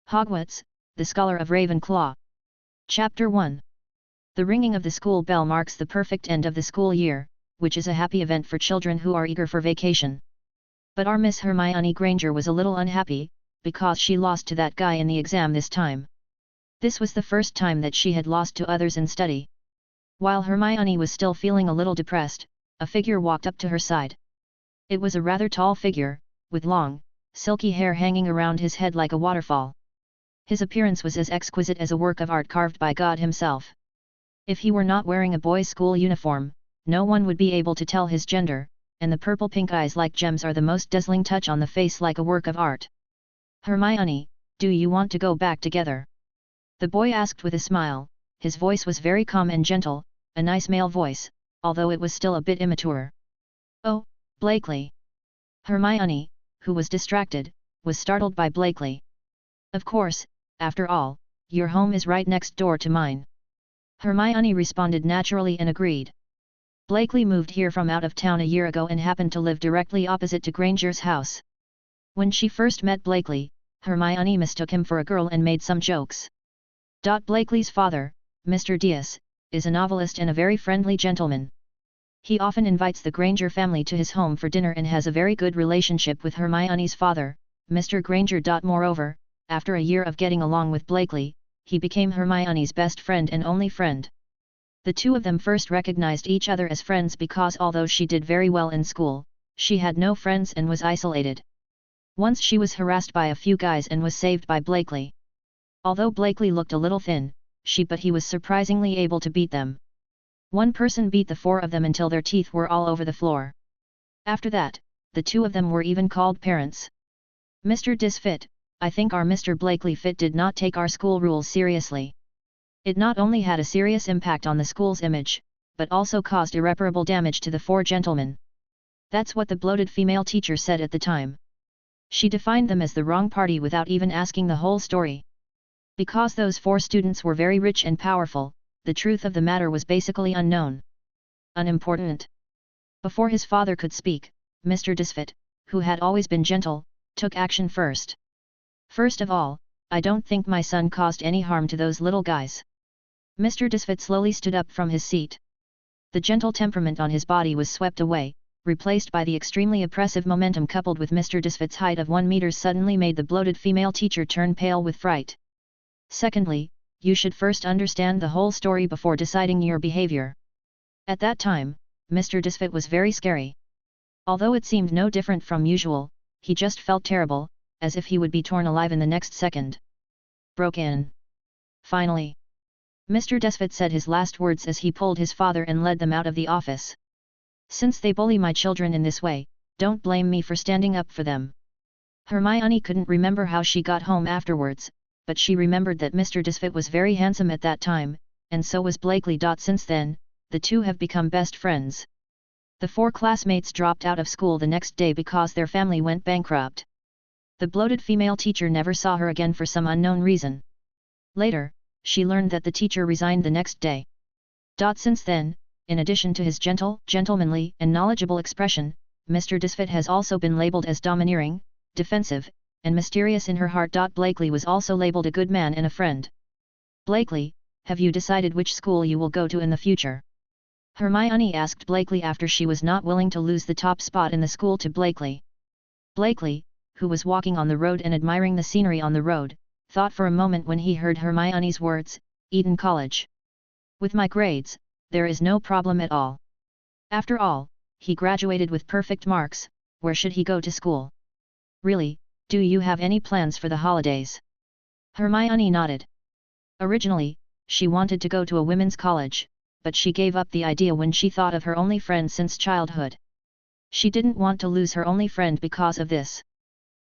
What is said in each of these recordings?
Hogwarts, the Scholar of Ravenclaw. Chapter 1. The ringing of the school bell marks the perfect end of the school year, which is a happy event for children who are eager for vacation. But our Miss Hermione Granger was a little unhappy, because she lost to that guy in the exam this time. This was the first time that she had lost to others in study. While Hermione was still feeling a little depressed, a figure walked up to her side. It was a rather tall figure, with long, silky hair hanging around his head like a waterfall. His appearance was as exquisite as a work of art carved by God himself. If he were not wearing a boy's school uniform, no one would be able to tell his gender, and the purple-pink eyes like gems are the most dazzling touch on the face like a work of art. "Hermione, do you want to go back together?" the boy asked with a smile. His voice was very calm and gentle, a nice male voice, although it was still a bit immature. "Oh, Blakely." Hermione, who was distracted, was startled by Blakely. "Of course, after all, your home is right next door to mine." Hermione responded naturally and agreed. Blakely moved here from out of town a year ago and happened to live directly opposite to Granger's house. When she first met Blakely, Hermione mistook him for a girl and made some jokes. Blakely's father, Mr. Diaz, is a novelist and a very friendly gentleman. He often invites the Granger family to his home for dinner and has a very good relationship with Hermione's father, Mr. Granger. Moreover, after a year of getting along with Blakely, he became Hermione's best friend and only friend. The two of them first recognized each other as friends because although she did very well in school, she had no friends and was isolated. Once she was harassed by a few guys and was saved by Blakely. Although Blakely looked a little thin, but he was surprisingly able to beat them. One person beat the four of them until their teeth were all over the floor. After that, the two of them were even called parents. Mr. Disfit, I think our Mr. Blakely Fit did not take our school rules seriously. It not only had a serious impact on the school's image, but also caused irreparable damage to the four gentlemen. That's what the bloated female teacher said at the time. She defined them as the wrong party without even asking the whole story. Because those four students were very rich and powerful, the truth of the matter was basically unknown. Unimportant. Before his father could speak, Mr. Disfit, who had always been gentle, took action first. "First of all, I don't think my son caused any harm to those little guys." Mr. Disfit slowly stood up from his seat. The gentle temperament on his body was swept away, replaced by the extremely oppressive momentum coupled with Mr. Disfit's height of 1 meter suddenly made the bloated female teacher turn pale with fright. "Secondly, you should first understand the whole story before deciding your behavior." At that time, Mr. Disfit was very scary. Although it seemed no different from usual, he just felt terrible, as if he would be torn alive in the next second. "Broke in." Finally, Mr. Disfit said his last words as he pulled his father and led them out of the office. "Since they bully my children in this way, don't blame me for standing up for them." Hermione couldn't remember how she got home afterwards, but she remembered that Mr. Disfit was very handsome at that time, and so was Blakely. Since then, the two have become best friends. The four classmates dropped out of school the next day because their family went bankrupt. The bloated female teacher never saw her again for some unknown reason. Later, she learned that the teacher resigned the next day. Since then, in addition to his gentle, gentlemanly, and knowledgeable expression, Mr. Disfit has also been labeled as domineering, defensive, and mysterious in her heart. Blakely was also labeled a good man and a friend. "Blakely, have you decided which school you will go to in the future?" Hermione asked Blakely after she was not willing to lose the top spot in the school to Blakely. Blakely, who was walking on the road and admiring the scenery on the road, thought for a moment when he heard Hermione's words, "Eton College. With my grades, there is no problem at all. After all, he graduated with perfect marks, where should he go to school? Really, do you have any plans for the holidays?" Hermione nodded. Originally, she wanted to go to a women's college, but she gave up the idea when she thought of her only friend since childhood. She didn't want to lose her only friend because of this.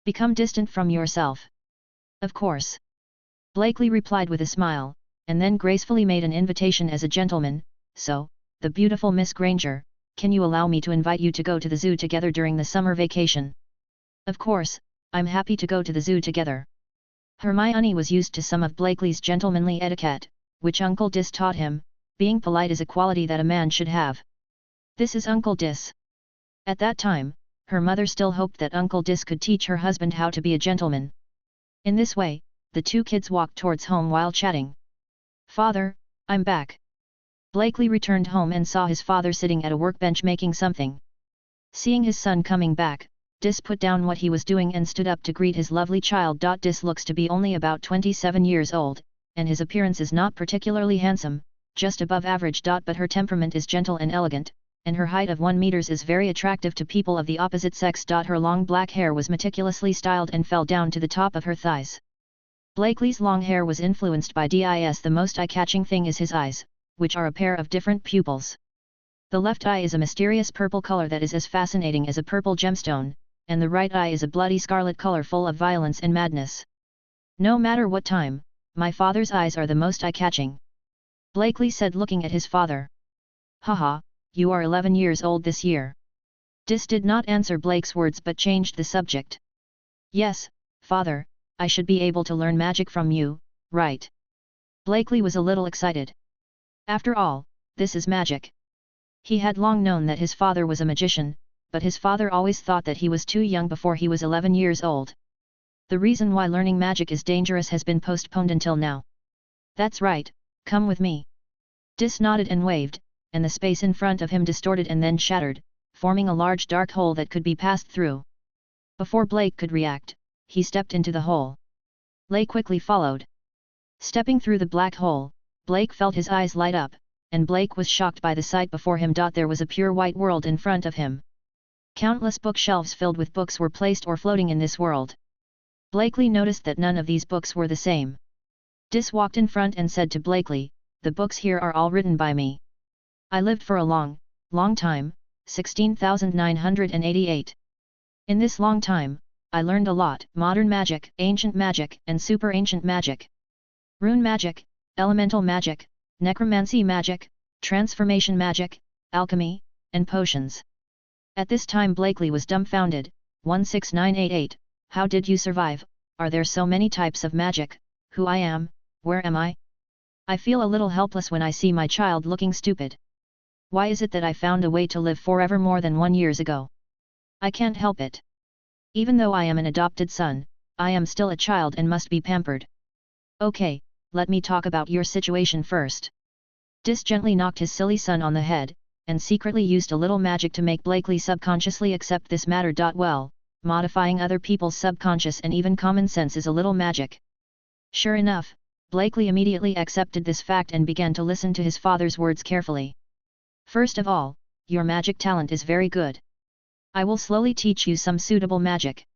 "Become distant from yourself." "Of course." Blakely replied with a smile, and then gracefully made an invitation as a gentleman. "So, the beautiful Miss Granger, can you allow me to invite you to go to the zoo together during the summer vacation?" "Of course, I'm happy to go to the zoo together." Hermione was used to some of Blakely's gentlemanly etiquette, which Uncle Dis taught him. Being polite is a quality that a man should have. "This is Uncle Dis." At that time, her mother still hoped that Uncle Dis could teach her husband how to be a gentleman. In this way, the two kids walked towards home while chatting. "Father, I'm back." Blakely returned home and saw his father sitting at a workbench making something. Seeing his son coming back, Dis put down what he was doing and stood up to greet his lovely child. Dis looks to be only about 27 years old, and his appearance is not particularly handsome, just above average. But her temperament is gentle and elegant, and her height of 1 meters is very attractive to people of the opposite sex. Her long black hair was meticulously styled and fell down to the top of her thighs. Blakely's long hair was influenced by Dis. The most eye-catching thing is his eyes, which are a pair of different pupils. The left eye is a mysterious purple color that is as fascinating as a purple gemstone, and the right eye is a bloody scarlet color full of violence and madness. "No matter what time, my father's eyes are the most eye-catching," Blakely said, looking at his father. "Haha, you are 11 years old this year." Dis did not answer Blake's words but changed the subject. "Yes, father, I should be able to learn magic from you, right?" Blakely was a little excited. After all, this is magic. He had long known that his father was a magician, but his father always thought that he was too young before he was 11 years old. The reason why learning magic is dangerous has been postponed until now. "That's right, come with me." Dis nodded and waved, and the space in front of him distorted and then shattered, forming a large dark hole that could be passed through. Before Blake could react, he stepped into the hole. Lay quickly followed. Stepping through the black hole, Blake felt his eyes light up, and Blake was shocked by the sight before him. There was a pure white world in front of him. Countless bookshelves filled with books were placed or floating in this world. Blakely noticed that none of these books were the same. Dis walked in front and said to Blakely, "The books here are all written by me. I lived for a long, long time, 16,988. In this long time, I learned a lot: modern magic, ancient magic, and super ancient magic. Rune magic, elemental magic, necromancy magic, transformation magic, alchemy, and potions." At this time Blakely was dumbfounded. 16988, "How did you survive? Are there so many types of magic? Who I am, where am I? I feel a little helpless when I see my child looking stupid. Why is it that I found a way to live forever more than 1 year ago? I can't help it. Even though I am an adopted son, I am still a child and must be pampered. Okay, let me talk about your situation first." Dis gently knocked his silly son on the head, and secretly used a little magic to make Blakely subconsciously accept this matter. Well, modifying other people's subconscious and even common sense is a little magic. Sure enough, Blakely immediately accepted this fact and began to listen to his father's words carefully. "First of all, your magic talent is very good. I will slowly teach you some suitable magic.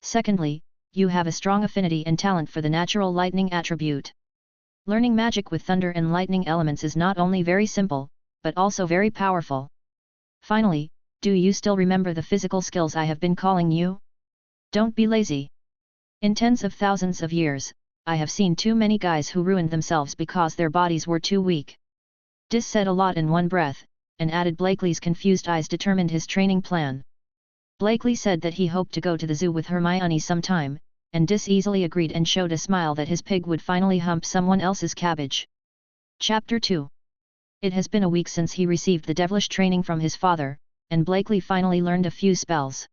Secondly, you have a strong affinity and talent for the natural lightning attribute. Learning magic with thunder and lightning elements is not only very simple, but also very powerful. Finally, do you still remember the physical skills I have been calling you? Don't be lazy. In tens of thousands of years, I have seen too many guys who ruined themselves because their bodies were too weak." Dis said a lot in one breath, and added Blakely's confused eyes determined his training plan. Blakely said that he hoped to go to the zoo with Hermione sometime, and Dis easily agreed and showed a smile that his pig would finally hump someone else's cabbage. Chapter 2. It has been a week since he received the devilish training from his father, and Blakely finally learned a few spells.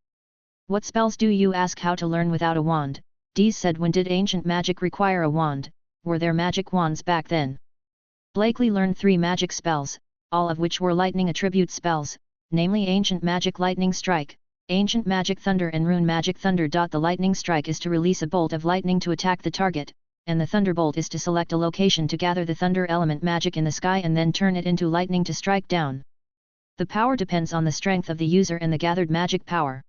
"What spells do you ask? How to learn without a wand?" Dis said. "When did ancient magic require a wand? Were there magic wands back then?" Blakely learned 3 magic spells, all of which were lightning attribute spells, namely Ancient Magic Lightning Strike, Ancient Magic Thunder and Rune Magic Thunder. The lightning strike is to release a bolt of lightning to attack the target, and the thunderbolt is to select a location to gather the thunder element magic in the sky and then turn it into lightning to strike down. The power depends on the strength of the user and the gathered magic power.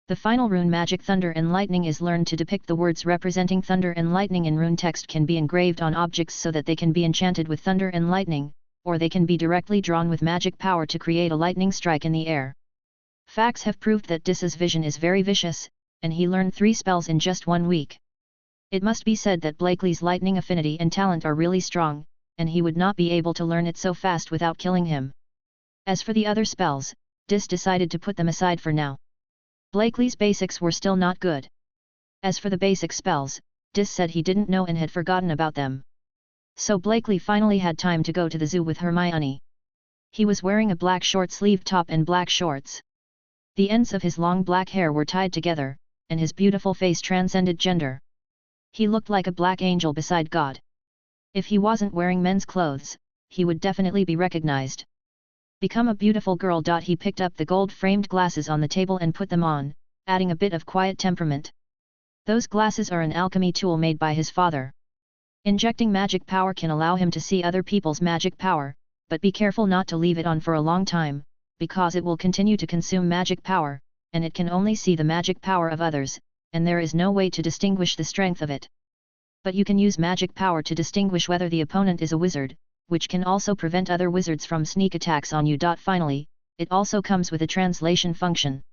The final rune Magic Thunder and Lightning is learned to depict the words representing thunder and lightning in rune text can be engraved on objects so that they can be enchanted with thunder and lightning, or they can be directly drawn with magic power to create a lightning strike in the air. Facts have proved that Dis's vision is very vicious, and he learned 3 spells in just 1 week. It must be said that Blakely's lightning affinity and talent are really strong, and he would not be able to learn it so fast without killing him. As for the other spells, Dis decided to put them aside for now. Blakely's basics were still not good. As for the basic spells, Dis said he didn't know and had forgotten about them. So Blakely finally had time to go to the zoo with Hermione. He was wearing a black short-sleeved top and black shorts. The ends of his long black hair were tied together, and his beautiful face transcended gender. He looked like a black angel beside God. If he wasn't wearing men's clothes, he would definitely be recognized. Become a beautiful girl. He picked up the gold-framed glasses on the table and put them on, adding a bit of quiet temperament. Those glasses are an alchemy tool made by his father. Injecting magic power can allow him to see other people's magic power, but be careful not to leave it on for a long time, because it will continue to consume magic power, and it can only see the magic power of others, and there is no way to distinguish the strength of it. But you can use magic power to distinguish whether the opponent is a wizard, which can also prevent other wizards from sneak attacks on you. Finally, it also comes with a translation function.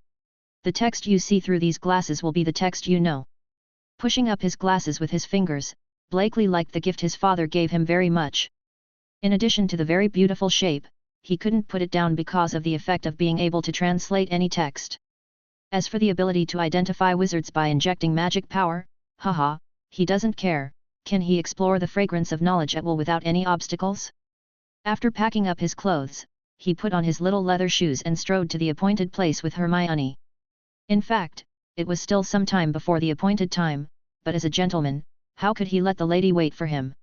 The text you see through these glasses will be the text you know. Pushing up his glasses with his fingers, Blakely liked the gift his father gave him very much. In addition to the very beautiful shape, he couldn't put it down because of the effect of being able to translate any text. As for the ability to identify wizards by injecting magic power, haha, he doesn't care. Can he explore the fragrance of knowledge at will without any obstacles? After packing up his clothes, he put on his little leather shoes and strode to the appointed place with Hermione. In fact, it was still some time before the appointed time, but as a gentleman, how could he let the lady wait for him?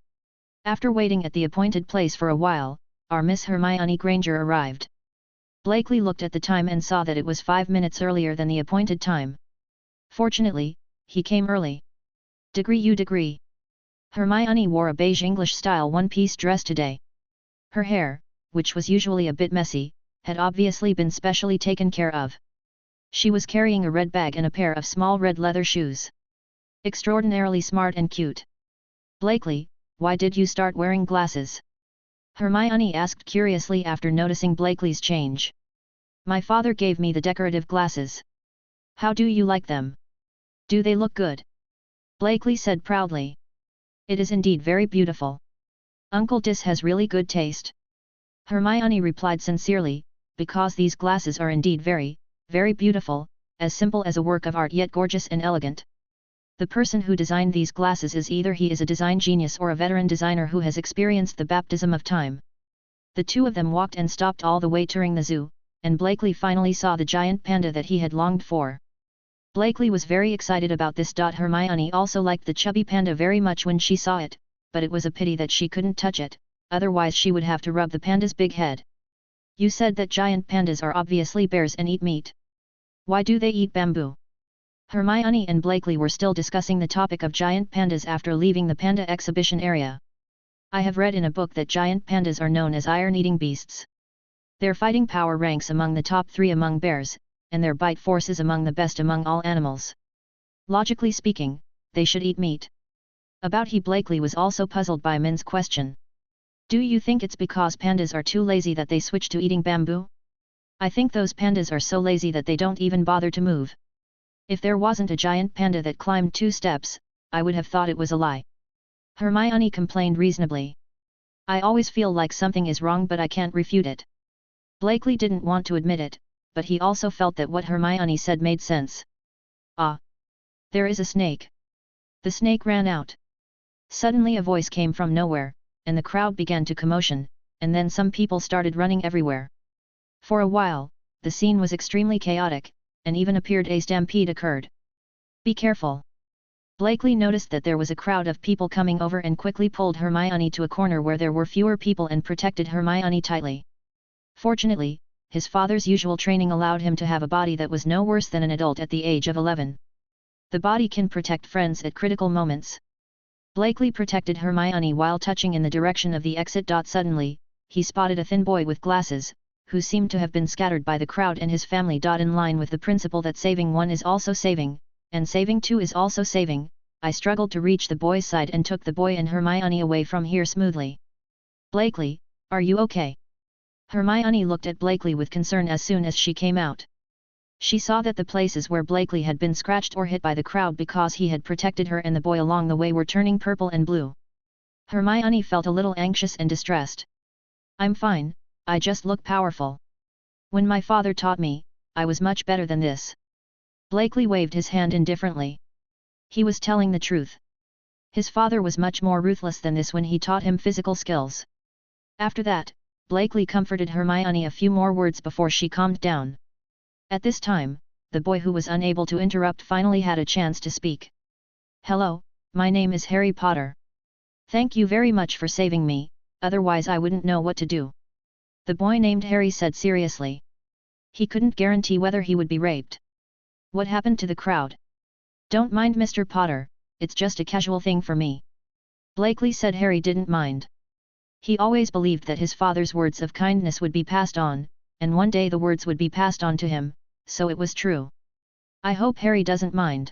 After waiting at the appointed place for a while, our Miss Hermione Granger arrived. Blakely looked at the time and saw that it was 5 minutes earlier than the appointed time. Fortunately, he came early. Degree. Hermione wore a beige English-style one-piece dress today. Her hair, which was usually a bit messy, had obviously been specially taken care of. She was carrying a red bag and a pair of small red leather shoes. Extraordinarily smart and cute. Blakely, why did you start wearing glasses? Hermione asked curiously after noticing Blakely's change. My father gave me the decorative glasses. How do you like them? Do they look good? Blakely said proudly. It is indeed very beautiful. Uncle Dis has really good taste. Hermione replied sincerely, because these glasses are indeed very, very beautiful, as simple as a work of art yet gorgeous and elegant. The person who designed these glasses is either he is a design genius or a veteran designer who has experienced the baptism of time. The two of them walked and stopped all the way touring the zoo, and Blakely finally saw the giant panda that he had longed for. Blakely was very excited about this. Hermione also liked the chubby panda very much when she saw it, but it was a pity that she couldn't touch it, otherwise she would have to rub the panda's big head. You said that giant pandas are obviously bears and eat meat. Why do they eat bamboo? Hermione and Blakely were still discussing the topic of giant pandas after leaving the panda exhibition area. I have read in a book that giant pandas are known as iron-eating beasts. Their fighting power ranks among the top 3 among bears, and their bite force is among the best among all animals. Logically speaking, they should eat meat. Blakely was also puzzled by Min's question. Do you think it's because pandas are too lazy that they switch to eating bamboo? I think those pandas are so lazy that they don't even bother to move. If there wasn't a giant panda that climbed 2 steps, I would have thought it was a lie. Hermione complained reasonably. I always feel like something is wrong but I can't refute it. Blakely didn't want to admit it, but he also felt that what Hermione said made sense. Ah! There is a snake. The snake ran out. Suddenly a voice came from nowhere, and the crowd began to commotion, and then some people started running everywhere. For a while, the scene was extremely chaotic, and even appeared a stampede occurred. Be careful! Blakely noticed that there was a crowd of people coming over and quickly pulled Hermione to a corner where there were fewer people and protected Hermione tightly. Fortunately, his father's usual training allowed him to have a body that was no worse than an adult at the age of 11. The body can protect friends at critical moments. Blakely protected Hermione while touching in the direction of the exit. Suddenly, he spotted a thin boy with glasses, who seemed to have been scattered by the crowd and his family. In line with the principle that saving one is also saving, and saving two is also saving, I struggled to reach the boy's side and took the boy and Hermione away from here smoothly. Blakely, are you okay? Hermione looked at Blakely with concern as soon as she came out. She saw that the places where Blakely had been scratched or hit by the crowd because he had protected her and the boy along the way were turning purple and blue. Hermione felt a little anxious and distressed. I'm fine, I just look powerful. When my father taught me, I was much better than this. Blakely waved his hand indifferently. He was telling the truth. His father was much more ruthless than this when he taught him physical skills. After that, Blakely comforted Hermione a few more words before she calmed down. At this time, the boy who was unable to interrupt finally had a chance to speak. Hello, My name is Harry Potter. Thank you very much for saving me, otherwise I wouldn't know what to do. The boy named Harry said seriously. He couldn't guarantee whether he would be raped. What happened to the crowd? Don't mind Mr. Potter, it's just a casual thing for me. Blakely said Harry didn't mind. He always believed that his father's words of kindness would be passed on, and one day the words would be passed on to him, so it was true. I hope Harry doesn't mind.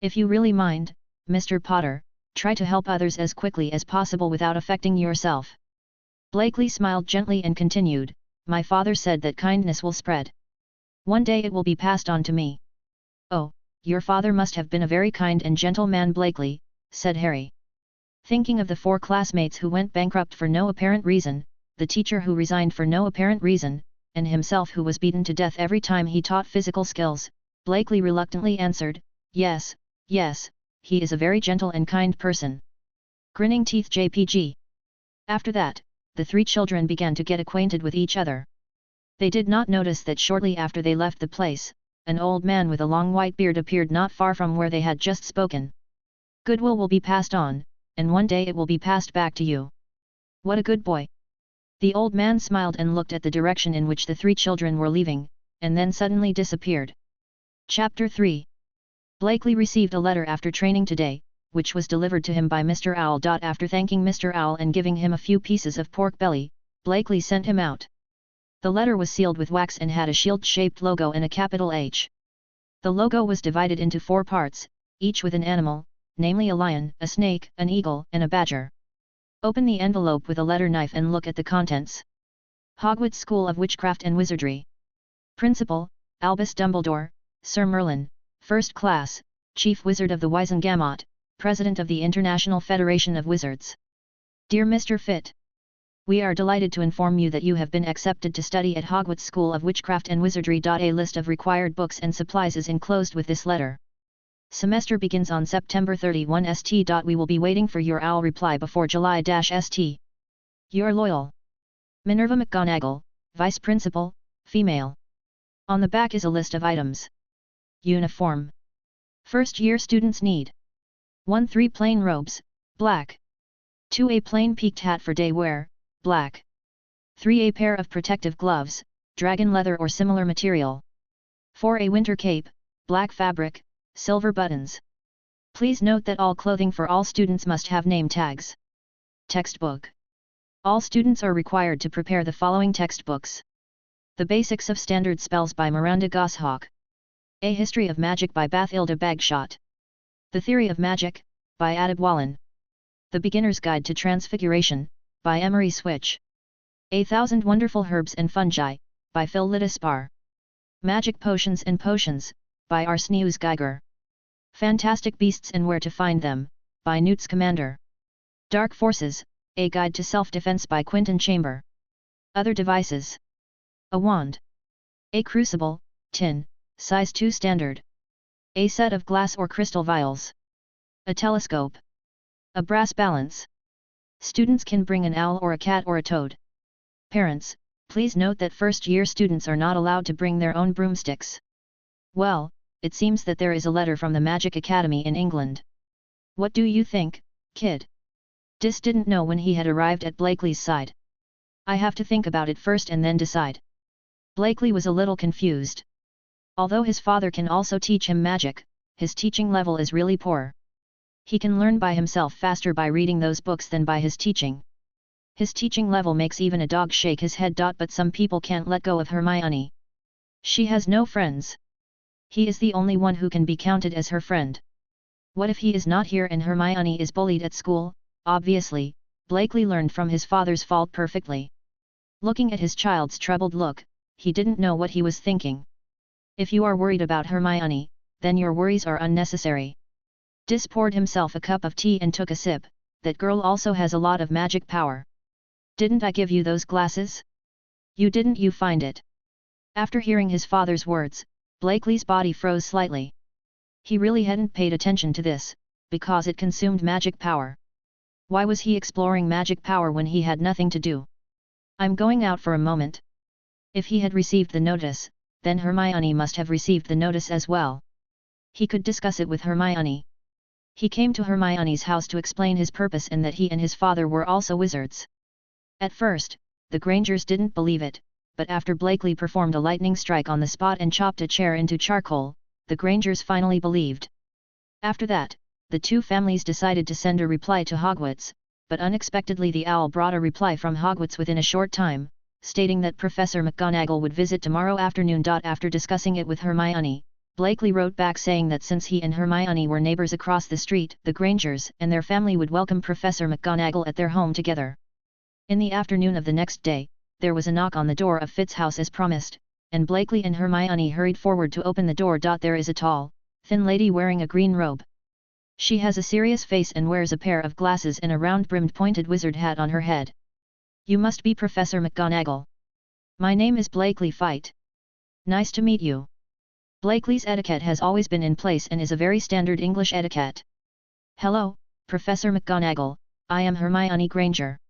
If you really mind, Mr. Potter, try to help others as quickly as possible without affecting yourself. Blakely smiled gently and continued, my father said that kindness will spread. One day it will be passed on to me. Oh, your father must have been a very kind and gentle man, Blakely, said Harry. Thinking of the 4 classmates who went bankrupt for no apparent reason, the teacher who resigned for no apparent reason, and himself who was beaten to death every time he taught physical skills, Blakely reluctantly answered, yes, yes, he is a very gentle and kind person. Grinning teeth JPG. After that, the 3 children began to get acquainted with each other. They did not notice that shortly after they left the place, an old man with a long white beard appeared not far from where they had just spoken. Goodwill will be passed on, and one day it will be passed back to you. What a good boy! The old man smiled and looked at the direction in which the 3 children were leaving, and then suddenly disappeared. Chapter 3. Blakely received a letter after training today, which was delivered to him by Mr. Owl. After thanking Mr. Owl and giving him a few pieces of pork belly, Blakely sent him out. The letter was sealed with wax and had a shield-shaped logo and a capital H. The logo was divided into 4 parts, each with an animal, namely a lion, a snake, an eagle, and a badger. Open the envelope with a letter knife and look at the contents. Hogwarts School of Witchcraft and Wizardry. Principal, Albus Dumbledore, Sir Merlin, First Class, Chief Wizard of the Wizengamot, President of the International Federation of Wizards. Dear Mr. Fit, we are delighted to inform you that you have been accepted to study at Hogwarts School of Witchcraft and Wizardry. A list of required books and supplies is enclosed with this letter. Semester begins on September 31 St. We will be waiting for your owl reply before July-St. Your loyal Minerva McGonagall, Vice Principal, Female. On the back is a list of items. Uniform. First year students need 1. 3 plain robes, black. 2. A plain peaked hat for day wear, black. 3. A pair of protective gloves, dragon leather or similar material. 4. A winter cape, black fabric, silver buttons. Please note that all clothing for all students must have name tags. Textbook. All students are required to prepare the following textbooks. The Basics of Standard Spells by Miranda Goshawk. A History of Magic by Bathilda Bagshot. The Theory of Magic, by Adab Wallen. The Beginner's Guide to Transfiguration, by Emery Switch. A Thousand Wonderful Herbs and Fungi, by Phil Littispar. Magic Potions and Potions, by Arsenius Geiger. Fantastic Beasts and Where to Find Them, by Newt Scamander. Dark Forces, A Guide to Self-Defense by Quinton Chamber. Other devices. A wand. A crucible, tin, size 2 standard. A set of glass or crystal vials. A telescope. A brass balance. Students can bring an owl or a cat or a toad. Parents, please note that first-year students are not allowed to bring their own broomsticks. Well, it seems that there is a letter from the Magic Academy in England. What do you think, kid? Dis didn't know when he had arrived at Blakely's side. I have to think about it first and then decide. Blakely was a little confused. Although his father can also teach him magic, his teaching level is really poor. He can learn by himself faster by reading those books than by his teaching. His teaching level makes even a dog shake his head. But some people can't let go of Hermione. She has no friends. He is the only one who can be counted as her friend. What if he is not here and Hermione is bullied at school? Obviously, Blakely learned from his father's fault perfectly. Looking at his child's troubled look, he didn't know what he was thinking. If you are worried about Hermione, then your worries are unnecessary. Dis poured himself a cup of tea and took a sip. That girl also has a lot of magic power. Didn't I give you those glasses? You didn't you find it? After hearing his father's words, Blakely's body froze slightly. He really hadn't paid attention to this, because it consumed magic power. Why was he exploring magic power when he had nothing to do? I'm going out for a moment. If he had received the notice, then Hermione must have received the notice as well. He could discuss it with Hermione. He came to Hermione's house to explain his purpose and that he and his father were also wizards. At first, the Grangers didn't believe it, but after Blakely performed a lightning strike on the spot and chopped a chair into charcoal, the Grangers finally believed. After that, the two families decided to send a reply to Hogwarts, but unexpectedly the owl brought a reply from Hogwarts within a short time, stating that Professor McGonagall would visit tomorrow afternoon. After discussing it with Hermione, Blakely wrote back saying that since he and Hermione were neighbors across the street, the Grangers and their family would welcome Professor McGonagall at their home together. In the afternoon of the next day, there was a knock on the door of Fitz's house as promised, and Blakely and Hermione hurried forward to open the door. There is a tall, thin lady wearing a green robe. She has a serious face and wears a pair of glasses and a round-brimmed pointed wizard hat on her head. You must be Professor McGonagall. My name is Blakely Fight. Nice to meet you. Blakely's etiquette has always been in place and is a very standard English etiquette. Hello, Professor McGonagall, I am Hermione Granger.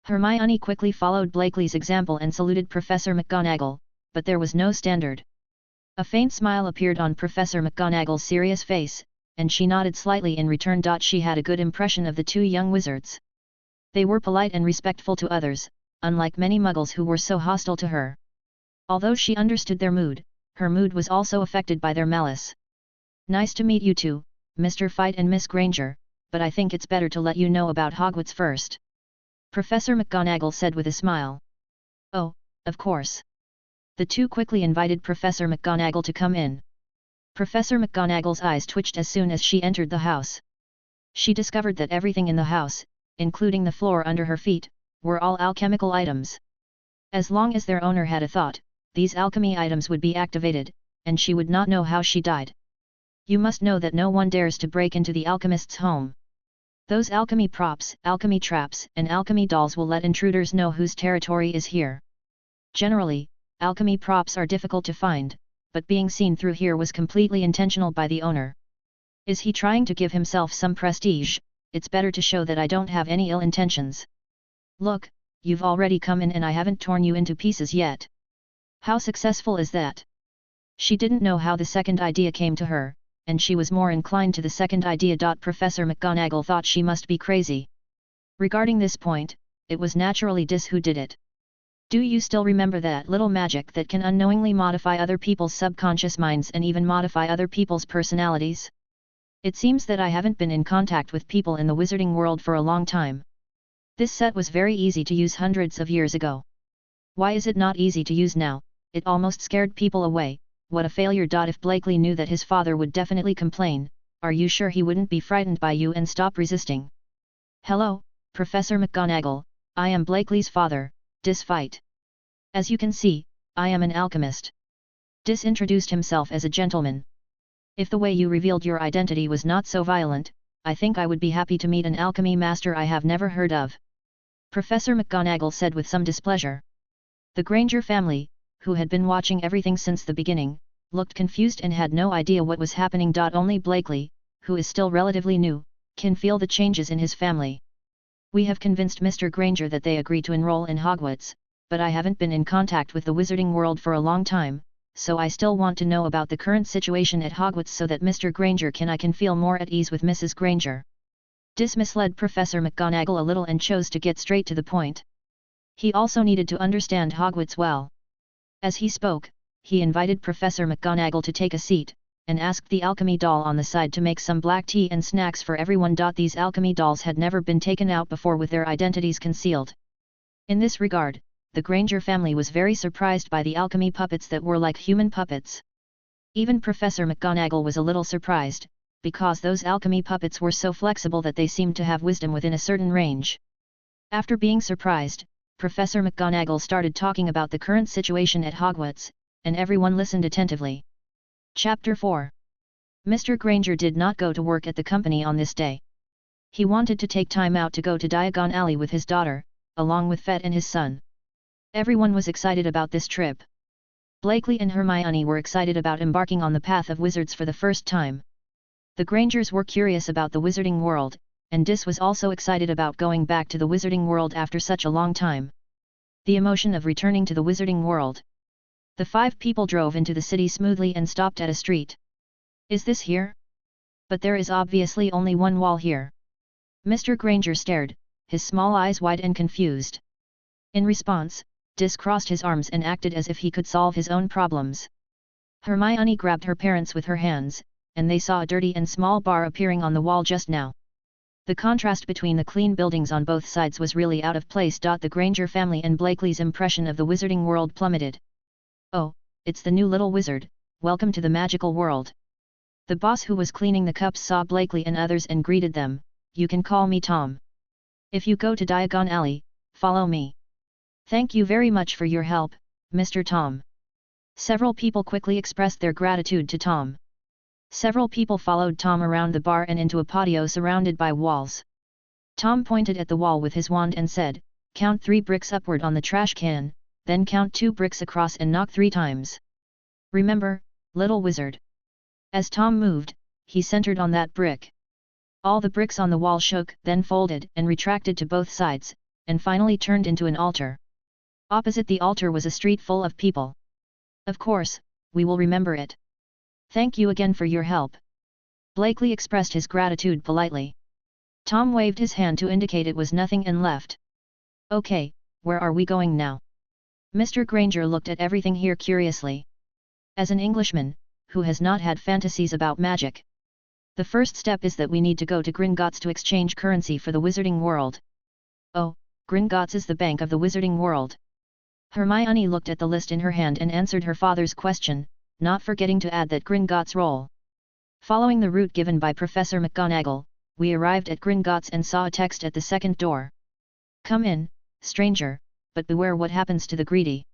Hermione quickly followed Blakely's example and saluted Professor McGonagall, but there was no standard. A faint smile appeared on Professor McGonagall's serious face, and she nodded slightly in return. She had a good impression of the two young wizards. They were polite and respectful to others, unlike many muggles who were so hostile to her. Although she understood their mood, her mood was also affected by their malice. Nice to meet you too, Mr. Fight and Miss Granger, but I think it's better to let you know about Hogwarts first. Professor McGonagall said with a smile. Oh, of course. The two quickly invited Professor McGonagall to come in. Professor McGonagall's eyes twitched as soon as she entered the house. She discovered that everything in the house, including the floor under her feet, were all alchemical items. As long as their owner had a thought, these alchemy items would be activated, and she would not know how she died. You must know that no one dares to break into the alchemist's home. Those alchemy props, alchemy traps, and alchemy dolls will let intruders know whose territory is here. Generally, alchemy props are difficult to find, but being seen through here was completely intentional by the owner. Is he trying to give himself some prestige? It's better to show that I don't have any ill intentions. Look, you've already come in and I haven't torn you into pieces yet. How successful is that? She didn't know how the second idea came to her, and she was more inclined to the second idea. Professor McGonagall thought she must be crazy. Regarding this point, it was naturally Dis who did it. Do you still remember that little magic that can unknowingly modify other people's subconscious minds and even modify other people's personalities? It seems that I haven't been in contact with people in the wizarding world for a long time. This set was very easy to use hundreds of years ago. Why is it not easy to use now? It almost scared people away. What a failure. If Blakely knew that his father would definitely complain, are you sure he wouldn't be frightened by you and stop resisting? Hello, Professor McGonagall, I am Blakely's father, Dis Fight. As you can see, I am an alchemist. Dis introduced himself as a gentleman. If the way you revealed your identity was not so violent, I think I would be happy to meet an alchemy master I have never heard of. Professor McGonagall said with some displeasure. The Granger family, who had been watching everything since the beginning, looked confused and had no idea what was happening. Only Blakely, who is still relatively new, can feel the changes in his family. We have convinced Mr. Granger that they agree to enroll in Hogwarts, but I haven't been in contact with the wizarding world for a long time, so I still want to know about the current situation at Hogwarts so that Mr. Granger I can feel more at ease with Mrs. Granger. Dis misled Professor McGonagall a little and chose to get straight to the point. He also needed to understand Hogwarts well. As he spoke, he invited Professor McGonagall to take a seat, and asked the alchemy doll on the side to make some black tea and snacks for everyone. These alchemy dolls had never been taken out before with their identities concealed. In this regard, the Granger family was very surprised by the alchemy puppets that were like human puppets. Even Professor McGonagall was a little surprised, because those alchemy puppets were so flexible that they seemed to have wisdom within a certain range. After being surprised, Professor McGonagall started talking about the current situation at Hogwarts, and everyone listened attentively. Chapter 4. Mr. Granger did not go to work at the company on this day. He wanted to take time out to go to Diagon Alley with his daughter, along with Fett and his son. Everyone was excited about this trip. Blakely and Hermione were excited about embarking on the path of wizards for the first time. The Grangers were curious about the wizarding world, and Dis was also excited about going back to the wizarding world after such a long time. The emotion of returning to the wizarding world. The 5 people drove into the city smoothly and stopped at a street. Is this here? But there is obviously only one wall here. Mr. Granger stared, his small eyes wide and confused. In response, Dis crossed his arms and acted as if he could solve his own problems. Hermione grabbed her parents with her hands, and they saw a dirty and small bar appearing on the wall just now. The contrast between the clean buildings on both sides was really out of place. The Granger family and Blakely's impression of the wizarding world plummeted. "Oh, it's the new little wizard, welcome to the magical world." The boss who was cleaning the cups saw Blakely and others and greeted them, "You can call me Tom. If you go to Diagon Alley, follow me." "Thank you very much for your help, Mr. Tom." Several people quickly expressed their gratitude to Tom. Several people followed Tom around the bar and into a patio surrounded by walls. Tom pointed at the wall with his wand and said, "Count 3 bricks upward on the trash can, then count 2 bricks across and knock 3 times. Remember, little wizard." As Tom moved, he centered on that brick. All the bricks on the wall shook, then folded and retracted to both sides, and finally turned into an altar. Opposite the altar was a street full of people. "Of course, we will remember it. Thank you again for your help." Blakely expressed his gratitude politely. Tom waved his hand to indicate it was nothing and left. "Okay, where are we going now?" Mr. Granger looked at everything here curiously. As an Englishman, who has not had fantasies about magic, the first step is that we need to go to Gringotts to exchange currency for the wizarding world. "Oh, Gringotts is the bank of the wizarding world." Hermione looked at the list in her hand and answered her father's question, not forgetting to add that Gringotts roll. Following the route given by Professor McGonagall, we arrived at Gringotts and saw a text at the second door. "Come in, stranger, but beware what happens to the greedy.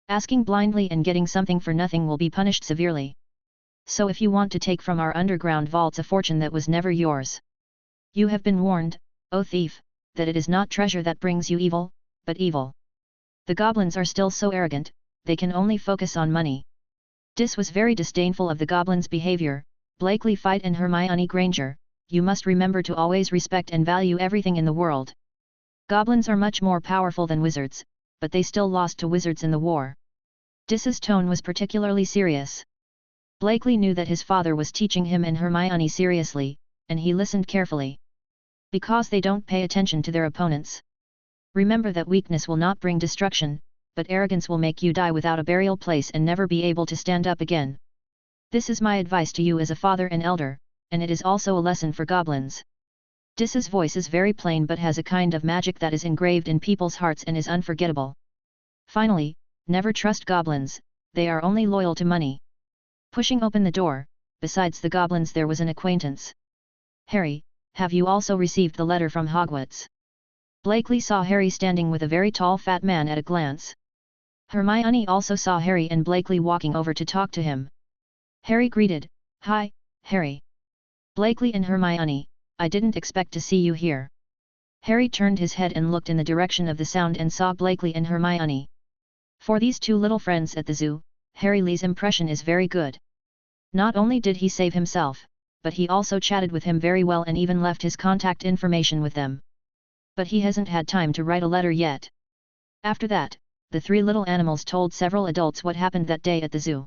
Asking blindly and getting something for nothing will be punished severely. So if you want to take from our underground vaults a fortune that was never yours, you have been warned, O thief, that it is not treasure that brings you evil, but evil." The goblins are still so arrogant, they can only focus on money. Dis was very disdainful of the goblins' behavior. "Blakely Fight and Hermione Granger, you must remember to always respect and value everything in the world. Goblins are much more powerful than wizards, but they still lost to wizards in the war." Dis's tone was particularly serious. Blakely knew that his father was teaching him and Hermione seriously, and he listened carefully. "Because they don't pay attention to their opponents. Remember that weakness will not bring destruction, but arrogance will make you die without a burial place and never be able to stand up again. This is my advice to you as a father and elder, and it is also a lesson for goblins." Dis's voice is very plain but has a kind of magic that is engraved in people's hearts and is unforgettable. Finally, never trust goblins, they are only loyal to money. Pushing open the door, besides the goblins there was an acquaintance. "Harry, have you also received the letter from Hogwarts?" Blakely saw Harry standing with a very tall fat man at a glance. Hermione also saw Harry and Blakely walking over to talk to him. Harry greeted, "Hi, Harry." Blakely and Hermione, "I didn't expect to see you here." Harry turned his head and looked in the direction of the sound and saw Blakely and Hermione. For these two little friends at the zoo, Harry Lee's impression is very good. Not only did he save himself, but he also chatted with him very well and even left his contact information with them. But he hasn't had time to write a letter yet. After that, the three little animals told several adults what happened that day at the zoo.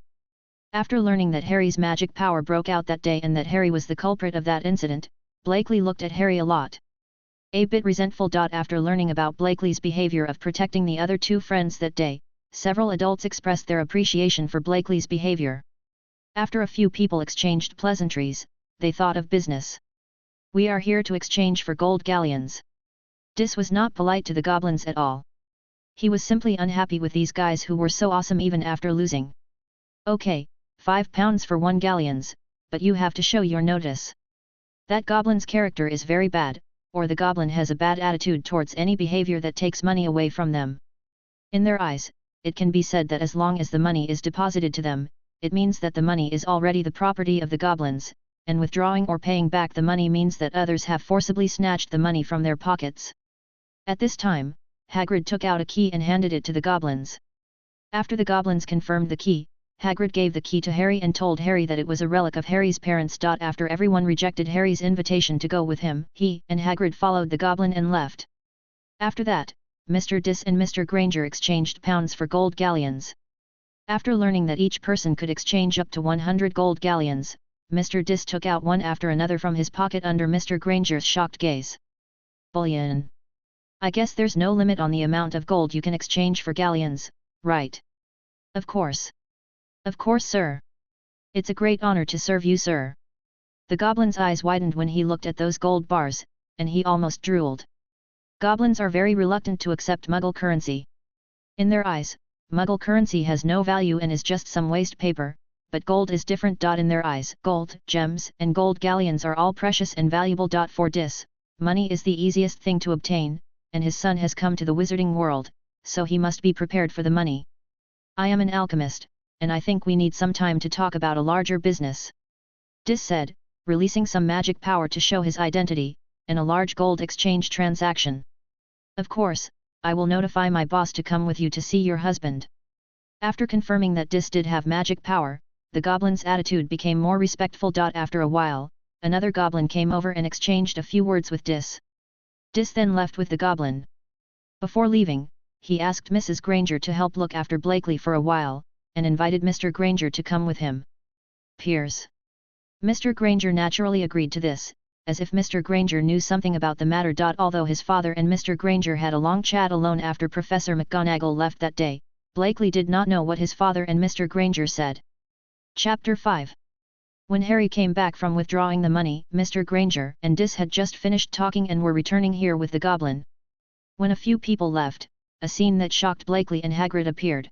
After learning that Harry's magic power broke out that day and that Harry was the culprit of that incident, Blakely looked at Harry a lot. A bit resentful. After learning about Blakely's behavior of protecting the other two friends that day, several adults expressed their appreciation for Blakely's behavior. After a few people exchanged pleasantries, they thought of business. "We are here to exchange for gold galleons." Dis was not polite to the goblins at all. He was simply unhappy with these guys who were so awesome even after losing. "Okay, £5 for 1 galleons, but you have to show your notice. That goblin's character is very bad, or the goblin has a bad attitude towards any behavior that takes money away from them. In their eyes, it can be said that as long as the money is deposited to them, it means that the money is already the property of the goblins, and withdrawing or paying back the money means that others have forcibly snatched the money from their pockets." At this time, Hagrid took out a key and handed it to the goblins. After the goblins confirmed the key, Hagrid gave the key to Harry and told Harry that it was a relic of Harry's parents. After everyone rejected Harry's invitation to go with him, he and Hagrid followed the goblin and left. After that, Mr. Dis and Mr. Granger exchanged pounds for gold galleons. After learning that each person could exchange up to 100 gold galleons, Mr. Dis took out one after another from his pocket under Mr. Granger's shocked gaze. Bullion. I guess there's no limit on the amount of gold you can exchange for galleons, right? Of course. Of course, sir. It's a great honor to serve you, sir. The goblin's eyes widened when he looked at those gold bars, and he almost drooled. Goblins are very reluctant to accept Muggle currency. In their eyes, Muggle currency has no value and is just some waste paper, but gold is different. In their eyes, gold, gems, and gold galleons are all precious and valuable. For Dis, money is the easiest thing to obtain, and his son has come to the wizarding world, so he must be prepared for the money. I am an alchemist, and I think we need some time to talk about a larger business. Dis said, releasing some magic power to show his identity, and a large gold exchange transaction. Of course, I will notify my boss to come with you to see your husband. After confirming that Dis did have magic power, the goblin's attitude became more respectful. After a while, another goblin came over and exchanged a few words with Dis. Dis then left with the goblin. Before leaving, he asked Mrs. Granger to help look after Blakely for a while, and invited Mr. Granger to come with him. Piers. Mr. Granger naturally agreed to this, as if Mr. Granger knew something about the matter. Although his father and Mr. Granger had a long chat alone after Professor McGonagall left that day, Blakely did not know what his father and Mr. Granger said. Chapter 5. When Harry came back from withdrawing the money, Mr. Granger and Dis had just finished talking and were returning here with the goblin. When a few people left, a scene that shocked Blakely and Hagrid appeared.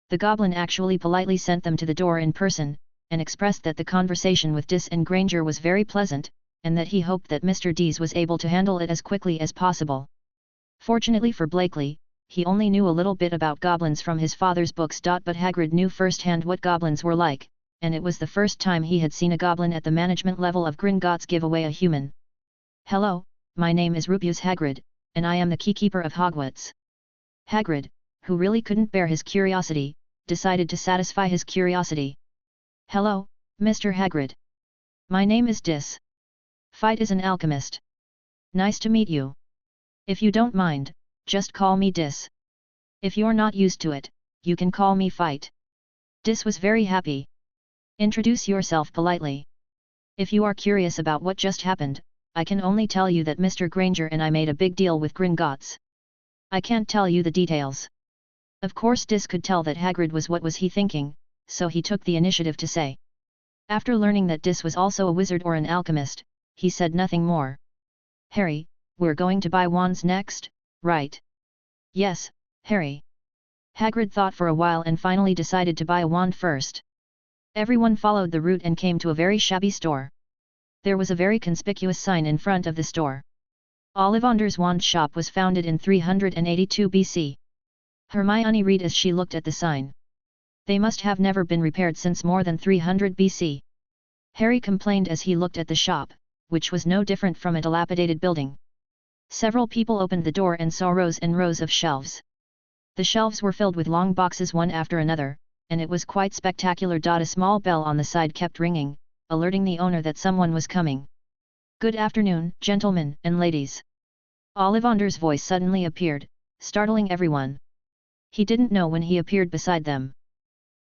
The goblin actually politely sent them to the door in person, and expressed that the conversation with Dis and Granger was very pleasant, and that he hoped that Mr. Dees was able to handle it as quickly as possible. Fortunately for Blakely, he only knew a little bit about goblins from his father's books. But Hagrid knew firsthand what goblins were like, and it was the first time he had seen a goblin at the management level of Gringotts give away a human. Hello, my name is Rubeus Hagrid, and I am the keykeeper of Hogwarts. Hagrid, who really couldn't bear his curiosity, decided to satisfy his curiosity. Hello, Mr. Hagrid. My name is Dis. Fight is an alchemist. Nice to meet you. If you don't mind, just call me Dis. If you're not used to it, you can call me Fight. Dis was very happy. Introduce yourself politely. If you are curious about what just happened, I can only tell you that Mr. Granger and I made a big deal with Gringotts. I can't tell you the details. Of course Dis could tell that Hagrid was what was he thinking, so he took the initiative to say. After learning that Dis was also a wizard or an alchemist, he said nothing more. Harry, we're going to buy wands next, right? Yes, Harry. Hagrid thought for a while and finally decided to buy a wand first. Everyone followed the route and came to a very shabby store. There was a very conspicuous sign in front of the store. Ollivander's wand shop was founded in 382 BC. Hermione read as she looked at the sign. They must have never been repaired since more than 300 BC. Harry complained as he looked at the shop, which was no different from a dilapidated building. Several people opened the door and saw rows and rows of shelves. The shelves were filled with long boxes one after another, and it was quite spectacular. A small bell on the side kept ringing, alerting the owner that someone was coming. Good afternoon, gentlemen and ladies. Ollivander's voice suddenly appeared, startling everyone. He didn't know when he appeared beside them.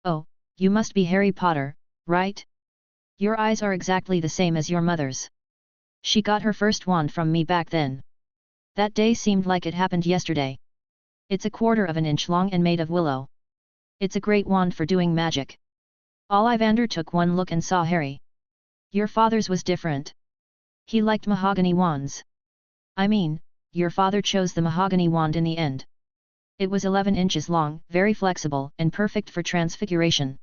Oh, you must be Harry Potter, right? Your eyes are exactly the same as your mother's. She got her first wand from me back then. That day seemed like it happened yesterday. It's a quarter of an inch long and made of willow. It's a great wand for doing magic. Ollivander took one look and saw Harry. Your father's was different. He liked mahogany wands. I mean, your father chose the mahogany wand in the end. It was 11 inches long, very flexible, and perfect for transfiguration.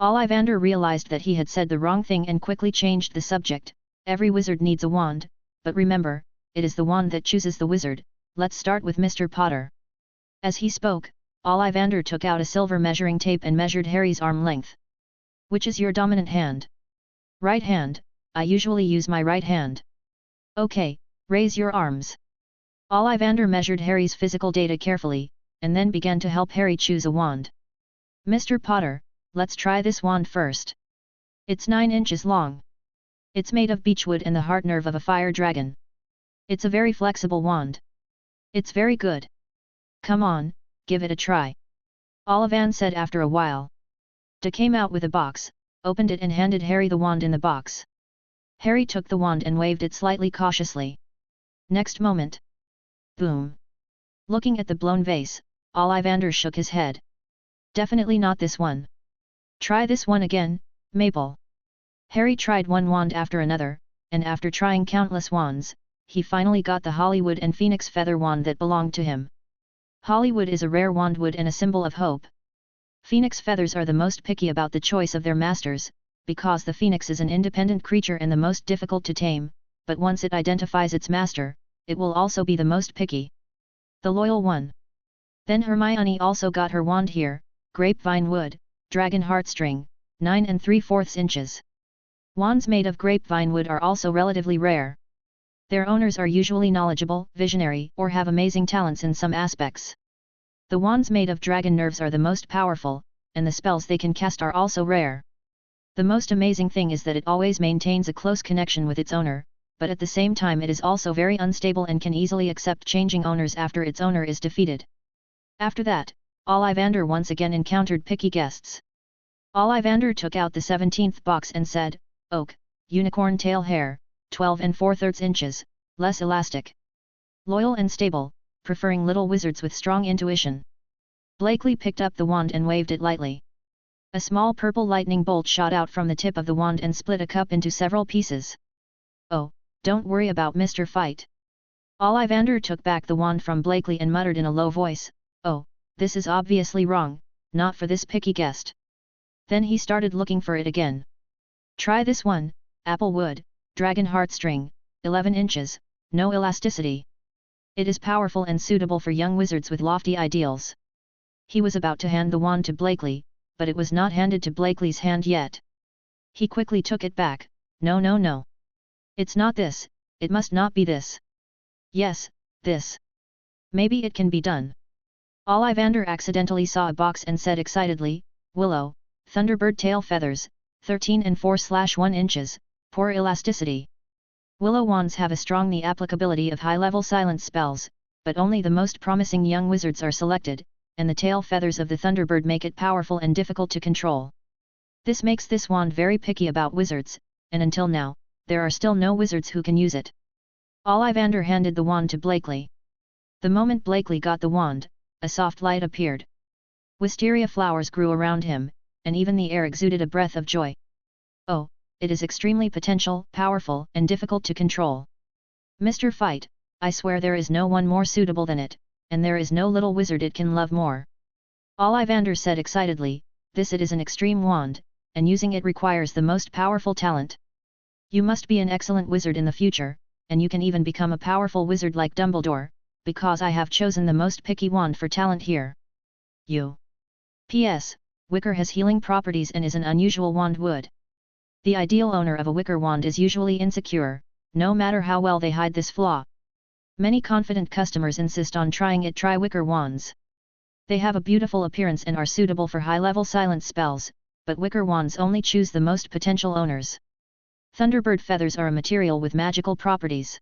Ollivander realized that he had said the wrong thing and quickly changed the subject. Every wizard needs a wand, but remember, it is the wand that chooses the wizard. Let's start with Mr. Potter. As he spoke, Ollivander took out a silver measuring tape and measured Harry's arm length. Which is your dominant hand? Right hand. I usually use my right hand. Okay, raise your arms. Ollivander measured Harry's physical data carefully, and then began to help Harry choose a wand. Mr. Potter, let's try this wand first. It's 9 inches long. It's made of beechwood and the heart nerve of a fire dragon. It's a very flexible wand. It's very good. Come on, give it a try. Ollivander said after a while. De came out with a box, opened it and handed Harry the wand in the box. Harry took the wand and waved it slightly cautiously. Next moment. Boom! Looking at the blown vase, Ollivander shook his head. Definitely not this one. Try this one again, Maple. Harry tried one wand after another, and after trying countless wands, he finally got the Hollywood and Phoenix Feather wand that belonged to him. Hollywood is a rare wandwood and a symbol of hope. Phoenix feathers are the most picky about the choice of their masters, because the phoenix is an independent creature and the most difficult to tame, but once it identifies its master, it will also be the most picky. The loyal one. Then Hermione also got her wand here, grapevine wood, dragon heartstring, 9 3/4 inches. Wands made of grapevine wood are also relatively rare. Their owners are usually knowledgeable, visionary, or have amazing talents in some aspects. The wands made of dragon nerves are the most powerful, and the spells they can cast are also rare. The most amazing thing is that it always maintains a close connection with its owner, but at the same time it is also very unstable and can easily accept changing owners after its owner is defeated. After that, Ollivander once again encountered picky guests. Ollivander took out the 17th box and said, "Oak, unicorn tail hair, 12 4/3 inches, less elastic. Loyal and stable, preferring little wizards with strong intuition." Blakely picked up the wand and waved it lightly. A small purple lightning bolt shot out from the tip of the wand and split a cup into several pieces. "Oh, don't worry about Mr. Fight." Ollivander took back the wand from Blakely and muttered in a low voice, "Oh, this is obviously wrong, not for this picky guest." Then he started looking for it again. "Try this one, apple wood, dragon heartstring, 11 inches, no elasticity. It is powerful and suitable for young wizards with lofty ideals." He was about to hand the wand to Blakely, but it was not handed to Blakely's hand yet. He quickly took it back. "No, no, no. It's not this, it must not be this. Yes, this. Maybe it can be done." Ollivander accidentally saw a box and said excitedly, "Willow, Thunderbird tail feathers, 13 4/1 inches, poor elasticity." Willow wands have a strong the applicability of high-level silence spells, but only the most promising young wizards are selected, and the tail feathers of the Thunderbird make it powerful and difficult to control. This makes this wand very picky about wizards, and until now, there are still no wizards who can use it. Ollivander handed the wand to Blakely. The moment Blakely got the wand, a soft light appeared. Wisteria flowers grew around him, and even the air exuded a breath of joy. "Oh, it is extremely potential, powerful, and difficult to control. Mr. Fight, I swear there is no one more suitable than it, and there is no little wizard it can love more." Ollivander said excitedly, "This it is an extreme wand, and using it requires the most powerful talent. You must be an excellent wizard in the future, and you can even become a powerful wizard like Dumbledore, because I have chosen the most picky wand for talent here. You. P.S. Wicker has healing properties and is an unusual wand wood. The ideal owner of a wicker wand is usually insecure, no matter how well they hide this flaw. Many confident customers insist on trying it. Try wicker wands. They have a beautiful appearance and are suitable for high-level silence spells, but wicker wands only choose the most potential owners. Thunderbird feathers are a material with magical properties.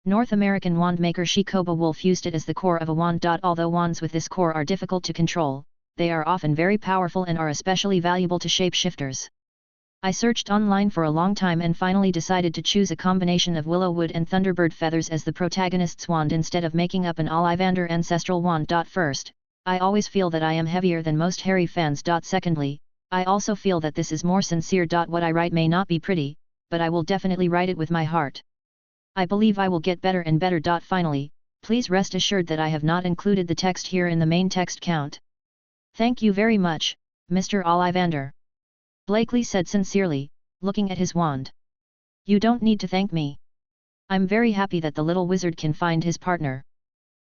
North American wand maker Shikoba Wolf used it as the core of a wand. Although wands with this core are difficult to control, they are often very powerful and are especially valuable to shapeshifters. I searched online for a long time and finally decided to choose a combination of willow wood and thunderbird feathers as the protagonist's wand instead of making up an Ollivander ancestral wand. First, I always feel that I am heavier than most Harry fans. Secondly, I also feel that this is more sincere. What I write may not be pretty, but I will definitely write it with my heart. I believe I will get better and better. Finally, please rest assured that I have not included the text here in the main text count. Thank you very much, Mr. Ollivander. Blakely said sincerely, looking at his wand. You don't need to thank me. I'm very happy that the little wizard can find his partner.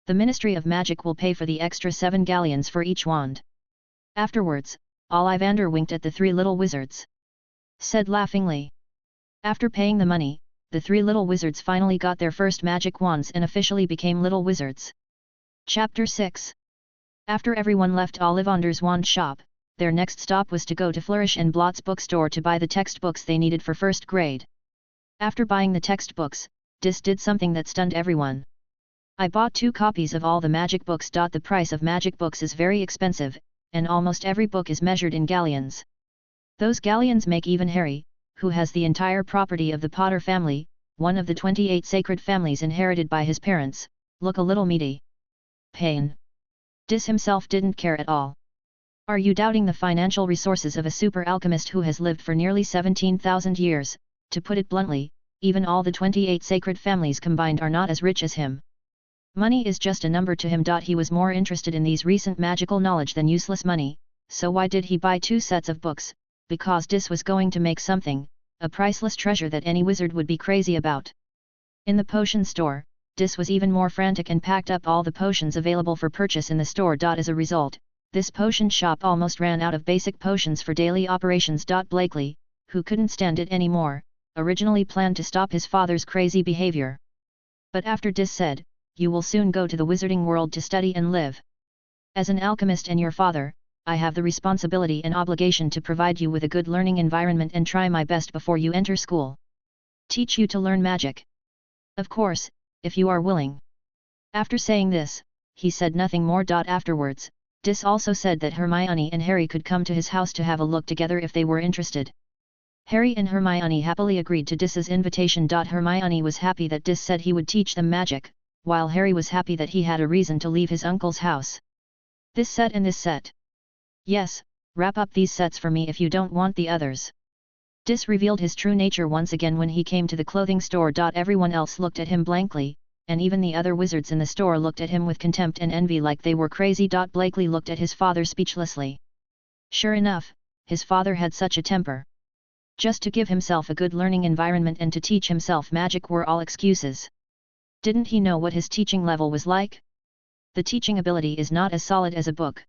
The Ministry of Magic will pay for the extra 7 galleons for each wand. Afterwards, Ollivander winked at the 3 little wizards. Said laughingly. After paying the money, the 3 little wizards finally got their first magic wands and officially became little wizards. Chapter 6. After everyone left Ollivander's wand shop, their next stop was to go to Flourish and Blott's bookstore to buy the textbooks they needed for first grade. After buying the textbooks, Dis did something that stunned everyone. I bought 2 copies of all the magic books. The price of magic books is very expensive, and almost every book is measured in galleons. Those galleons make even Harry, who has the entire property of the Potter family, one of the 28 sacred families inherited by his parents, look a little meaty. Pain. Dis himself didn't care at all. Are you doubting the financial resources of a super alchemist who has lived for nearly 17,000 years? To put it bluntly, even all the 28 sacred families combined are not as rich as him. Money is just a number to him. He was more interested in these recent magical knowledge than useless money, so why did he buy 2 sets of books? Because Dis was going to make something, a priceless treasure that any wizard would be crazy about. In the potion store, Dis was even more frantic and packed up all the potions available for purchase in the store. As a result, this potion shop almost ran out of basic potions for daily operations. Blakely, who couldn't stand it anymore, originally planned to stop his father's crazy behavior. But after Dis said, "You will soon go to the wizarding world to study and live. As an alchemist and your father, I have the responsibility and obligation to provide you with a good learning environment and try my best before you enter school. Teach you to learn magic. Of course, if you are willing." After saying this, he said nothing more. Afterwards, Dis also said that Hermione and Harry could come to his house to have a look together if they were interested. Harry and Hermione happily agreed to Dis's invitation. Hermione was happy that Dis said he would teach them magic, while Harry was happy that he had a reason to leave his uncle's house. This set and this set. Yes, wrap up these sets for me if you don't want the others. Dis revealed his true nature once again when he came to the clothing store. Everyone else looked at him blankly, and even the other wizards in the store looked at him with contempt and envy like they were crazy. Blakely looked at his father speechlessly. Sure enough, his father had such a temper. Just to give himself a good learning environment and to teach himself magic were all excuses. Didn't he know what his teaching level was like? The teaching ability is not as solid as a book.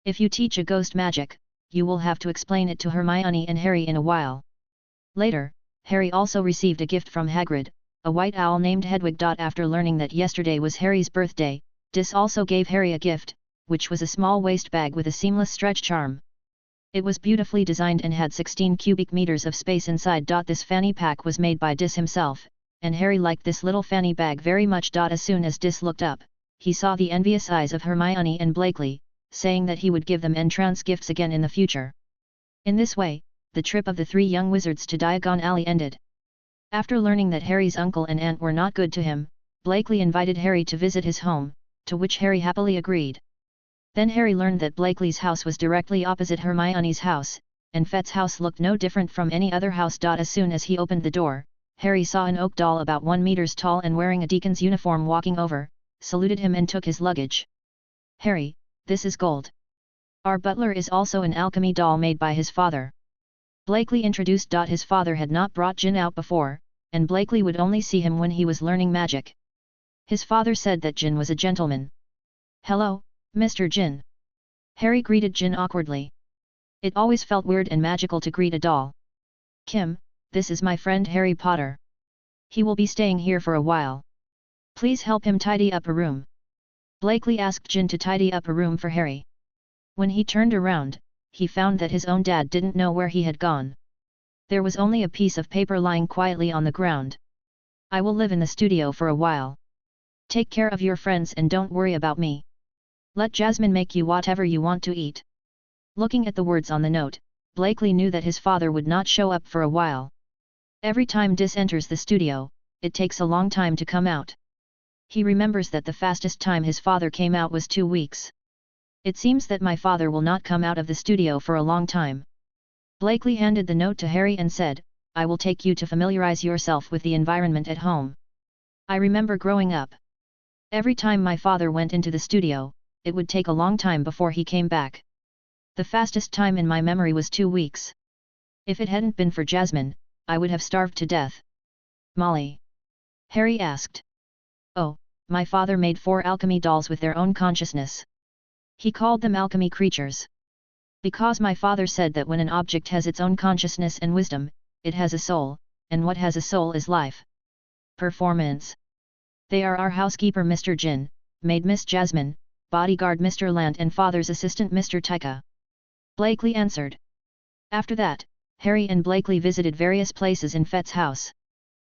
If you teach a ghost magic, you will have to explain it to Hermione and Harry in a while. Later, Harry also received a gift from Hagrid, a white owl named Hedwig. After learning that yesterday was Harry's birthday, Dis also gave Harry a gift, which was a small waist bag with a seamless stretch charm. It was beautifully designed and had 16 cubic meters of space inside. This fanny pack was made by Dis himself, and Harry liked this little fanny bag very much. As soon as Dis looked up, he saw the envious eyes of Hermione and Blakely, saying that he would give them entrance gifts again in the future. In this way, the trip of the 3 young wizards to Diagon Alley ended. After learning that Harry's uncle and aunt were not good to him, Blakely invited Harry to visit his home, to which Harry happily agreed. Then Harry learned that Blakely's house was directly opposite Hermione's house, and Fett's house looked no different from any other house. As soon as he opened the door, Harry saw an oak doll about 1 meter tall and wearing a deacon's uniform walking over, saluted him and took his luggage. "Harry, this is gold. Our butler is also an alchemy doll made by his father." Blakely introduced. His father had not brought Jin out before, and Blakely would only see him when he was learning magic. His father said that Jin was a gentleman. "Hello, Mr. Jin." Harry greeted Jin awkwardly. It always felt weird and magical to greet a doll. "Kim, this is my friend Harry Potter. He will be staying here for a while. Please help him tidy up a room." Blakely asked Jin to tidy up a room for Harry. When he turned around, he found that his own dad didn't know where he had gone. There was only a piece of paper lying quietly on the ground. "I will live in the studio for a while. Take care of your friends and don't worry about me. Let Jasmine make you whatever you want to eat." Looking at the words on the note, Blakely knew that his father would not show up for a while. Every time Dis enters the studio, it takes a long time to come out. He remembers that the fastest time his father came out was 2 weeks. "It seems that my father will not come out of the studio for a long time." Blakely handed the note to Harry and said, "I will take you to familiarize yourself with the environment at home. I remember growing up. Every time my father went into the studio, it would take a long time before he came back. The fastest time in my memory was 2 weeks. If it hadn't been for Jasmine, I would have starved to death." "Molly?" Harry asked. "Oh, my father made 4 alchemy dolls with their own consciousness. He called them alchemy creatures. Because my father said that when an object has its own consciousness and wisdom, it has a soul, and what has a soul is life. Performance. They are our housekeeper Mr. Jin, maid Miss Jasmine, bodyguard Mr. Lant and father's assistant Mr. Taika." Blakely answered. After that, Harry and Blakely visited various places in Fett's house.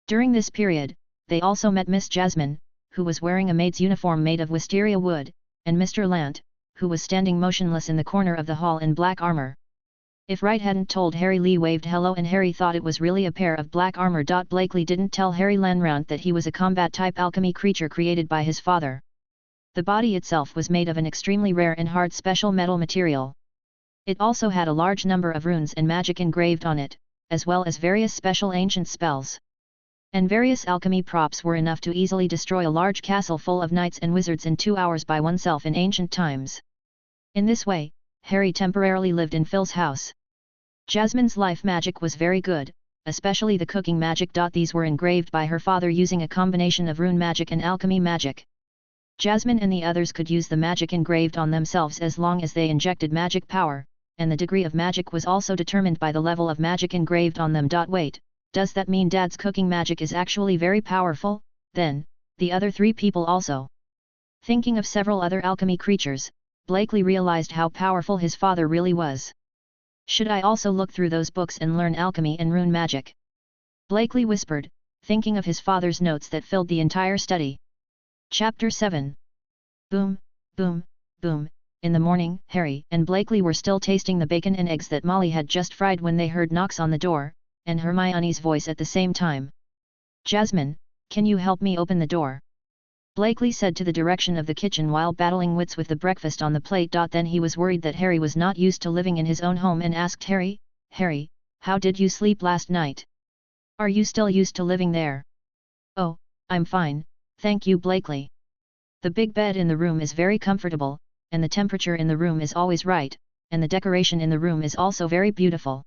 During this period, they also met Miss Jasmine, who was wearing a maid's uniform made of wisteria wood, and Mr. Lant, who was standing motionless in the corner of the hall in black armor. If Wright hadn't told Harry, Lee waved hello and Harry thought it was really a pair of black armor. Blakely didn't tell Harry Lanround that he was a combat-type alchemy creature created by his father. The body itself was made of an extremely rare and hard special metal material. It also had a large number of runes and magic engraved on it, as well as various special ancient spells. And various alchemy props were enough to easily destroy a large castle full of knights and wizards in 2 hours by oneself in ancient times. In this way, Harry temporarily lived in Phil's house. Jasmine's life magic was very good, especially the cooking magic. These were engraved by her father using a combination of rune magic and alchemy magic. Jasmine and the others could use the magic engraved on themselves as long as they injected magic power, and the degree of magic was also determined by the level of magic engraved on them. Wait, does that mean Dad's cooking magic is actually very powerful? Then, the other 3 people also. Thinking of several other alchemy creatures, Blakely realized how powerful his father really was. Should I also look through those books and learn alchemy and rune magic? Blakely whispered, thinking of his father's notes that filled the entire study. Chapter 7. Boom, boom, boom. In the morning, Harry and Blakely were still tasting the bacon and eggs that Molly had just fried when they heard knocks on the door, and Hermione's voice at the same time. Jasmine, can you help me open the door? Blakely said to the direction of the kitchen while battling wits with the breakfast on the plate. Then he was worried that Harry was not used to living in his own home and asked Harry, Harry, how did you sleep last night? Are you still used to living there? Oh, I'm fine, thank you, Blakely. The big bed in the room is very comfortable, and the temperature in the room is always right, and the decoration in the room is also very beautiful.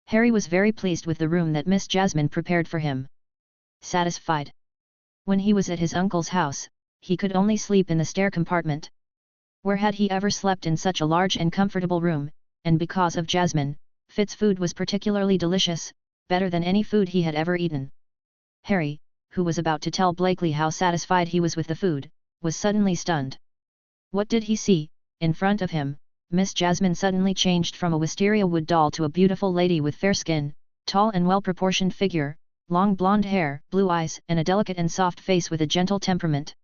Harry was very pleased with the room that Miss Jasmine prepared for him. Satisfied. When he was at his uncle's house, he could only sleep in the stair compartment. Where had he ever slept in such a large and comfortable room, and because of Jasmine, Fitz's food was particularly delicious, better than any food he had ever eaten. Harry, who was about to tell Blakely how satisfied he was with the food, was suddenly stunned. What did he see? In front of him, Miss Jasmine suddenly changed from a wisteria wood doll to a beautiful lady with fair skin, tall and well-proportioned figure, long blonde hair, blue eyes and a delicate and soft face with a gentle temperament.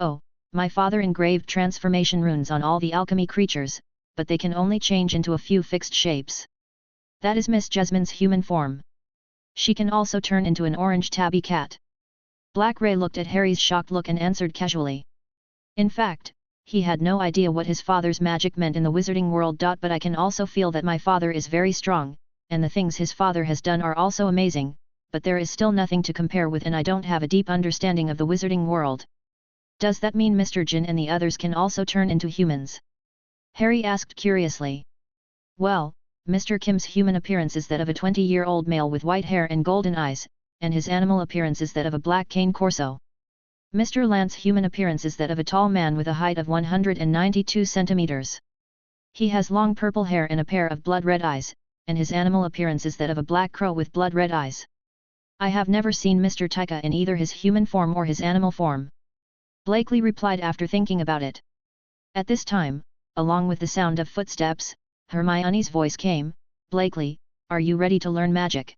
Oh, my father engraved transformation runes on all the alchemy creatures, but they can only change into a few fixed shapes. That is Miss Jasmine's human form. She can also turn into an orange tabby cat. Black Ray looked at Harry's shocked look and answered casually. In fact, he had no idea what his father's magic meant in the wizarding world. But I can also feel that my father is very strong, and the things his father has done are also amazing, but there is still nothing to compare with and I don't have a deep understanding of the wizarding world. Does that mean Mr. Jin and the others can also turn into humans? Harry asked curiously. Well, Mr. Kim's human appearance is that of a 20-year-old male with white hair and golden eyes, and his animal appearance is that of a black cane corso. Mr. Lance's human appearance is that of a tall man with a height of 192 centimeters. He has long purple hair and a pair of blood-red eyes, and his animal appearance is that of a black crow with blood-red eyes. I have never seen Mr. Taika in either his human form or his animal form. Blakely replied after thinking about it. At this time, along with the sound of footsteps, Hermione's voice came, Blakely, are you ready to learn magic?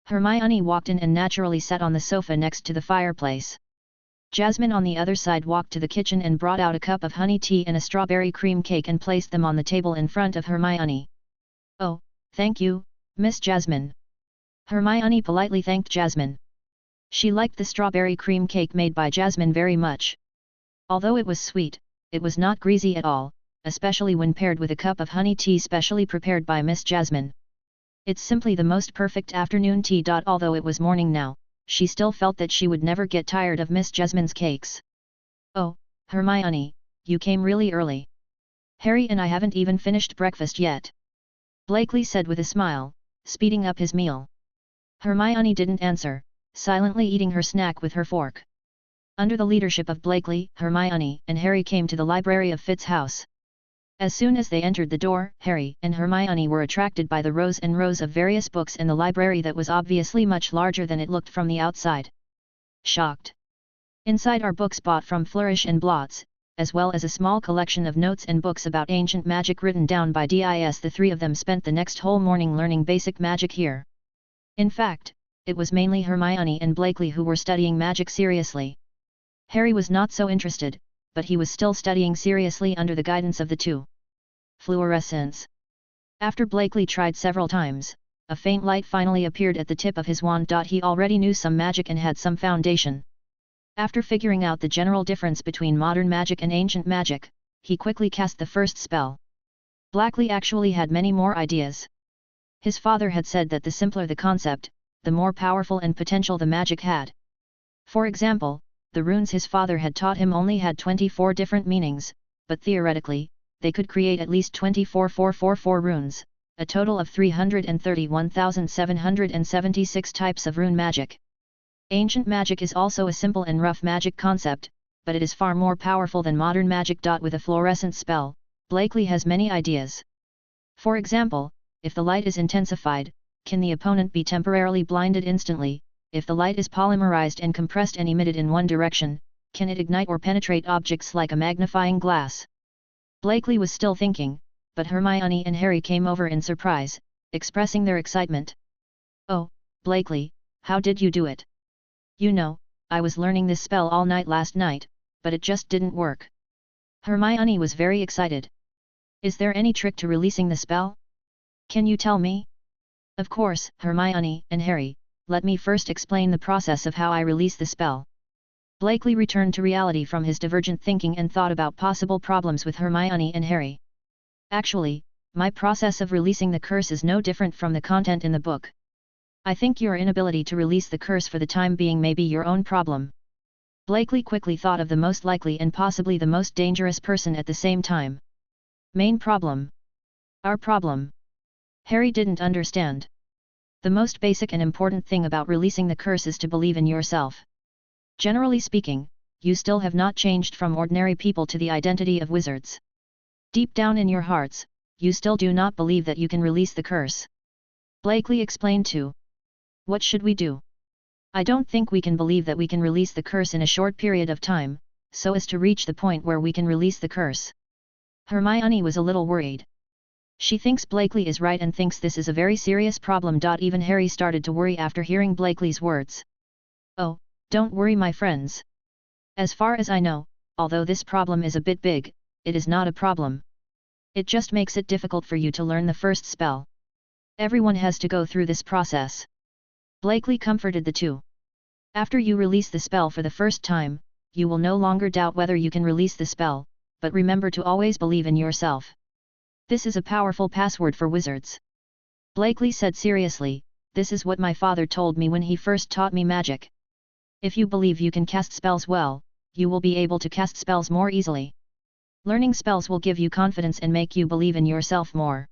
Hermione walked in and naturally sat on the sofa next to the fireplace. Jasmine on the other side walked to the kitchen and brought out a cup of honey tea and a strawberry cream cake and placed them on the table in front of Hermione. Oh, thank you, Miss Jasmine. Hermione politely thanked Jasmine. She liked the strawberry cream cake made by Jasmine very much. Although it was sweet, it was not greasy at all, especially when paired with a cup of honey tea specially prepared by Miss Jasmine. It's simply the most perfect afternoon tea. Although it was morning now, she still felt that she would never get tired of Miss Jasmine's cakes. Oh, Hermione, you came really early. Harry and I haven't even finished breakfast yet. Blakely said with a smile, speeding up his meal. Hermione didn't answer, silently eating her snack with her fork. Under the leadership of Blakely, Hermione and Harry came to the library of Fitz's house. As soon as they entered the door, Harry and Hermione were attracted by the rows and rows of various books in the library that was obviously much larger than it looked from the outside. Shocked. Inside are books bought from Flourish and Blots, as well as a small collection of notes and books about ancient magic written down by DIS. The 3 of them spent the next whole morning learning basic magic here. In fact, it was mainly Hermione and Blakely who were studying magic seriously. Harry was not so interested, but he was still studying seriously under the guidance of the 2. Fluorescence. After Blakely tried several times, a faint light finally appeared at the tip of his wand. He already knew some magic and had some foundation. After figuring out the general difference between modern magic and ancient magic, he quickly cast the first spell. Blakely actually had many more ideas. His father had said that the simpler the concept, the more powerful and potential the magic had. For example, the runes his father had taught him only had 24 different meanings, but theoretically, they could create at least 24,444 runes, a total of 331,776 types of rune magic. Ancient magic is also a simple and rough magic concept, but it is far more powerful than modern magic. With a fluorescent spell, Blakely has many ideas. For example, if the light is intensified, can the opponent be temporarily blinded instantly? If the light is polymerized and compressed and emitted in one direction, can it ignite or penetrate objects like a magnifying glass? Blakely was still thinking, but Hermione and Harry came over in surprise, expressing their excitement. "Oh, Blakely, how did you do it? You know, I was learning this spell all night last night, but it just didn't work." Hermione was very excited. "Is there any trick to releasing the spell? Can you tell me?" "Of course, Hermione and Harry, let me first explain the process of how I release the spell." Blakely returned to reality from his divergent thinking and thought about possible problems with Hermione and Harry. "Actually, my process of releasing the curse is no different from the content in the book. I think your inability to release the curse for the time being may be your own problem." Blakely quickly thought of the most likely and possibly the most dangerous person at the same time. "Main problem? Our problem?" Harry didn't understand. "The most basic and important thing about releasing the curse is to believe in yourself. Generally speaking, you still have not changed from ordinary people to the identity of wizards. Deep down in your hearts, you still do not believe that you can release the curse." Blakely explained too. "What should we do? I don't think we can believe that we can release the curse in a short period of time, so as to reach the point where we can release the curse." Hermione was a little worried. She thinks Blakely is right and thinks this is a very serious problem. Even Harry started to worry after hearing Blakely's words. "Oh, don't worry my friends. As far as I know, although this problem is a bit big, it is not a problem. It just makes it difficult for you to learn the first spell. Everyone has to go through this process." Blakely comforted the two. "After you release the spell for the first time, you will no longer doubt whether you can release the spell, but remember to always believe in yourself. This is a powerful password for wizards." Blakely said seriously, "This is what my father told me when he first taught me magic. If you believe you can cast spells well, you will be able to cast spells more easily. Learning spells will give you confidence and make you believe in yourself more.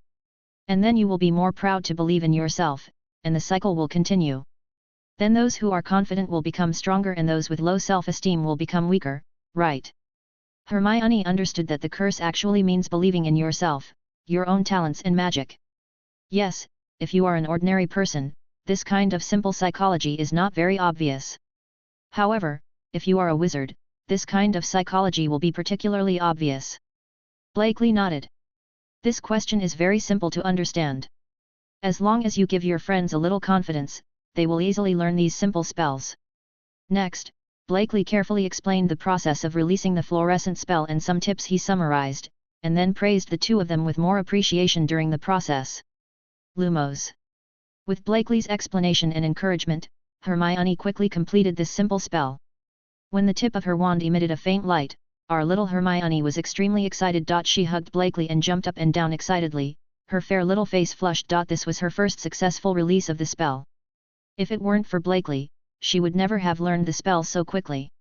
And then you will be more proud to believe in yourself, and the cycle will continue. Then those who are confident will become stronger and those with low self-esteem will become weaker, right?" Hermione understood that the curse actually means believing in yourself, your own talents and magic. Yes, if you are an ordinary person, this kind of simple psychology is not very obvious. However, if you are a wizard, this kind of psychology will be particularly obvious. Blakely nodded. "This question is very simple to understand. As long as you give your friends a little confidence, they will easily learn these simple spells." Next, Blakely carefully explained the process of releasing the fluorescent spell and some tips he summarized, and then praised the two of them with more appreciation during the process. Lumos. With Blakely's explanation and encouragement, Hermione quickly completed this simple spell. When the tip of her wand emitted a faint light, our little Hermione was extremely excited. She hugged Blakely and jumped up and down excitedly, her fair little face flushed. This was her first successful release of the spell. If it weren't for Blakely, she would never have learned the spell so quickly.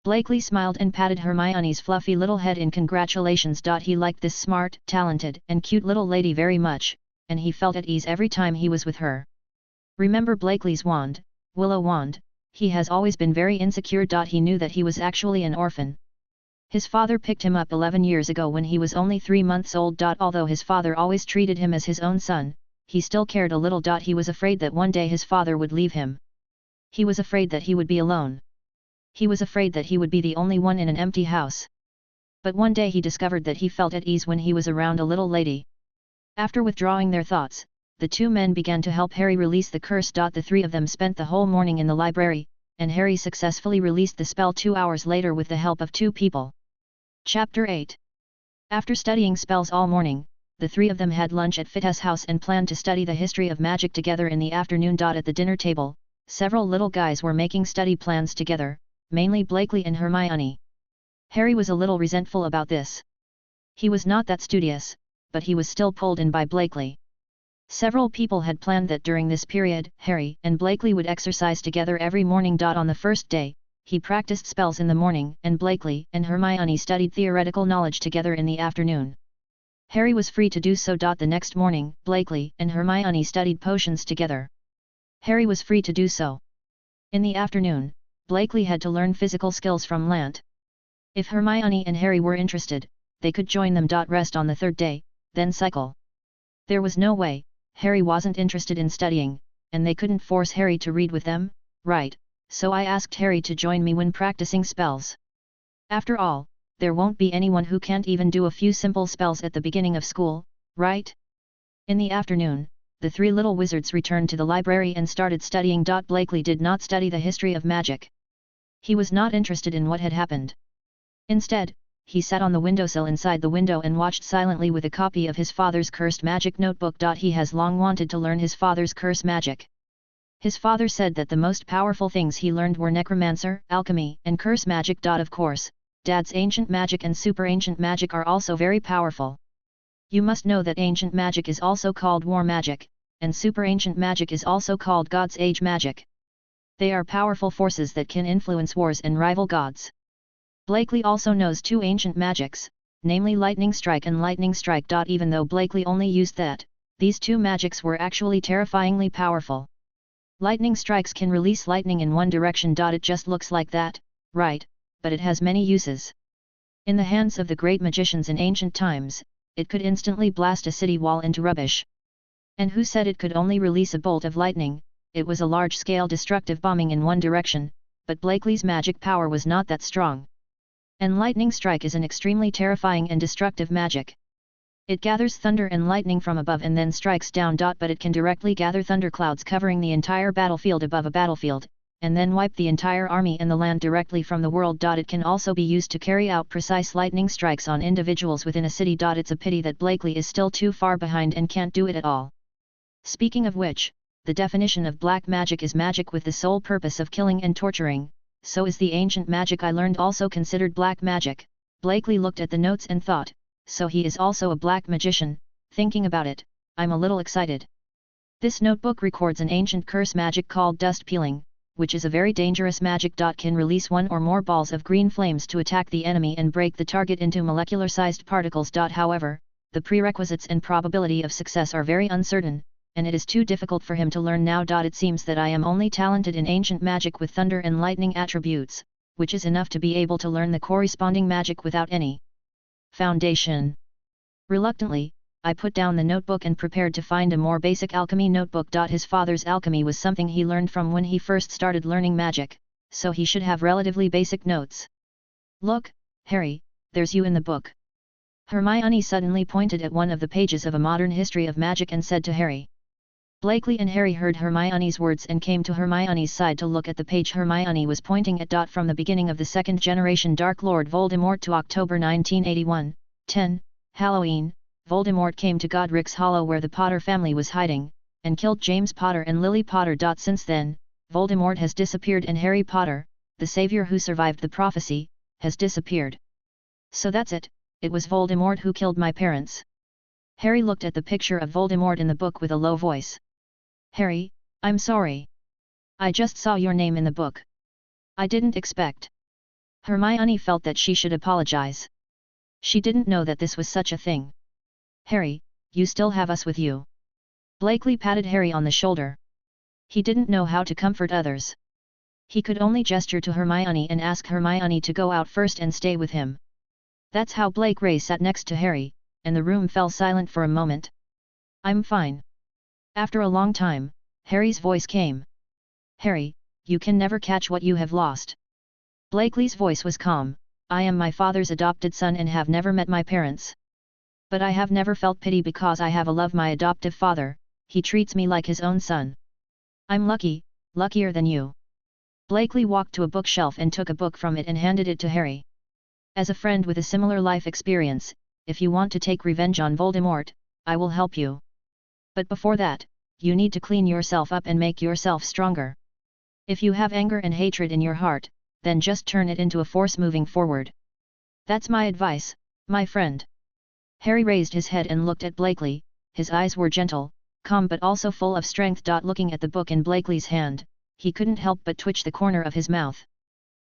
Blakely smiled and patted Hermione's fluffy little head in congratulations. He liked this smart, talented, and cute little lady very much, and he felt at ease every time he was with her. Remember Blakely's wand, Willow Wand? He has always been very insecure. He knew that he was actually an orphan. His father picked him up 11 years ago when he was only 3 months old. Although his father always treated him as his own son, he still cared a little. He was afraid that one day his father would leave him. He was afraid that he would be alone. He was afraid that he would be the only one in an empty house. But one day he discovered that he felt at ease when he was around a little lady. After withdrawing their thoughts, the two men began to help Harry release the curse. The three of them spent the whole morning in the library, and Harry successfully released the spell 2 hours later with the help of 2 people. Chapter 8. After studying spells all morning, the three of them had lunch at Fit's house and planned to study the history of magic together in the afternoon. At the dinner table, several little guys were making study plans together, mainly Blakely and Hermione. Harry was a little resentful about this. He was not that studious, but he was still pulled in by Blakely. Several people had planned that during this period, Harry and Blakely would exercise together every morning. On the first day, he practiced spells in the morning and Blakely and Hermione studied theoretical knowledge together in the afternoon. Harry was free to do so. The next morning, Blakely and Hermione studied potions together. Harry was free to do so. In the afternoon, Blakely had to learn physical skills from Lant. If Hermione and Harry were interested, they could join them. Rest on the third day, then cycle. There was no way. Harry wasn't interested in studying, and they couldn't force Harry to read with them, right? So I asked Harry to join me when practicing spells. After all, there won't be anyone who can't even do a few simple spells at the beginning of school, right? In the afternoon, the three little wizards returned to the library and started studying. Blakely did not study the history of magic. He was not interested in what had happened. Instead, he sat on the windowsill inside the window and watched silently with a copy of his father's cursed magic notebook. He has long wanted to learn his father's curse magic. His father said that the most powerful things he learned were necromancer, alchemy, and curse magic. Of course, Dad's ancient magic and super ancient magic are also very powerful. You must know that ancient magic is also called war magic, and super ancient magic is also called God's Age magic. They are powerful forces that can influence wars and rival gods. Blakely also knows two ancient magics, namely Lightning Strike and Lightning Strike. Even though Blakely only used that, these two magics were actually terrifyingly powerful. Lightning strikes can release lightning in one direction. It just looks like that, right, but it has many uses. In the hands of the great magicians in ancient times, it could instantly blast a city wall into rubbish. And who said it could only release a bolt of lightning? It was a large-scale destructive bombing in one direction, but Blakely's magic power was not that strong. And Lightning Strike is an extremely terrifying and destructive magic. It gathers thunder and lightning from above and then strikes down. But it can directly gather thunderclouds covering the entire battlefield above a battlefield, and then wipe the entire army and the land directly from the world. It can also be used to carry out precise lightning strikes on individuals within a city. It's a pity that Blakely is still too far behind and can't do it at all. Speaking of which, the definition of black magic is magic with the sole purpose of killing and torturing. So is the ancient magic I learned also considered black magic. Blakely looked at the notes and thought, so he is also a black magician. Thinking about it, I'm a little excited. This notebook records an ancient curse magic called dust peeling, which is a very dangerous magic. Can release one or more balls of green flames to attack the enemy and break the target into molecular-sized particles. However, the prerequisites and probability of success are very uncertain, and it is too difficult for him to learn now. It seems that I am only talented in ancient magic with thunder and lightning attributes, which is enough to be able to learn the corresponding magic without any foundation. Reluctantly, I put down the notebook and prepared to find a more basic alchemy notebook. His father's alchemy was something he learned from when he first started learning magic, so he should have relatively basic notes. Look, Harry, there's you in the book. Hermione suddenly pointed at one of the pages of a modern history of magic and said to Harry. Blakely and Harry heard Hermione's words and came to Hermione's side to look at the page Hermione was pointing at. From the beginning of the second generation Dark Lord Voldemort to October 1981, 10, Halloween, Voldemort came to Godric's Hollow where the Potter family was hiding, and killed James Potter and Lily Potter. Since then, Voldemort has disappeared and Harry Potter, the savior who survived the prophecy, has disappeared. So that's it, it was Voldemort who killed my parents. Harry looked at the picture of Voldemort in the book with a low voice. Harry, I'm sorry. I just saw your name in the book. I didn't expect. Hermione felt that she should apologize. She didn't know that this was such a thing. Harry, you still have us with you. Blakely patted Harry on the shoulder. He didn't know how to comfort others. He could only gesture to Hermione and ask Hermione to go out first and stay with him. That's how Blake sat next to Harry, and the room fell silent for a moment. I'm fine. After a long time, Harry's voice came. Harry, you can never catch what you have lost. Blakely's voice was calm. I am my father's adopted son and have never met my parents. But I have never felt pity because I have loved my adoptive father, he treats me like his own son. I'm lucky, luckier than you. Blakely walked to a bookshelf and took a book from it and handed it to Harry. As a friend with a similar life experience, if you want to take revenge on Voldemort, I will help you. But before that, you need to clean yourself up and make yourself stronger. If you have anger and hatred in your heart, then just turn it into a force moving forward. That's my advice, my friend. Harry raised his head and looked at Blakely, his eyes were gentle, calm but also full of strength. Looking at the book in Blakely's hand, he couldn't help but twitch the corner of his mouth.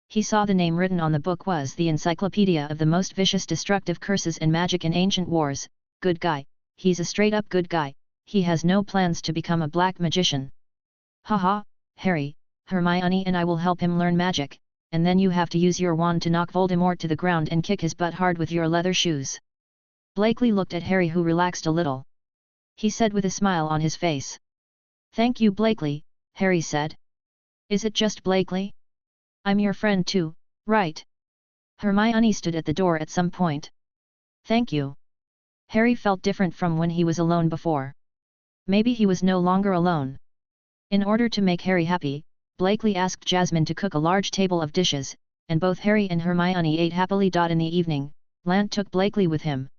He saw the name written on the book was the Encyclopedia of the Most Vicious Destructive Curses and Magic in Ancient Wars. Good guy, he's a straight-up good guy, he has no plans to become a black magician. Haha, Harry, Hermione and I will help him learn magic, and then you have to use your wand to knock Voldemort to the ground and kick his butt hard with your leather shoes. Blakely looked at Harry, who relaxed a little. He said with a smile on his face. Thank you, Blakely, Harry said. Is it just Blakely? I'm your friend too, right? Hermione stood at the door at some point. Thank you. Harry felt different from when he was alone before. Maybe he was no longer alone. In order to make Harry happy, Blakely asked Jasmine to cook a large table of dishes, and both Harry and Hermione ate happily. In the evening, Lant took Blakely with him.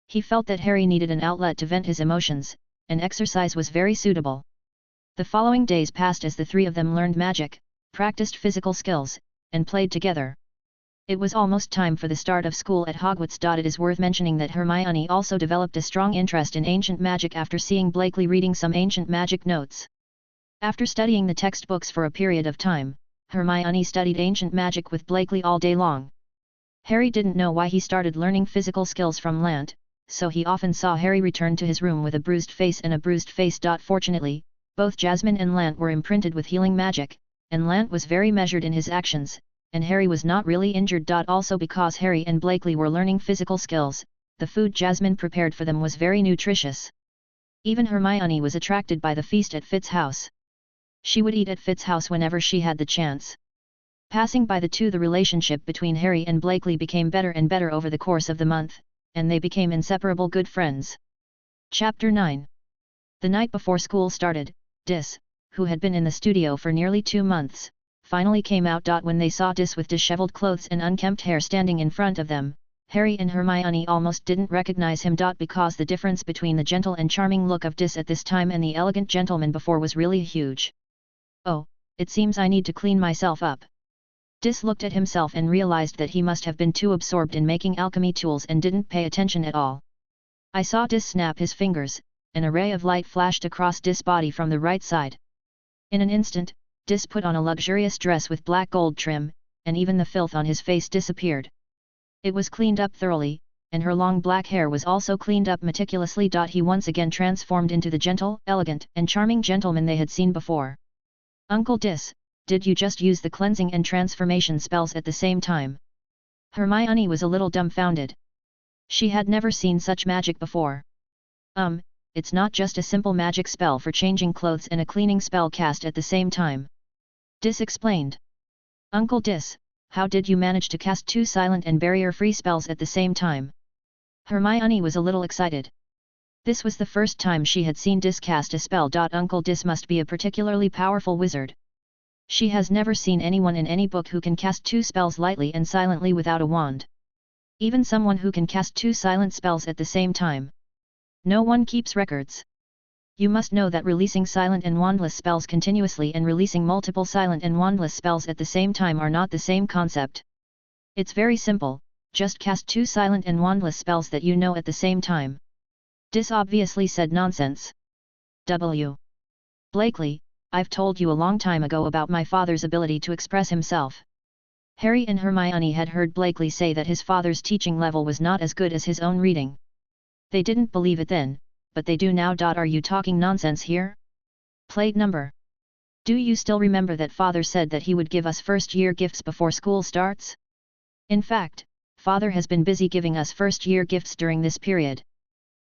He felt that Harry needed an outlet to vent his emotions, and exercise was very suitable. The following days passed as the three of them learned magic, practiced physical skills, and played together. It was almost time for the start of school at Hogwarts. It is worth mentioning that Hermione also developed a strong interest in ancient magic after seeing Blakely reading some ancient magic notes. After studying the textbooks for a period of time, Hermione studied ancient magic with Blakely all day long. Harry didn't know why he started learning physical skills from Lant, so he often saw Harry return to his room with a bruised face and a bruised face. Fortunately, both Jasmine and Lant were imprinted with healing magic, and Lant was very measured in his actions, and Harry was not really injured. Also because Harry and Blakely were learning physical skills, the food Jasmine prepared for them was very nutritious. Even Hermione was attracted by the feast at Fitz's house. She would eat at Fitz's house whenever she had the chance. Passing by the two, the relationship between Harry and Blakely became better and better over the course of the month, and they became inseparable good friends. Chapter 9. The night before school started, Dis, who had been in the studio for nearly 2 months, finally came out. When they saw Dis with disheveled clothes and unkempt hair standing in front of them, Harry and Hermione almost didn't recognize him. Because the difference between the gentle and charming look of Dis at this time and the elegant gentleman before was really huge. Oh, it seems I need to clean myself up. Dis looked at himself and realized that he must have been too absorbed in making alchemy tools and didn't pay attention at all. I saw Dis snap his fingers, and a ray of light flashed across Dis' body from the right side. In an instant, Dis put on a luxurious dress with black gold trim, and even the filth on his face disappeared. It was cleaned up thoroughly, and her long black hair was also cleaned up meticulously. He once again transformed into the gentle, elegant, and charming gentleman they had seen before. Uncle Dis, did you just use the cleansing and transformation spells at the same time? Hermione was a little dumbfounded. She had never seen such magic before. It's not just a simple magic spell for changing clothes and a cleaning spell cast at the same time. Dis explained. Uncle Dis, how did you manage to cast 2 silent and barrier-free spells at the same time? Hermione was a little excited. This was the first time she had seen Dis cast a spell. Uncle Dis must be a particularly powerful wizard. She has never seen anyone in any book who can cast 2 spells lightly and silently without a wand. Even someone who can cast 2 silent spells at the same time. No one keeps records. You must know that releasing silent and wandless spells continuously and releasing multiple silent and wandless spells at the same time are not the same concept. It's very simple, just cast 2 silent and wandless spells that you know at the same time. Dis obviously said nonsense. W. Blakely, I've told you a long time ago about my father's ability to express himself. Harry and Hermione had heard Blakely say that his father's teaching level was not as good as his own reading. They didn't believe it then, but they do now. Are you talking nonsense here? Plate number. Do you still remember that father said that he would give us first-year gifts before school starts? In fact, father has been busy giving us first-year gifts during this period.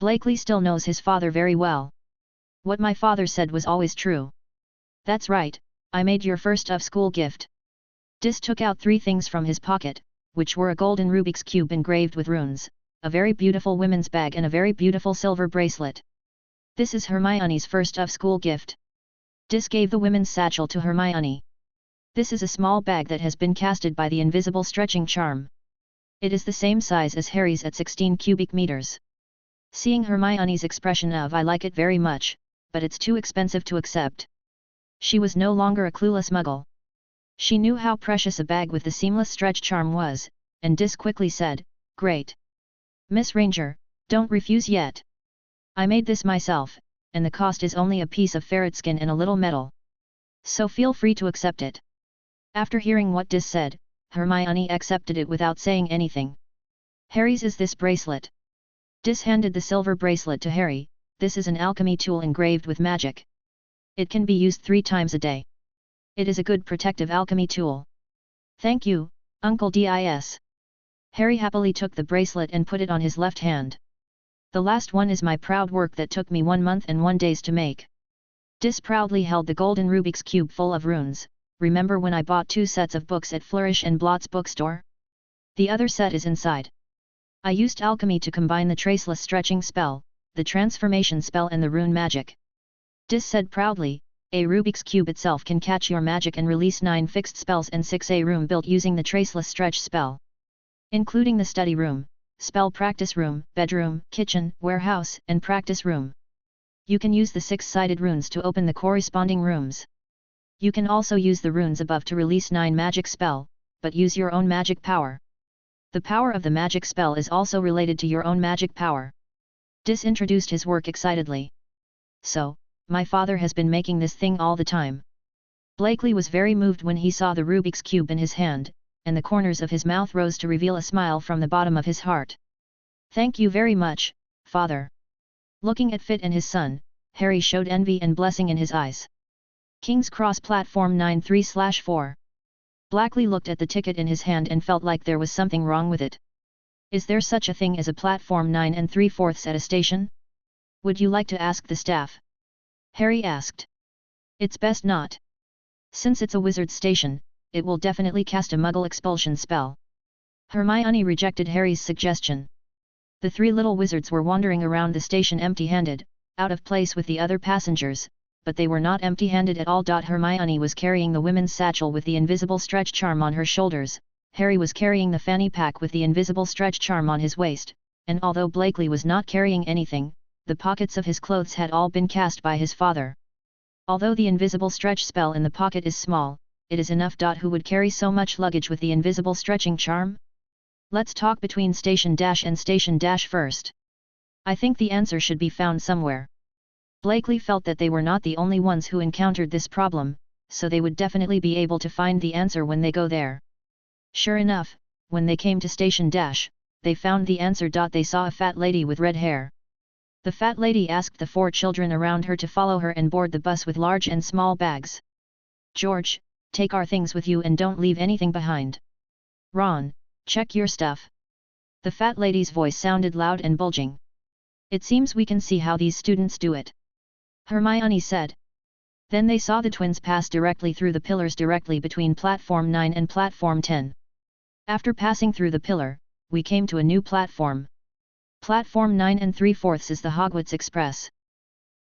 Blakely still knows his father very well. What my father said was always true. That's right, I made your first of-school gift. Dis took out 3 things from his pocket, which were a golden Rubik's Cube engraved with runes, a very beautiful women's bag and a very beautiful silver bracelet. This is Hermione's first of-school gift. Dis gave the women's satchel to Hermione. This is a small bag that has been casted by the invisible stretching charm. It is the same size as Harry's at 16 cubic meters. Seeing Hermione's expression of "I like it very much, but it's too expensive to accept." She was no longer a clueless muggle. She knew how precious a bag with the seamless stretch charm was, and Dis quickly said, "Great. Miss Ranger, don't refuse yet. I made this myself, and the cost is only a piece of ferret skin and a little metal. So feel free to accept it." After hearing what Dis said, Hermione accepted it without saying anything. "Harry's is this bracelet." Dis handed the silver bracelet to Harry. "This is an alchemy tool engraved with magic. It can be used 3 times a day. It is a good protective alchemy tool." "Thank you, Uncle Dis." Harry happily took the bracelet and put it on his left hand. "The last one is my proud work that took me 1 month and 1 day to make." Dis proudly held the golden Rubik's Cube full of runes. "Remember when I bought 2 sets of books at Flourish and Blott's bookstore? The other set is inside. I used alchemy to combine the traceless stretching spell, the transformation spell and the rune magic." Dis said proudly, "A Rubik's Cube itself can catch your magic and release 9 fixed spells and 6 a room built using the traceless stretch spell. Including the study room, spell practice room, bedroom, kitchen, warehouse, and practice room. You can use the 6-sided runes to open the corresponding rooms. You can also use the runes above to release 9 magic spell, but use your own magic power. The power of the magic spell is also related to your own magic power." Dis introduced his work excitedly. "So, my father has been making this thing all the time." Blakely was very moved when he saw the Rubik's Cube in his hand, and the corners of his mouth rose to reveal a smile from the bottom of his heart. "Thank you very much, father." Looking at Fit and his son, Harry showed envy and blessing in his eyes. King's Cross Platform 93/4. Blakely looked at the ticket in his hand and felt like there was something wrong with it. "Is there such a thing as a platform 9 3/4 at a station? Would you like to ask the staff?" Harry asked. "It's best not. Since it's a wizard station, it will definitely cast a muggle expulsion spell." Hermione rejected Harry's suggestion. The 3 little wizards were wandering around the station empty-handed, out of place with the other passengers, but they were not empty-handed at all. Hermione was carrying the women's satchel with the invisible stretch charm on her shoulders, Harry was carrying the fanny pack with the invisible stretch charm on his waist, and although Blakely was not carrying anything, the pockets of his clothes had all been cast by his father. Although the invisible stretch spell in the pocket is small, it is enough. Who would carry so much luggage with the invisible stretching charm? Let's talk between station dash and station dash first. I think the answer should be found somewhere. Blakely felt that they were not the only ones who encountered this problem, so they would definitely be able to find the answer when they go there. Sure enough, when they came to station dash, they found the answer. They saw a fat lady with red hair. The fat lady asked the 4 children around her to follow her and board the bus with large and small bags. "George, take our things with you and don't leave anything behind. Ron, check your stuff." The fat lady's voice sounded loud and bulging. "It seems we can see how these students do it," Hermione said. Then they saw the twins pass directly through the pillars directly between platform 9 and platform 10. After passing through the pillar, we came to a new platform. Platform 9 3/4 is the Hogwarts Express.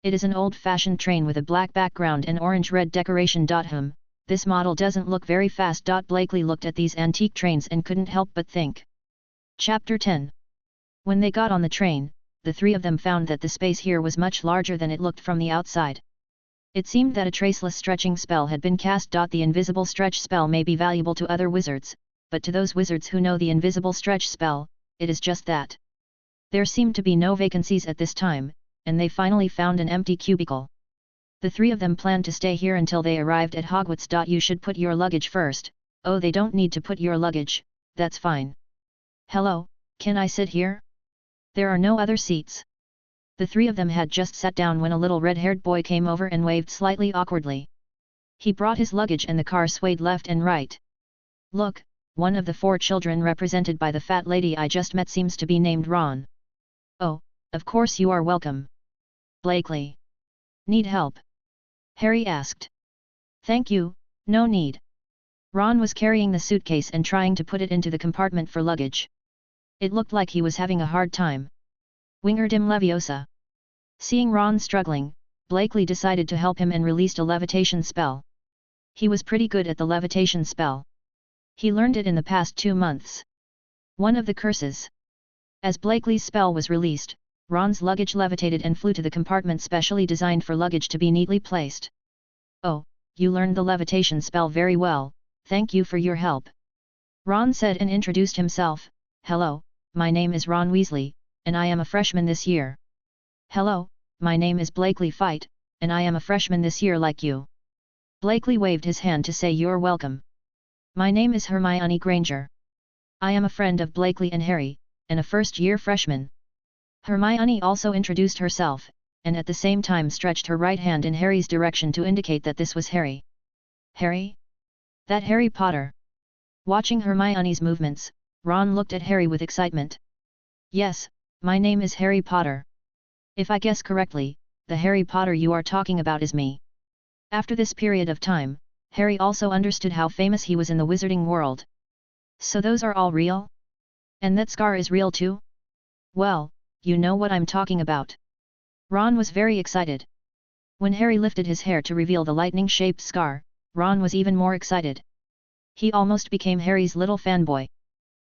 It is an old-fashioned train with a black background and orange-red decoration. This model doesn't look very fast. Blakely looked at these antique trains and couldn't help but think. Chapter 10. When they got on the train, the 3 of them found that the space here was much larger than it looked from the outside. It seemed that a traceless stretching spell had been cast. The invisible stretch spell may be valuable to other wizards, but to those wizards who know the invisible stretch spell, it is just that. There seemed to be no vacancies at this time, and they finally found an empty cubicle. The 3 of them planned to stay here until they arrived at Hogwarts. "You should put your luggage first." "Oh, they don't need to put your luggage, that's fine." "Hello, can I sit here?" "There are no other seats." The 3 of them had just sat down when a little red-haired boy came over and waved slightly awkwardly. He brought his luggage and the car swayed left and right. "Look, one of the 4 children represented by the fat lady I just met seems to be named Ron." "Oh, of course you are welcome. Blakely. Need help?" Harry asked. "Thank you, no need." Ron was carrying the suitcase and trying to put it into the compartment for luggage. It looked like he was having a hard time. Wingardim Leviosa. Seeing Ron struggling, Blakely decided to help him and released a levitation spell. He was pretty good at the levitation spell. He learned it in the past 2 months. One of the curses. As Blakely's spell was released, Ron's luggage levitated and flew to the compartment specially designed for luggage to be neatly placed. "Oh, you learned the levitation spell very well, thank you for your help," Ron said and introduced himself. "Hello, my name is Ron Weasley, and I am a freshman this year." "Hello, my name is Blakely Fight, and I am a freshman this year like you." Blakely waved his hand to say you're welcome. "My name is Hermione Granger. I am a friend of Blakely and Harry, and a first-year freshman." Hermione also introduced herself, and at the same time stretched her right hand in Harry's direction to indicate that this was Harry. "Harry? That Harry Potter?" Watching Hermione's movements, Ron looked at Harry with excitement. "Yes, my name is Harry Potter. If I guess correctly, the Harry Potter you are talking about is me." After this period of time, Harry also understood how famous he was in the wizarding world. "So those are all real? And that scar is real too? Well, you know what I'm talking about." Ron was very excited. When Harry lifted his hair to reveal the lightning-shaped scar, Ron was even more excited. He almost became Harry's little fanboy.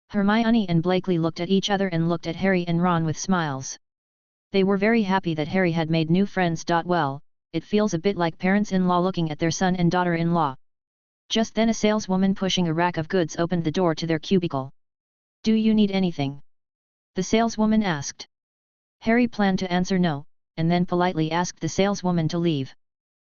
Hermione and Blakely looked at each other and looked at Harry and Ron with smiles. They were very happy that Harry had made new friends. Well, it feels a bit like parents-in-law looking at their son and daughter-in-law. Just then a saleswoman pushing a rack of goods opened the door to their cubicle. "Do you need anything?" the saleswoman asked. Harry planned to answer no, and then politely asked the saleswoman to leave.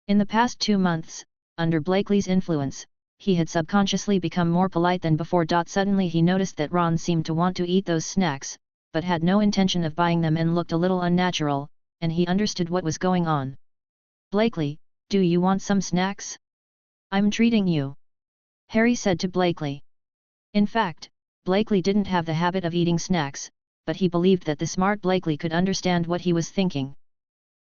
In the past 2 months, under Blakely's influence, he had subconsciously become more polite than before. Suddenly he noticed that Ron seemed to want to eat those snacks, but had no intention of buying them and looked a little unnatural, and he understood what was going on. "Blakely, do you want some snacks? I'm treating you," Harry said to Blakely. In fact, Blakely didn't have the habit of eating snacks, but he believed that the smart Blakely could understand what he was thinking.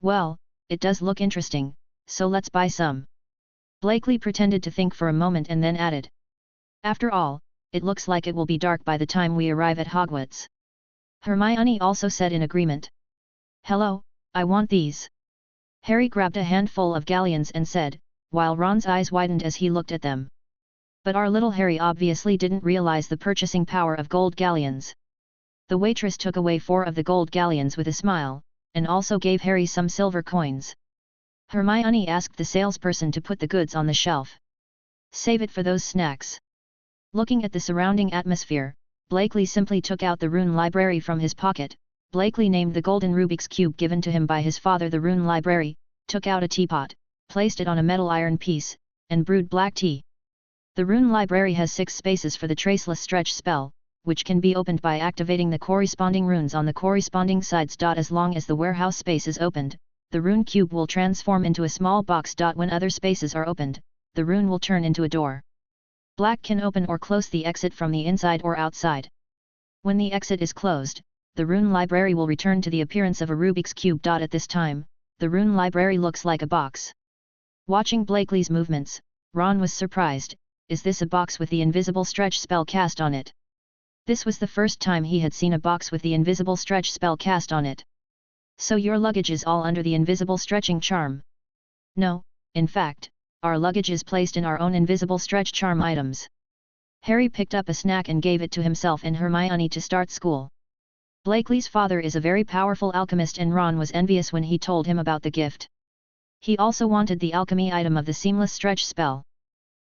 "Well, it does look interesting, so let's buy some." Blakely pretended to think for a moment and then added. "After all, it looks like it will be dark by the time we arrive at Hogwarts." Hermione also said in agreement. "Hello, I want these." Harry grabbed a handful of galleons and said, while Ron's eyes widened as he looked at them. But our little Harry obviously didn't realize the purchasing power of gold galleons. The waitress took away 4 of the gold galleons with a smile, and also gave Harry some silver coins. Hermione asked the salesperson to put the goods on the shelf. "Save it for those snacks." Looking at the surrounding atmosphere, Blakely simply took out the rune library from his pocket. Blakely named the golden Rubik's Cube given to him by his father the rune library, took out a teapot, placed it on a metal iron piece, and brewed black tea. The rune library has 6 spaces for the traceless stretch spell, which can be opened by activating the corresponding runes on the corresponding sides. As long as the warehouse space is opened, the rune cube will transform into a small box. When other spaces are opened, the rune will turn into a door. Black can open or close the exit from the inside or outside. When the exit is closed, the rune library will return to the appearance of a Rubik's Cube. At this time, the rune library looks like a box. Watching Blakely's movements, Ron was surprised. Is this a box with the invisible stretch spell cast on it? This was the first time he had seen a box with the invisible stretch spell cast on it. "So your luggage is all under the invisible stretching charm?" "No, in fact, our luggage is placed in our own invisible stretch charm items." Harry picked up a snack and gave it to himself and Hermione to start school. Blakely's father is a very powerful alchemist and Ron was envious when he told him about the gift. He also wanted the alchemy item of the seamless stretch spell.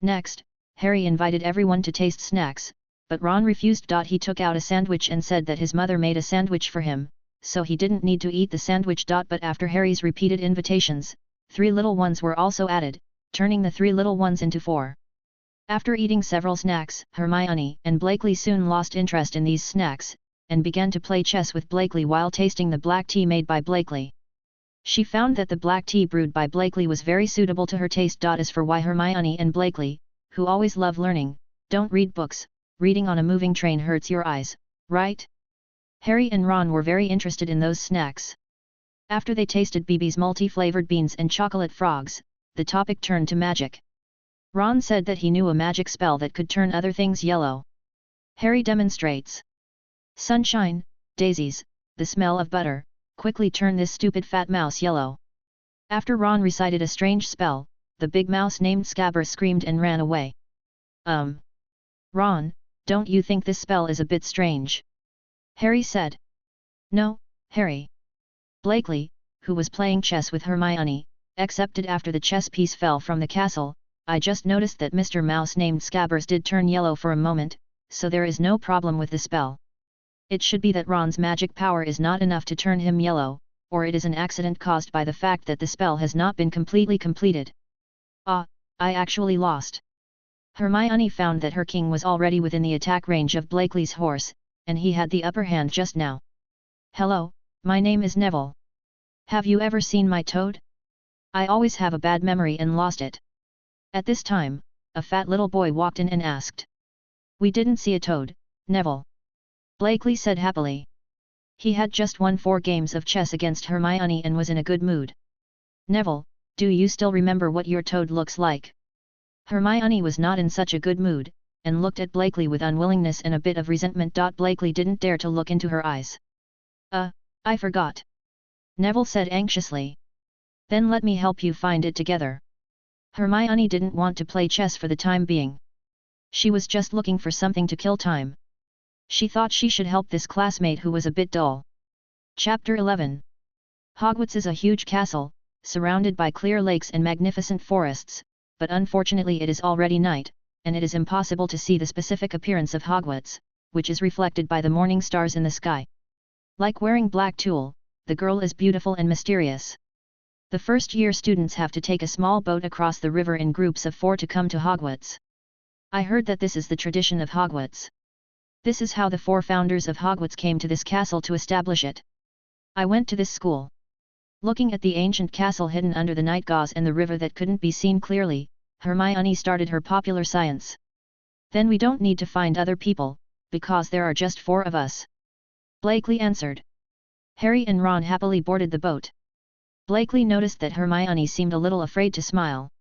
Next, Harry invited everyone to taste snacks, but Ron refused. He took out a sandwich and said that his mother made a sandwich for him, so he didn't need to eat the sandwich. But after Harry's repeated invitations, 3 little ones were also added, turning the 3 little ones into 4. After eating several snacks, Hermione and Blakely soon lost interest in these snacks, and began to play chess with Blakely while tasting the black tea made by Blakely. She found that the black tea brewed by Blakely was very suitable to her taste. As for why Hermione and Blakely, who always love learning, don't read books, reading on a moving train hurts your eyes, right? Harry and Ron were very interested in those snacks. After they tasted BB's multi-flavored beans and chocolate frogs, the topic turned to magic. Ron said that he knew a magic spell that could turn other things yellow. Harry demonstrates. "Sunshine, daisies, the smell of butter, quickly turn this stupid fat mouse yellow." After Ron recited a strange spell, the big mouse named Scabbers screamed and ran away. Ron, don't you think this spell is a bit strange?" Harry said. "No, Harry. Blakely, who was playing chess with Hermione, accepted after the chess piece fell from the castle. I just noticed that Mr. Mouse named Scabbers did turn yellow for a moment, so there is no problem with the spell. It should be that Ron's magic power is not enough to turn him yellow, or it is an accident caused by the fact that the spell has not been completely completed. Ah, I actually lost. Hermione found that her king was already within the attack range of Blakely's horse, and he had the upper hand just now. Hello, my name is Neville. Have you ever seen my toad? I always have a bad memory and lost it. At this time, a fat little boy walked in and asked. We didn't see a toad, Neville. Blakely said happily. He had just won 4 games of chess against Hermione and was in a good mood. Neville, do you still remember what your toad looks like? Hermione was not in such a good mood, and looked at Blakely with unwillingness and a bit of resentment. Blakely didn't dare to look into her eyes. I forgot. Neville said anxiously. Then let me help you find it together. Hermione didn't want to play chess for the time being. She was just looking for something to kill time. She thought she should help this classmate who was a bit dull. Chapter 11. Hogwarts is a huge castle, surrounded by clear lakes and magnificent forests, but unfortunately it is already night, and it is impossible to see the specific appearance of Hogwarts, which is reflected by the morning stars in the sky. Like wearing black tulle, the girl is beautiful and mysterious. The first-year students have to take a small boat across the river in groups of 4 to come to Hogwarts. I heard that this is the tradition of Hogwarts. This is how the 4 founders of Hogwarts came to this castle to establish it. I went to this school. Looking at the ancient castle hidden under the night gauze and the river that couldn't be seen clearly, Hermione started her popular science. Then we don't need to find other people, because there are just 4 of us. Blakely answered. Harry and Ron happily boarded the boat. Blakely noticed that Hermione seemed a little afraid to smile.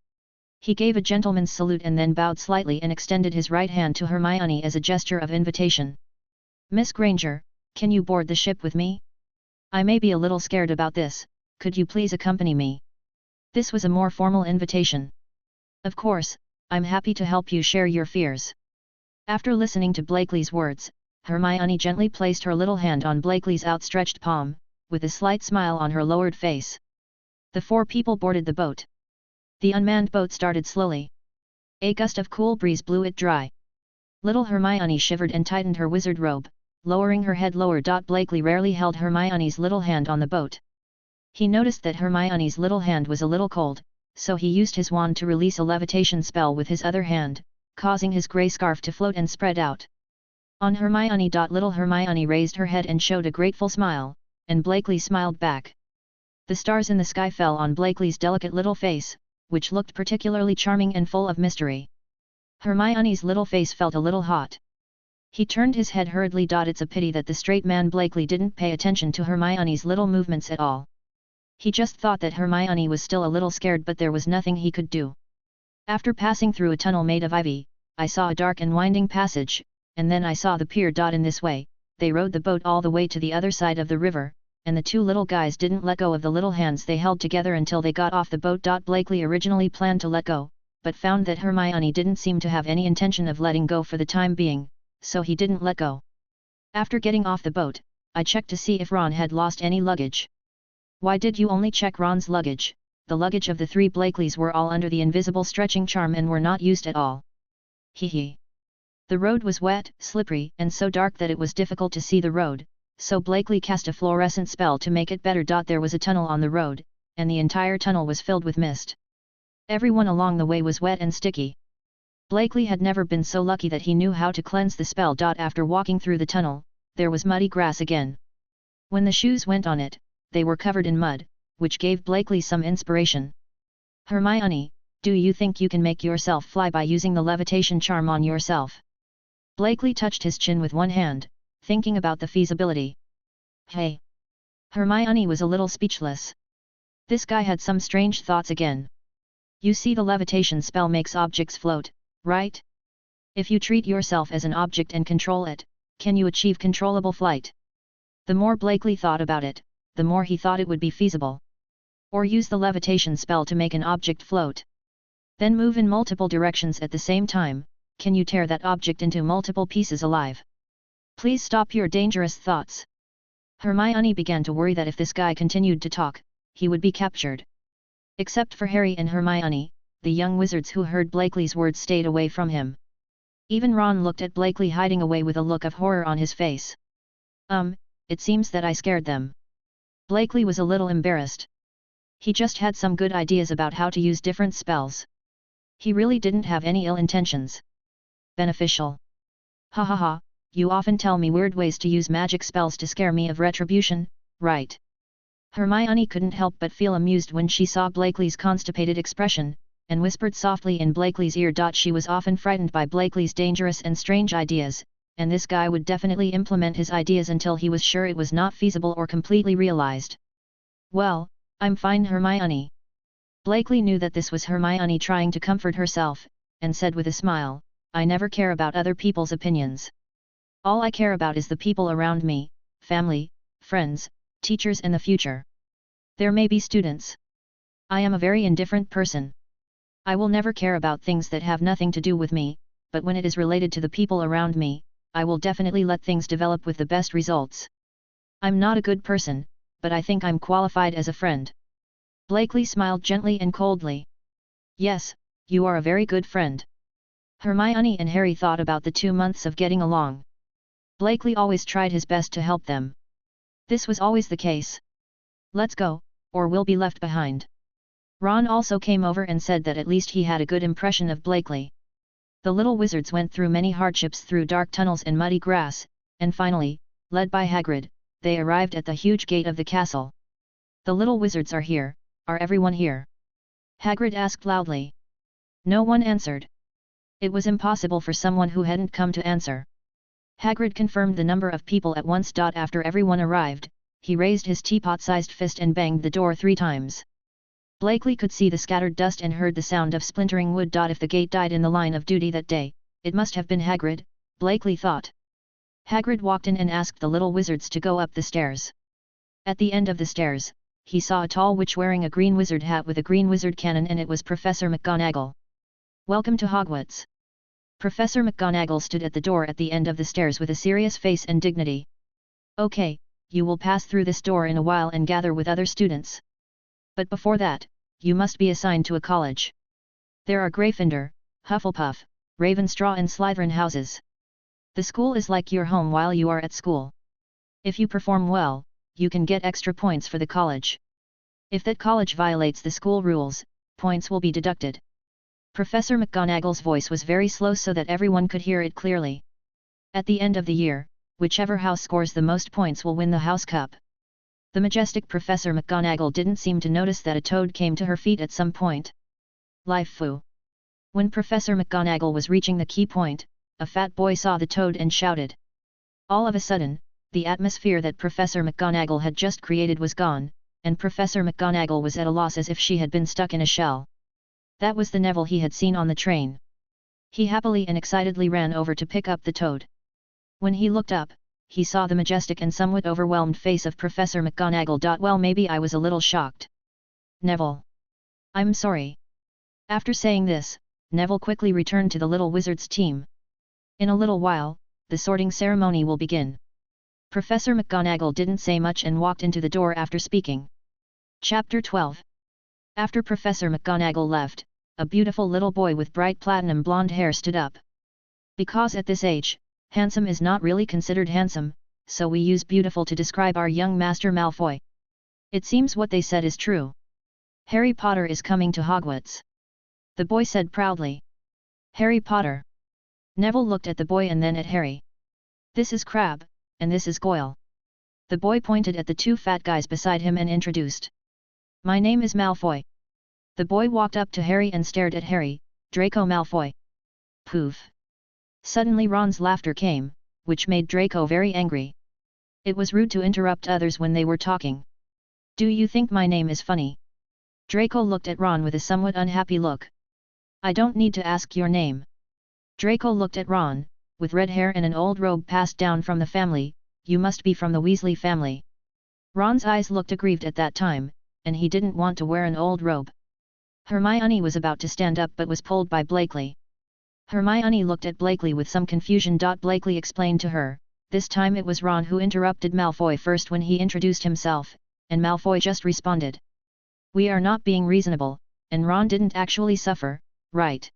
He gave a gentleman's salute and then bowed slightly and extended his right hand to Hermione as a gesture of invitation. Miss Granger, can you board the ship with me? I may be a little scared about this, could you please accompany me? This was a more formal invitation. Of course, I'm happy to help you share your fears. After listening to Blakely's words, Hermione gently placed her little hand on Blakely's outstretched palm, with a slight smile on her lowered face. The 4 people boarded the boat. The unmanned boat started slowly. A gust of cool breeze blew it dry. Little Hermione shivered and tightened her wizard robe, lowering her head lower. Blakely rarely held Hermione's little hand on the boat. He noticed that Hermione's little hand was a little cold, so he used his wand to release a levitation spell with his other hand, causing his grey scarf to float and spread out. On Hermione. Little Hermione raised her head and showed a grateful smile, and Blakely smiled back. The stars in the sky fell on Blakely's delicate little face, which looked particularly charming and full of mystery. Hermione's little face felt a little hot. He turned his head hurriedly. It's a pity that the straight man Blakely didn't pay attention to Hermione's little movements at all. He just thought that Hermione was still a little scared, but there was nothing he could do. After passing through a tunnel made of ivy, I saw a dark and winding passage, and then I saw the pier. In this way, they rowed the boat all the way to the other side of the river, and the 2 little guys didn't let go of the little hands they held together until they got off the boat. Blakely originally planned to let go, but found that Hermione didn't seem to have any intention of letting go for the time being, so he didn't let go. After getting off the boat, I checked to see if Ron had lost any luggage. Why did you only check Ron's luggage? The luggage of the 3 Blakeleys were all under the invisible stretching charm and were not used at all. Hee. The road was wet, slippery, and so dark that it was difficult to see the road, so Blakely cast a fluorescent spell to make it better. There was a tunnel on the road, and the entire tunnel was filled with mist. Everyone along the way was wet and sticky. Blakely had never been so lucky that he knew how to cleanse the spell. After walking through the tunnel, there was muddy grass again. When the shoes went on it, they were covered in mud, which gave Blakely some inspiration. Hermione, do you think you can make yourself fly by using the levitation charm on yourself? Blakely touched his chin with one hand, thinking about the feasibility. Hey! Hermione was a little speechless. This guy had some strange thoughts again. You see, the levitation spell makes objects float, right? If you treat yourself as an object and control it, can you achieve controllable flight? The more Blakely thought about it, the more he thought it would be feasible. Or use the levitation spell to make an object float. Then move in multiple directions at the same time. Can you tear that object into multiple pieces alive? Please stop your dangerous thoughts. Hermione began to worry that if this guy continued to talk, he would be captured. Except for Harry and Hermione, the young wizards who heard Blakely's words stayed away from him. Even Ron looked at Blakely hiding away with a look of horror on his face. It seems that I scared them. Blakely was a little embarrassed. He just had some good ideas about how to use different spells. He really didn't have any ill intentions. Beneficial. Ha ha ha, you often tell me weird ways to use magic spells to scare me of retribution, right? Hermione couldn't help but feel amused when she saw Blakely's constipated expression, and whispered softly in Blakely's ear. She was often frightened by Blakely's dangerous and strange ideas, and this guy would definitely implement his ideas until he was sure it was not feasible or completely realized. Well, I'm fine, Hermione. Blakely knew that this was Hermione trying to comfort herself, and said with a smile, I never care about other people's opinions. All I care about is the people around me, family, friends, teachers and the future. There may be students. I am a very indifferent person. I will never care about things that have nothing to do with me, but when it is related to the people around me, I will definitely let things develop with the best results. I'm not a good person, but I think I'm qualified as a friend. Blakely smiled gently and coldly. Yes, you are a very good friend. Hermione and Harry thought about the 2 months of getting along. Blakely always tried his best to help them. This was always the case. Let's go, or we'll be left behind. Ron also came over and said that at least he had a good impression of Blakely. The little wizards went through many hardships through dark tunnels and muddy grass, and finally, led by Hagrid, they arrived at the huge gate of the castle. The little wizards are here, are everyone here? Hagrid asked loudly. No one answered. It was impossible for someone who hadn't come to answer. Hagrid confirmed the number of people at once. After everyone arrived, he raised his teapot-sized fist and banged the door 3 times. Blakely could see the scattered dust and heard the sound of splintering wood. If the gate died in the line of duty that day, it must have been Hagrid, Blakely thought. Hagrid walked in and asked the little wizards to go up the stairs. At the end of the stairs, he saw a tall witch wearing a green wizard hat with a green wizard cannon, and it was Professor McGonagall. Welcome to Hogwarts. Professor McGonagall stood at the door at the end of the stairs with a serious face and dignity. Okay, you will pass through this door in a while and gather with other students. But before that, you must be assigned to a college. There are Gryffindor, Hufflepuff, Ravenclaw and Slytherin houses. The school is like your home while you are at school. If you perform well, you can get extra points for the college. If that college violates the school rules, points will be deducted. Professor McGonagall's voice was very slow so that everyone could hear it clearly. At the end of the year, whichever house scores the most points will win the house cup. The majestic Professor McGonagall didn't seem to notice that a toad came to her feet at some point. Life foo. When Professor McGonagall was reaching the key point, a fat boy saw the toad and shouted. All of a sudden, the atmosphere that Professor McGonagall had just created was gone, and Professor McGonagall was at a loss as if she had been stuck in a shell. That was the Neville he had seen on the train. He happily and excitedly ran over to pick up the toad. When he looked up, he saw the majestic and somewhat overwhelmed face of Professor McGonagall. Well, maybe I was a little shocked. Neville. I'm sorry. After saying this, Neville quickly returned to the little wizard's team. In a little while, the sorting ceremony will begin. Professor McGonagall didn't say much and walked into the door after speaking. Chapter 12. After Professor McGonagall left, a beautiful little boy with bright platinum blonde hair stood up. Because at this age, handsome is not really considered handsome, so we use beautiful to describe our young Master Malfoy. It seems what they said is true. Harry Potter is coming to Hogwarts. The boy said proudly. Harry Potter. Neville looked at the boy and then at Harry. This is Crabbe, and this is Goyle. The boy pointed at the 2 fat guys beside him and introduced. My name is Malfoy. The boy walked up to Harry and stared at Harry, Draco Malfoy. Poof. Suddenly Ron's laughter came, which made Draco very angry. It was rude to interrupt others when they were talking. Do you think my name is funny? Draco looked at Ron with a somewhat unhappy look. I don't need to ask your name. Draco looked at Ron, with red hair and an old robe passed down from the family. You must be from the Weasley family. Ron's eyes looked aggrieved at that time, and he didn't want to wear an old robe. Hermione was about to stand up but was pulled by Blakely. Hermione looked at Blakely with some confusion. Blakely explained to her, This time it was Ron who interrupted Malfoy first when he introduced himself, and Malfoy just responded. "We are not being reasonable, and Ron didn't actually suffer, right?"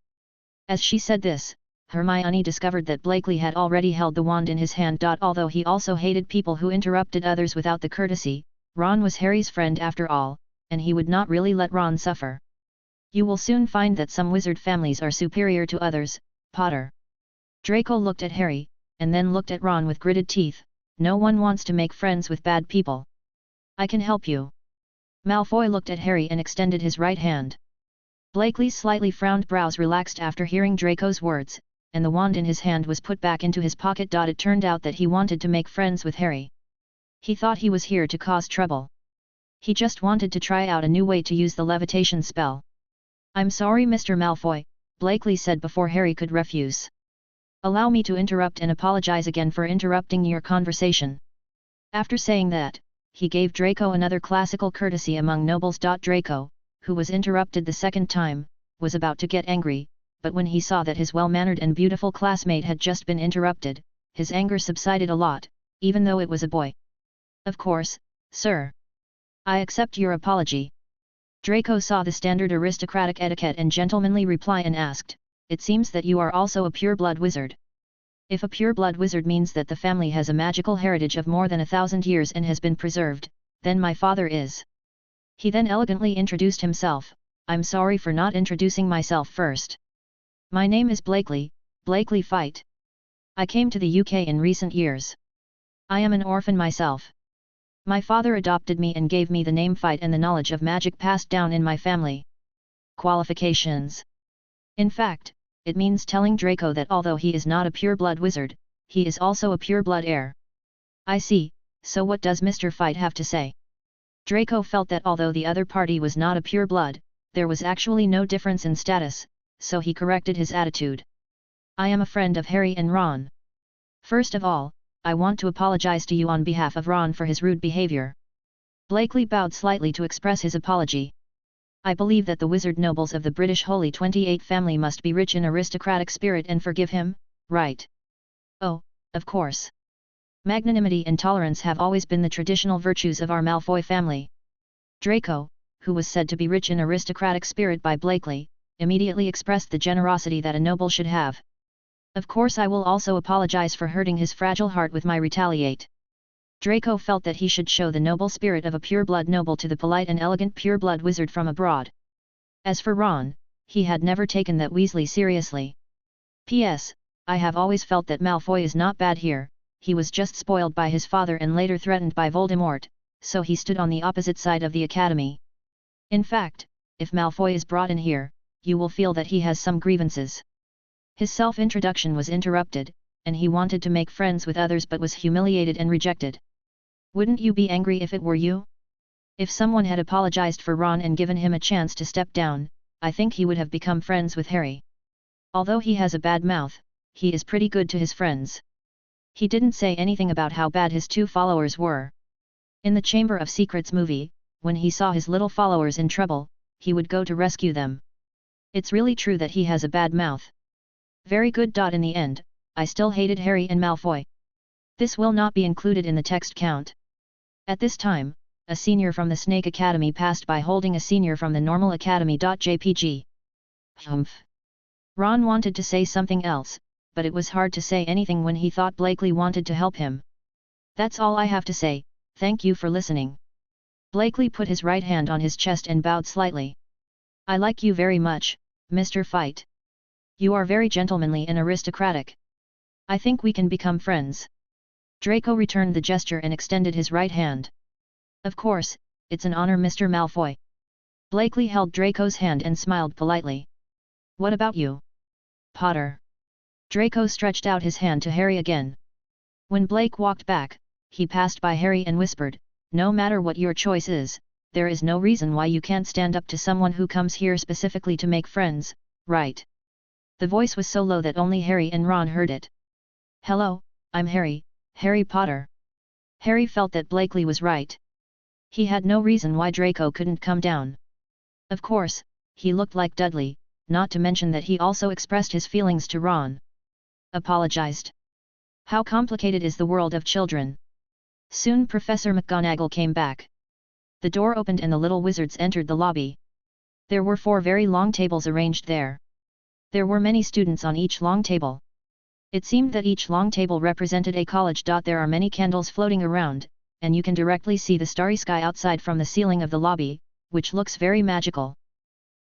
As she said this, Hermione discovered that Blakely had already held the wand in his hand. Although he also hated people who interrupted others without the courtesy, Ron was Harry's friend after all, and he would not really let Ron suffer. "You will soon find that some wizard families are superior to others, Potter." Draco looked at Harry, and then looked at Ron with gritted teeth. "No one wants to make friends with bad people. I can help you." Malfoy looked at Harry and extended his right hand. Blakely's slightly frowned brows relaxed after hearing Draco's words, and the wand in his hand was put back into his pocket. It turned out that he wanted to make friends with Harry. He thought he was here to cause trouble. He just wanted to try out a new way to use the levitation spell. "I'm sorry, Mr. Malfoy," Blakely said before Harry could refuse. "Allow me to interrupt and apologize again for interrupting your conversation." After saying that, he gave Draco another classical courtesy among nobles. Draco, who was interrupted the second time, was about to get angry, but when he saw that his well-mannered and beautiful classmate had just been interrupted, his anger subsided a lot, even though it was a boy. "Of course, sir. I accept your apology." Draco saw the standard aristocratic etiquette and gentlemanly reply and asked, "It seems that you are also a pure-blood wizard." "If a pure-blood wizard means that the family has a magical heritage of more than 1,000 years and has been preserved, then my father is." He then elegantly introduced himself. "I'm sorry for not introducing myself first. My name is Blakely, Blakely Fight. I came to the UK in recent years. I am an orphan myself. My father adopted me and gave me the name Fight and the knowledge of magic passed down in my family." Qualifications. In fact, it means telling Draco that although he is not a pure-blood wizard, he is also a pure-blood heir. "I see, so what does Mr. Fight have to say?" Draco felt that although the other party was not a pure-blood, there was actually no difference in status, so he corrected his attitude. "I am a friend of Harry and Ron. First of all, I want to apologize to you on behalf of Ron for his rude behavior." Blakely bowed slightly to express his apology. "I believe that the wizard nobles of the British Holy 28 family must be rich in aristocratic spirit and forgive him, right?" "Oh, of course. Magnanimity and tolerance have always been the traditional virtues of our Malfoy family." Draco, who was said to be rich in aristocratic spirit by Blakely, immediately expressed the generosity that a noble should have. "Of course I will also apologize for hurting his fragile heart with my retaliate." Draco felt that he should show the noble spirit of a pure-blood noble to the polite and elegant pure-blood wizard from abroad. As for Ron, he had never taken that Weasley seriously. "P.S. I have always felt that Malfoy is not bad here, he was just spoiled by his father and later threatened by Voldemort, so he stood on the opposite side of the academy. In fact, if Malfoy is brought in here, you will feel that he has some grievances." His self-introduction was interrupted, and he wanted to make friends with others but was humiliated and rejected. "Wouldn't you be angry if it were you?" If someone had apologized for Ron and given him a chance to step down, I think he would have become friends with Harry. Although he has a bad mouth, he is pretty good to his friends. He didn't say anything about how bad his two followers were. In the Chamber of Secrets movie, when he saw his little followers in trouble, he would go to rescue them. It's really true that he has a bad mouth. Very good. In the end, I still hated Harry and Malfoy. This will not be included in the text count. At this time, a senior from the Snake Academy passed by holding a senior from the Normal Academy. JPG. Humph. Ron wanted to say something else, but it was hard to say anything when he thought Blakely wanted to help him. "That's all I have to say, thank you for listening." Blakely put his right hand on his chest and bowed slightly. "I like you very much, Mr. Fight. You are very gentlemanly and aristocratic. I think we can become friends." Draco returned the gesture and extended his right hand. "Of course, it's an honor, Mr. Malfoy." Blakely held Draco's hand and smiled politely. "What about you, Potter?" Draco stretched out his hand to Harry again. When Blake walked back, he passed by Harry and whispered, "No matter what your choice is, there is no reason why you can't stand up to someone who comes here specifically to make friends, right?" The voice was so low that only Harry and Ron heard it. "Hello, I'm Harry, Harry Potter." Harry felt that Blakely was right. He had no reason why Draco couldn't come down. Of course, he looked like Dudley, not to mention that he also expressed his feelings to Ron. "Apologized?" How complicated is the world of children. Soon Professor McGonagall came back. The door opened and the little wizards entered the lobby. There were 4 very long tables arranged there. There were many students on each long table. It seemed that each long table represented a college. There are many candles floating around, and you can directly see the starry sky outside from the ceiling of the lobby, which looks very magical.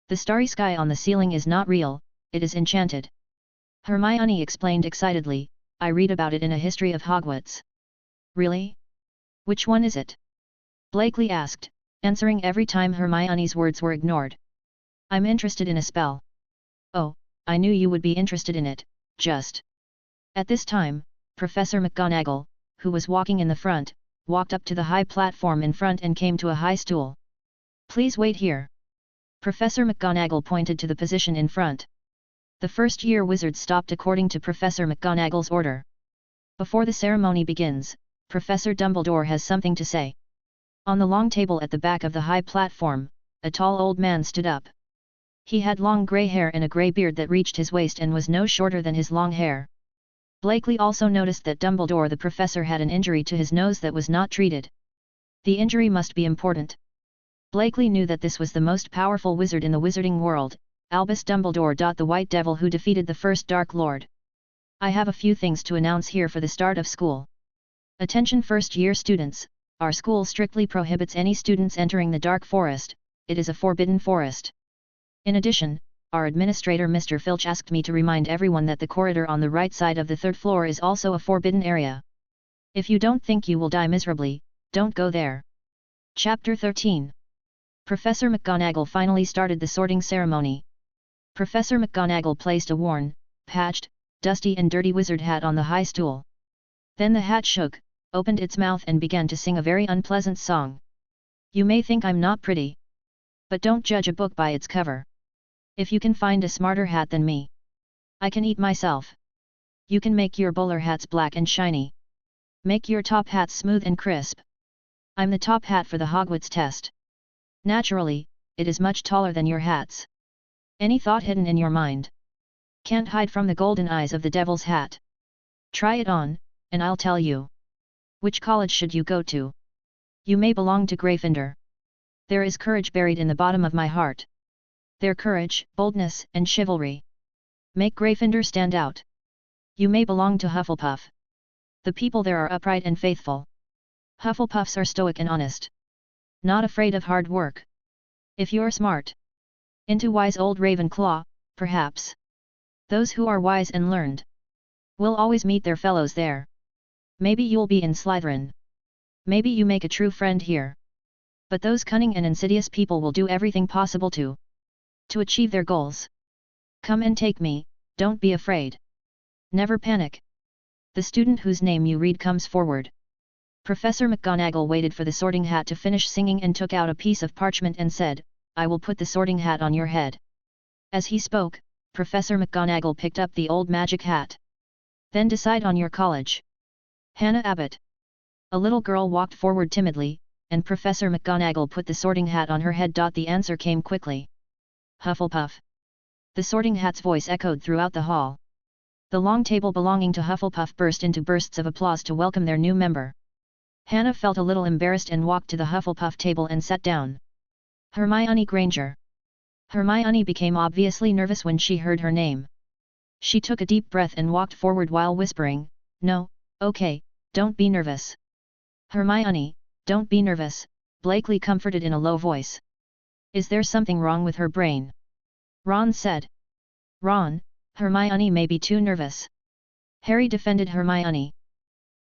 The starry sky on the ceiling is not real, it is enchanted. Hermione explained excitedly, I read about it in a history of Hogwarts. Really? Which one is it? Blakely asked, answering every time Hermione's words were ignored. I'm interested in a spell. Oh, I knew you would be interested in it, just. At this time, Professor McGonagall, who was walking in the front, walked up to the high platform in front and came to a high stool. Please wait here. Professor McGonagall pointed to the position in front. The first-year wizards stopped according to Professor McGonagall's order. Before the ceremony begins, Professor Dumbledore has something to say. On the long table at the back of the high platform, a tall old man stood up. He had long grey hair and a grey beard that reached his waist and was no shorter than his long hair. Blakely also noticed that Dumbledore the professor had an injury to his nose that was not treated. The injury must be important. Blakely knew that this was the most powerful wizard in the wizarding world, Albus Dumbledore. The White Devil who defeated the first Dark Lord. I have a few things to announce here for the start of school. Attention first-year students, our school strictly prohibits any students entering the Dark Forest, it is a forbidden forest. In addition, our administrator Mr. Filch asked me to remind everyone that the corridor on the right side of the 3rd floor is also a forbidden area. If you don't think you will die miserably, don't go there. Chapter 13. Professor McGonagall finally started the sorting ceremony. Professor McGonagall placed a worn, patched, dusty and dirty wizard hat on the high stool. Then the hat shook, opened its mouth and began to sing a very unpleasant song. You may think I'm not pretty. But don't judge a book by its cover. If you can find a smarter hat than me, I can eat myself. You can make your bowler hats black and shiny. Make your top hats smooth and crisp. I'm the top hat for the Hogwarts test. Naturally, it is much taller than your hats. Any thought hidden in your mind can't hide from the golden eyes of the devil's hat. Try it on, and I'll tell you. Which college should you go to? You may belong to Gryffindor. There is courage buried in the bottom of my heart. Their courage, boldness, and chivalry make Gryffindor stand out. You may belong to Hufflepuff. The people there are upright and faithful. Hufflepuffs are stoic and honest. Not afraid of hard work. If you're smart, into wise old Ravenclaw, perhaps. Those who are wise and learned will always meet their fellows there. Maybe you'll be in Slytherin. Maybe you make a true friend here. But those cunning and insidious people will do everything possible to achieve their goals. Come and take me, don't be afraid. Never panic. The student whose name you read comes forward. Professor McGonagall waited for the sorting hat to finish singing and took out a piece of parchment and said, I will put the sorting hat on your head. As he spoke, Professor McGonagall picked up the old magic hat. Then decide on your college. Hannah Abbott. A little girl walked forward timidly, and Professor McGonagall put the sorting hat on her head. The answer came quickly. Hufflepuff. The sorting hat's voice echoed throughout the hall. The long table belonging to Hufflepuff burst into bursts of applause to welcome their new member. Hannah felt a little embarrassed and walked to the Hufflepuff table and sat down. Hermione Granger. Hermione became obviously nervous when she heard her name. She took a deep breath and walked forward while whispering, No, okay, don't be nervous. Hermione, don't be nervous, Blakely comforted in a low voice. Is there something wrong with her brain? Ron said. Ron, Hermione may be too nervous. Harry defended Hermione.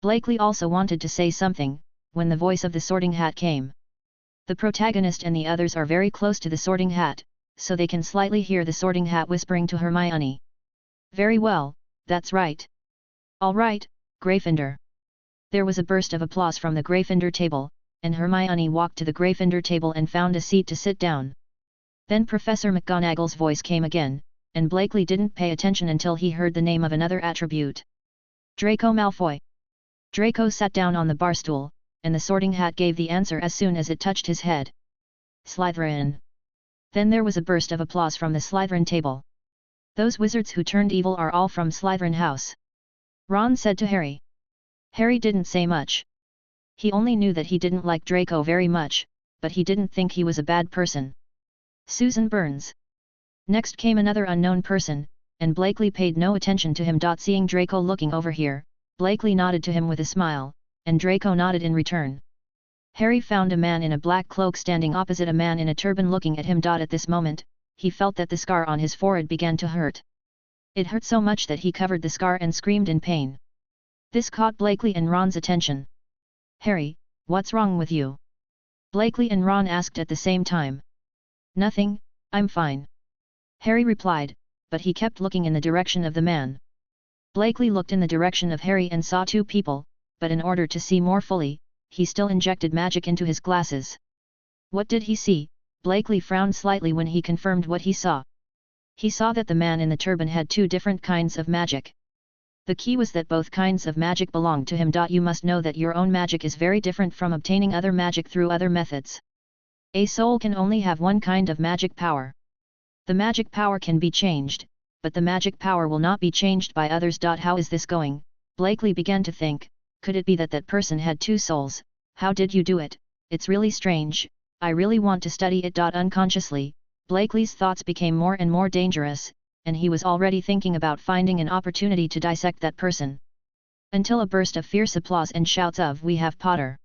Blakely also wanted to say something, when the voice of the sorting hat came. The protagonist and the others are very close to the sorting hat, so they can slightly hear the sorting hat whispering to Hermione. Very well, that's right. All right, Gryffindor. There was a burst of applause from the Gryffindor table, and Hermione walked to the Gryffindor table and found a seat to sit down. Then Professor McGonagall's voice came again, and Blakely didn't pay attention until he heard the name of another attribute. Draco Malfoy. Draco sat down on the bar stool, and the sorting hat gave the answer as soon as it touched his head. Slytherin. Then there was a burst of applause from the Slytherin table. Those wizards who turned evil are all from Slytherin house. Ron said to Harry. Harry didn't say much. He only knew that he didn't like Draco very much, but he didn't think he was a bad person. Susan Burns. Next came another unknown person, and Blakely paid no attention to him. Seeing Draco looking over here, Blakely nodded to him with a smile, and Draco nodded in return. Harry found a man in a black cloak standing opposite a man in a turban looking at him. At this moment, he felt that the scar on his forehead began to hurt. It hurt so much that he covered the scar and screamed in pain. This caught Blakely and Ron's attention. "Harry, what's wrong with you?" Blakely and Ron asked at the same time. "Nothing, I'm fine," Harry replied, but he kept looking in the direction of the man. Blakely looked in the direction of Harry and saw two people, but in order to see more fully, he still injected magic into his glasses. What did he see? Blakely frowned slightly when he confirmed what he saw. He saw that the man in the turban had two different kinds of magic. The key was that both kinds of magic belonged to him. You must know that your own magic is very different from obtaining other magic through other methods. A soul can only have one kind of magic power. The magic power can be changed, but the magic power will not be changed by others. How is this going? Blakely began to think. Could it be that that person had two souls? How did you do it? It's really strange. I really want to study it. Unconsciously, Blakely's thoughts became more and more dangerous, and he was already thinking about finding an opportunity to dissect that person. Until a burst of fierce applause and shouts of "We have Potter!"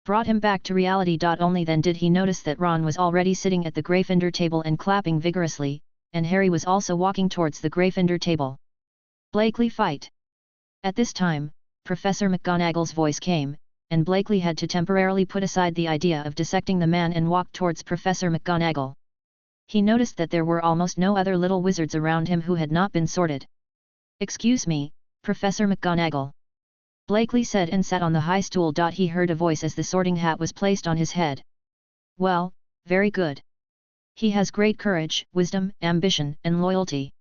brought him back to reality. Only then did he notice that Ron was already sitting at the Gryffindor table and clapping vigorously, and Harry was also walking towards the Gryffindor table. "Blakely, fight!" At this time, Professor McGonagall's voice came, and Blakely had to temporarily put aside the idea of dissecting the man and walk towards Professor McGonagall. He noticed that there were almost no other little wizards around him who had not been sorted. "Excuse me, Professor McGonagall," Blakely said and sat on the high stool. He heard a voice as the sorting hat was placed on his head. "Well, very good. He has great courage, wisdom, ambition, and loyalty.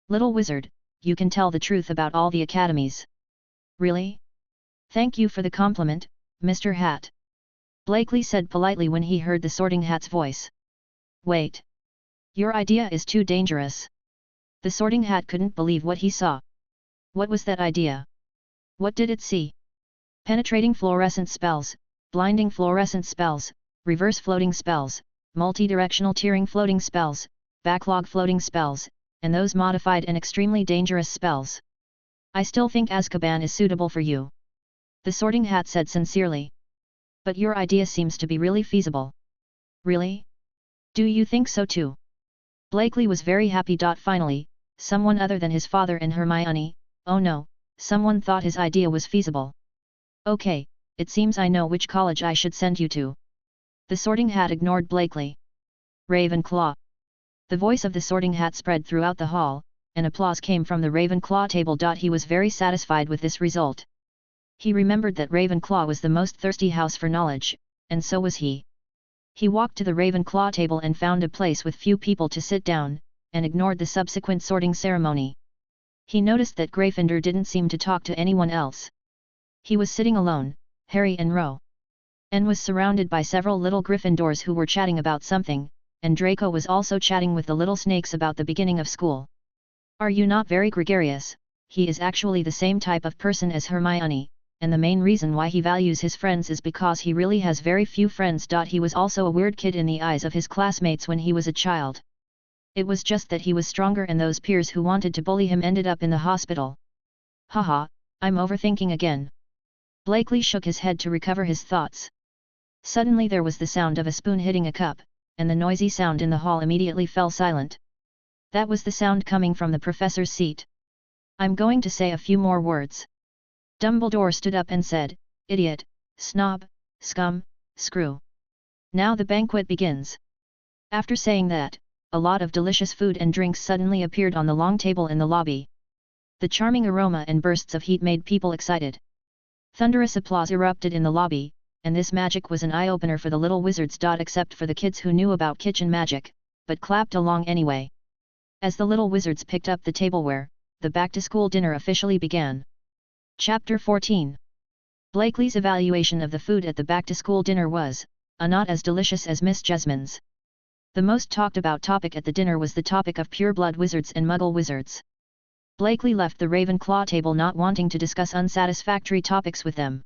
Little wizard, you can tell the truth about all the academies." "Really? Thank you for the compliment, Mr. Hat," Blakely said politely when he heard the sorting hat's voice. "Wait. Your idea is too dangerous." The sorting hat couldn't believe what he saw. What was that idea? What did it see? Penetrating fluorescent spells, blinding fluorescent spells, reverse floating spells, multi-directional tearing floating spells, backlog floating spells, and those modified and extremely dangerous spells. "I still think Azkaban is suitable for you," the sorting hat said sincerely. "But your idea seems to be really feasible." "Really? Do you think so too?" Blakely was very happy. Finally, someone other than his father and Hermione, oh no, someone thought his idea was feasible. "Okay, it seems I know which college I should send you to." The sorting hat ignored Blakely. "Ravenclaw." The voice of the sorting hat spread throughout the hall, and applause came from the Ravenclaw table. He was very satisfied with this result. He remembered that Ravenclaw was the most thirsty house for knowledge, and so was he. He walked to the Ravenclaw table and found a place with few people to sit down, and ignored the subsequent sorting ceremony. He noticed that Gryffindor didn't seem to talk to anyone else. He was sitting alone, Harry and Ron, and was surrounded by several little Gryffindors who were chatting about something, and Draco was also chatting with the little snakes about the beginning of school. "Are you not very gregarious?" He is actually the same type of person as Hermione, and the main reason why he values his friends is because he really has very few friends. He was also a weird kid in the eyes of his classmates when he was a child. It was just that he was stronger and those peers who wanted to bully him ended up in the hospital. "Haha, I'm overthinking again." Blakely shook his head to recover his thoughts. Suddenly there was the sound of a spoon hitting a cup, and the noisy sound in the hall immediately fell silent. That was the sound coming from the professor's seat. "I'm going to say a few more words." Dumbledore stood up and said, "Idiot, snob, scum, screw. Now the banquet begins." After saying that, a lot of delicious food and drinks suddenly appeared on the long table in the lobby. The charming aroma and bursts of heat made people excited. Thunderous applause erupted in the lobby, and this magic was an eye-opener for the little wizards. Except for the kids who knew about kitchen magic, but clapped along anyway. As the little wizards picked up the tableware, the back-to-school dinner officially began. Chapter 14. Blakely's evaluation of the food at the back-to-school dinner was, not as delicious as Miss Jesmond's. The most talked about topic at the dinner was the topic of pure-blood wizards and muggle wizards. Blakely left the Ravenclaw table not wanting to discuss unsatisfactory topics with them.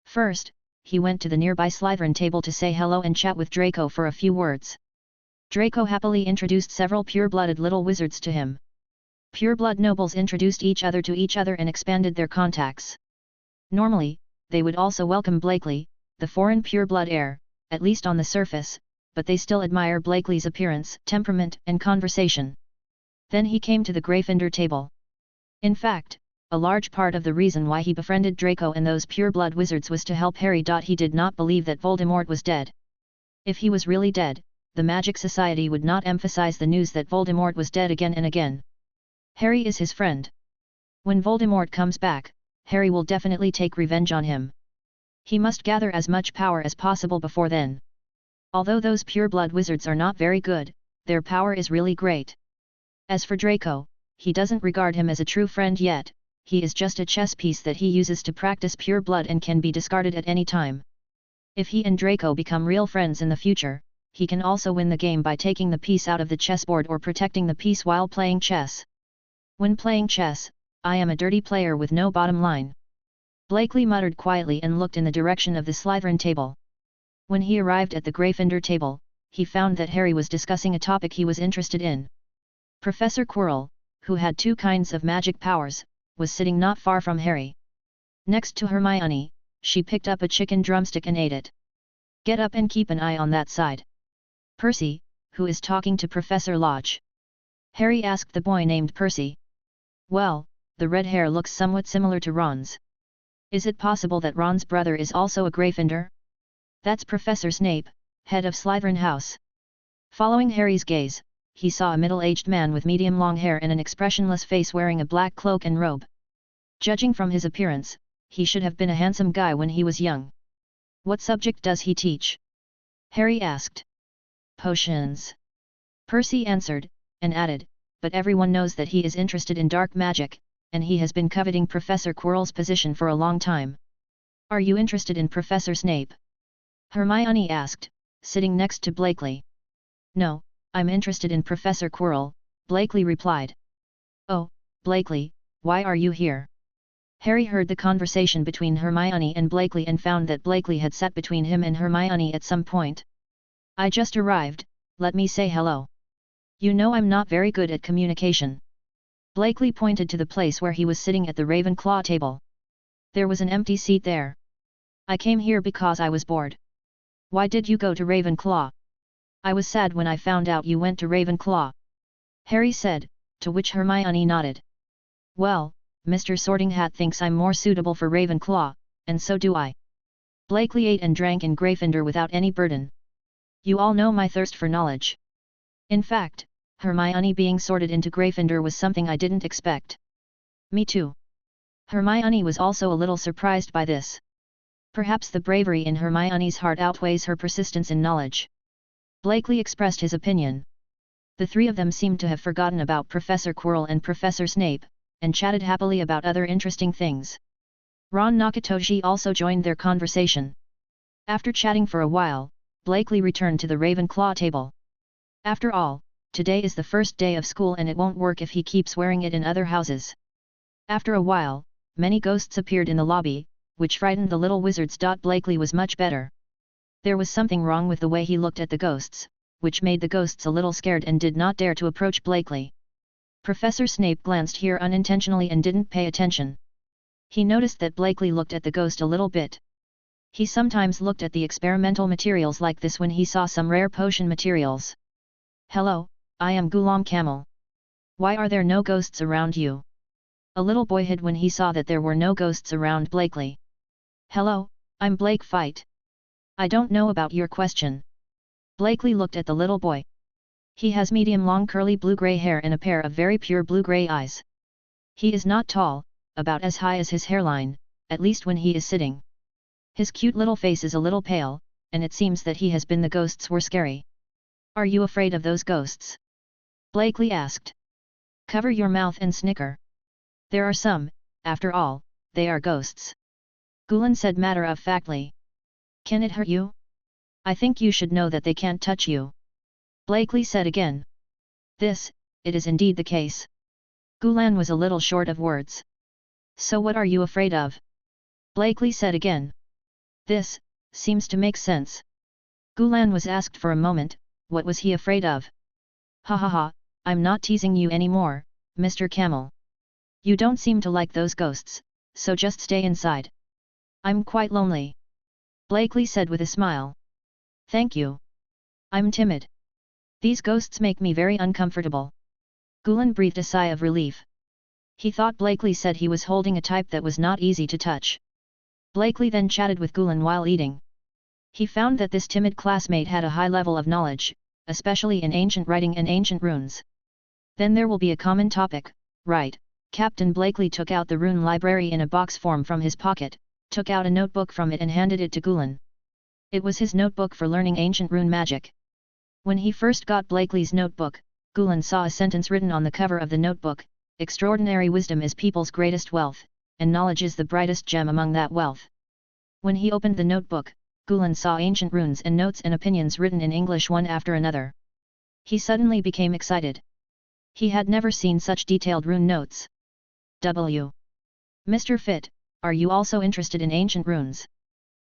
First, he went to the nearby Slytherin table to say hello and chat with Draco for a few words. Draco happily introduced several pure-blooded little wizards to him. Pure-blood nobles introduced each other to each other and expanded their contacts. Normally, they would also welcome Blakely, the foreign pure-blood heir, at least on the surface, but they still admire Blakely's appearance, temperament, and conversation. Then he came to the Gryffindor table. In fact, a large part of the reason why he befriended Draco and those pure-blood wizards was to help Harry. He did not believe that Voldemort was dead. If he was really dead, the Magic Society would not emphasize the news that Voldemort was dead again and again. Harry is his friend. When Voldemort comes back, Harry will definitely take revenge on him. He must gather as much power as possible before then. Although those pure-blood wizards are not very good, their power is really great. As for Draco, he doesn't regard him as a true friend yet, he is just a chess piece that he uses to practice pure blood and can be discarded at any time. If he and Draco become real friends in the future, he can also win the game by taking the piece out of the chessboard or protecting the piece while playing chess. When playing chess, I am a dirty player with no bottom line. Blakely muttered quietly and looked in the direction of the Slytherin table. When he arrived at the Gryffindor table, he found that Harry was discussing a topic he was interested in. Professor Quirrell, who had two kinds of magic powers, was sitting not far from Harry. Next to Hermione, she picked up a chicken drumstick and ate it. "Get up and keep an eye on that side." "Percy, who is talking to Professor Lodge?" Harry asked the boy named Percy. "Well, the red hair looks somewhat similar to Ron's." "Is it possible that Ron's brother is also a Gryffindor?" "That's Professor Snape, head of Slytherin House." Following Harry's gaze, he saw a middle-aged man with medium long hair and an expressionless face wearing a black cloak and robe. Judging from his appearance, he should have been a handsome guy when he was young. "What subject does he teach?" Harry asked. "Potions," Percy answered, and added, "but everyone knows that he is interested in dark magic, and he has been coveting Professor Quirrell's position for a long time." "Are you interested in Professor Snape?" Hermione asked, sitting next to Blakely. "No, I'm interested in Professor Quirrell," Blakely replied. "Oh, Blakely, why are you here?" Harry heard the conversation between Hermione and Blakely and found that Blakely had sat between him and Hermione at some point. "I just arrived, let me say hello. You know I'm not very good at communication." Blakely pointed to the place where he was sitting at the Ravenclaw table. There was an empty seat there. "I came here because I was bored." "Why did you go to Ravenclaw?" "I was sad when I found out you went to Ravenclaw," Harry said, to which Hermione nodded. "Well, Mr. Sorting Hat thinks I'm more suitable for Ravenclaw, and so do I." Blakely ate and drank in Gryffindor without any burden. "You all know my thirst for knowledge." In fact, Hermione being sorted into Gryffindor was something I didn't expect. "Me too." Hermione was also a little surprised by this. Perhaps the bravery in Hermione's heart outweighs her persistence in knowledge. Blakely expressed his opinion. The three of them seemed to have forgotten about Professor Quirrell and Professor Snape, and chatted happily about other interesting things. Ron Nakatoshi also joined their conversation. After chatting for a while, Blakely returned to the Ravenclaw table. After all, today is the first day of school and it won't work if he keeps wearing it in other houses. After a while, many ghosts appeared in the lobby, which frightened the little wizards. Blakely was much better. There was something wrong with the way he looked at the ghosts, which made the ghosts a little scared and did not dare to approach Blakely. Professor Snape glanced here unintentionally and didn't pay attention. He noticed that Blakely looked at the ghost a little bit. He sometimes looked at the experimental materials like this when he saw some rare potion materials. "Hello, I am Ghulam Camel. Why are there no ghosts around you?" A little boy hid when he saw that there were no ghosts around Blakely. "Hello, I'm Blake Fight. I don't know about your question." Blakely looked at the little boy. He has medium long curly blue-gray hair and a pair of very pure blue-gray eyes. He is not tall, about as high as his hairline, at least when he is sitting. His cute little face is a little pale, and it seems that he has been the ghosts were scary. "Are you afraid of those ghosts?" Blakely asked. "Cover your mouth and snicker. There are some, after all, they are ghosts." Gulen said matter-of-factly. "Can it hurt you?" "I think you should know that they can't touch you." Blakely said again. It is indeed the case. Gulan was a little short of words. So what are you afraid of? Blakely said again. This seems to make sense. Gulan was asked for a moment, what was he afraid of? Ha ha ha, I'm not teasing you anymore, Mr. Camel. You don't seem to like those ghosts, so just stay inside. I'm quite lonely. Blakely said with a smile. Thank you. I'm timid. These ghosts make me very uncomfortable. Gulan breathed a sigh of relief. He thought Blakely said he was holding a type that was not easy to touch. Blakely then chatted with Gulan while eating. He found that this timid classmate had a high level of knowledge, especially in ancient writing and ancient runes. Then there will be a common topic, right? Captain Blakely took out the rune library in a box form from his pocket, took out a notebook from it and handed it to Gulan. It was his notebook for learning ancient rune magic. When he first got Blakely's notebook, Gulan saw a sentence written on the cover of the notebook, "Extraordinary wisdom is people's greatest wealth, and knowledge is the brightest gem among that wealth." When he opened the notebook, Gulan saw ancient runes and notes and opinions written in English one after another. He suddenly became excited. He had never seen such detailed rune notes. Mr. Fit, are you also interested in ancient runes?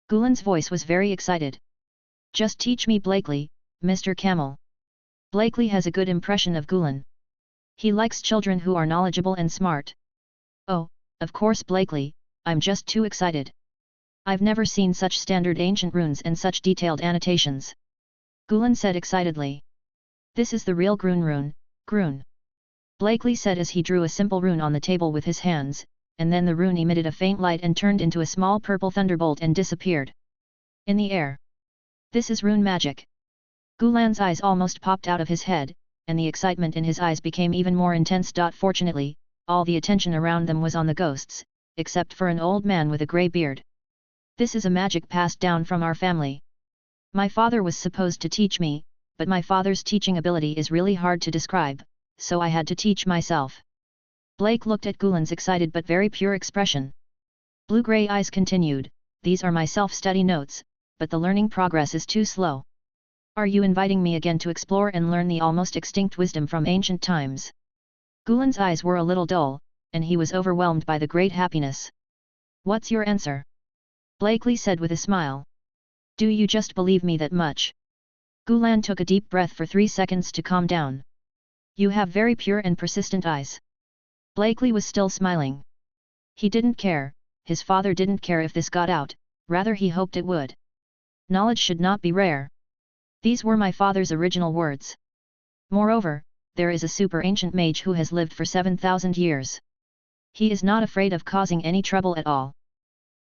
Gulan's voice was very excited. Just teach me Blakely, Mr. Camel. Blakely has a good impression of Gulan. He likes children who are knowledgeable and smart. Oh, of course Blakely, I'm just too excited. I've never seen such standard ancient runes and such detailed annotations. Gulan said excitedly. This is the real Grun rune, Grun. Blakely said as he drew a simple rune on the table with his hands, and then the rune emitted a faint light and turned into a small purple thunderbolt and disappeared in the air. This is rune magic. Gulan's eyes almost popped out of his head, and the excitement in his eyes became even more intense. Fortunately, all the attention around them was on the ghosts, except for an old man with a grey beard. This is a magic passed down from our family. My father was supposed to teach me, but my father's teaching ability is really hard to describe, so I had to teach myself. Blake looked at Gulan's excited but very pure expression. Blue-grey eyes continued, these are my self-study notes, but the learning progress is too slow. Are you inviting me again to explore and learn the almost extinct wisdom from ancient times? Gulan's eyes were a little dull, and he was overwhelmed by the great happiness. What's your answer? Blakely said with a smile. Do you just believe me that much? Gulan took a deep breath for 3 seconds to calm down. You have very pure and persistent eyes. Blakely was still smiling. He didn't care, his father didn't care if this got out, rather he hoped it would. Knowledge should not be rare. These were my father's original words. Moreover, there is a super ancient mage who has lived for 7,000 years. He is not afraid of causing any trouble at all.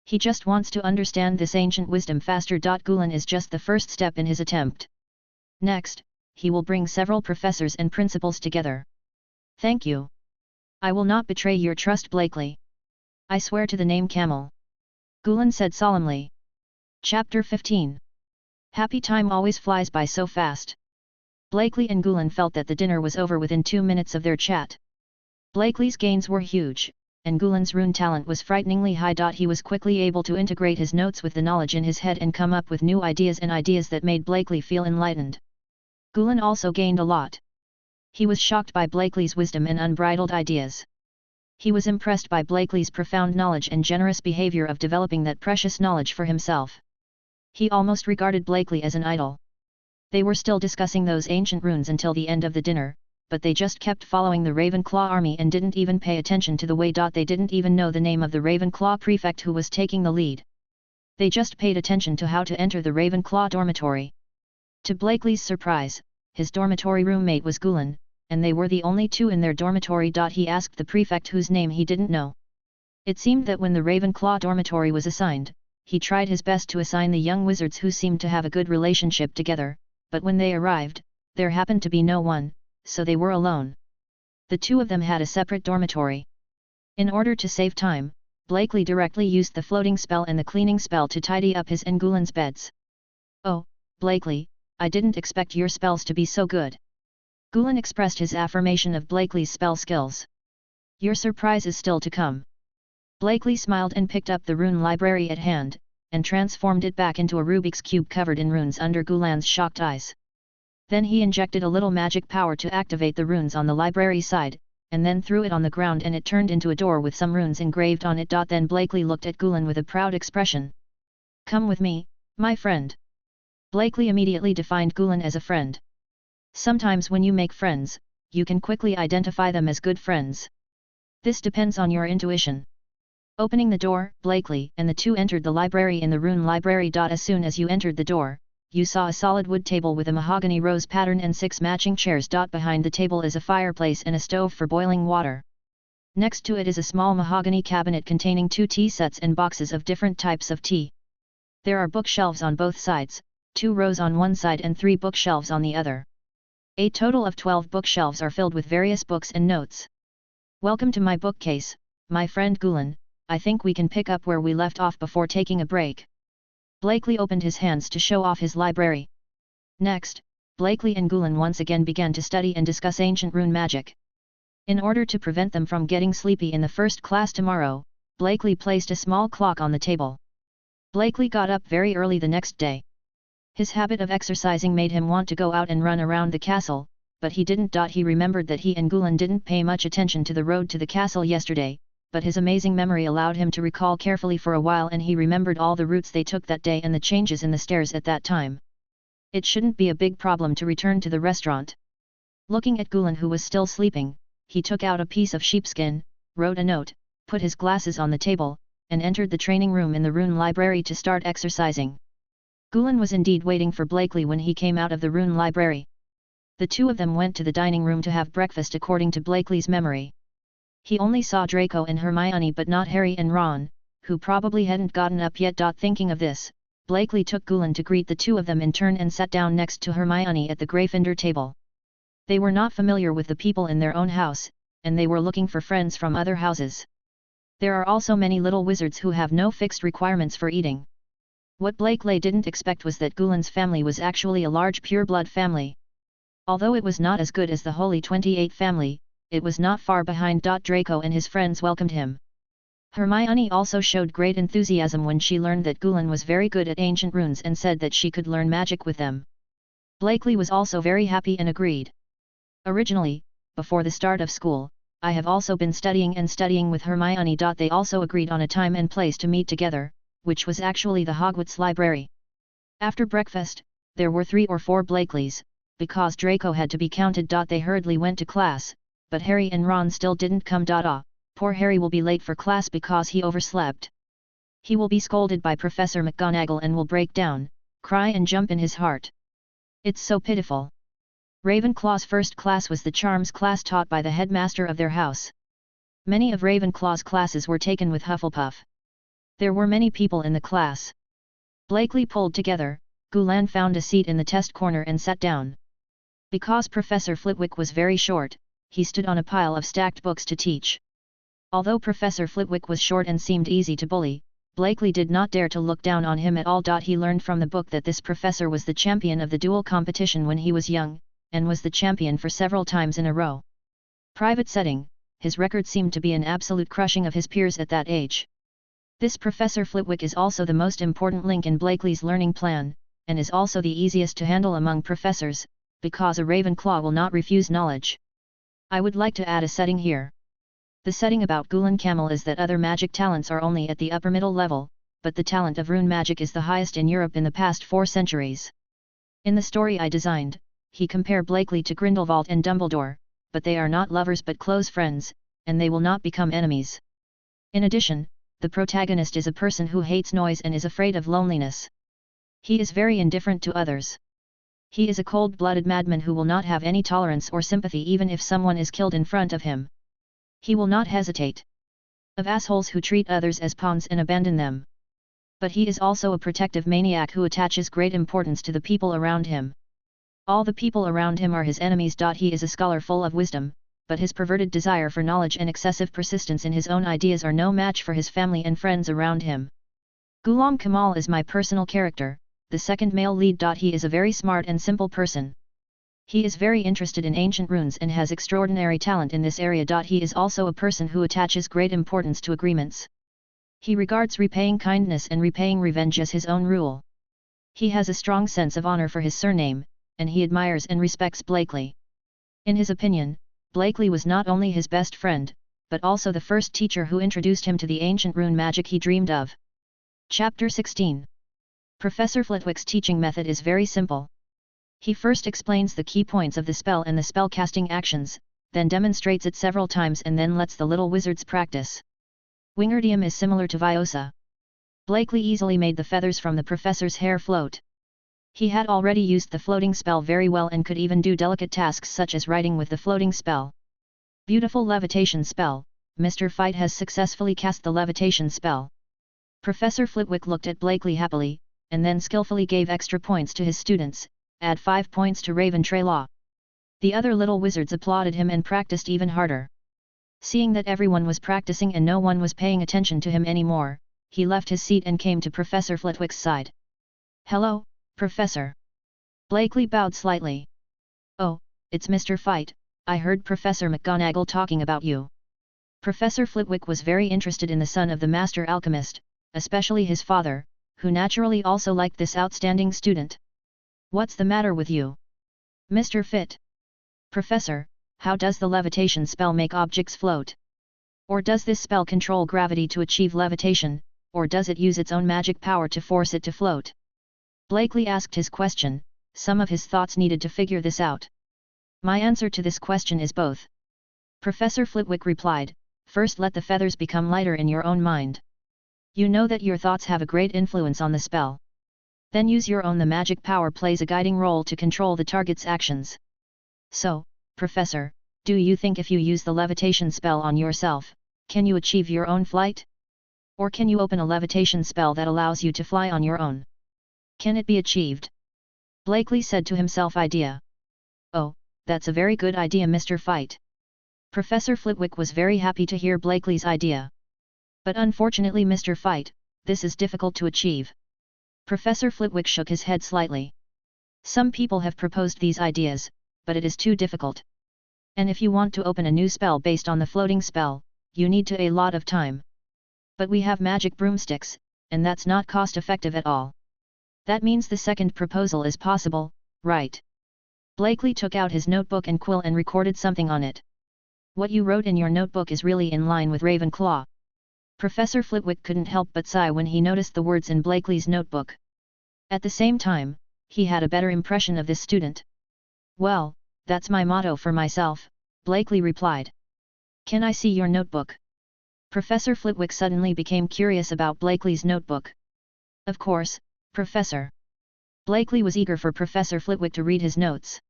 He just wants to understand this ancient wisdom faster. Gulan is just the first step in his attempt. Next, he will bring several professors and principals together. Thank you. I will not betray your trust, Blakely. I swear to the name Camel. Gulan said solemnly. Chapter 15. Happy time always flies by so fast. Blakely and Gulan felt that the dinner was over within 2 minutes of their chat. Blakely's gains were huge, and Gulan's rune talent was frighteningly high. He was quickly able to integrate his notes with the knowledge in his head and come up with new ideas and ideas that made Blakely feel enlightened. Gulan also gained a lot. He was shocked by Blakely's wisdom and unbridled ideas. He was impressed by Blakely's profound knowledge and generous behavior of developing that precious knowledge for himself. He almost regarded Blakely as an idol. They were still discussing those ancient runes until the end of the dinner, but they just kept following the Ravenclaw army and didn't even pay attention to the way. They didn't even know the name of the Ravenclaw prefect who was taking the lead. They just paid attention to how to enter the Ravenclaw dormitory. To Blakely's surprise, his dormitory roommate was Gulan, and they were the only two in their dormitory. He asked the prefect whose name he didn't know. It seemed that when the Ravenclaw dormitory was assigned, he tried his best to assign the young wizards who seemed to have a good relationship together, but when they arrived, there happened to be no one, so they were alone. The two of them had a separate dormitory. In order to save time, Blakely directly used the floating spell and the cleaning spell to tidy up his and Gulan's beds. Oh, Blakely, I didn't expect your spells to be so good. Gulan expressed his affirmation of Blakely's spell skills. Your surprise is still to come. Blakely smiled and picked up the rune library at hand, and transformed it back into a Rubik's Cube covered in runes under Gulan's shocked eyes. Then he injected a little magic power to activate the runes on the library side, and then threw it on the ground and it turned into a door with some runes engraved on it. Then Blakely looked at Gulen with a proud expression. "Come with me, my friend." Blakely immediately defined Gulen as a friend. Sometimes when you make friends, you can quickly identify them as good friends. This depends on your intuition. Opening the door, Blakely and the two entered the library in the rune library. As soon as you entered the door, you saw a solid wood table with a mahogany rose pattern and 6 matching chairs. Behind the table is a fireplace and a stove for boiling water. Next to it is a small mahogany cabinet containing 2 tea sets and boxes of different types of tea. There are bookshelves on both sides, 2 rows on one side and 3 bookshelves on the other. A total of 12 bookshelves are filled with various books and notes. "Welcome to my bookcase, my friend Gulen. I think we can pick up where we left off before taking a break." Blakely opened his hands to show off his library. Next, Blakely and Gulen once again began to study and discuss ancient rune magic. In order to prevent them from getting sleepy in the first class tomorrow, Blakely placed a small clock on the table. Blakely got up very early the next day. His habit of exercising made him want to go out and run around the castle, but he didn't. He remembered that he and Gulen didn't pay much attention to the road to the castle yesterday, but his amazing memory allowed him to recall carefully for a while, and he remembered all the routes they took that day and the changes in the stairs at that time. It shouldn't be a big problem to return to the restaurant. Looking at Gulen, who was still sleeping, he took out a piece of sheepskin, wrote a note, put his glasses on the table, and entered the training room in the rune library to start exercising. Gulen was indeed waiting for Blakely when he came out of the rune library. The two of them went to the dining room to have breakfast according to Blakely's memory. He only saw Draco and Hermione but not Harry and Ron, who probably hadn't gotten up yet. Thinking of this, Blakely took Gulen to greet the two of them in turn and sat down next to Hermione at the Gryffindor table. They were not familiar with the people in their own house, and they were looking for friends from other houses. There are also many little wizards who have no fixed requirements for eating. What Blakely didn't expect was that Gulen's family was actually a large pure-blood family. Although it was not as good as the Holy 28 family, it was not far behind. Draco and his friends welcomed him. Hermione also showed great enthusiasm when she learned that Gulen was very good at ancient runes and said that she could learn magic with them. Blakely was also very happy and agreed. Originally, before the start of school, I have also been studying with Hermione. They also agreed on a time and place to meet together, which was actually the Hogwarts library. After breakfast, there were 3 or 4 Blakeleys, because Draco had to be counted. They hurriedly went to class, but Harry and Ron still didn't come. Poor Harry will be late for class because he overslept. He will be scolded by Professor McGonagall and will break down, cry and jump in his heart. It's so pitiful. Ravenclaw's first class was the charms class taught by the headmaster of their house. Many of Ravenclaw's classes were taken with Hufflepuff. There were many people in the class. Blakely pulled together. Gulen found a seat in the test corner and sat down. Because Professor Flitwick was very short, he stood on a pile of stacked books to teach. Although Professor Flitwick was short and seemed easy to bully, Blakely did not dare to look down on him at all. He learned from the book that this professor was the champion of the duel competition when he was young, and was the champion for several times in a row. Private setting, his record seemed to be an absolute crushing of his peers at that age. This Professor Flitwick is also the most important link in Blakely's learning plan, and is also the easiest to handle among professors, because a Ravenclaw will not refuse knowledge. I would like to add a setting here. The setting about Gulen Camel is that other magic talents are only at the upper middle level, but the talent of rune magic is the highest in Europe in the past 4 centuries. In the story I designed, he compared Blakely to Grindelwald and Dumbledore, but they are not lovers but close friends, and they will not become enemies. In addition, the protagonist is a person who hates noise and is afraid of loneliness. He is very indifferent to others. He is a cold-blooded madman who will not have any tolerance or sympathy even if someone is killed in front of him. He will not hesitate. Of assholes who treat others as pawns and abandon them. But he is also a protective maniac who attaches great importance to the people around him. All the people around him are his enemies. He is a scholar full of wisdom, but his perverted desire for knowledge and excessive persistence in his own ideas are no match for his family and friends around him. Ghulam Kamal is my personal character, the second male lead. He is a very smart and simple person. He is very interested in ancient runes and has extraordinary talent in this area. He is also a person who attaches great importance to agreements. He regards repaying kindness and repaying revenge as his own rule. He has a strong sense of honor for his surname, and he admires and respects Blakely. In his opinion, Blakely was not only his best friend, but also the first teacher who introduced him to the ancient rune magic he dreamed of. Chapter 16. Professor Flitwick's teaching method is very simple. He first explains the key points of the spell and the spell-casting actions, then demonstrates it several times and then lets the little wizards practice. Wingardium is similar to Viosa. Blakely easily made the feathers from the professor's hair float. He had already used the floating spell very well and could even do delicate tasks such as writing with the floating spell. Beautiful levitation spell. Mr. Fight has successfully cast the levitation spell. Professor Flitwick looked at Blakely happily, and then skillfully gave extra points to his students, add 5 points to Ravenclaw. The other little wizards applauded him and practiced even harder. Seeing that everyone was practicing and no one was paying attention to him anymore, he left his seat and came to Professor Flitwick's side. "Hello, Professor." Blakely bowed slightly. "Oh, it's Mr. Fight, I heard Professor McGonagall talking about you." Professor Flitwick was very interested in the son of the master alchemist, especially his father, who naturally also liked this outstanding student. "What's the matter with you, Mr. Fit?" "Professor, how does the levitation spell make objects float? Or does this spell control gravity to achieve levitation, or does it use its own magic power to force it to float?" Blakely asked his question. Some of his thoughts needed to figure this out. "My answer to this question is both," Professor Flitwick replied. "First let the feathers become lighter in your own mind. You know that your thoughts have a great influence on the spell. Then use your own. The magic power plays a guiding role to control the target's actions. So, Professor, do you think if you use the levitation spell on yourself, can you achieve your own flight? Or can you open a levitation spell that allows you to fly on your own? Can it be achieved?" Blakely said to himself. "Idea. Oh, that's a very good idea, Mr. Fight." Professor Flitwick was very happy to hear Blakely's idea. "But unfortunately, Mr. Fight, this is difficult to achieve." Professor Flitwick shook his head slightly. "Some people have proposed these ideas, but it is too difficult. And if you want to open a new spell based on the floating spell, you need a lot of time. But we have magic broomsticks, and that's not cost-effective at all. That means the second proposal is possible, right?" Blakely took out his notebook and quill and recorded something on it. "What you wrote in your notebook is really in line with Ravenclaw." Professor Flitwick couldn't help but sigh when he noticed the words in Blakely's notebook. At the same time, he had a better impression of this student. "Well, that's my motto for myself," Blakely replied. "Can I see your notebook?" Professor Flitwick suddenly became curious about Blakely's notebook. "Of course, Professor." Blakely was eager for Professor Flitwick to read his notes.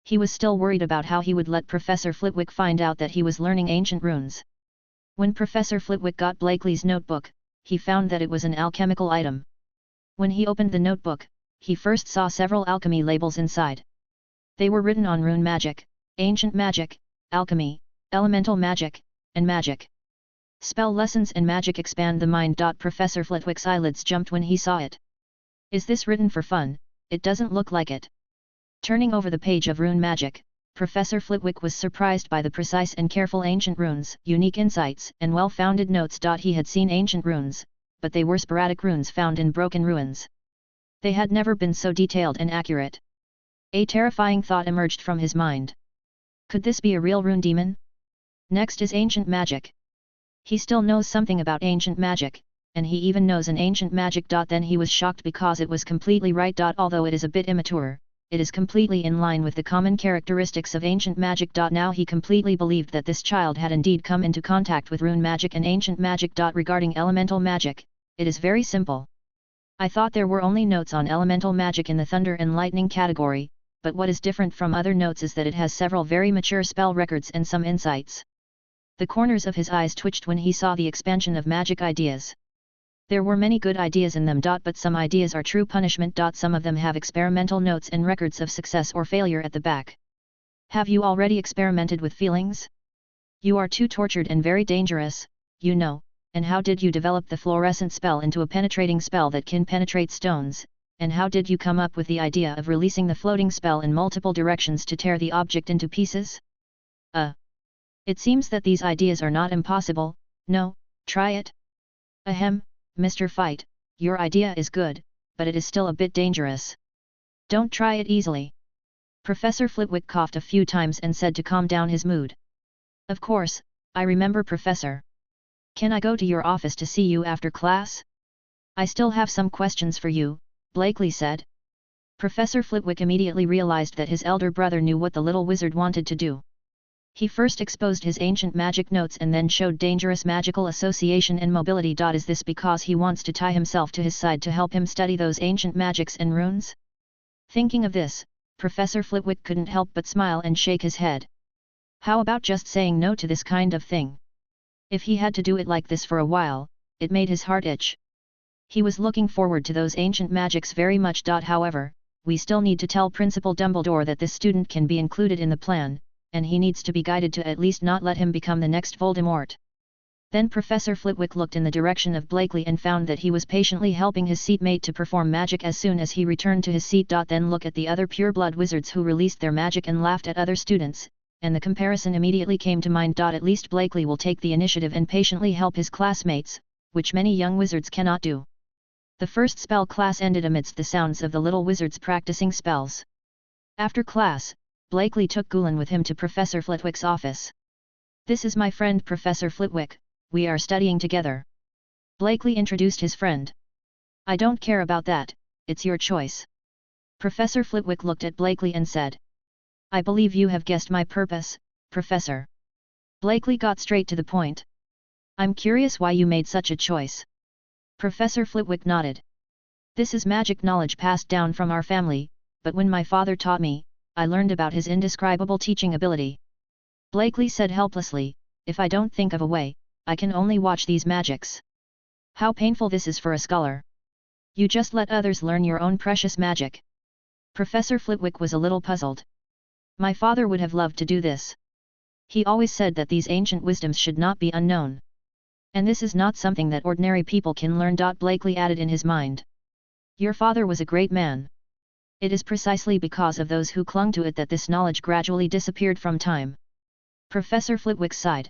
He was still worried about how he would let Professor Flitwick find out that he was learning ancient runes. When Professor Flitwick got Blakely's notebook, he found that it was an alchemical item. When he opened the notebook, he first saw several alchemy labels inside. They were written on rune magic, ancient magic, alchemy, elemental magic, and magic. Spell lessons and magic expand the mind. Professor Flitwick's eyelids jumped when he saw it. "Is this written for fun? It doesn't look like it." Turning over the page of rune magic, Professor Flitwick was surprised by the precise and careful ancient runes, unique insights, and well-founded notes. He had seen ancient runes, but they were sporadic runes found in broken ruins. They had never been so detailed and accurate. A terrifying thought emerged from his mind. Could this be a real rune demon? Next is ancient magic. He still knows something about ancient magic, and he even knows an ancient magic. Then he was shocked because it was completely right. Although it is a bit immature, it is completely in line with the common characteristics of ancient magic. Now he completely believed that this child had indeed come into contact with rune magic and ancient magic. Regarding elemental magic, it is very simple. I thought there were only notes on elemental magic in the thunder and lightning category, but what is different from other notes is that it has several very mature spell records and some insights. The corners of his eyes twitched when he saw the expansion of magic ideas. There were many good ideas in them. But some ideas are true punishment. Some of them have experimental notes and records of success or failure at the back. Have you already experimented with feelings? You are too tortured and very dangerous, you know. And how did you develop the fluorescent spell into a penetrating spell that can penetrate stones? And how did you come up with the idea of releasing the floating spell in multiple directions to tear the object into pieces? It seems that these ideas are not impossible. No, try it. Ahem, Mr. Fight, your idea is good, but it is still a bit dangerous. Don't try it easily. Professor Flitwick coughed a few times and said to calm down his mood. Of course, I remember, Professor. Can I go to your office to see you after class? I still have some questions for you, Blakely said. Professor Flitwick immediately realized that his elder brother knew what the little wizard wanted to do. He first exposed his ancient magic notes and then showed dangerous magical association and mobility. Is this because he wants to tie himself to his side to help him study those ancient magics and runes? Thinking of this, Professor Flitwick couldn't help but smile and shake his head. How about just saying no to this kind of thing? If he had to do it like this for a while, it made his heart itch. He was looking forward to those ancient magics very much. However, we still need to tell Principal Dumbledore that this student can be included in the plan, and he needs to be guided to at least not let him become the next Voldemort. Then Professor Flitwick looked in the direction of Blakely and found that he was patiently helping his seatmate to perform magic as soon as he returned to his seat. Then look at the other pureblood wizards who released their magic and laughed at other students, and the comparison immediately came to mind. At least Blakely will take the initiative and patiently help his classmates, which many young wizards cannot do. The first spell class ended amidst the sounds of the little wizards practicing spells. After class, Blakely took Gulen with him to Professor Flitwick's office. This is my friend Professor Flitwick, we are studying together. Blakely introduced his friend. I don't care about that, it's your choice. Professor Flitwick looked at Blakely and said. I believe you have guessed my purpose, Professor. Blakely got straight to the point. I'm curious why you made such a choice. Professor Flitwick nodded. This is magic knowledge passed down from our family, but when my father taught me, I learned about his indescribable teaching ability. Blakely said helplessly, if I don't think of a way, I can only watch these magics. How painful this is for a scholar. You just let others learn your own precious magic. Professor Flitwick was a little puzzled. My father would have loved to do this. He always said that these ancient wisdoms should not be unknown. And this is not something that ordinary people can learn. Blakely added in his mind. Your father was a great man. It is precisely because of those who clung to it that this knowledge gradually disappeared from time. Professor Flitwick sighed.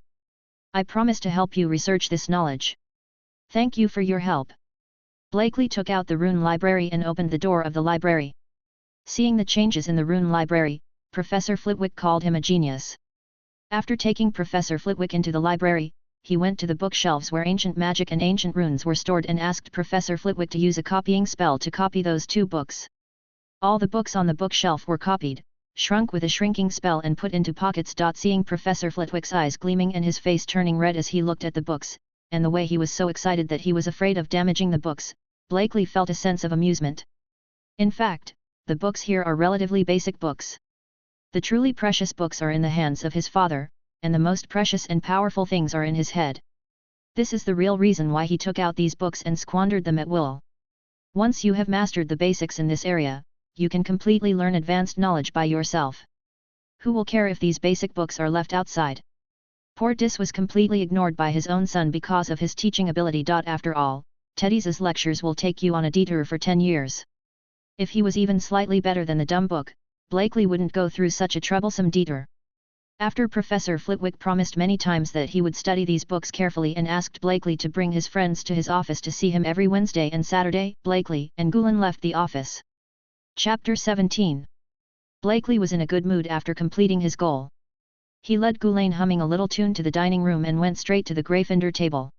I promise to help you research this knowledge. Thank you for your help. Blakely took out the rune library and opened the door of the library. Seeing the changes in the rune library, Professor Flitwick called him a genius. After taking Professor Flitwick into the library, he went to the bookshelves where ancient magic and ancient runes were stored and asked Professor Flitwick to use a copying spell to copy those two books. All the books on the bookshelf were copied, shrunk with a shrinking spell and put into pockets. Seeing Professor Flitwick's eyes gleaming and his face turning red as he looked at the books, and the way he was so excited that he was afraid of damaging the books, Blakely felt a sense of amusement. In fact, the books here are relatively basic books. The truly precious books are in the hands of his father, and the most precious and powerful things are in his head. This is the real reason why he took out these books and squandered them at will. Once you have mastered the basics in this area, you can completely learn advanced knowledge by yourself. Who will care if these basic books are left outside? Poor Dis was completely ignored by his own son because of his teaching ability. After all, Teddy's lectures will take you on a detour for 10 years. If he was even slightly better than the dumb book, Blakely wouldn't go through such a troublesome detour. After Professor Flitwick promised many times that he would study these books carefully and asked Blakely to bring his friends to his office to see him every Wednesday and Saturday, Blakely and Gulen left the office. Chapter 17. Blakely was in a good mood after completing his goal. He led Gulen humming a little tune to the dining room and went straight to the Gryffindor table.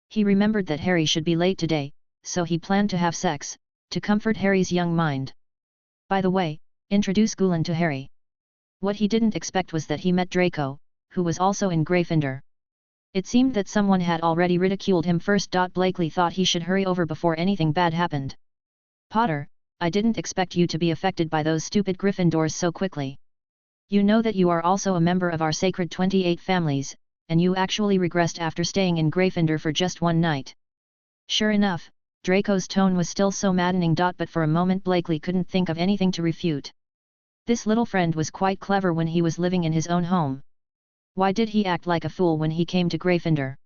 He remembered that Harry should be late today, so he planned to have sex, to comfort Harry's young mind. By the way, introduce Gulen to Harry. What he didn't expect was that he met Draco, who was also in Gryffindor. It seemed that someone had already ridiculed him first. Blakely thought he should hurry over before anything bad happened. Potter, I didn't expect you to be affected by those stupid Gryffindors so quickly. You know that you are also a member of our sacred 28 families, and you actually regressed after staying in Gryffindor for just one night. Sure enough, Draco's tone was still so maddening. But for a moment Blakely couldn't think of anything to refute. This little friend was quite clever when he was living in his own home. Why did he act like a fool when he came to Gryffindor?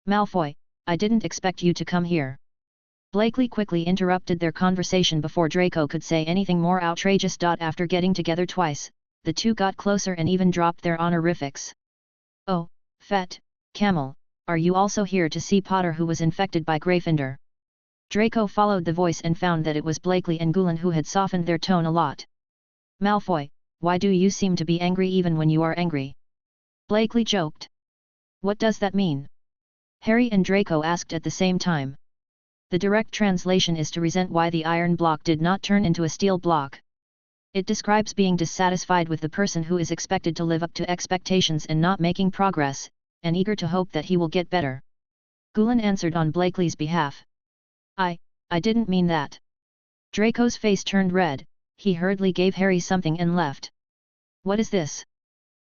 Malfoy, I didn't expect you to come here. Blakely quickly interrupted their conversation before Draco could say anything more outrageous. After getting together twice, the two got closer and even dropped their honorifics. Oh, Fett, Camel, are you also here to see Potter who was infected by Gryffindor? Draco followed the voice and found that it was Blakely and Gulen who had softened their tone a lot. Malfoy, why do you seem to be angry even when you are angry? Blakely joked. What does that mean? Harry and Draco asked at the same time. The direct translation is to resent why the iron block did not turn into a steel block. It describes being dissatisfied with the person who is expected to live up to expectations and not making progress, and eager to hope that he will get better. Gulen answered on Blakely's behalf. I didn't mean that. Draco's face turned red, he hurriedly gave Harry something and left. What is this?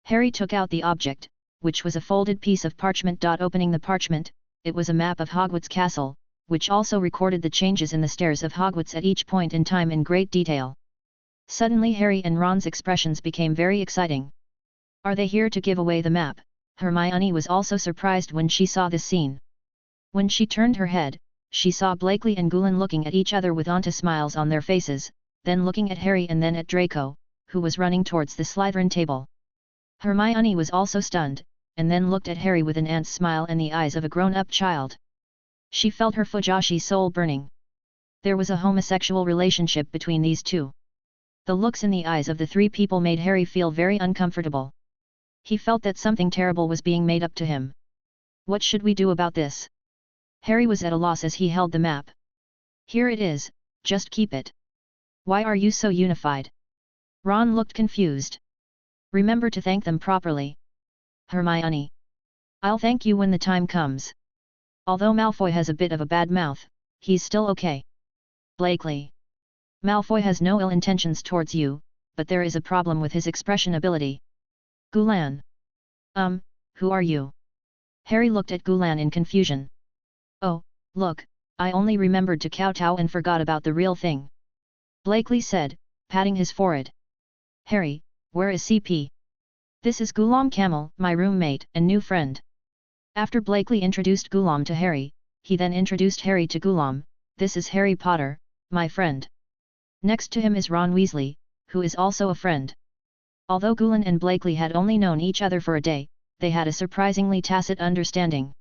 Harry took out the object, which was a folded piece of parchment. Opening the parchment, it was a map of Hogwarts Castle, which also recorded the changes in the stairs of Hogwarts at each point in time in great detail. Suddenly Harry and Ron's expressions became very exciting. Are they here to give away the map? Hermione was also surprised when she saw this scene. When she turned her head, she saw Blakely and Gulen looking at each other with onto smiles on their faces, then looking at Harry and then at Draco, who was running towards the Slytherin table. Hermione was also stunned, and then looked at Harry with an aunt's smile and the eyes of a grown-up child. She felt her Fujoshi soul burning. There was a homosexual relationship between these two. The looks in the eyes of the three people made Harry feel very uncomfortable. He felt that something terrible was being made up to him. What should we do about this? Harry was at a loss as he held the map. Here it is, just keep it. Why are you so unified? Ron looked confused. Remember to thank them properly. Hermione. I'll thank you when the time comes. Although Malfoy has a bit of a bad mouth, he's still okay. Blakely. Malfoy has no ill intentions towards you, but there is a problem with his expression ability. Gulen. Who are you? Harry looked at Gulen in confusion. Oh, look, I only remembered to kowtow and forgot about the real thing. Blakely said, patting his forehead. Harry, where is CP? This is Gulam Camel, my roommate and new friend. After Blakely introduced Gulam to Harry, he then introduced Harry to Gulam. This is Harry Potter, my friend. Next to him is Ron Weasley, who is also a friend. Although Gulen and Blakely had only known each other for a day, they had a surprisingly tacit understanding.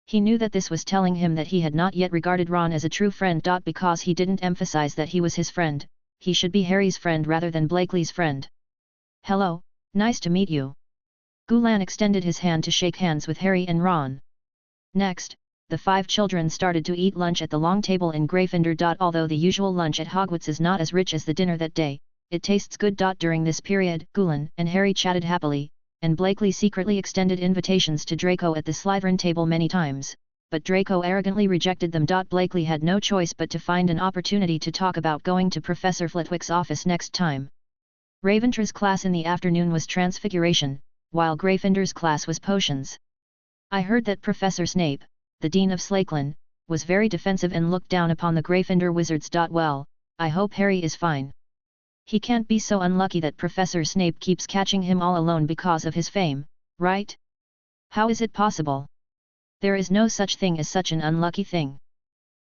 He knew that this was telling him that he had not yet regarded Ron as a true friend. Because he didn't emphasize that he was his friend, he should be Harry's friend rather than Blakely's friend. Hello, nice to meet you. Gulen extended his hand to shake hands with Harry and Ron. Next, the five children started to eat lunch at the long table in Gryffindor. Although the usual lunch at Hogwarts is not as rich as the dinner that day, it tastes good. During this period, Gulen and Harry chatted happily, and Blakely secretly extended invitations to Draco at the Slytherin table many times, but Draco arrogantly rejected them. Blakely had no choice but to find an opportunity to talk about going to Professor Flitwick's office next time. Ravenscraw's class in the afternoon was Transfiguration, while Gryffindor's class was Potions. I heard that Professor Snape, the Dean of Slakeland, was very defensive and looked down upon the Gryffindor wizards. Well, I hope Harry is fine. He can't be so unlucky that Professor Snape keeps catching him all alone because of his fame, right? How is it possible? There is no such thing as such an unlucky thing.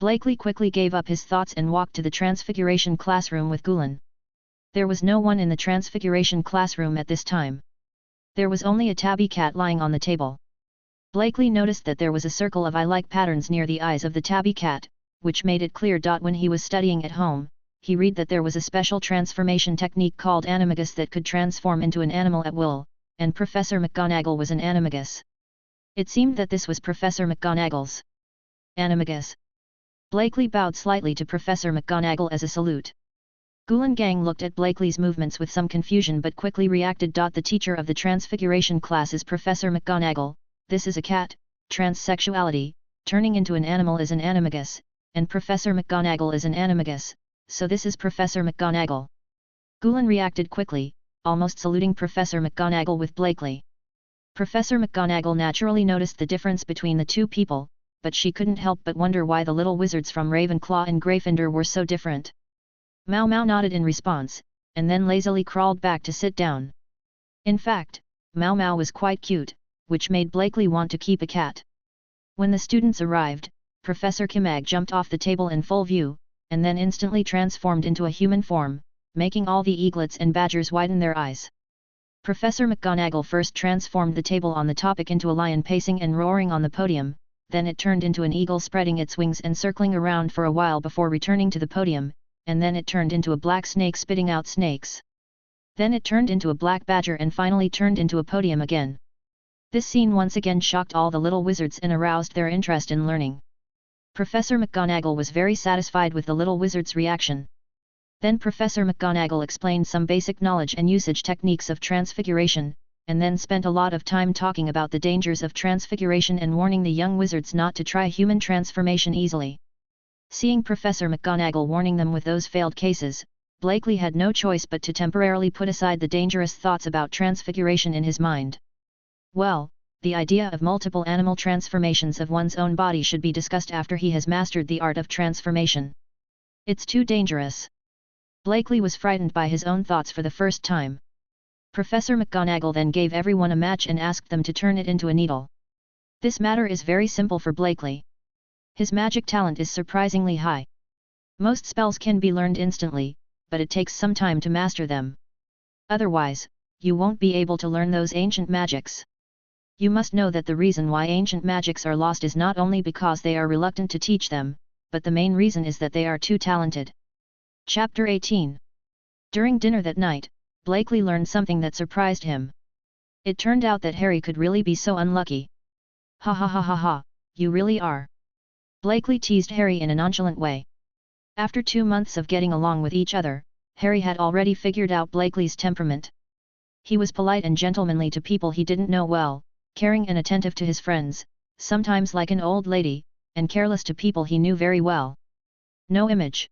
Blakely quickly gave up his thoughts and walked to the Transfiguration classroom with Gulen. There was no one in the Transfiguration classroom at this time. There was only a tabby cat lying on the table. Blakely noticed that there was a circle of eye-like patterns near the eyes of the tabby cat, which made it clear. When he was studying at home, he read that there was a special transformation technique called animagus that could transform into an animal at will, and Professor McGonagall was an animagus. It seemed that this was Professor McGonagall's animagus. Blakely bowed slightly to Professor McGonagall as a salute. Gulen Gang looked at Blakely's movements with some confusion but quickly reacted. The teacher of the Transfiguration class is Professor McGonagall. This is a cat, transsexuality, turning into an animal is an animagus, and Professor McGonagall is an animagus, so this is Professor McGonagall. Gulen reacted quickly, almost saluting Professor McGonagall with Blakely. Professor McGonagall naturally noticed the difference between the two people, but she couldn't help but wonder why the little wizards from Ravenclaw and Gryffindor were so different. Mau Mau nodded in response, and then lazily crawled back to sit down. In fact, Mau Mau was quite cute, which made Blakely want to keep a cat. When the students arrived, Professor Kimag jumped off the table in full view, and then instantly transformed into a human form, making all the eaglets and badgers widen their eyes. Professor McGonagall first transformed the table on the topic into a lion pacing and roaring on the podium, then it turned into an eagle spreading its wings and circling around for a while before returning to the podium, and then it turned into a black snake spitting out snakes. Then it turned into a black badger and finally turned into a podium again. This scene once again shocked all the little wizards and aroused their interest in learning. Professor McGonagall was very satisfied with the little wizard's reaction. Then Professor McGonagall explained some basic knowledge and usage techniques of transfiguration, and then spent a lot of time talking about the dangers of transfiguration and warning the young wizards not to try human transformation easily. Seeing Professor McGonagall warning them with those failed cases, Blakely had no choice but to temporarily put aside the dangerous thoughts about transfiguration in his mind. Well, the idea of multiple animal transformations of one's own body should be discussed after he has mastered the art of transformation. It's too dangerous. Blakely was frightened by his own thoughts for the first time. Professor McGonagall then gave everyone a match and asked them to turn it into a needle. This matter is very simple for Blakely. His magic talent is surprisingly high. Most spells can be learned instantly, but it takes some time to master them. Otherwise, you won't be able to learn those ancient magics. You must know that the reason why ancient magics are lost is not only because they are reluctant to teach them, but the main reason is that they are too talented. Chapter 18. During dinner that night, Blakely learned something that surprised him. It turned out that Harry could really be so unlucky. Ha ha ha ha ha, you really are. Blakely teased Harry in a nonchalant way. After 2 months of getting along with each other, Harry had already figured out Blakely's temperament. He was polite and gentlemanly to people he didn't know well, caring and attentive to his friends, sometimes like an old lady, and careless to people he knew very well. No image.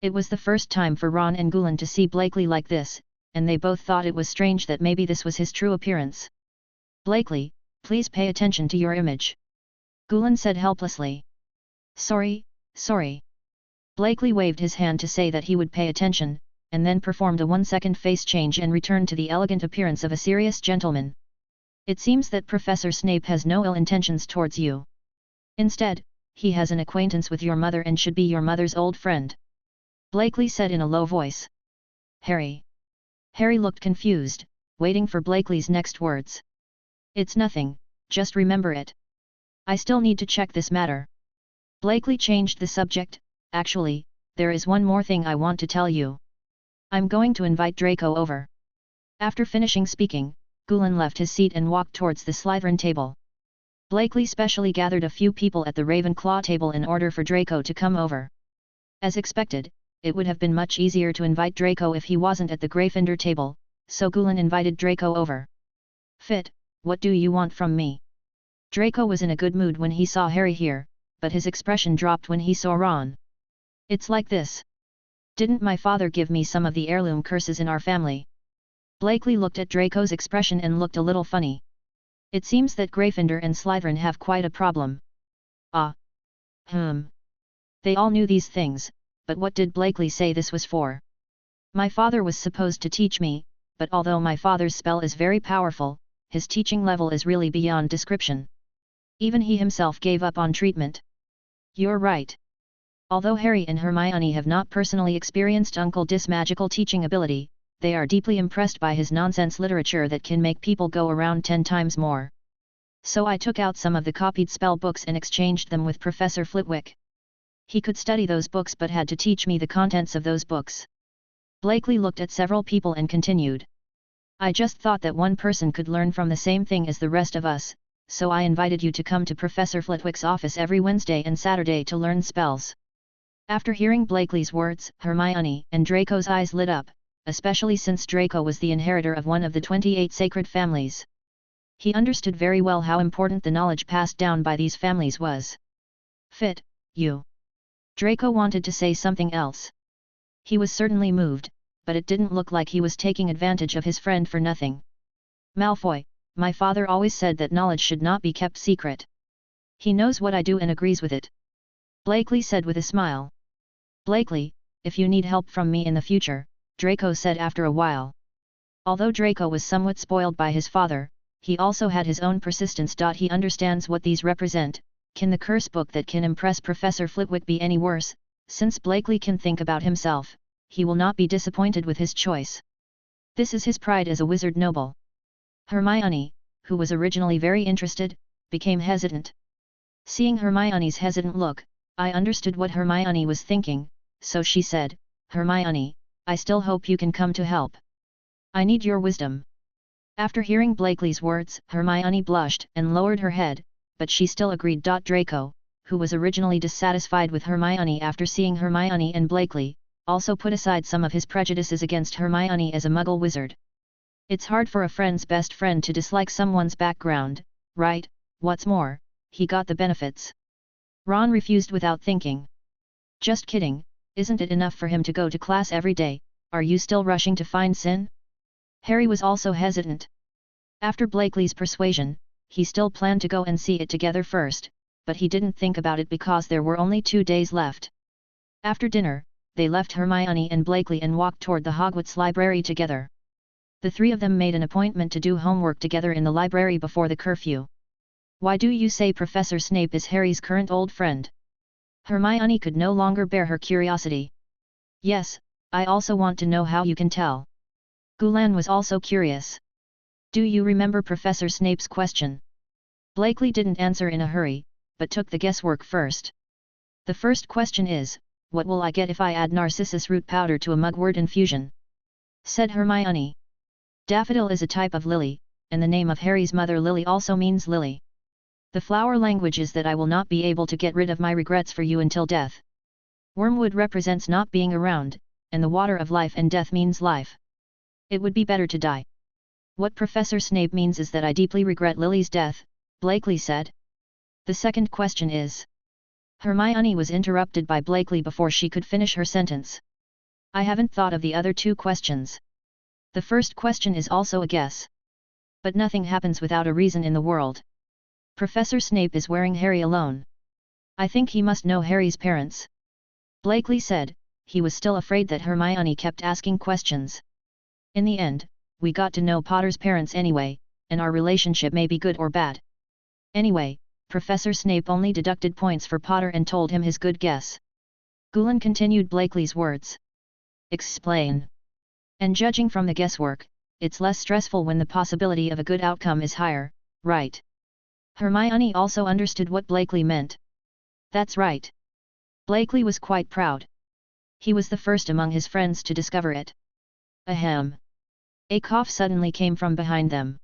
It was the first time for Ron and Gulan to see Blakely like this, and they both thought it was strange that maybe this was his true appearance. Blakely, please pay attention to your image. Gulan said helplessly. Sorry. Blakely waved his hand to say that he would pay attention, and then performed a 1-second face change and returned to the elegant appearance of a serious gentleman. It seems that Professor Snape has no ill intentions towards you. Instead, he has an acquaintance with your mother and should be your mother's old friend. Blakely said in a low voice. Harry. Harry looked confused, waiting for Blakely's next words. It's nothing, just remember it. I still need to check this matter. Blakely changed the subject. Actually, there is one more thing I want to tell you. I'm going to invite Draco over. After finishing speaking, Gulan left his seat and walked towards the Slytherin table. Blakely specially gathered a few people at the Ravenclaw table in order for Draco to come over. As expected, it would have been much easier to invite Draco if he wasn't at the Gryffindor table, so Gulan invited Draco over. Fit, what do you want from me? Draco was in a good mood when he saw Harry here, but his expression dropped when he saw Ron. It's like this. Didn't my father give me some of the heirloom curses in our family? Blakely looked at Draco's expression and looked a little funny. It seems that Gryffindor and Slytherin have quite a problem. They all knew these things, but what did Blakely say this was for? My father was supposed to teach me, but although my father's spell is very powerful, his teaching level is really beyond description. Even he himself gave up on treatment. You're right. Although Harry and Hermione have not personally experienced Uncle Dis' magical teaching ability, they are deeply impressed by his nonsense literature that can make people go around 10 times more. So I took out some of the copied spell books and exchanged them with Professor Flitwick. He could study those books but had to teach me the contents of those books. Blakely looked at several people and continued. I just thought that one person could learn from the same thing as the rest of us, so I invited you to come to Professor Flitwick's office every Wednesday and Saturday to learn spells. After hearing Blakely's words, Hermione and Draco's eyes lit up, especially since Draco was the inheritor of one of the 28 sacred families. He understood very well how important the knowledge passed down by these families was. Fit, you. Draco wanted to say something else. He was certainly moved, but it didn't look like he was taking advantage of his friend for nothing. Malfoy, my father always said that knowledge should not be kept secret. He knows what I do and agrees with it. Blakely said with a smile. Blakely, if you need help from me in the future, Draco said after a while. Although Draco was somewhat spoiled by his father, he also had his own persistence. He understands what these represent. Can the curse book that can impress Professor Flitwick be any worse? Since Blakely can think about himself, he will not be disappointed with his choice. This is his pride as a wizard noble. Hermione, who was originally very interested, became hesitant. Seeing Hermione's hesitant look, I understood what Hermione was thinking, so she said, Hermione, I still hope you can come to help. I need your wisdom. After hearing Blakely's words, Hermione blushed and lowered her head, but she still agreed. Draco, who was originally dissatisfied with Hermione after seeing Hermione and Blakely, also put aside some of his prejudices against Hermione as a Muggle wizard. It's hard for a friend's best friend to dislike someone's background, right? What's more, he got the benefits. Ron refused without thinking. Just kidding, isn't it enough for him to go to class every day? Are you still rushing to find sin? Harry was also hesitant. After Blakely's persuasion, he still planned to go and see it together first, but he didn't think about it because there were only 2 days left. After dinner, they left Hermione and Blakely and walked toward the Hogwarts library together. The 3 of them made an appointment to do homework together in the library before the curfew. Why do you say Professor Snape is Harry's current old friend? Hermione could no longer bear her curiosity. Yes, I also want to know how you can tell. Gulan was also curious. Do you remember Professor Snape's question? Blakely didn't answer in a hurry, but took the guesswork first. The first question is, what will I get if I add narcissus root powder to a mugwort infusion? Said Hermione. Daffodil is a type of lily, and the name of Harry's mother Lily also means lily. The flower language is that I will not be able to get rid of my regrets for you until death. Wormwood represents not being around, and the water of life and death means life. It would be better to die. What Professor Snape means is that I deeply regret Lily's death, Blakely said. The second question is. Hermione was interrupted by Blakely before she could finish her sentence. I haven't thought of the other 2 questions. The first question is also a guess. But nothing happens without a reason in the world. Professor Snape is wearing Harry alone. I think he must know Harry's parents. Blakely said, he was still afraid that Hermione kept asking questions. In the end, we got to know Potter's parents anyway, and our relationship may be good or bad. Anyway, Professor Snape only deducted points for Potter and told him his good guess. Gulan continued Blakely's words. Explain. And judging from the guesswork, it's less stressful when the possibility of a good outcome is higher, right? Hermione also understood what Blakely meant. That's right. Blakely was quite proud. He was the first among his friends to discover it. Ahem. A cough suddenly came from behind them.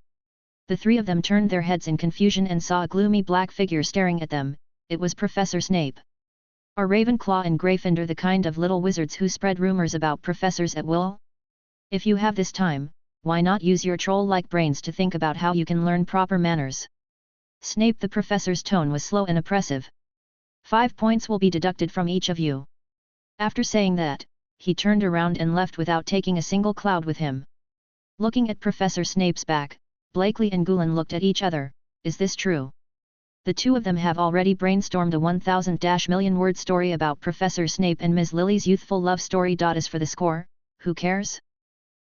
The 3 of them turned their heads in confusion and saw a gloomy black figure staring at them. It was Professor Snape. Are Ravenclaw and Gryffindor the kind of little wizards who spread rumors about professors at will? If you have this time, why not use your troll-like brains to think about how you can learn proper manners? Snape. The professor's tone was slow and oppressive. 5 points will be deducted from each of you. After saying that, he turned around and left without taking a single cloud with him. Looking at Professor Snape's back, Blakely and Gulan looked at each other. Is this true? The 2 of them have already brainstormed a 1,000-million-word story about Professor Snape and Ms. Lily's youthful love story. As for the score, who cares?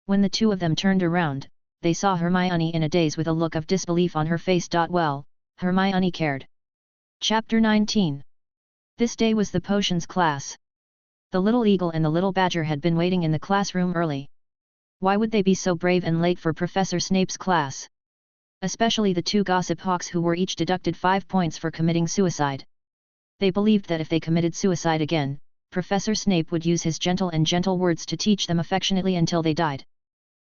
When the 2 of them turned around, they saw Hermione in a daze with a look of disbelief on her face. Well, Hermione cared. Chapter 19. This day was the potions class. The little eagle and the little badger had been waiting in the classroom early. Why would they be so brave and late for Professor Snape's class? Especially the 2 gossip hawks who were each deducted 5 points for committing suicide. They believed that if they committed suicide again, Professor Snape would use his gentle words to teach them affectionately until they died.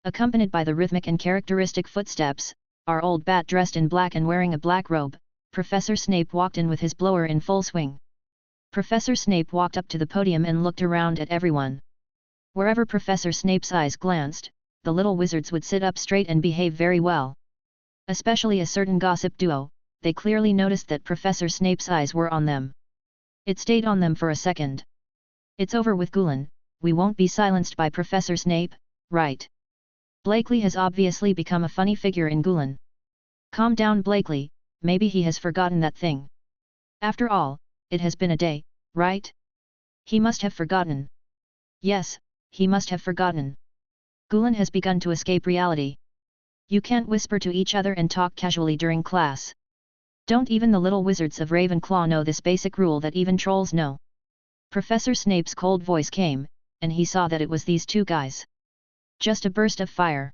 Accompanied by the rhythmic and characteristic footsteps, our old bat dressed in black and wearing a black robe, Professor Snape walked in with his blower in full swing. Professor Snape walked up to the podium and looked around at everyone. Wherever Professor Snape's eyes glanced, the little wizards would sit up straight and behave very well. Especially a certain gossip duo, they clearly noticed that Professor Snape's eyes were on them. It stayed on them for a second. It's over with Gulan, we won't be silenced by Professor Snape, right? Blakely has obviously become a funny figure in Gulan. Calm down, Blakely, maybe he has forgotten that thing. After all, it has been a day, right? He must have forgotten. Yes, he must have forgotten. Gulan has begun to escape reality. You can't whisper to each other and talk casually during class. Don't even the little wizards of Ravenclaw know this basic rule that even trolls know? Professor Snape's cold voice came, and he saw that it was these 2 guys. Just a burst of fire.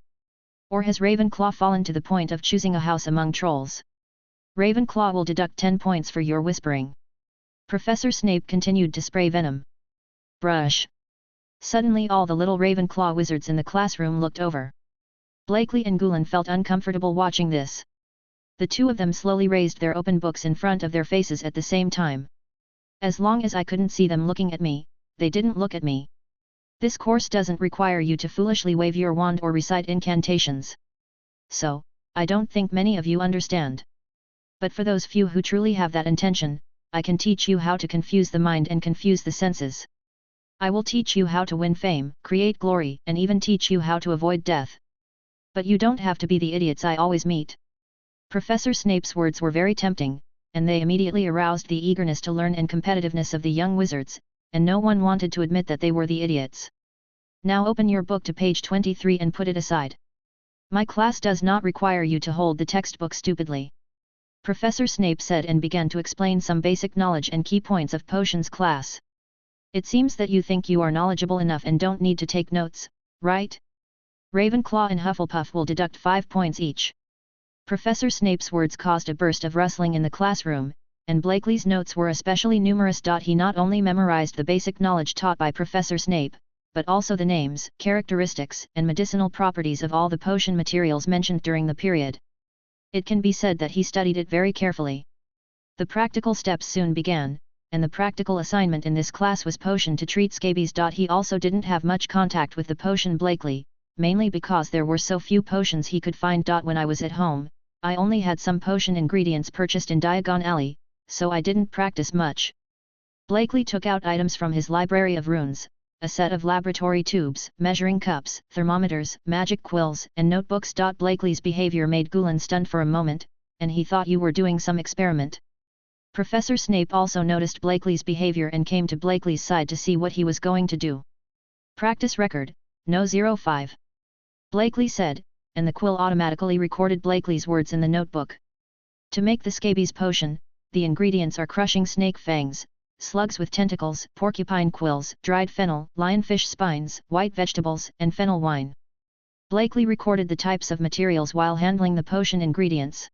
Or has Ravenclaw fallen to the point of choosing a house among trolls? Ravenclaw will deduct 10 points for your whispering. Professor Snape continued to spray venom. Brush. Suddenly all the little Ravenclaw wizards in the classroom looked over. Blakely and Gulen felt uncomfortable watching this. The two of them slowly raised their open books in front of their faces at the same time. As long as I couldn't see them looking at me, they didn't look at me. This course doesn't require you to foolishly wave your wand or recite incantations. So, I don't think many of you understand. But for those few who truly have that intention, I can teach you how to confuse the mind and confuse the senses. I will teach you how to win fame, create glory, and even teach you how to avoid death. But you don't have to be the idiots I always meet. Professor Snape's words were very tempting, and they immediately aroused the eagerness to learn and competitiveness of the young wizards, and no one wanted to admit that they were the idiots. Now open your book to page 23 and put it aside. My class does not require you to hold the textbook stupidly. Professor Snape said and began to explain some basic knowledge and key points of potions class. It seems that you think you are knowledgeable enough and don't need to take notes, right? Ravenclaw and Hufflepuff will deduct 5 points each. Professor Snape's words caused a burst of rustling in the classroom, and Blakely's notes were especially numerous. He not only memorized the basic knowledge taught by Professor Snape, but also the names, characteristics, and medicinal properties of all the potion materials mentioned during the period. It can be said that he studied it very carefully. The practical steps soon began, and the practical assignment in this class was potion to treat scabies. He also didn't have much contact with the potion Blakely, mainly because there were so few potions he could find. When I was at home, I only had some potion ingredients purchased in Diagon Alley, so I didn't practice much. Blakely took out items from his library of runes, a set of laboratory tubes, measuring cups, thermometers, magic quills, and notebooks. Blakely's behavior made Gulen stunned for a moment, and he thought you were doing some experiment. Professor Snape also noticed Blakely's behavior and came to Blakely's side to see what he was going to do. Practice record, No. 05. Blakely said, and the quill automatically recorded Blakely's words in the notebook. To make the scabies potion, the ingredients are crushing snake fangs, slugs with tentacles, porcupine quills, dried fennel, lionfish spines, white vegetables, and fennel wine. Blakely recorded the types of materials while handling the potion ingredients.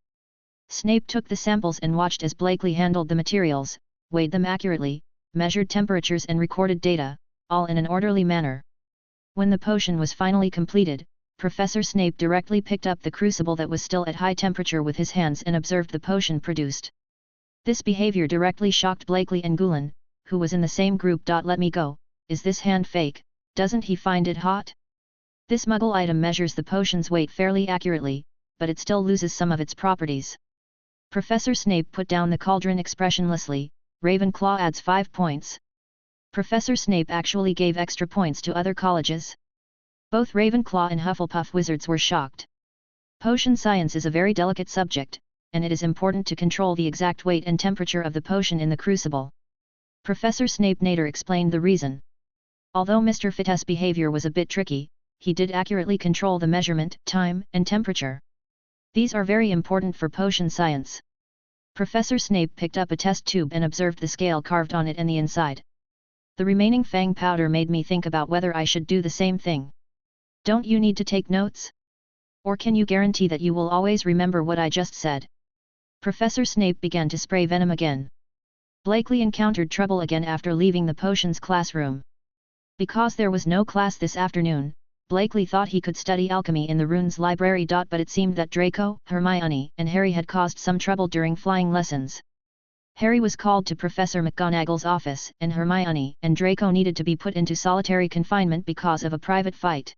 Snape took the samples and watched as Blakely handled the materials, weighed them accurately, measured temperatures and recorded data, all in an orderly manner. When the potion was finally completed, Professor Snape directly picked up the crucible that was still at high temperature with his hands and observed the potion produced. This behavior directly shocked Blakely and Gulen, who was in the same group. Let me go, is this hand fake, doesn't he find it hot? This muggle item measures the potion's weight fairly accurately, but it still loses some of its properties. Professor Snape put down the cauldron expressionlessly. Ravenclaw adds 5 points. Professor Snape actually gave extra points to other colleges. Both Ravenclaw and Hufflepuff wizards were shocked. Potion science is a very delicate subject, and it is important to control the exact weight and temperature of the potion in the crucible. Professor Snape Nader explained the reason. Although Mr. Fitt's behavior was a bit tricky, he did accurately control the measurement, time, and temperature. These are very important for potion science. Professor Snape picked up a test tube and observed the scale carved on it and the inside. The remaining fang powder made me think about whether I should do the same thing. Don't you need to take notes? Or can you guarantee that you will always remember what I just said? Professor Snape began to spray venom again. Blakely encountered trouble again after leaving the potions classroom. Because there was no class this afternoon, Blakely thought he could study alchemy in the runes library. But it seemed that Draco, Hermione, and Harry had caused some trouble during flying lessons. Harry was called to Professor McGonagall's office, and Hermione and Draco needed to be put into solitary confinement because of a private fight.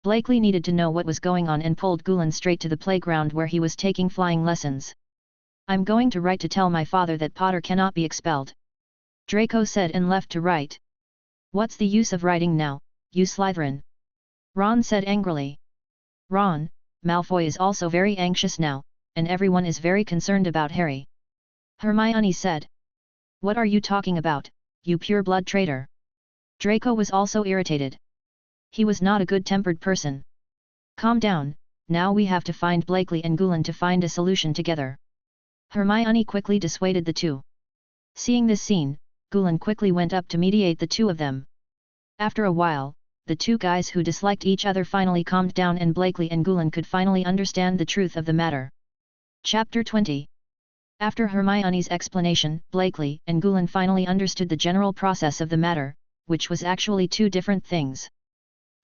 Blakely needed to know what was going on and pulled Gulen straight to the playground where he was taking flying lessons. I'm going to write to tell my father that Potter cannot be expelled. Draco said and left to write. What's the use of writing now, you Slytherin? Ron said angrily. Ron, Malfoy is also very anxious now, and everyone is very concerned about Harry. Hermione said. What are you talking about, you pure-blood traitor? Draco was also irritated. He was not a good-tempered person. Calm down, now we have to find Blakely and Gulen to find a solution together. Hermione quickly dissuaded the two. Seeing this scene, Gulen quickly went up to mediate the two of them. After a while, the two guys who disliked each other finally calmed down and Blakely and Gulen could finally understand the truth of the matter. Chapter 20. After Hermione's explanation, Blakely and Gulen finally understood the general process of the matter, which was actually two different things.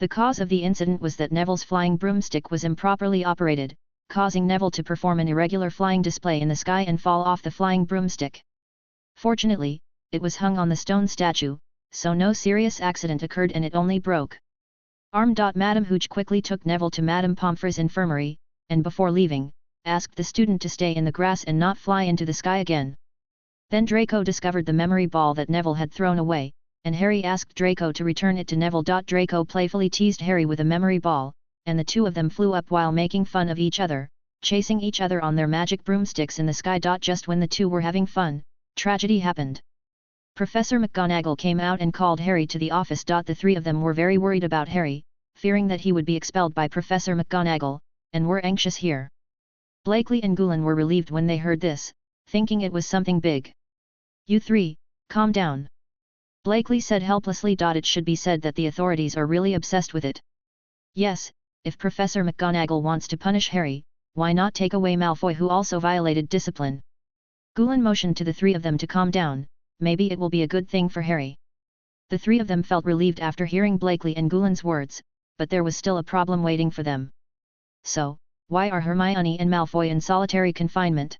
The cause of the incident was that Neville's flying broomstick was improperly operated, causing Neville to perform an irregular flying display in the sky and fall off the flying broomstick. Fortunately, it was hung on the stone statue, so no serious accident occurred and it only broke. Madame Hooch quickly took Neville to Madame Pomfrey's infirmary, and before leaving, asked the student to stay in the grass and not fly into the sky again. Then Draco discovered the memory ball that Neville had thrown away, and Harry asked Draco to return it to Neville. Draco playfully teased Harry with a memory ball, and the two of them flew up while making fun of each other, chasing each other on their magic broomsticks in the sky. Just when the two were having fun, tragedy happened. Professor McGonagall came out and called Harry to the office. The three of them were very worried about Harry, fearing that he would be expelled by Professor McGonagall, and were anxious here. Blakeley and Gulen were relieved when they heard this, thinking it was something big. "You three, calm down," Blakeley said helplessly. It should be said that the authorities are really obsessed with it. Yes, if Professor McGonagall wants to punish Harry, why not take away Malfoy, who also violated discipline? Gulen motioned to the three of them to calm down. Maybe it will be a good thing for Harry. The three of them felt relieved after hearing Blakeley and Gulen's words, but there was still a problem waiting for them. So, why are Hermione and Malfoy in solitary confinement?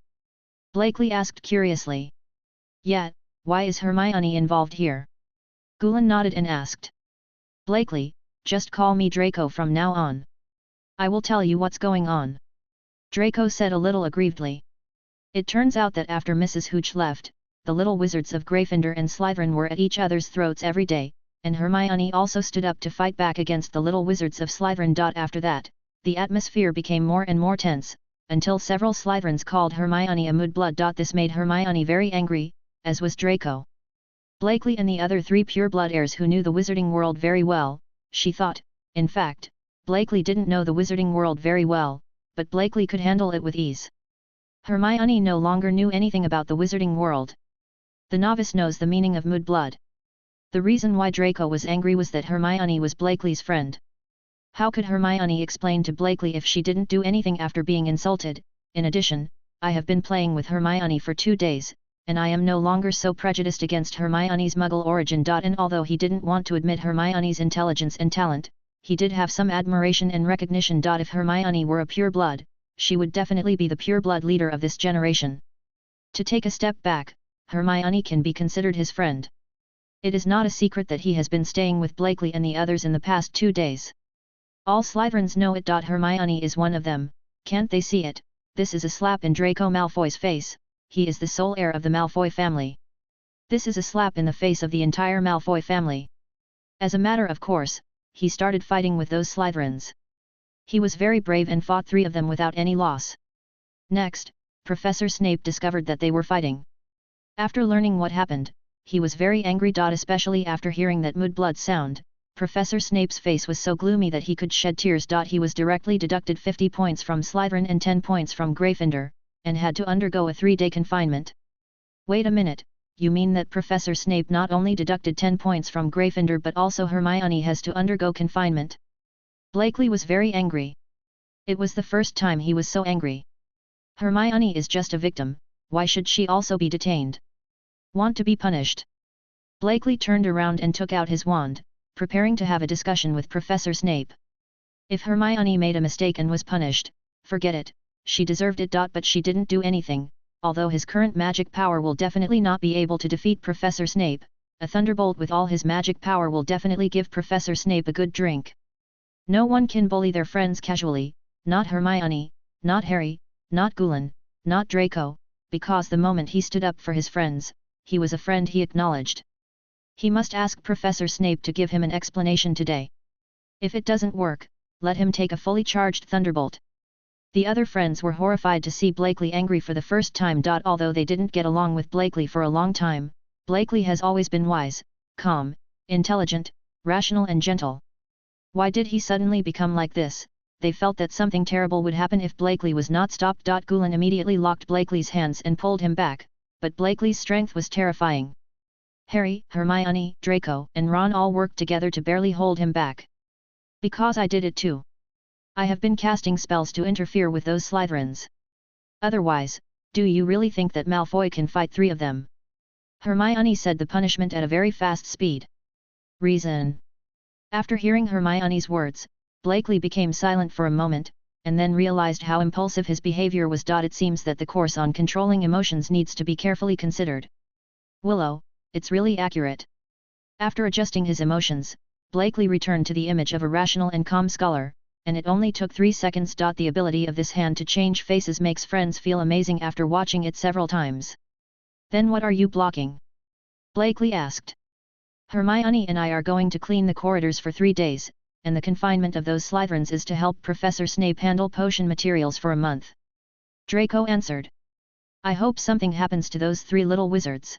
Blakeley asked curiously. Yeah, why is Hermione involved here? Gulen nodded and asked. Blakeley, just call me Draco from now on. I will tell you what's going on. Draco said a little aggrievedly. It turns out that after Mrs. Hooch left, the little wizards of Gryffindor and Slytherin were at each other's throats every day, and Hermione also stood up to fight back against the little wizards of Slytherin. After that, the atmosphere became more and more tense, until several Slytherins called Hermione a mudblood. This made Hermione very angry, as was Draco. Blakeley and the other three pureblood heirs who knew the wizarding world very well, she thought. In fact, Blakeley didn't know the wizarding world very well, but Blakeley could handle it with ease. Hermione no longer knew anything about the wizarding world. The novice knows the meaning of mudblood. The reason why Draco was angry was that Hermione was Blakeley's friend. How could Hermione explain to Blakeley if she didn't do anything after being insulted? In addition, I have been playing with Hermione for 2 days, and I am no longer so prejudiced against Hermione's Muggle origin. And although he didn't want to admit Hermione's intelligence and talent, he did have some admiration and recognition. If Hermione were a pureblood, she would definitely be the pureblood leader of this generation. To take a step back, Hermione can be considered his friend. It is not a secret that he has been staying with Blakeley and the others in the past 2 days. All Slytherins know it. Hermione is one of them, can't they see it? This is a slap in Draco Malfoy's face. He is the sole heir of the Malfoy family. This is a slap in the face of the entire Malfoy family. As a matter of course, he started fighting with those Slytherins. He was very brave and fought 3 of them without any loss. Next, Professor Snape discovered that they were fighting. After learning what happened, he was very angry. Especially after hearing that mudblood sound, Professor Snape's face was so gloomy that he could shed tears. He was directly deducted 50 points from Slytherin and 10 points from Gryffindor, and had to undergo a 3-day confinement. Wait a minute, you mean that Professor Snape not only deducted 10 points from Gryffindor but also Hermione has to undergo confinement? Blakeley was very angry. It was the first time he was so angry. Hermione is just a victim, why should she also be detained? Want to be punished? Blakeley turned around and took out his wand, preparing to have a discussion with Professor Snape. If Hermione made a mistake and was punished, forget it, she deserved it. But she didn't do anything. Although his current magic power will definitely not be able to defeat Professor Snape, a thunderbolt with all his magic power will definitely give Professor Snape a good drink. No one can bully their friends casually, not Hermione, not Harry, not Gulen, not Draco, because the moment he stood up for his friends, he was a friend he acknowledged. He must ask Professor Snape to give him an explanation today. If it doesn't work, let him take a fully charged thunderbolt. The other friends were horrified to see Blakeley angry for the first time. Although they didn't get along with Blakeley for a long time, Blakeley has always been wise, calm, intelligent, rational and gentle. Why did he suddenly become like this? They felt that something terrible would happen if Blakeley was not stopped. Gulen immediately locked Blakeley's hands and pulled him back, but Blakeley's strength was terrifying. Harry, Hermione, Draco, and Ron all worked together to barely hold him back. Because I did it too. I have been casting spells to interfere with those Slytherins. Otherwise, do you really think that Malfoy can fight 3 of them? Hermione said the punishment at a very fast speed. Reason. After hearing Hermione's words, Blakely became silent for a moment, and then realized how impulsive his behavior was. It seems that the course on controlling emotions needs to be carefully considered. Willow, it's really accurate. After adjusting his emotions, Blakely returned to the image of a rational and calm scholar, and it only took 3 seconds. The ability of this hand to change faces makes friends feel amazing after watching it several times. Then what are you blocking? Blakely asked. Hermione and I are going to clean the corridors for 3 days, and the confinement of those Slytherins is to help Professor Snape handle potion materials for a month. Draco answered. I hope something happens to those 3 little wizards.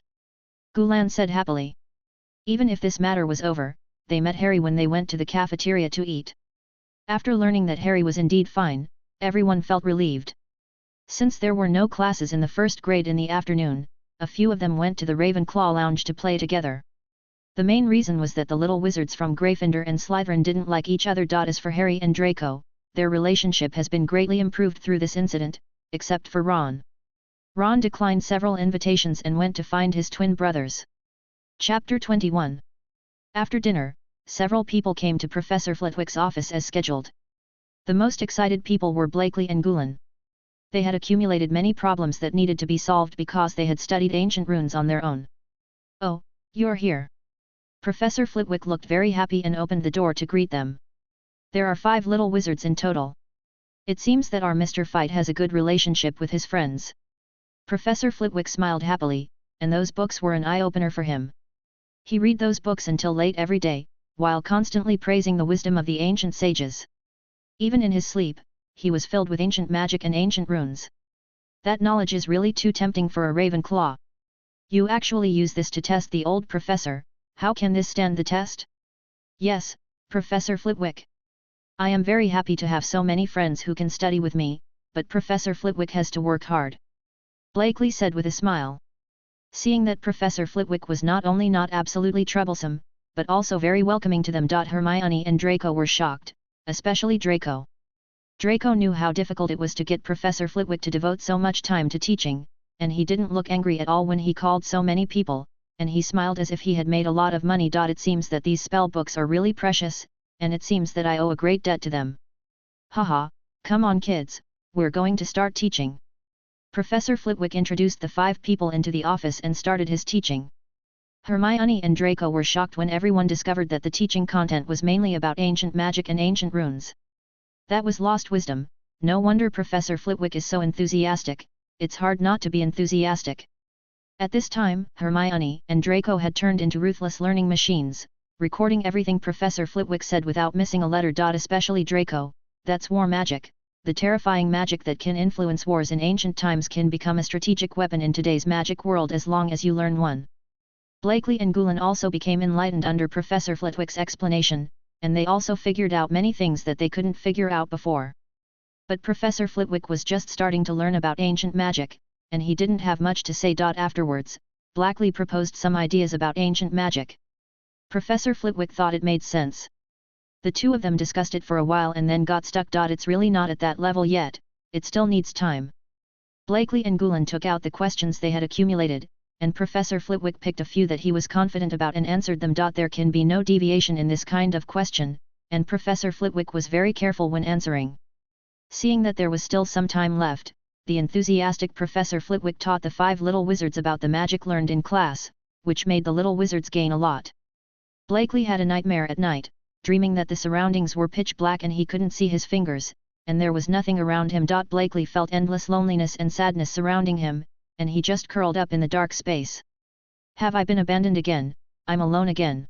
Gulan said happily. Even if this matter was over, they met Harry when they went to the cafeteria to eat. After learning that Harry was indeed fine, everyone felt relieved. Since there were no classes in the first grade in the afternoon, a few of them went to the Ravenclaw lounge to play together. The main reason was that the little wizards from Gryffindor and Slytherin didn't like each other. As for Harry and Draco, their relationship has been greatly improved through this incident, except for Ron. Ron declined several invitations and went to find his twin brothers. Chapter 21. After dinner, several people came to Professor Flitwick's office as scheduled. The most excited people were Blakely and Gulan. They had accumulated many problems that needed to be solved because they had studied ancient runes on their own. Oh, you're here. Professor Flitwick looked very happy and opened the door to greet them. There are 5 little wizards in total. It seems that our Mr. Fite has a good relationship with his friends. Professor Flitwick smiled happily, and those books were an eye-opener for him. He read those books until late every day, while constantly praising the wisdom of the ancient sages. Even in his sleep, he was filled with ancient magic and ancient runes. That knowledge is really too tempting for a Ravenclaw. You actually use this to test the old professor. How can this stand the test? Yes, Professor Flitwick. I am very happy to have so many friends who can study with me, but Professor Flitwick has to work hard. Blakely said with a smile. Seeing that Professor Flitwick was not only not absolutely troublesome, but also very welcoming to them. Hermione and Draco were shocked, especially Draco. Draco knew how difficult it was to get Professor Flitwick to devote so much time to teaching, and he didn't look angry at all when he called so many people, and he smiled as if he had made a lot of money. It seems that these spell books are really precious, and it seems that I owe a great debt to them. Haha, come on kids, we're going to start teaching. Professor Flitwick introduced the 5 people into the office and started his teaching. Hermione and Draco were shocked when everyone discovered that the teaching content was mainly about ancient magic and ancient runes. That was lost wisdom. No wonder Professor Flitwick is so enthusiastic. It's hard not to be enthusiastic. At this time, Hermione and Draco had turned into ruthless learning machines, recording everything Professor Flitwick said without missing a letter. Especially Draco, that's war magic. The terrifying magic that can influence wars in ancient times can become a strategic weapon in today's magic world as long as you learn one. Blakely and Gulan also became enlightened under Professor Flitwick's explanation, and they also figured out many things that they couldn't figure out before. But Professor Flitwick was just starting to learn about ancient magic, and he didn't have much to say. Afterwards, Blakely proposed some ideas about ancient magic. Professor Flitwick thought it made sense. The 2 of them discussed it for a while and then got stuck. It's really not at that level yet, it still needs time. Blakely and Gulan took out the questions they had accumulated, and Professor Flitwick picked a few that he was confident about and answered them. There can be no deviation in this kind of question, and Professor Flitwick was very careful when answering. Seeing that there was still some time left, the enthusiastic Professor Flitwick taught the 5 little wizards about the magic learned in class, which made the little wizards gain a lot. Blakely had a nightmare at night, dreaming that the surroundings were pitch black and he couldn't see his fingers, and there was nothing around him. Blakely felt endless loneliness and sadness surrounding him, and he just curled up in the dark space. Have I been abandoned again? I'm alone again.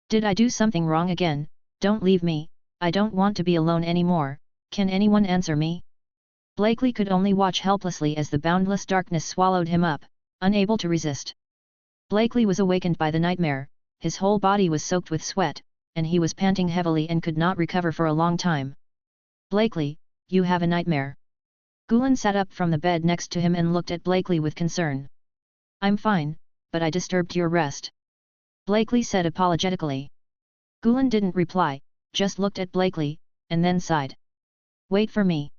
Did I do something wrong again? Don't leave me, I don't want to be alone anymore, can anyone answer me? Blakely could only watch helplessly as the boundless darkness swallowed him up, unable to resist. Blakely was awakened by the nightmare, his whole body was soaked with sweat, and he was panting heavily and could not recover for a long time. Blakely, you have a nightmare. Gulan sat up from the bed next to him and looked at Blakely with concern. I'm fine, but I disturbed your rest. Blakely said apologetically. Gulan didn't reply, just looked at Blakely, and then sighed. Wait for me.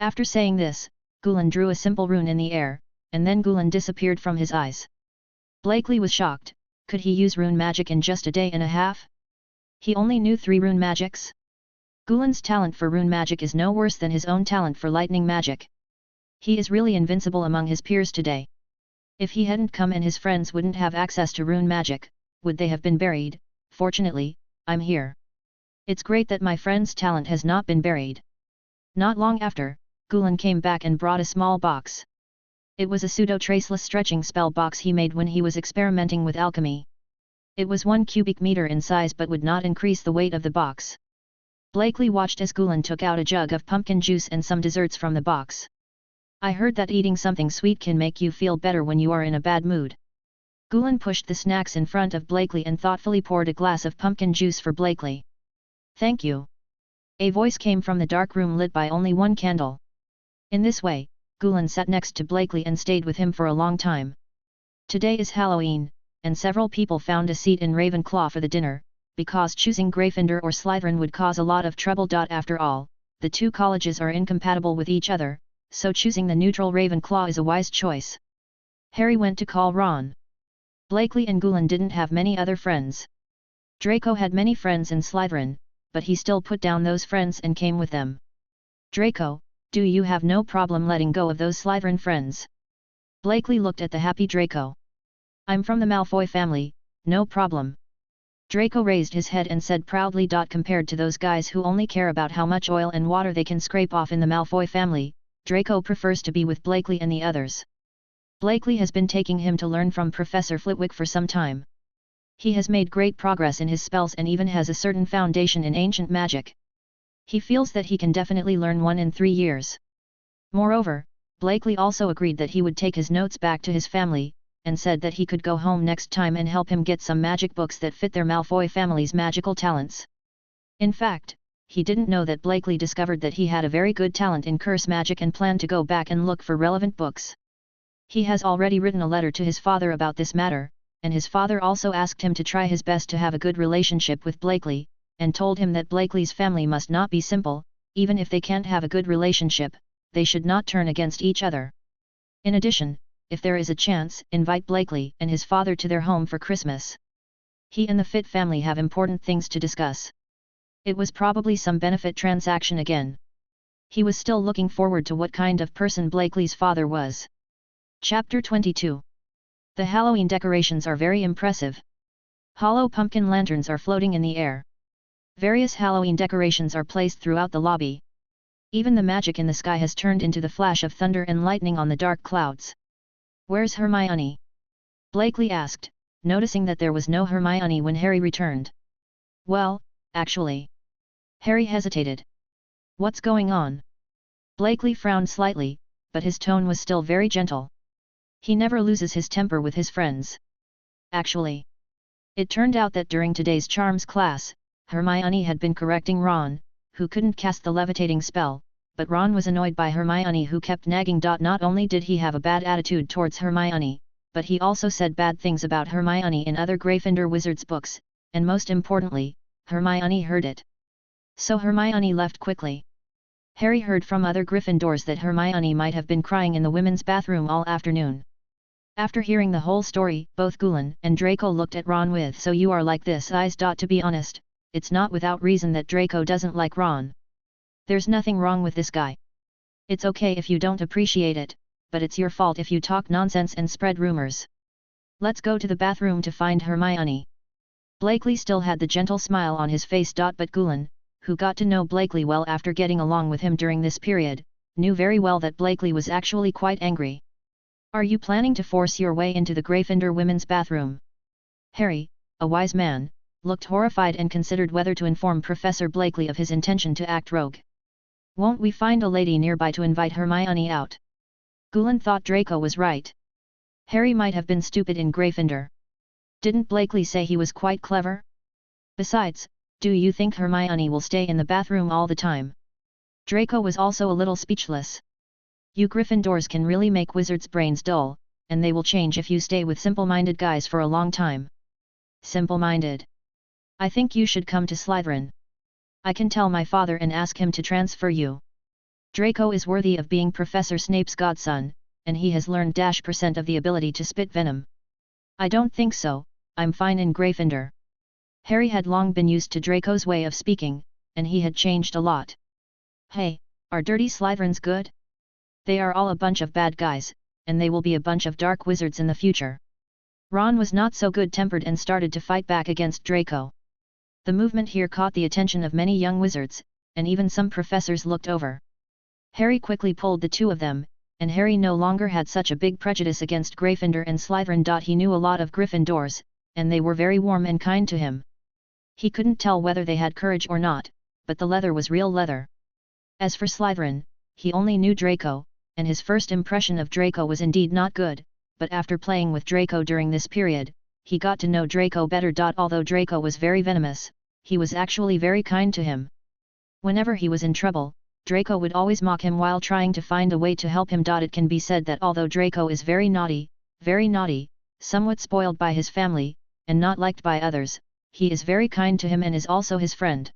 After saying this, Gulan drew a simple rune in the air, and then Gulan disappeared from his eyes. Blakely was shocked. Could he use rune magic in just a day and a half? He only knew 3 rune magics? Gulen's talent for rune magic is no worse than his own talent for lightning magic. He is really invincible among his peers today. If he hadn't come and his friends wouldn't have access to rune magic, would they have been buried? Fortunately, I'm here. It's great that my friend's talent has not been buried. Not long after, Gulen came back and brought a small box. It was a pseudo-traceless stretching spell box he made when he was experimenting with alchemy. It was 1 cubic meter in size but would not increase the weight of the box. Blakely watched as Gulen took out a jug of pumpkin juice and some desserts from the box. I heard that eating something sweet can make you feel better when you are in a bad mood. Gulen pushed the snacks in front of Blakely and thoughtfully poured a glass of pumpkin juice for Blakely. Thank you. A voice came from the dark room lit by only 1 candle. In this way, Gulen sat next to Blakely and stayed with him for a long time. Today is Halloween, and several people found a seat in Ravenclaw for the dinner, because choosing Gryffindor or Slytherin would cause a lot of trouble. After all, the 2 colleges are incompatible with each other, so choosing the neutral Ravenclaw is a wise choice. Harry went to call Ron. Blakely and Gulen didn't have many other friends. Draco had many friends in Slytherin, but he still put down those friends and came with them. Draco, do you have no problem letting go of those Slytherin friends? Blakely looked at the happy Draco. I'm from the Malfoy family, no problem. Draco raised his head and said proudly. Compared to those guys who only care about how much oil and water they can scrape off in the Malfoy family, Draco prefers to be with Blakely and the others. Blakely has been taking him to learn from Professor Flitwick for some time. He has made great progress in his spells and even has a certain foundation in ancient magic. He feels that he can definitely learn 1 in 3 years. Moreover, Blakely also agreed that he would take his notes back to his family, and said that he could go home next time and help him get some magic books that fit their Malfoy family's magical talents. In fact, he didn't know that Blakely discovered that he had a very good talent in curse magic and planned to go back and look for relevant books. He has already written a letter to his father about this matter, and his father also asked him to try his best to have a good relationship with Blakely, and told him that Blakely's family must not be simple. Even if they can't have a good relationship, they should not turn against each other. In addition, if there is a chance, invite Blakely and his father to their home for Christmas. He and the Fit family have important things to discuss. It was probably some benefit transaction again. He was still looking forward to what kind of person Blakely's father was. Chapter 22. The Halloween decorations are very impressive. Hollow pumpkin lanterns are floating in the air. Various Halloween decorations are placed throughout the lobby. Even the magic in the sky has turned into the flash of thunder and lightning on the dark clouds. Where's Hermione? Blakely asked, noticing that there was no Hermione when Harry returned. Well, actually. Harry hesitated. What's going on? Blakely frowned slightly, but his tone was still very gentle. He never loses his temper with his friends. Actually, it turned out that during today's charms class, Hermione had been correcting Ron, who couldn't cast the levitating spell, but Ron was annoyed by Hermione who kept nagging. Not only did he have a bad attitude towards Hermione, but he also said bad things about Hermione in other Gryffindor wizards books, and most importantly, Hermione heard it. So Hermione left quickly. Harry heard from other Gryffindors that Hermione might have been crying in the women's bathroom all afternoon. After hearing the whole story, both Gulen and Draco looked at Ron with "So you are like this" eyes. To be honest, it's not without reason that Draco doesn't like Ron. There's nothing wrong with this guy. It's okay if you don't appreciate it, but it's your fault if you talk nonsense and spread rumors. Let's go to the bathroom to find Hermione. Blakely still had the gentle smile on his face. But Gulen, who got to know Blakely well after getting along with him during this period, knew very well that Blakely was actually quite angry. Are you planning to force your way into the Gryffindor women's bathroom? Harry, a wise man, looked horrified and considered whether to inform Professor Blakely of his intention to act rogue. Won't we find a lady nearby to invite Hermione out? Gulen thought Draco was right. Harry might have been stupid in Gryffindor. Didn't Blakely say he was quite clever? Besides, do you think Hermione will stay in the bathroom all the time? Draco was also a little speechless. You Gryffindors can really make wizards' brains dull, and they will change if you stay with simple-minded guys for a long time. Simple-minded. I think you should come to Slytherin. I can tell my father and ask him to transfer you. Draco is worthy of being Professor Snape's godson, and he has learned % of the ability to spit venom. I don't think so, I'm fine in Gryffindor. Harry had long been used to Draco's way of speaking, and he had changed a lot. Hey, are dirty Slytherins good? They are all a bunch of bad guys, and they will be a bunch of dark wizards in the future. Ron was not so good-tempered and started to fight back against Draco. The movement here caught the attention of many young wizards, and even some professors looked over. Harry quickly pulled the two of them, and Harry no longer had such a big prejudice against Gryffindor and Slytherin. He knew a lot of Gryffindors, and they were very warm and kind to him. He couldn't tell whether they had courage or not, but the leather was real leather. As for Slytherin, he only knew Draco, and his first impression of Draco was indeed not good, but after playing with Draco during this period, he got to know Draco better. Although Draco was very venomous, he was actually very kind to him. Whenever he was in trouble, Draco would always mock him while trying to find a way to help him. It can be said that although Draco is very naughty, somewhat spoiled by his family, and not liked by others, he is very kind to him and is also his friend.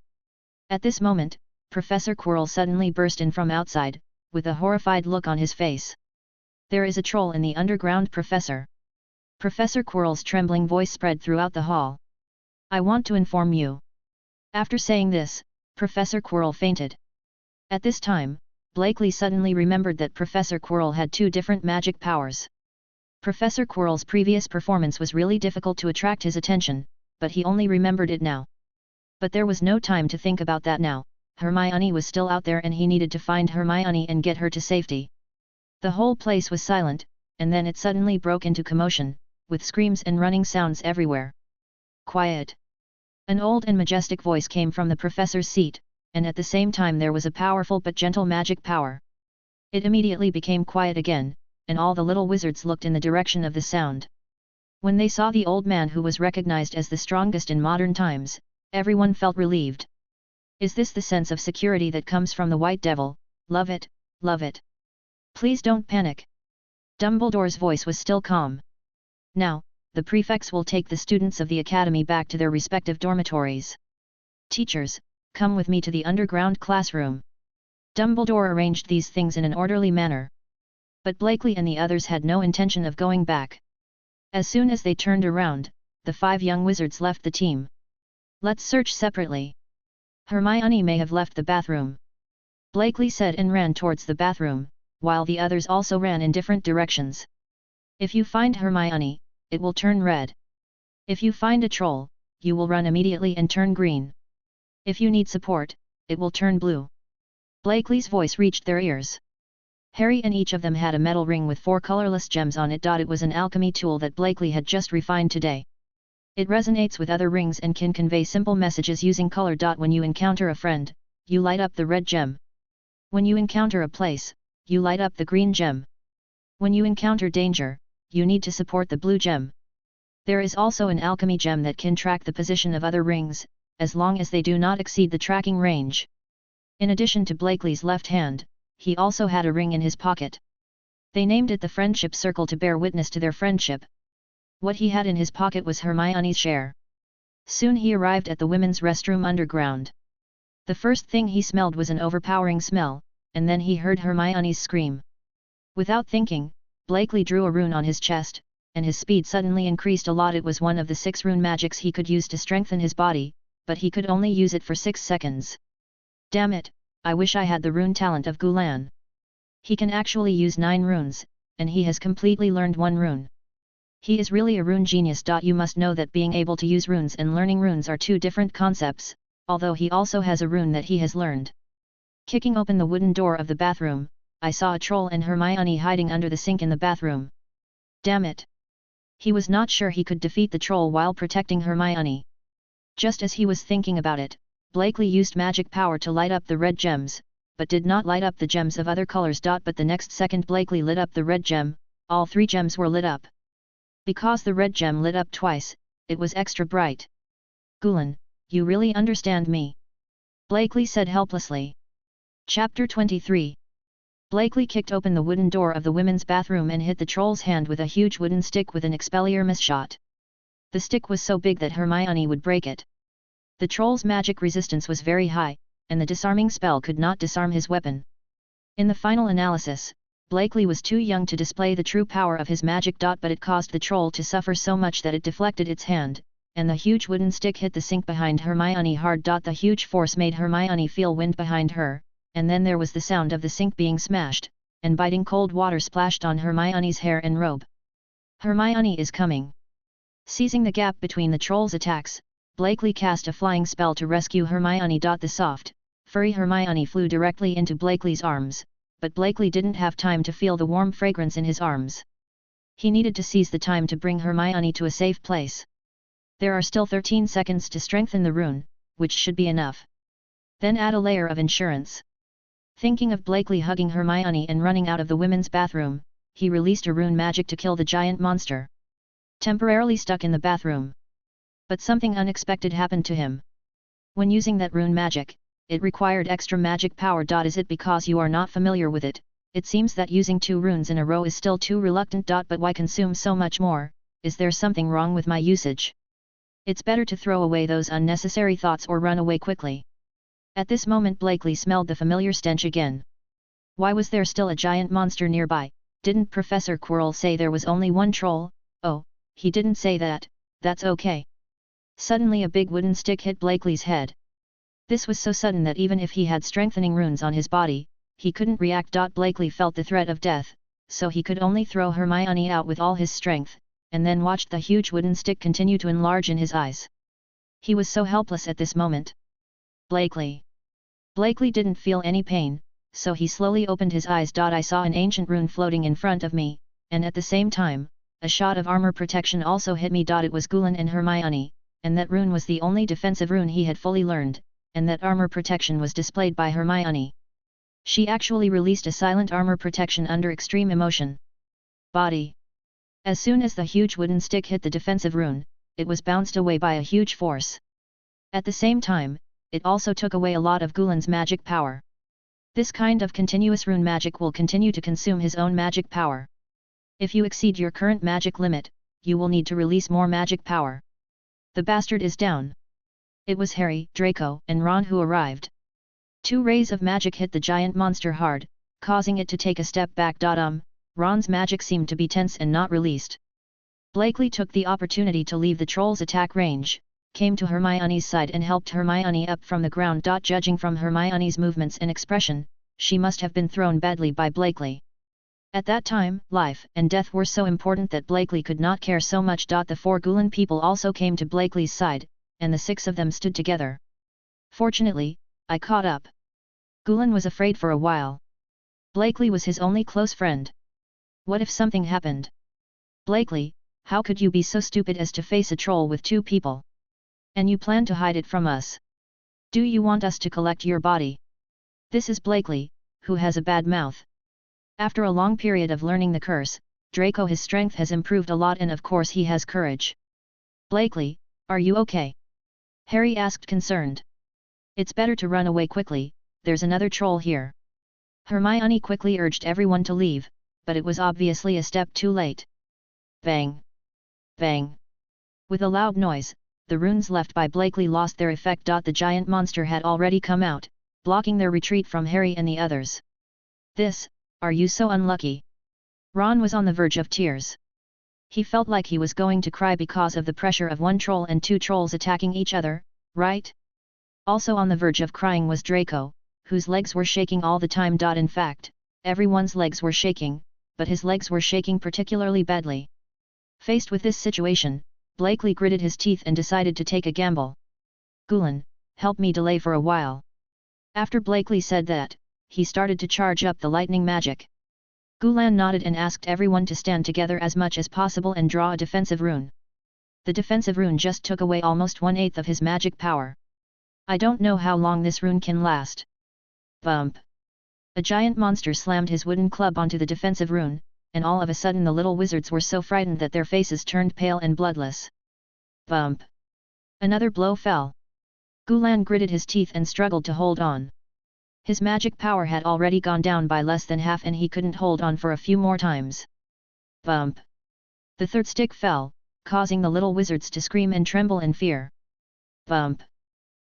At this moment, Professor Quirrell suddenly burst in from outside, with a horrified look on his face. There is a troll in the underground, Professor. Professor Quirrell's trembling voice spread throughout the hall. I want to inform you. After saying this, Professor Quirrell fainted. At this time, Blakely suddenly remembered that Professor Quirrell had two different magic powers. Professor Quirrell's previous performance was really difficult to attract his attention, but he only remembered it now. But there was no time to think about that now. Hermione was still out there and he needed to find Hermione and get her to safety. The whole place was silent, and then it suddenly broke into commotion, with screams and running sounds everywhere. Quiet! An old and majestic voice came from the professor's seat, and at the same time there was a powerful but gentle magic power. It immediately became quiet again, and all the little wizards looked in the direction of the sound. When they saw the old man who was recognized as the strongest in modern times, everyone felt relieved. Is this the sense of security that comes from the White Devil? Love it, love it. Please don't panic. Dumbledore's voice was still calm. Now, the prefects will take the students of the academy back to their respective dormitories. Teachers, come with me to the underground classroom. Dumbledore arranged these things in an orderly manner. But Blakely and the others had no intention of going back. As soon as they turned around, the 5 young wizards left the team. Let's search separately. Hermione may have left the bathroom. Blakely said and ran towards the bathroom, while the others also ran in different directions. If you find Hermione, it will turn red. If you find a troll, you will run immediately and turn green. If you need support, it will turn blue. Blakely's voice reached their ears. Harry and each of them had a metal ring with 4 colorless gems on it. It was an alchemy tool that Blakely had just refined today. It resonates with other rings and can convey simple messages using color. When you encounter a friend, you light up the red gem. When you encounter a place, you light up the green gem. When you encounter danger, you need to support the blue gem. There is also an alchemy gem that can track the position of other rings, as long as they do not exceed the tracking range. In addition to Blakely's left hand, he also had a ring in his pocket. They named it the Friendship Circle to bear witness to their friendship. What he had in his pocket was Hermione's share. Soon he arrived at the women's restroom underground. The first thing he smelled was an overpowering smell, and then he heard Hermione's scream. Without thinking, Blakely drew a rune on his chest, and his speed suddenly increased a lot. It was one of the 6 rune magics he could use to strengthen his body, but he could only use it for 6 seconds. Damn it, I wish I had the rune talent of Gulan. He can actually use 9 runes, and he has completely learned 1 rune. He is really a rune genius. You must know that being able to use runes and learning runes are 2 different concepts, although he also has a rune that he has learned. Kicking open the wooden door of the bathroom, I saw a troll and Hermione hiding under the sink in the bathroom. Damn it! He was not sure he could defeat the troll while protecting Hermione. Just as he was thinking about it, Blakely used magic power to light up the red gems, but did not light up the gems of other colors. But the next second Blakely lit up the red gem, all 3 gems were lit up. Because the red gem lit up twice, it was extra bright. Gulan, you really understand me? Blakely said helplessly. Chapter 23. Blakely kicked open the wooden door of the women's bathroom and hit the troll's hand with a huge wooden stick with an Expelliarmus shot. The stick was so big that Hermione would break it. The troll's magic resistance was very high, and the disarming spell could not disarm his weapon. In the final analysis, Blakely was too young to display the true power of his magic. But it caused the troll to suffer so much that it deflected its hand, and the huge wooden stick hit the sink behind Hermione hard. The huge force made Hermione feel wind behind her, and then there was the sound of the sink being smashed, and biting cold water splashed on Hermione's hair and robe. Hermione is coming. Seizing the gap between the trolls' attacks, Blakely cast a flying spell to rescue Hermione. The soft, furry Hermione flew directly into Blakely's arms, but Blakely didn't have time to feel the warm fragrance in his arms. He needed to seize the time to bring Hermione to a safe place. There are still 13 seconds to strengthen the rune, which should be enough. Then add a layer of insurance. Thinking of Blakely hugging Hermione and running out of the women's bathroom, he released a rune magic to kill the giant monster. Temporarily stuck in the bathroom. But something unexpected happened to him. When using that rune magic, it required extra magic power. Is it because you are not familiar with it? It seems that using 2 runes in a row is still too reluctant. But why consume so much more? Is there something wrong with my usage? It's better to throw away those unnecessary thoughts or run away quickly. At this moment Blakely smelled the familiar stench again. Why was there still a giant monster nearby? Didn't Professor Quirrell say there was only one troll? Oh, he didn't say that, that's okay. Suddenly a big wooden stick hit Blakely's head. This was so sudden that even if he had strengthening runes on his body, he couldn't react. Blakely felt the threat of death, so he could only throw Hermione out with all his strength, and then watched the huge wooden stick continue to enlarge in his eyes. He was so helpless at this moment. Blakely didn't feel any pain, so he slowly opened his eyes. I saw an ancient rune floating in front of me, and at the same time, a shot of armor protection also hit me. It was Gulan and Hermione, and that rune was the only defensive rune he had fully learned, and that armor protection was displayed by Hermione. She actually released a silent armor protection under extreme emotion. Body. As soon as the huge wooden stick hit the defensive rune, it was bounced away by a huge force. At the same time, it also took away a lot of Gulan's magic power. This kind of continuous rune magic will continue to consume his own magic power. If you exceed your current magic limit, you will need to release more magic power. The bastard is down. It was Harry, Draco, and Ron who arrived. 2 rays of magic hit the giant monster hard, causing it to take a step back. Ron's magic seemed to be tense and not released. Blakely took the opportunity to leave the troll's attack range, came to Hermione's side and helped Hermione up from the ground. Judging from Hermione's movements and expression, she must have been thrown badly by Blakely. At that time, life and death were so important that Blakely could not care so much. The 4 Gulan people also came to Blakely's side, and the 6 of them stood together. Fortunately, I caught up. Gulan was afraid for a while. Blakely was his only close friend. What if something happened? Blakely, how could you be so stupid as to face a troll with 2 people? And you plan to hide it from us? Do you want us to collect your body? This is Blakely, who has a bad mouth. After a long period of learning the curse, Draco his strength has improved a lot and of course he has courage. Blakely, are you okay? Harry asked concerned. It's better to run away quickly, there's another troll here. Hermione quickly urged everyone to leave, but it was obviously a step too late. Bang! Bang! With a loud noise, the runes left by Blakely lost their effect. The giant monster had already come out, blocking their retreat from Harry and the others. Are you so unlucky? Ron was on the verge of tears. He felt like he was going to cry because of the pressure of 1 troll and 2 trolls attacking each other, right? Also on the verge of crying was Draco, whose legs were shaking all the time. In fact, everyone's legs were shaking, but his legs were shaking particularly badly. Faced with this situation, Blakely gritted his teeth and decided to take a gamble. Gulan, help me delay for a while. After Blakely said that, he started to charge up the lightning magic. Gulan nodded and asked everyone to stand together as much as possible and draw a defensive rune. The defensive rune just took away almost 1/8 of his magic power. I don't know how long this rune can last. Bump! A giant monster slammed his wooden club onto the defensive rune, and all of a sudden the little wizards were so frightened that their faces turned pale and bloodless. Bump! Another blow fell. Gulan gritted his teeth and struggled to hold on. His magic power had already gone down by less than half and he couldn't hold on for a few more times. Bump! The 3rd stick fell, causing the little wizards to scream and tremble in fear. Bump!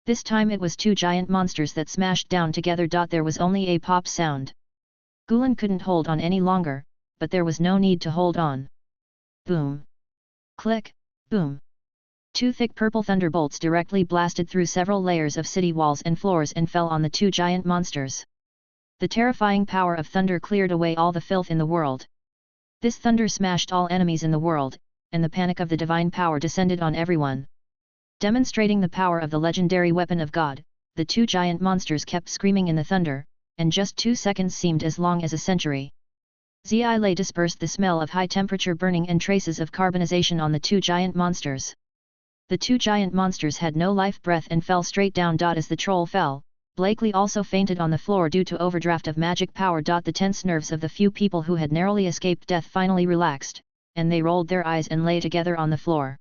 This time it was 2 giant monsters that smashed down together. There was only a pop sound. Gulan couldn't hold on any longer, but there was no need to hold on. Boom! Click! Boom! Two thick purple thunderbolts directly blasted through several layers of city walls and floors and fell on the two giant monsters. The terrifying power of thunder cleared away all the filth in the world. This thunder smashed all enemies in the world, and the panic of the divine power descended on everyone. Demonstrating the power of the legendary weapon of God, the two giant monsters kept screaming in the thunder, and just 2 seconds seemed as long as a century. Zilei dispersed the smell of high-temperature burning and traces of carbonization on the two giant monsters. The two giant monsters had no life breath and fell straight down. As the troll fell, Blakely also fainted on the floor due to overdraft of magic power. The tense nerves of the few people who had narrowly escaped death finally relaxed, and they rolled their eyes and lay together on the floor.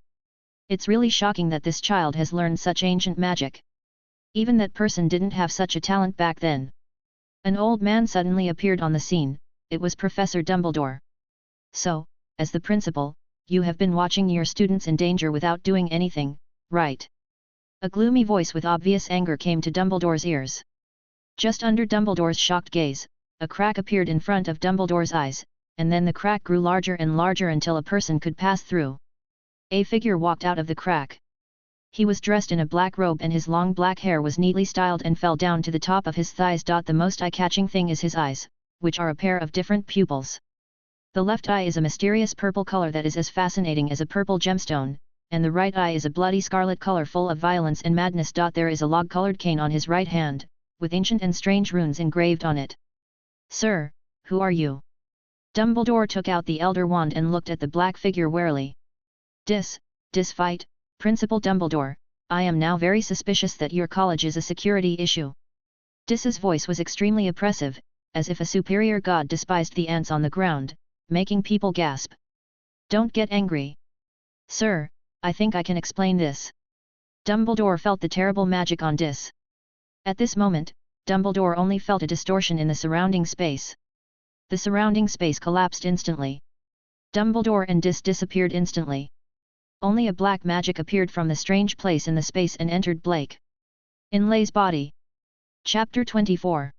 It's really shocking that this child has learned such ancient magic. Even that person didn't have such a talent back then. An old man suddenly appeared on the scene. It was Professor Dumbledore. So, as the principal, you have been watching your students in danger without doing anything, right? A gloomy voice with obvious anger came to Dumbledore's ears. Just under Dumbledore's shocked gaze, a crack appeared in front of Dumbledore's eyes, and then the crack grew larger and larger until a person could pass through. A figure walked out of the crack. He was dressed in a black robe and his long black hair was neatly styled and fell down to the top of his thighs. The most eye-catching thing is his eyes, which are a pair of different pupils. The left eye is a mysterious purple color that is as fascinating as a purple gemstone, and the right eye is a bloody scarlet color full of violence and madness. There is a log-colored cane on his right hand, with ancient and strange runes engraved on it. Sir, who are you? Dumbledore took out the Elder Wand and looked at the black figure warily. Dis fight, Principal Dumbledore, I am now very suspicious that your college is a security issue. Dis's voice was extremely oppressive, as if a superior god despised the ants on the ground, making people gasp. Don't get angry. Sir, I think I can explain this. Dumbledore felt the terrible magic on Dis. At this moment, Dumbledore only felt a distortion in the surrounding space. The surrounding space collapsed instantly. Dumbledore and Dis disappeared instantly. Only a black magic appeared from the strange place in the space and entered Blake. Inlay's body. Chapter 24.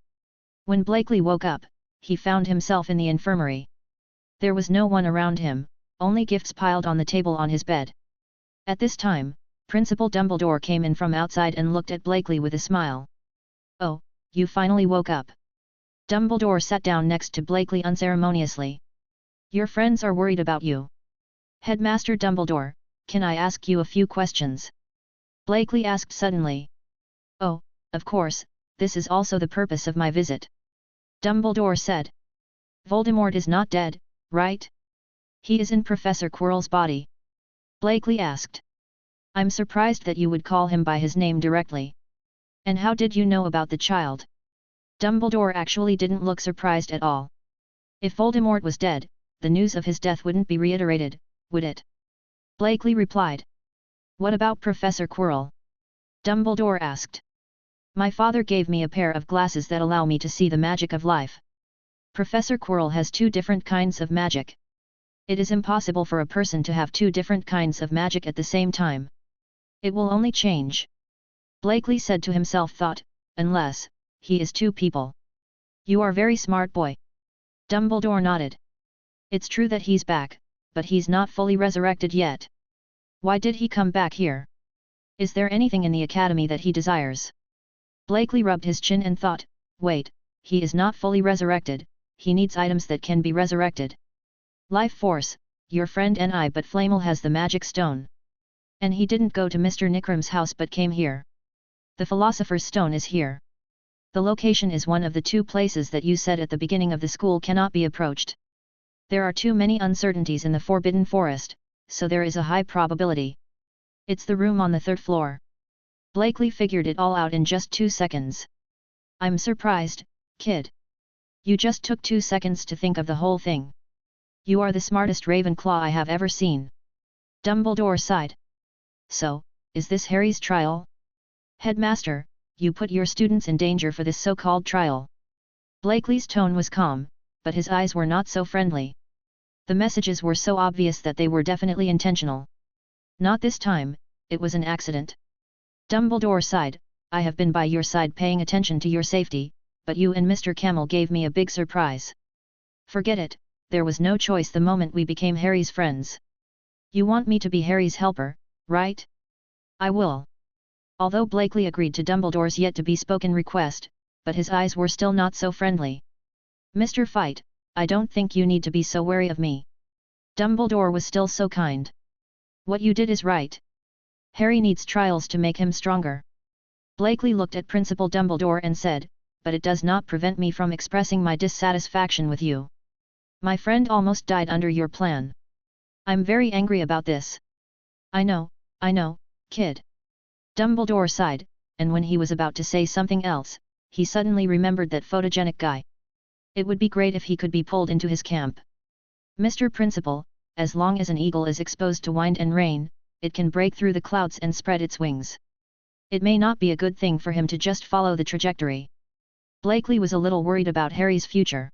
When Blakely woke up, he found himself in the infirmary. There was no one around him, only gifts piled on the table on his bed. At this time, Principal Dumbledore came in from outside and looked at Blakely with a smile. Oh, you finally woke up. Dumbledore sat down next to Blakely unceremoniously. Your friends are worried about you. Headmaster Dumbledore, can I ask you a few questions? Blakely asked suddenly. Oh, of course, this is also the purpose of my visit. Dumbledore said. Voldemort is not dead, right? He is in Professor Quirrell's body. Blakely asked. I'm surprised that you would call him by his name directly. And how did you know about the child? Dumbledore actually didn't look surprised at all. If Voldemort was dead, the news of his death wouldn't be reiterated, would it? Blakely replied. What about Professor Quirrell? Dumbledore asked. My father gave me a pair of glasses that allow me to see the magic of life. Professor Quirrell has 2 different kinds of magic. It is impossible for a person to have 2 different kinds of magic at the same time. It will only change. Blakely said to himself unless, he is 2 people. You are very smart boy. Dumbledore nodded. It's true that he's back, but he's not fully resurrected yet. Why did he come back here? Is there anything in the academy that he desires? Blakely rubbed his chin and thought, wait, he is not fully resurrected, he needs items that can be resurrected. Life Force, your friend N.I. but Flamel has the magic stone. And he didn't go to Mr. Nickram's house but came here. The Philosopher's Stone is here. The location is one of the 2 places that you said at the beginning of the school cannot be approached. There are too many uncertainties in the Forbidden Forest, so there is a high probability. It's the room on the 3rd floor. Blakely figured it all out in just 2 seconds. I'm surprised, kid. You just took 2 seconds to think of the whole thing. You are the smartest Ravenclaw I have ever seen. Dumbledore sighed. So, is this Harry's trial? Headmaster, you put your students in danger for this so-called trial. Blakely's tone was calm, but his eyes were not so friendly. The messages were so obvious that they were definitely intentional. Not this time, it was an accident. Dumbledore sighed, I have been by your side paying attention to your safety, but you and Mr. Camel gave me a big surprise. Forget it, there was no choice the moment we became Harry's friends. You want me to be Harry's helper, right? I will. Although Blakely agreed to Dumbledore's yet-to-be-spoken request, but his eyes were still not so friendly. Mr. Fite, I don't think you need to be so wary of me. Dumbledore was still so kind. What you did is right. Harry needs trials to make him stronger. Blakely looked at Principal Dumbledore and said, but it does not prevent me from expressing my dissatisfaction with you. My friend almost died under your plan. I'm very angry about this. I know, kid. Dumbledore sighed, and when he was about to say something else, he suddenly remembered that photogenic guy. It would be great if he could be pulled into his camp. Mr. Principal, as long as an eagle is exposed to wind and rain, it can break through the clouds and spread its wings. It may not be a good thing for him to just follow the trajectory. Blakely was a little worried about Harry's future.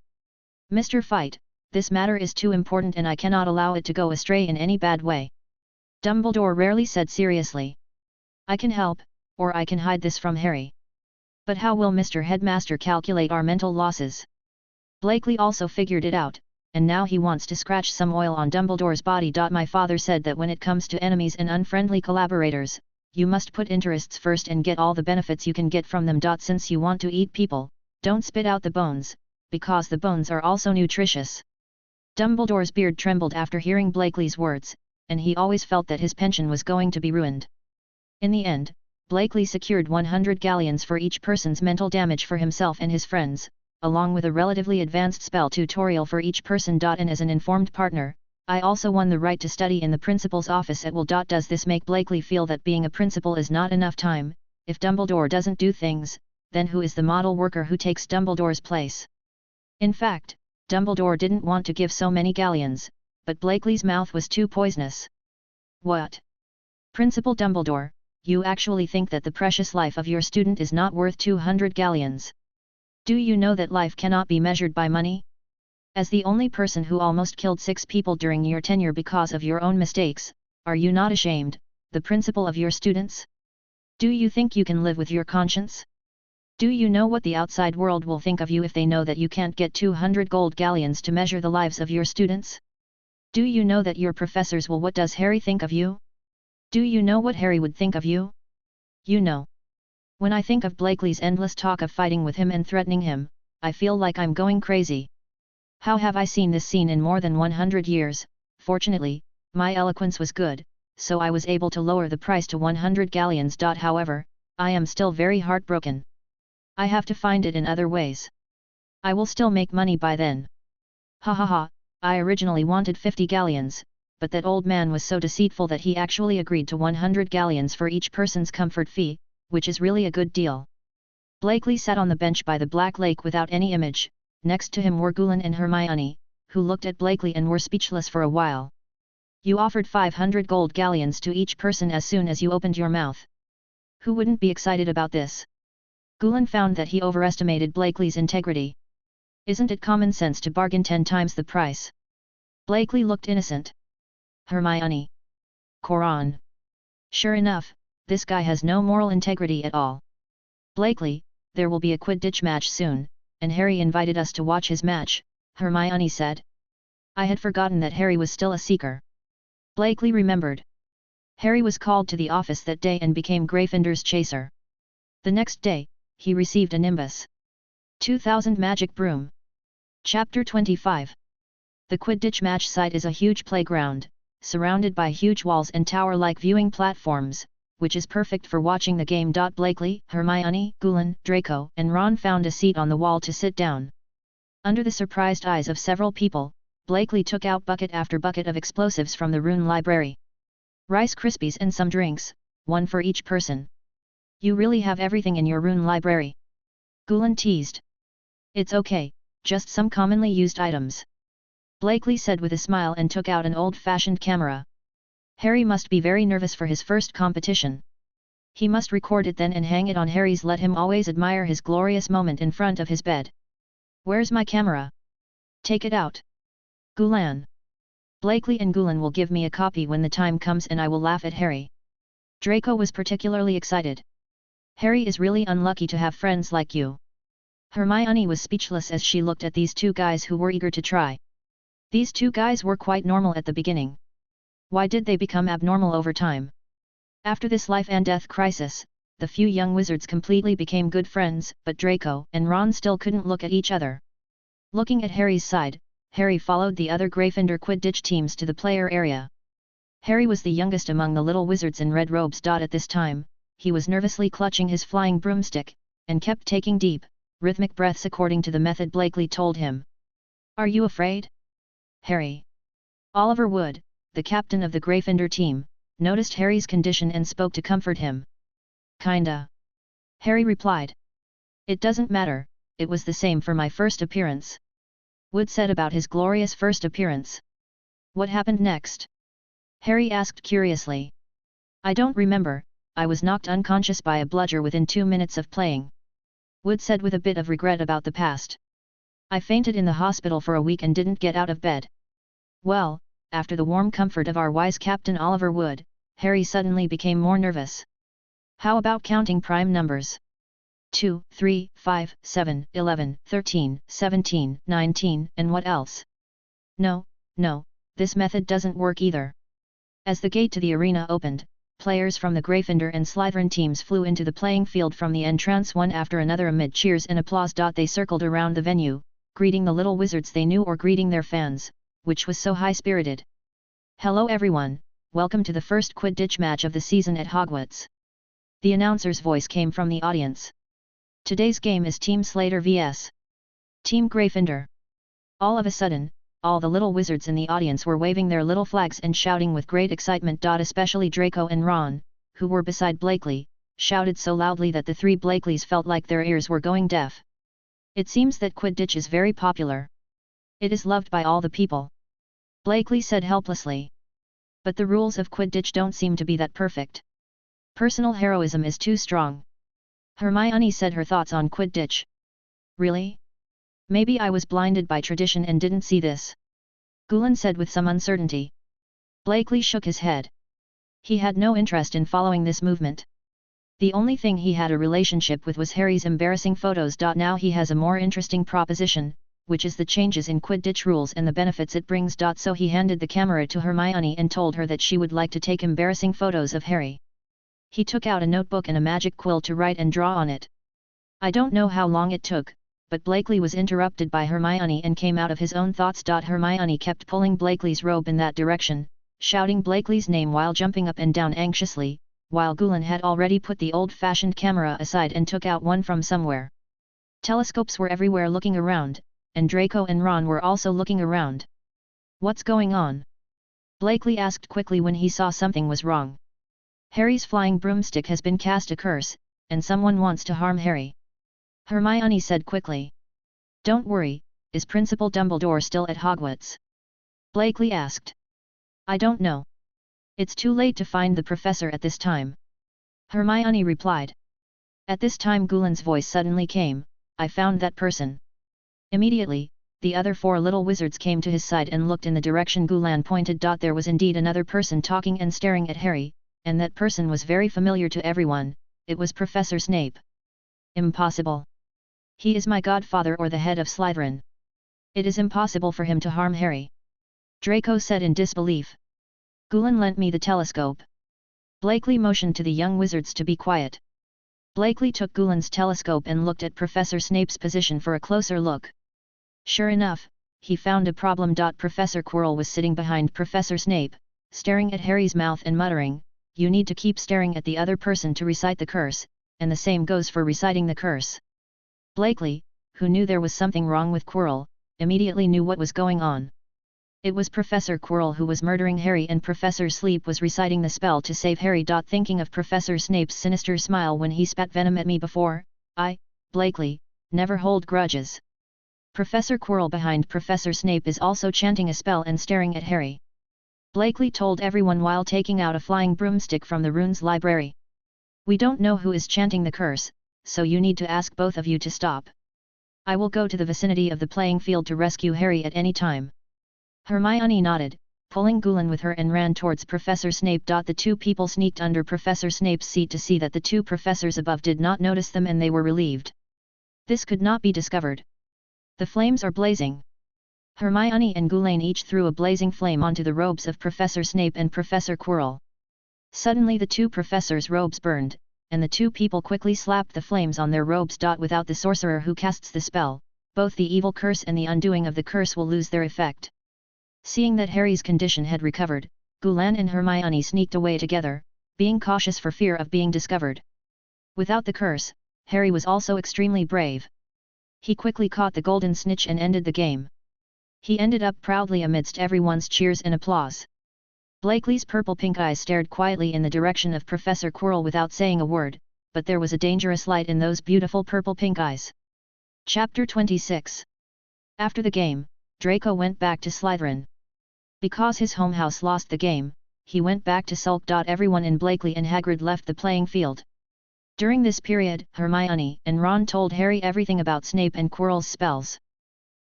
Mr. Fite, this matter is too important and I cannot allow it to go astray in any bad way. Dumbledore rarely said seriously. I can help, or I can hide this from Harry. But how will Mr. Headmaster calculate our mental losses? Blakely also figured it out, and now he wants to scratch some oil on Dumbledore's body. My father said that when it comes to enemies and unfriendly collaborators, you must put interests first and get all the benefits you can get from them. Since you want to eat people, don't spit out the bones, because the bones are also nutritious. Dumbledore's beard trembled after hearing Blakely's words, and he always felt that his pension was going to be ruined. In the end, Blakely secured 100 galleons for each person's mental damage for himself and his friends, along with a relatively advanced spell tutorial for each person. And as an informed partner, I also won the right to study in the principal's office at Will. Does this make Blakely feel that being a principal is not enough time? If Dumbledore doesn't do things, then who is the model worker who takes Dumbledore's place? In fact, Dumbledore didn't want to give so many galleons, but Blakely's mouth was too poisonous. What? Principal Dumbledore, you actually think that the precious life of your student is not worth 200 galleons? Do you know that life cannot be measured by money? As the only person who almost killed 6 people during your tenure because of your own mistakes, are you not ashamed, the principal of your students? Do you think you can live with your conscience? Do you know what the outside world will think of you if they know that you can't get 200 gold galleons to measure the lives of your students? Do you know that your professors will? What does Harry think of you? Do you know what Harry would think of you? You know. When I think of Blakely's endless talk of fighting with him and threatening him, I feel like I'm going crazy. How have I seen this scene in more than 100 years? Fortunately, my eloquence was good, so I was able to lower the price to 100 galleons. However, I am still very heartbroken. I have to find it in other ways. I will still make money by then. Ha ha ha, I originally wanted 50 galleons, but that old man was so deceitful that he actually agreed to 100 galleons for each person's comfort fee, which is really a good deal. Blakely sat on the bench by the Black Lake without any image. Next to him were Gulen and Hermione, who looked at Blakely and were speechless for a while. You offered 500 gold galleons to each person as soon as you opened your mouth. Who wouldn't be excited about this? Gulen found that he overestimated Blakely's integrity. Isn't it common sense to bargain 10 times the price? Blakely looked innocent. Hermione. Coron. Sure enough, this guy has no moral integrity at all. Blakely, there will be a Quidditch match soon, and Harry invited us to watch his match, Hermione said. I had forgotten that Harry was still a seeker. Blakely remembered. Harry was called to the office that day and became Gryffindor's chaser. The next day, he received a Nimbus 2000 magic broom. Chapter 25. The Quidditch match site is a huge playground, surrounded by huge walls and tower-like viewing platforms, which is perfect for watching the game. Blakely, Hermione, Gulen, Draco, and Ron found a seat on the wall to sit down. Under the surprised eyes of several people, Blakely took out bucket after bucket of explosives from the rune library. Rice Krispies and some drinks, one for each person. You really have everything in your rune library? Gulen teased. It's okay, just some commonly used items. Blakely said with a smile and took out an old-fashioned camera. Harry must be very nervous for his first competition. He must record it then and hang it on Harry's. Let him always admire his glorious moment in front of his bed. Where's my camera? Take it out. Gulen. Blakely and Gulen will give me a copy when the time comes and I will laugh at Harry. Draco was particularly excited. Harry is really unlucky to have friends like you. Hermione was speechless as she looked at these 2 guys who were eager to try. These 2 guys were quite normal at the beginning. Why did they become abnormal over time? After this life and death crisis, the few young wizards completely became good friends, but Draco and Ron still couldn't look at each other. Looking at Harry's side, Harry followed the other Gryffindor Quidditch teams to the player area. Harry was the youngest among the little wizards in red robes. At this time, he was nervously clutching his flying broomstick, and kept taking deep, rhythmic breaths according to the method Blakely told him. "Are you afraid, Harry?" Oliver Wood, the captain of the Gryffindor team, noticed Harry's condition and spoke to comfort him. "Kinda," Harry replied. "It doesn't matter, it was the same for my first appearance." Wood said about his glorious first appearance. "What happened next?" Harry asked curiously. "I don't remember, I was knocked unconscious by a bludger within 2 minutes of playing," Wood said with a bit of regret about the past. "I fainted in the hospital for a week and didn't get out of bed." Well, after the warm comfort of our wise Captain Oliver Wood, Harry suddenly became more nervous. "How about counting prime numbers? 2, 3, 5, 7, 11, 13, 17, 19, and what else?" No, this method doesn't work either." As the gate to the arena opened, players from the Gryffindor and Slytherin teams flew into the playing field from the entrance one after another amid cheers and applause. They circled around the venue, greeting the little wizards they knew or greeting their fans, which was so high-spirited. "Hello everyone, welcome to the first Quidditch match of the season at Hogwarts." The announcer's voice came from the audience. "Today's game is Team Slater vs. Team Gryffindor." All of a sudden, all the little wizards in the audience were waving their little flags and shouting with great excitement. Especially Draco and Ron, who were beside Blakely, shouted so loudly that the 3 Blakeleys felt like their ears were going deaf. "It seems that Quidditch is very popular. It is loved by all the people," Blakely said helplessly. "But the rules of Quidditch don't seem to be that perfect. Personal heroism is too strong." Hermione said her thoughts on Quidditch. "Really? Maybe I was blinded by tradition and didn't see this," Gulen said with some uncertainty. Blakely shook his head. He had no interest in following this movement. The only thing he had a relationship with was Harry's embarrassing photos. Now he has a more interesting proposition, which is the changes in Quidditch rules and the benefits it brings. So he handed the camera to Hermione and told her that she would like to take embarrassing photos of Harry. He took out a notebook and a magic quill to write and draw on it. I don't know how long it took, but Blakely was interrupted by Hermione and came out of his own thoughts. Hermione kept pulling Blakely's robe in that direction, shouting Blakely's name while jumping up and down anxiously, while Gulen had already put the old-fashioned camera aside and took out one from somewhere. Telescopes were everywhere looking around, and Draco and Ron were also looking around. "What's going on?" Blakely asked quickly when he saw something was wrong. "Harry's flying broomstick has been cast a curse, and someone wants to harm Harry," Hermione said quickly. "Don't worry, is Principal Dumbledore still at Hogwarts?" Blakely asked. "I don't know. It's too late to find the professor at this time," Hermione replied. At this time Gulen's voice suddenly came, "I found that person." Immediately, the other 4 little wizards came to his side and looked in the direction Gulen pointed. There was indeed another person talking and staring at Harry, and that person was very familiar to everyone. It was Professor Snape. "Impossible. He is my godfather or the head of Slytherin. It is impossible for him to harm Harry," Draco said in disbelief. "Gulen lent me the telescope." Blakely motioned to the young wizards to be quiet. Blakely took Gulen's telescope and looked at Professor Snape's position for a closer look. Sure enough, he found a problem. Professor Quirrell was sitting behind Professor Snape, staring at Harry's mouth and muttering, "You need to keep staring at the other person to recite the curse, and the same goes for reciting the curse." Blakely, who knew there was something wrong with Quirrell, immediately knew what was going on. It was Professor Quirrell who was murdering Harry and Professor Sleep was reciting the spell to save Harry. Thinking of Professor Snape's sinister smile when he spat venom at me before, I, Blakely, never hold grudges. Professor Quirrell behind Professor Snape is also chanting a spell and staring at Harry. Blakely told everyone while taking out a flying broomstick from the runes library. "We don't know who is chanting the curse, so you need to ask both of you to stop. I will go to the vicinity of the playing field to rescue Harry at any time." Hermione nodded, pulling Gulen with her and ran towards Professor Snape. The 2 people sneaked under Professor Snape's seat to see that the 2 professors above did not notice them and they were relieved. This could not be discovered. "The flames are blazing." Hermione and Gulen each threw a blazing flame onto the robes of Professor Snape and Professor Quirrell. Suddenly the two professors' robes burned, and the two people quickly slapped the flames on their robes. Without the sorcerer who casts the spell, both the evil curse and the undoing of the curse will lose their effect. Seeing that Harry's condition had recovered, Gulan and Hermione sneaked away together, being cautious for fear of being discovered. Without the curse, Harry was also extremely brave. He quickly caught the golden snitch and ended the game. He ended up proudly amidst everyone's cheers and applause. Blakely's purple-pink eyes stared quietly in the direction of Professor Quirrell without saying a word, but there was a dangerous light in those beautiful purple-pink eyes. Chapter 26. After the game, Draco went back to Slytherin. Because his home house lost the game, he went back to sulk. Everyone in Blakely and Hagrid left the playing field. During this period, Hermione and Ron told Harry everything about Snape and Quirrell's spells.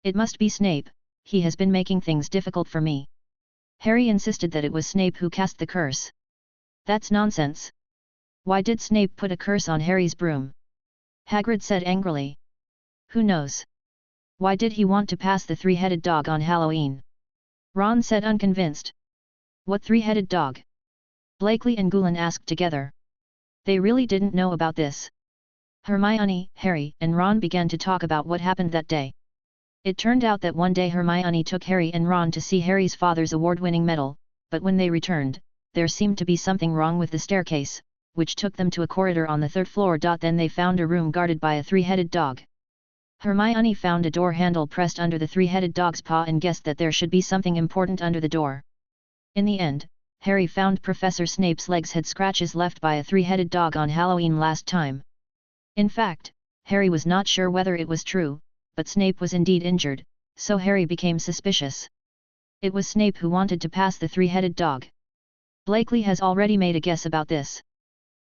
"It must be Snape, he has been making things difficult for me." Harry insisted that it was Snape who cast the curse. "That's nonsense. Why did Snape put a curse on Harry's broom?" Hagrid said angrily. "Who knows? Why did he want to pass the three-headed dog on Halloween?" Ron said unconvinced. "What three-headed dog?" Blakely and Gulan asked together. They really didn't know about this. Hermione, Harry, and Ron began to talk about what happened that day. It turned out that one day Hermione took Harry and Ron to see Harry's father's award-winning medal, but when they returned, there seemed to be something wrong with the staircase, which took them to a corridor on the 3rd floor. Then they found a room guarded by a three-headed dog. Hermione found a door handle pressed under the three-headed dog's paw and guessed that there should be something important under the door. In the end, Harry found Professor Snape's legs had scratches left by a three-headed dog on Halloween last time. In fact, Harry was not sure whether it was true, but Snape was indeed injured, so Harry became suspicious. It was Snape who wanted to pass the three-headed dog. Blakely has already made a guess about this.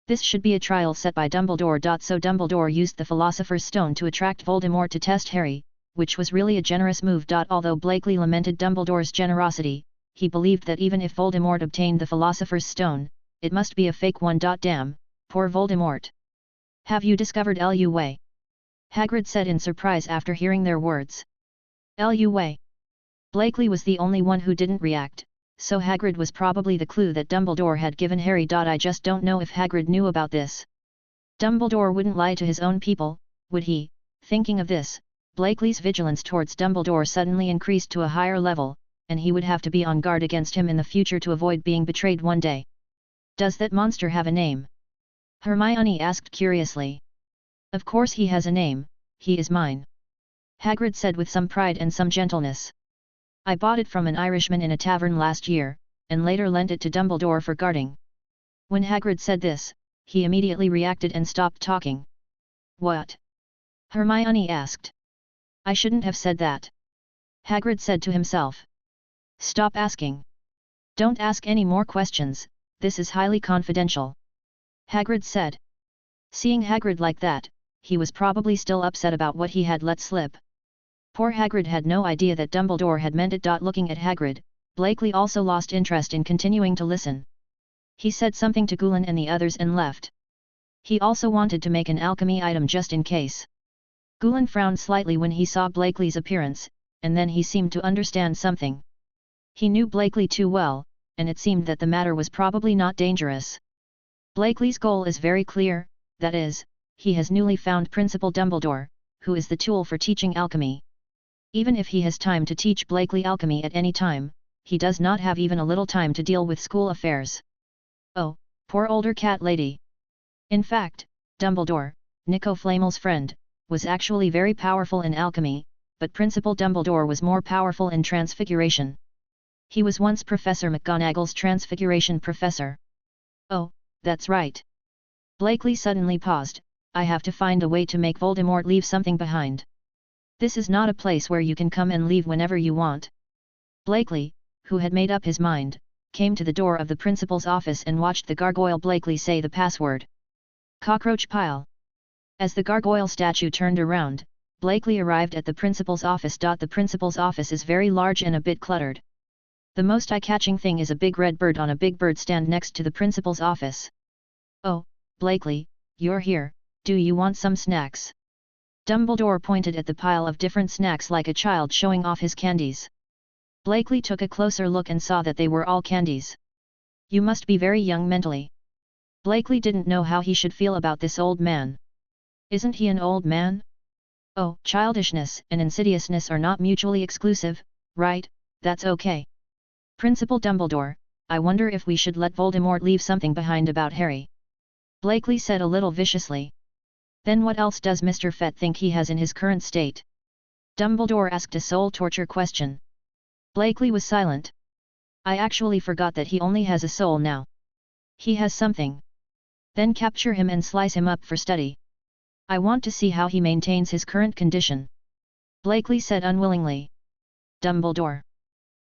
This should be a trial set by Dumbledore. So Dumbledore used the Philosopher's Stone to attract Voldemort to test Harry, which was really a generous move. Although Blakely lamented Dumbledore's generosity, he believed that even if Voldemort obtained the Philosopher's Stone, it must be a fake one. Damn, poor Voldemort. "Have you discovered Lua?" Hagrid said in surprise after hearing their words. Lua. Blakely was the only one who didn't react, so Hagrid was probably the clue that Dumbledore had given Harry. I just don't know if Hagrid knew about this. Dumbledore wouldn't lie to his own people, would he? Thinking of this, Blakely's vigilance towards Dumbledore suddenly increased to a higher level, and he would have to be on guard against him in the future to avoid being betrayed one day. "Does that monster have a name?" Hermione asked curiously. "Of course he has a name, he is mine," Hagrid said with some pride and some gentleness. "I bought it from an Irishman in a tavern last year, and later lent it to Dumbledore for guarding." When Hagrid said this, he immediately reacted and stopped talking. "What?" Hermione asked. "I shouldn't have said that," Hagrid said to himself. "Stop asking. Don't ask any more questions, this is highly confidential," Hagrid said. Seeing Hagrid like that, he was probably still upset about what he had let slip. Poor Hagrid had no idea that Dumbledore had meant it. Looking at Hagrid, Blakely also lost interest in continuing to listen. He said something to Gulan and the others and left. He also wanted to make an alchemy item just in case. Gulan frowned slightly when he saw Blakely's appearance, and then he seemed to understand something. He knew Blakely too well, and it seemed that the matter was probably not dangerous. Blakely's goal is very clear, that is, he has newly found Principal Dumbledore, who is the tool for teaching alchemy. Even if he has time to teach Blakely alchemy at any time, he does not have even a little time to deal with school affairs. Oh, poor older cat lady. In fact, Dumbledore, Nico Flamel's friend, was actually very powerful in alchemy, but Principal Dumbledore was more powerful in transfiguration. He was once Professor McGonagall's transfiguration professor. Oh, that's right. Blakely suddenly paused. "I have to find a way to make Voldemort leave something behind. This is not a place where you can come and leave whenever you want." Blakely, who had made up his mind, came to the door of the principal's office and watched the gargoyle Blakely say the password. "Cockroach pile." As the gargoyle statue turned around, Blakely arrived at the principal's office. The principal's office is very large and a bit cluttered. The most eye-catching thing is a big red bird on a big bird stand next to the principal's office. "Oh, Blakely, you're here, do you want some snacks?" Dumbledore pointed at the pile of different snacks like a child showing off his candies. Blakely took a closer look and saw that they were all candies. You must be very young mentally. Blakely didn't know how he should feel about this old man. Isn't he an old man? Oh, childishness and insidiousness are not mutually exclusive, right? That's okay. Principal Dumbledore, I wonder if we should let Voldemort leave something behind about Harry. Blakely said a little viciously. Then what else does Mr. Fett think he has in his current state? Dumbledore asked a soul-torture question. Blakely was silent. I actually forgot that he only has a soul now. He has something. Then capture him and slice him up for study. I want to see how he maintains his current condition. Blakely said unwillingly. Dumbledore.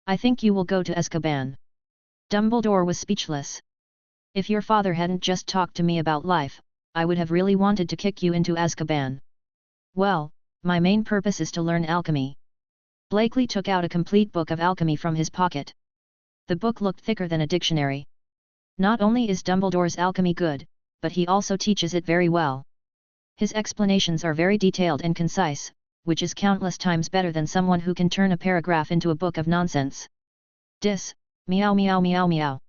I think you will go to Azkaban. Dumbledore was speechless. If your father hadn't just talked to me about life, I would have really wanted to kick you into Azkaban. Well, my main purpose is to learn alchemy. Blakely took out a complete book of alchemy from his pocket. The book looked thicker than a dictionary. Not only is Dumbledore's alchemy good, but he also teaches it very well. His explanations are very detailed and concise, which is countless times better than someone who can turn a paragraph into a book of nonsense. Meow meow meow meow.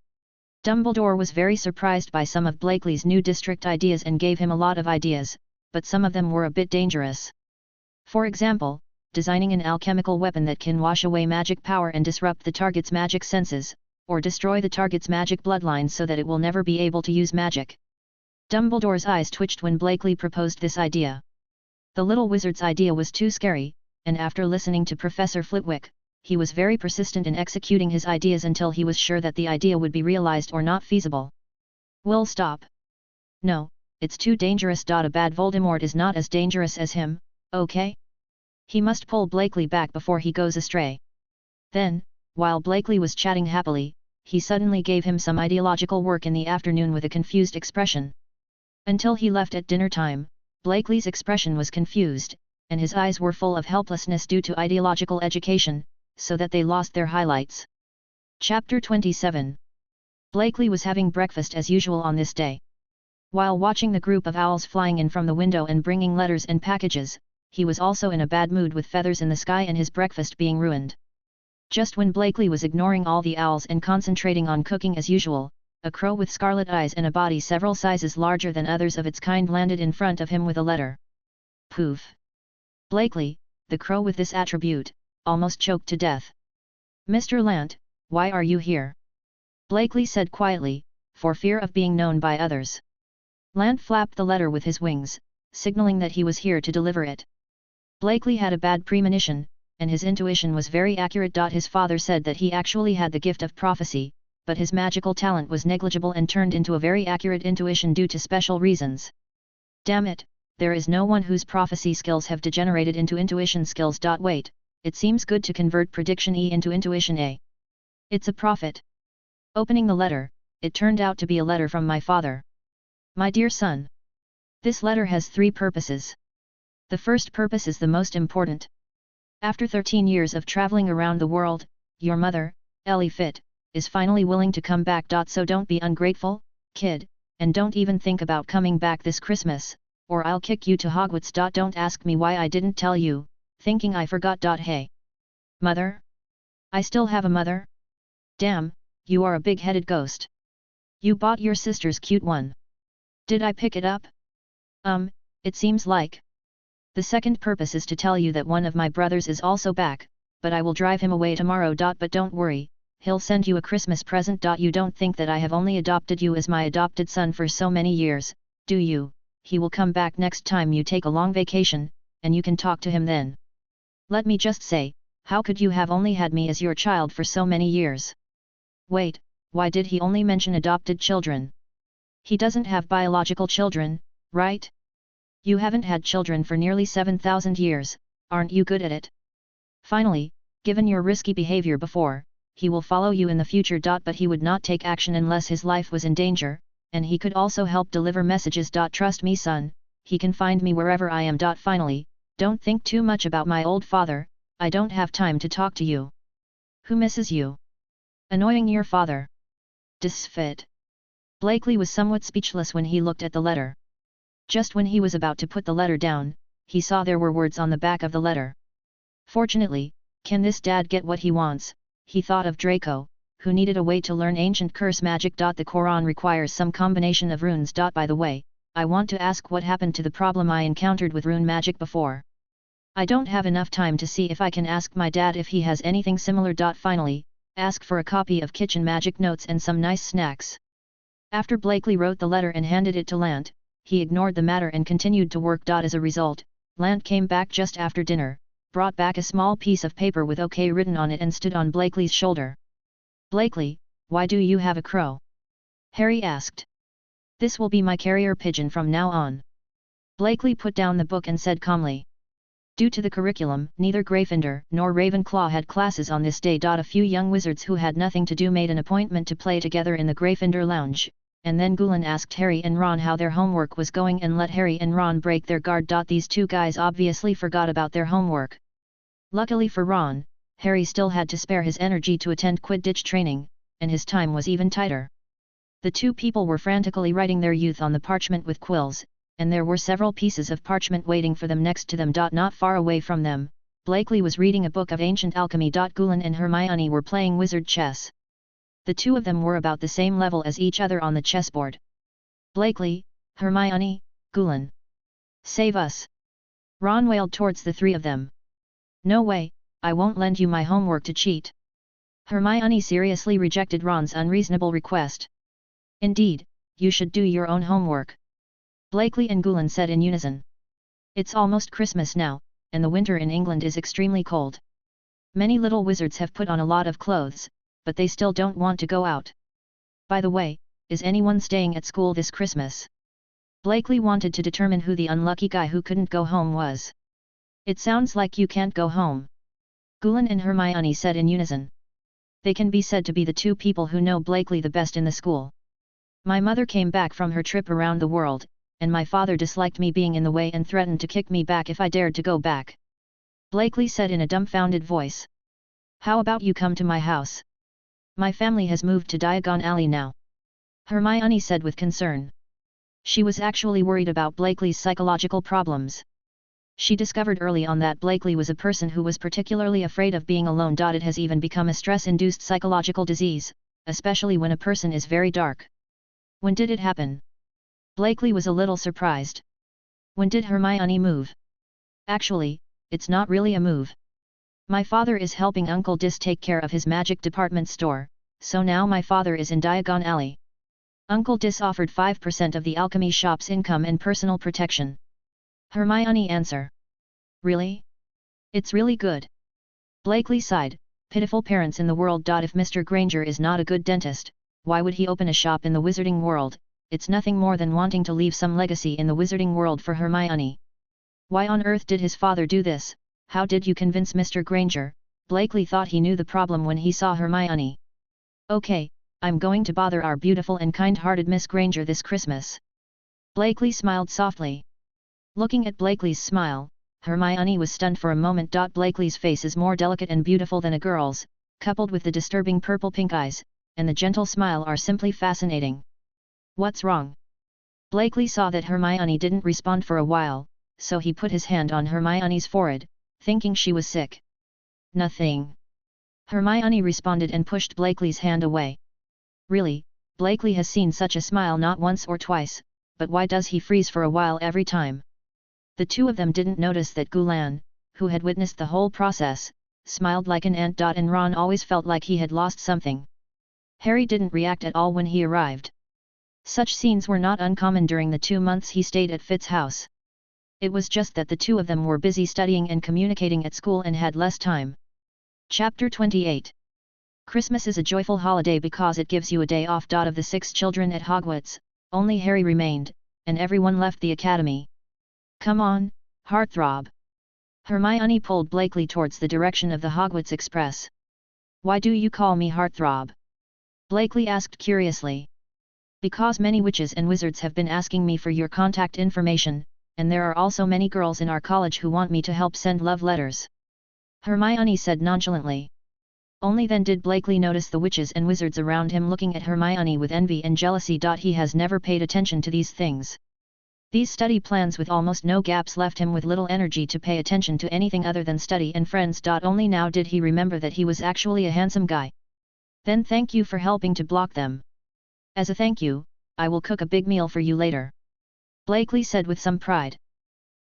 Dumbledore was very surprised by some of Blakely's new district ideas and gave him a lot of ideas, but some of them were a bit dangerous. For example, designing an alchemical weapon that can wash away magic power and disrupt the target's magic senses, or destroy the target's magic bloodlines so that it will never be able to use magic. Dumbledore's eyes twitched when Blakely proposed this idea. The little wizard's idea was too scary, and after listening to Professor Flitwick, he was very persistent in executing his ideas until he was sure that the idea would be realized or not feasible. Will stop. No, it's too dangerous. A bad Voldemort is not as dangerous as him, okay? He must pull Blakely back before he goes astray. Then, while Blakely was chatting happily, he suddenly gave him some ideological work in the afternoon with a confused expression. Until he left at dinner time, Blakely's expression was confused, and his eyes were full of helplessness due to ideological education, so that they lost their highlights. Chapter 27. Blakely was having breakfast as usual on this day. While watching the group of owls flying in from the window and bringing letters and packages, he was also in a bad mood with feathers in the sky and his breakfast being ruined. Just when Blakely was ignoring all the owls and concentrating on cooking as usual, a crow with scarlet eyes and a body several sizes larger than others of its kind landed in front of him with a letter. Poof! Blakely, the crow with this attribute, almost choked to death. Mr. Lant, why are you here? Blakely said quietly, for fear of being known by others. Lant flapped the letter with his wings, signaling that he was here to deliver it. Blakely had a bad premonition, and his intuition was very accurate. His father said that he actually had the gift of prophecy, but his magical talent was negligible and turned into a very accurate intuition due to special reasons. Damn it, there is no one whose prophecy skills have degenerated into intuition skills. Wait, it seems good to convert prediction E into intuition A. It's a prophet. Opening the letter, it turned out to be a letter from my father. My dear son. This letter has 3 purposes. The first purpose is the most important. After 13 years of traveling around the world, your mother, Ellie Fit, is finally willing to come back. So don't be ungrateful, kid, and don't even think about coming back this Christmas, or I'll kick you to Hogwarts. Don't ask me why I didn't tell you, thinking I forgot. Hey. Mother? I still have a mother? Damn, you are a big-headed ghost. You bought your sister's cute one. Did I pick it up? It seems like. The second purpose is to tell you that one of my brothers is also back, but I will drive him away tomorrow. But don't worry, he'll send you a Christmas present. You don't think that I have only adopted you as my adopted son for so many years, do you? He will come back next time you take a long vacation, and you can talk to him then. Let me just say, how could you have only had me as your child for so many years? Wait, why did he only mention adopted children? He doesn't have biological children, right? You haven't had children for nearly 7,000 years, aren't you good at it? Finally, given your risky behavior before, he will follow you in the future. But he would not take action unless his life was in danger, and he could also help deliver messages. Trust me, son, he can find me wherever I am. Finally, don't think too much about my old father, I don't have time to talk to you. Who misses you? Annoying your father. Disfit. Blakely was somewhat speechless when he looked at the letter. Just when he was about to put the letter down, he saw there were words on the back of the letter. Fortunately, can this dad get what he wants? He thought of Draco, who needed a way to learn ancient curse magic. The Quran requires some combination of runes. By the way, I want to ask what happened to the problem I encountered with rune magic before. I don't have enough time to see if I can ask my dad if he has anything similar. Finally, ask for a copy of kitchen magic notes and some nice snacks. After Blakely wrote the letter and handed it to Lant, he ignored the matter and continued to work. As a result, Lant came back just after dinner, brought back a small piece of paper with OK written on it and stood on Blakely's shoulder. Blakely, why do you have a crow? Harry asked. This will be my carrier pigeon from now on. Blakely put down the book and said calmly. Due to the curriculum, neither Gryffindor nor Ravenclaw had classes on this day. A few young wizards who had nothing to do made an appointment to play together in the Gryffindor lounge, and then Gulen asked Harry and Ron how their homework was going and let Harry and Ron break their guard. These two guys obviously forgot about their homework. Luckily for Ron, Harry still had to spare his energy to attend Quidditch training, and his time was even tighter. The two people were frantically writing their youth on the parchment with quills, and there were several pieces of parchment waiting for them next to them. Not far away from them, Blakely was reading a book of ancient alchemy. Gulen and Hermione were playing wizard chess. The two of them were about the same level as each other on the chessboard. Blakely, Hermione, Gulen. Save us! Ron wailed towards the three of them. No way, I won't lend you my homework to cheat. Hermione seriously rejected Ron's unreasonable request. Indeed, you should do your own homework. Blakely and Gulen said in unison. It's almost Christmas now, and the winter in England is extremely cold. Many little wizards have put on a lot of clothes, but they still don't want to go out. By the way, is anyone staying at school this Christmas? Blakely wanted to determine who the unlucky guy who couldn't go home was. It sounds like you can't go home. Gulen and Hermione said in unison. They can be said to be the two people who know Blakely the best in the school. My mother came back from her trip around the world, and my father disliked me being in the way and threatened to kick me back if I dared to go back. Blakely said in a dumbfounded voice. How about you come to my house? My family has moved to Diagon Alley now. Hermione said with concern. She was actually worried about Blakely's psychological problems. She discovered early on that Blakely was a person who was particularly afraid of being alone. It has even become a stress-induced psychological disease, especially when a person is very dark. When did it happen? Blakely was a little surprised. When did Hermione move? Actually, it's not really a move. My father is helping Uncle Dis take care of his magic department store, so now my father is in Diagon Alley. Uncle Dis offered 5% of the alchemy shop's income and personal protection. Hermione answered. Really? It's really good. Blakely sighed, pitiful parents in the world. If Mr. Granger is not a good dentist, why would he open a shop in the wizarding world? It's nothing more than wanting to leave some legacy in the wizarding world for Hermione. Why on earth did his father do this? How did you convince Mr. Granger? Blakely thought he knew the problem when he saw Hermione. Okay, I'm going to bother our beautiful and kind-hearted Miss Granger this Christmas. Blakely smiled softly. Looking at Blakely's smile, Hermione was stunned for a moment. Blakely's face is more delicate and beautiful than a girl's, coupled with the disturbing purple-pink eyes, and the gentle smile are simply fascinating. What's wrong? Blakely saw that Hermione didn't respond for a while, so he put his hand on Hermione's forehead, thinking she was sick. Nothing. Hermione responded and pushed Blakely's hand away. Really, Blakely has seen such a smile not once or twice, but why does he freeze for a while every time? The two of them didn't notice that Gulen, who had witnessed the whole process, smiled like an ant. And Ron always felt like he had lost something. Harry didn't react at all when he arrived. Such scenes were not uncommon during the 2 months he stayed at Fitz's house. It was just that the two of them were busy studying and communicating at school and had less time. Chapter 28. Christmas is a joyful holiday because it gives you a day off. Of the 6 children at Hogwarts, only Harry remained, and everyone left the academy. Come on, heartthrob. Hermione pulled Blakely towards the direction of the Hogwarts Express. Why do you call me heartthrob? Blakely asked curiously. Because many witches and wizards have been asking me for your contact information, and there are also many girls in our college who want me to help send love letters. Hermione said nonchalantly. Only then did Blakely notice the witches and wizards around him looking at Hermione with envy and jealousy. He has never paid attention to these things. These study plans with almost no gaps left him with little energy to pay attention to anything other than study and friends. Only now did he remember that he was actually a handsome guy. Then thank you for helping to block them. As a thank you, I will cook a big meal for you later. Blakely said with some pride.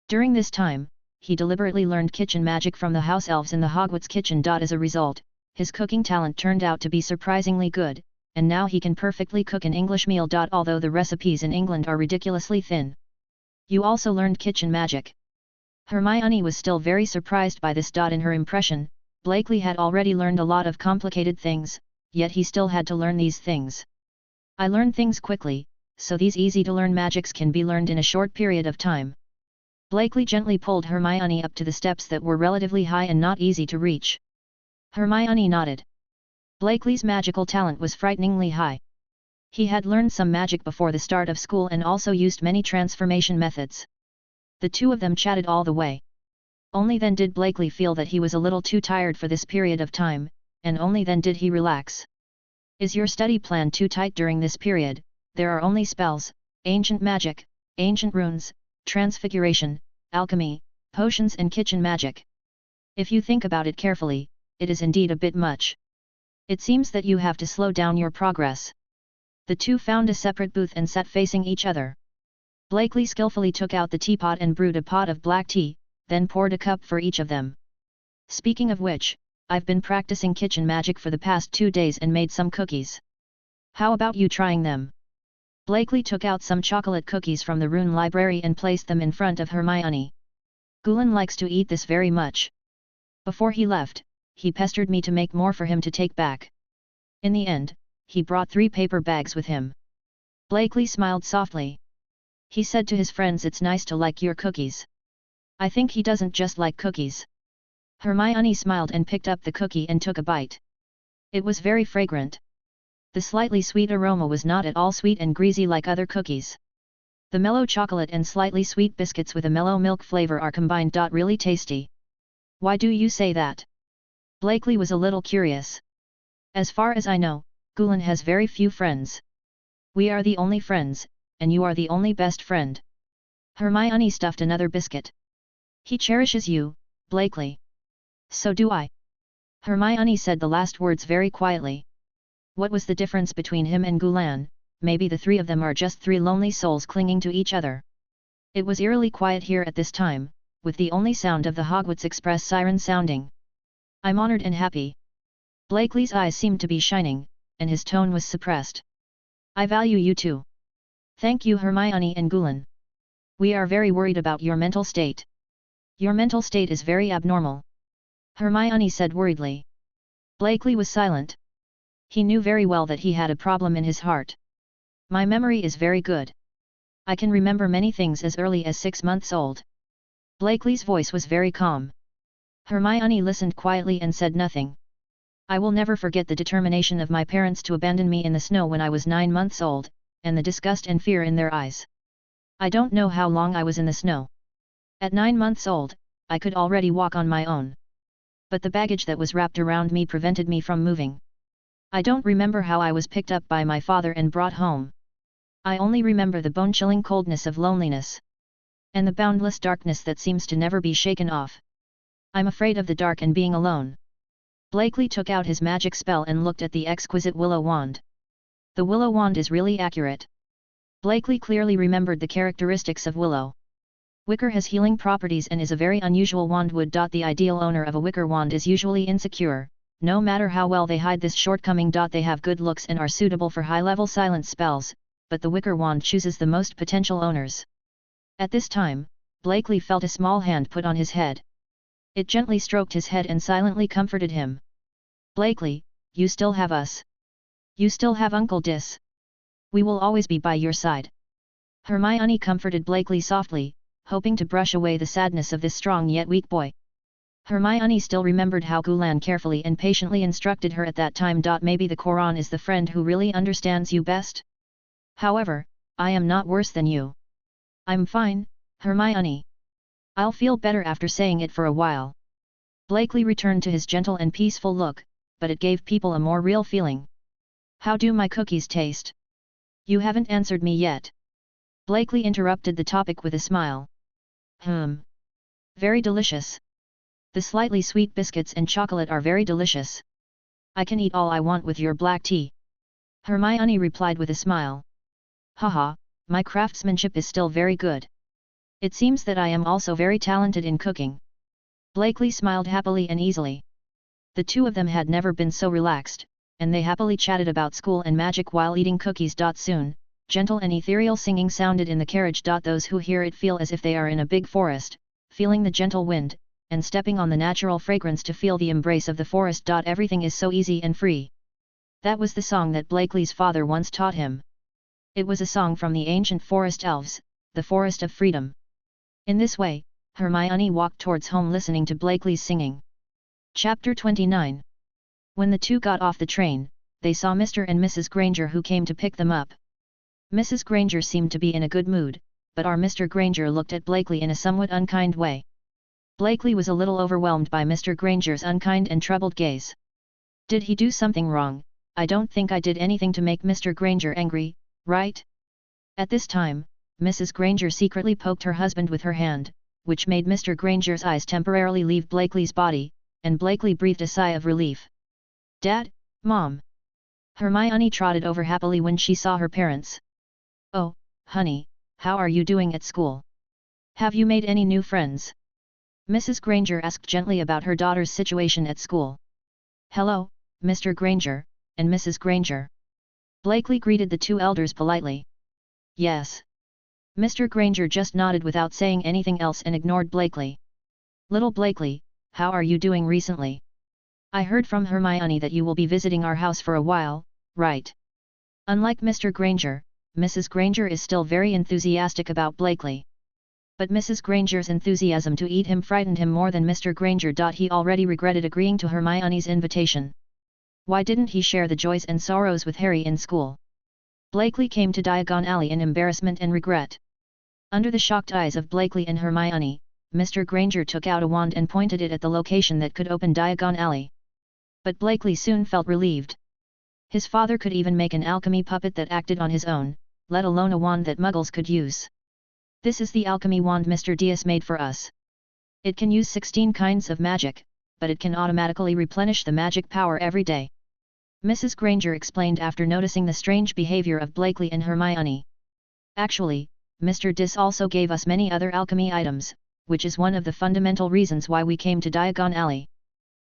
During this time, he deliberately learned kitchen magic from the house elves in the Hogwarts kitchen. As a result, his cooking talent turned out to be surprisingly good, and now he can perfectly cook an English meal. Although the recipes in England are ridiculously thin. You also learned kitchen magic. Hermione was still very surprised by this. In her impression, Blakely had already learned a lot of complicated things, yet he still had to learn these things. I learn things quickly, so these easy-to-learn magics can be learned in a short period of time. Blakely gently pulled Hermione up to the steps that were relatively high and not easy to reach. Hermione nodded. Blakely's magical talent was frighteningly high. He had learned some magic before the start of school and also used many transformation methods. The two of them chatted all the way. Only then did Blakely feel that he was a little too tired for this period of time, and only then did he relax. Is your study plan too tight during this period? There are only spells, ancient magic, ancient runes, transfiguration, alchemy, potions and kitchen magic. If you think about it carefully, it is indeed a bit much. It seems that you have to slow down your progress. The two found a separate booth and sat facing each other. Blakely skillfully took out the teapot and brewed a pot of black tea, then poured a cup for each of them. Speaking of which, I've been practicing kitchen magic for the past 2 days and made some cookies. How about you trying them? Blakely took out some chocolate cookies from the rune library and placed them in front of Hermione. Gulen likes to eat this very much. Before he left, he pestered me to make more for him to take back. In the end, he brought 3 paper bags with him. Blakely smiled softly. He said to his friends, "It's nice to like your cookies." I think he doesn't just like cookies. Hermione smiled and picked up the cookie and took a bite. It was very fragrant. The slightly sweet aroma was not at all sweet and greasy like other cookies. The mellow chocolate and slightly sweet biscuits with a mellow milk flavor are combined. Really tasty. Why do you say that? Blakely was a little curious. As far as I know, Gulen has very few friends. We are the only friends, and you are the only best friend. Hermione stuffed another biscuit. He cherishes you, Blakely. So do I. Hermione said the last words very quietly. What was the difference between him and Gulen? Maybe the 3 of them are just 3 lonely souls clinging to each other. It was eerily quiet here at this time, with the only sound of the Hogwarts Express siren sounding. I'm honored and happy. Blakely's eyes seemed to be shining, and his tone was suppressed. I value you too. Thank you, Hermione and Gulen. We are very worried about your mental state. Your mental state is very abnormal. Hermione said worriedly. Blakely was silent. He knew very well that he had a problem in his heart. My memory is very good. I can remember many things as early as 6 months old. Blakely's voice was very calm. Hermione listened quietly and said nothing. I will never forget the determination of my parents to abandon me in the snow when I was 9 months old, and the disgust and fear in their eyes. I don't know how long I was in the snow. At 9 months old, I could already walk on my own. But the baggage that was wrapped around me prevented me from moving. I don't remember how I was picked up by my father and brought home. I only remember the bone-chilling coldness of loneliness. And the boundless darkness that seems to never be shaken off. I'm afraid of the dark and being alone. Blakely took out his magic spell and looked at the exquisite willow wand. The willow wand is really accurate. Blakely clearly remembered the characteristics of willow. Wicker has healing properties and is a very unusual wandwood. The ideal owner of a wicker wand is usually insecure, no matter how well they hide this shortcoming. They have good looks and are suitable for high-level silent spells, but the wicker wand chooses the most potential owners. At this time, Blakely felt a small hand put on his head. It gently stroked his head and silently comforted him. Blakely, you still have us. You still have Uncle Dis. We will always be by your side. Hermione comforted Blakely softly, hoping to brush away the sadness of this strong yet weak boy. Hermione still remembered how Gulen carefully and patiently instructed her at that time. Maybe the Quran is the friend who really understands you best? However, I am not worse than you. I'm fine, Hermione. I'll feel better after saying it for a while. Blakely returned to his gentle and peaceful look, but it gave people a more real feeling. How do my cookies taste? You haven't answered me yet. Blakely interrupted the topic with a smile. Very delicious. The slightly sweet biscuits and chocolate are very delicious. I can eat all I want with your black tea. Hermione replied with a smile. Haha, my craftsmanship is still very good. It seems that I am also very talented in cooking. Blakely smiled happily and easily. The two of them had never been so relaxed, and they happily chatted about school and magic while eating cookies. Soon, gentle and ethereal singing sounded in the carriage. Those who hear it feel as if they are in a big forest, feeling the gentle wind, and stepping on the natural fragrance to feel the embrace of the forest. Everything is so easy and free. That was the song that Blakely's father once taught him. It was a song from the ancient forest elves, the Forest of Freedom. In this way, Hermione walked towards home listening to Blakely's singing. Chapter 29. When the two got off the train, they saw Mr. and Mrs. Granger who came to pick them up. Mrs. Granger seemed to be in a good mood, but our Mr. Granger looked at Blakely in a somewhat unkind way. Blakely was a little overwhelmed by Mr. Granger's unkind and troubled gaze. Did he do something wrong? I don't think I did anything to make Mr. Granger angry, right? At this time, Mrs. Granger secretly poked her husband with her hand, which made Mr. Granger's eyes temporarily leave Blakely's body, and Blakely breathed a sigh of relief. Dad, Mom. Hermione trotted over happily when she saw her parents. Oh, honey, how are you doing at school? Have you made any new friends? Mrs. Granger asked gently about her daughter's situation at school. Hello, Mr. Granger, and Mrs. Granger. Blakely greeted the two elders politely. Yes. Mr. Granger just nodded without saying anything else and ignored Blakely. Little Blakely, how are you doing recently? I heard from Hermione that you will be visiting our house for a while, right? Unlike Mr. Granger, Mrs. Granger is still very enthusiastic about Blakely. But Mrs. Granger's enthusiasm to eat him frightened him more than Mr. Granger. He already regretted agreeing to Hermione's invitation. Why didn't he share the joys and sorrows with Harry in school? Blakely came to Diagon Alley in embarrassment and regret. Under the shocked eyes of Blakely and Hermione, Mr. Granger took out a wand and pointed it at the location that could open Diagon Alley. But Blakely soon felt relieved. His father could even make an alchemy puppet that acted on his own, let alone a wand that muggles could use. This is the alchemy wand Mr. Diaz made for us. It can use 16 kinds of magic, but it can automatically replenish the magic power every day. Mrs. Granger explained after noticing the strange behavior of Blakely and Hermione. Actually, Mr. Diaz also gave us many other alchemy items, which is one of the fundamental reasons why we came to Diagon Alley.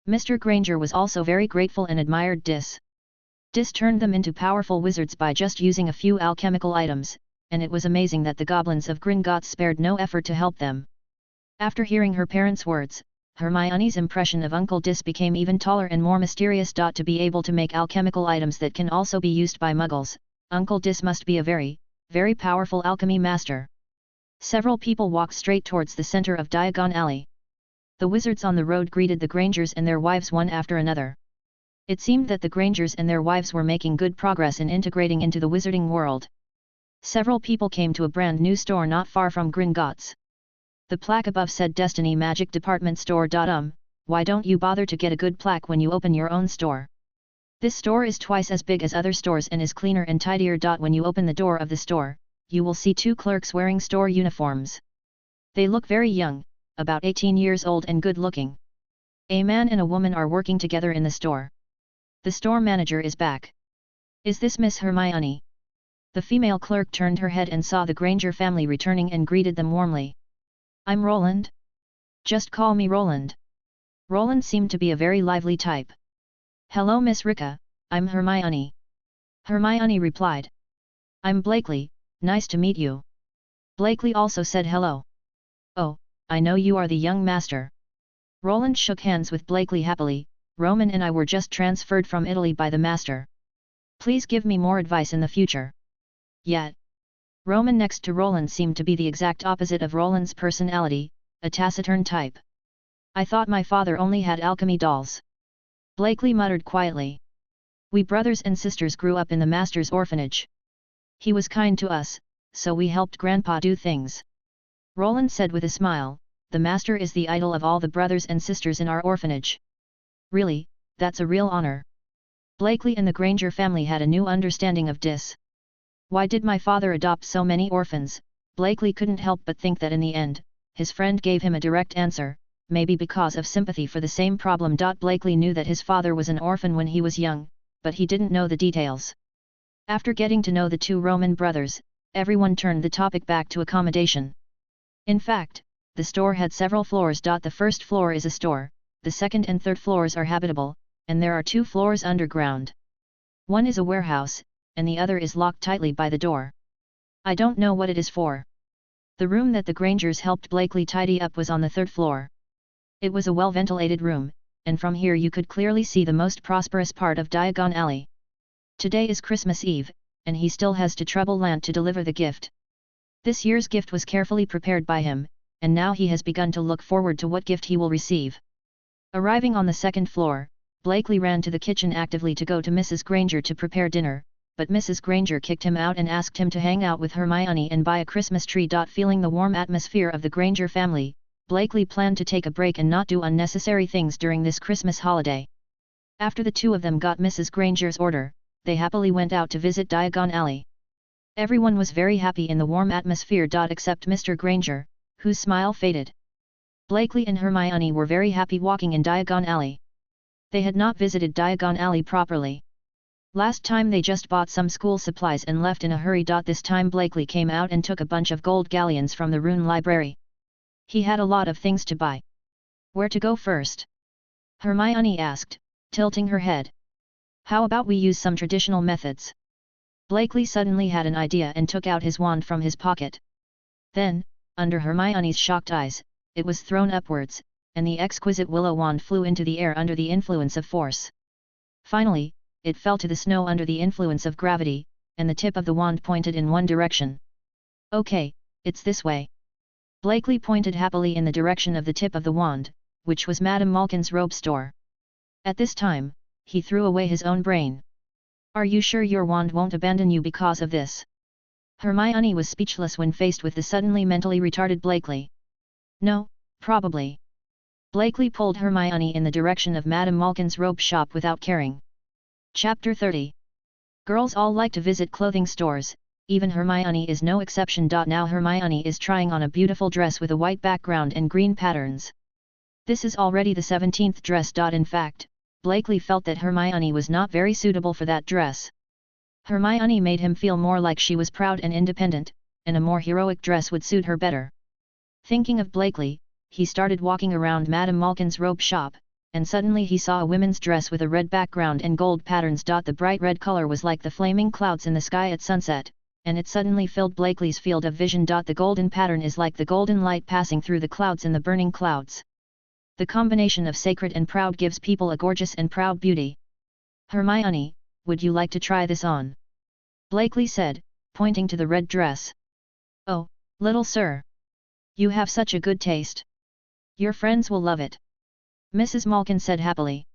Mr. Granger was also very grateful and admired Diaz. Diaz turned them into powerful wizards by just using a few alchemical items, and it was amazing that the goblins of Gringotts spared no effort to help them. After hearing her parents' words, Hermione's impression of Uncle Diaz became even taller and more mysterious. To be able to make alchemical items that can also be used by muggles, Uncle Diaz must be a very, very powerful alchemy master. Several people walked straight towards the center of Diagon Alley. The wizards on the road greeted the Grangers and their wives one after another. It seemed that the Grangers and their wives were making good progress in integrating into the wizarding world. Several people came to a brand new store not far from Gringotts. The plaque above said Destiny Magic Department Store. Why don't you bother to get a good plaque when you open your own store? This store is twice as big as other stores and is cleaner and tidier. When you open the door of the store, you will see two clerks wearing store uniforms. They look very young, about 18 years old and good looking. A man and a woman are working together in the store. The store manager is back. Is this Miss Hermione? The female clerk turned her head and saw the Granger family returning and greeted them warmly. I'm Roland. Just call me Roland. Roland seemed to be a very lively type. Hello Miss Rika, I'm Hermione. Hermione replied. I'm Blakely, nice to meet you. Blakely also said hello. Oh, I know you are the young master. Roland shook hands with Blakely happily. Roman and I were just transferred from Italy by the master. Please give me more advice in the future. Yet. Roman next to Roland seemed to be the exact opposite of Roland's personality, a taciturn type. I thought my father only had alchemy dolls. Blakely muttered quietly. We brothers and sisters grew up in the master's orphanage. He was kind to us, so we helped Grandpa do things. Roland said with a smile, the master is the idol of all the brothers and sisters in our orphanage. Really, that's a real honor. Blakely and the Granger family had a new understanding of Diaz. Why did my father adopt so many orphans? Blakely couldn't help but think that in the end, his friend gave him a direct answer, maybe because of sympathy for the same problem. Blakely knew that his father was an orphan when he was young, but he didn't know the details. After getting to know the two Roman brothers, everyone turned the topic back to accommodation. In fact, the store had several floors. The first floor is a store, the second and third floors are habitable, and there are 2 floors underground. One is a warehouse, and the other is locked tightly by the door. I don't know what it is for. The room that the Grangers helped Blakely tidy up was on the 3rd floor. It was a well-ventilated room, and from here you could clearly see the most prosperous part of Diagon Alley. Today is Christmas Eve, and he still has to trouble Lant to deliver the gift. This year's gift was carefully prepared by him, and now he has begun to look forward to what gift he will receive. Arriving on the 2nd floor, Blakely ran to the kitchen actively to go to Mrs. Granger to prepare dinner, but Mrs. Granger kicked him out and asked him to hang out with Hermione and buy a Christmas tree. Feeling the warm atmosphere of the Granger family, Blakely planned to take a break and not do unnecessary things during this Christmas holiday. After the two of them got Mrs. Granger's order, they happily went out to visit Diagon Alley. Everyone was very happy in the warm atmosphere. Except Mr. Granger, whose smile faded. Blakely and Hermione were very happy walking in Diagon Alley. They had not visited Diagon Alley properly. Last time they just bought some school supplies and left in a hurry. This time Blakely came out and took a bunch of gold galleons from the Rune Library. He had a lot of things to buy. Where to go first? Hermione asked, tilting her head. How about we use some traditional methods? Blakely suddenly had an idea and took out his wand from his pocket. Then, under Hermione's shocked eyes, it was thrown upwards, and the exquisite willow wand flew into the air under the influence of force. Finally, it fell to the snow under the influence of gravity, and the tip of the wand pointed in one direction. Okay, it's this way. Blakely pointed happily in the direction of the tip of the wand, which was Madame Malkin's robe store. At this time, he threw away his own brain. Are you sure your wand won't abandon you because of this? Hermione was speechless when faced with the suddenly mentally retarded Blakely. No, probably. Blakely pulled Hermione in the direction of Madame Malkin's robe shop without caring. Chapter 30. Girls all like to visit clothing stores, even Hermione is no exception. Now Hermione is trying on a beautiful dress with a white background and green patterns. This is already the 17th dress. In fact, Blakely felt that Hermione was not very suitable for that dress. Hermione made him feel more like she was proud and independent, and a more heroic dress would suit her better. Thinking of Blakely, he started walking around Madame Malkin's robe shop, and suddenly he saw a women's dress with a red background and gold patterns. The bright red color was like the flaming clouds in the sky at sunset, and it suddenly filled Blakely's field of vision. The golden pattern is like the golden light passing through the clouds in the burning clouds. The combination of sacred and proud gives people a gorgeous and proud beauty. Hermione, would you like to try this on? Blakely said, pointing to the red dress. Oh, little sir. You have such a good taste. Your friends will love it. Mrs. Malkin said happily.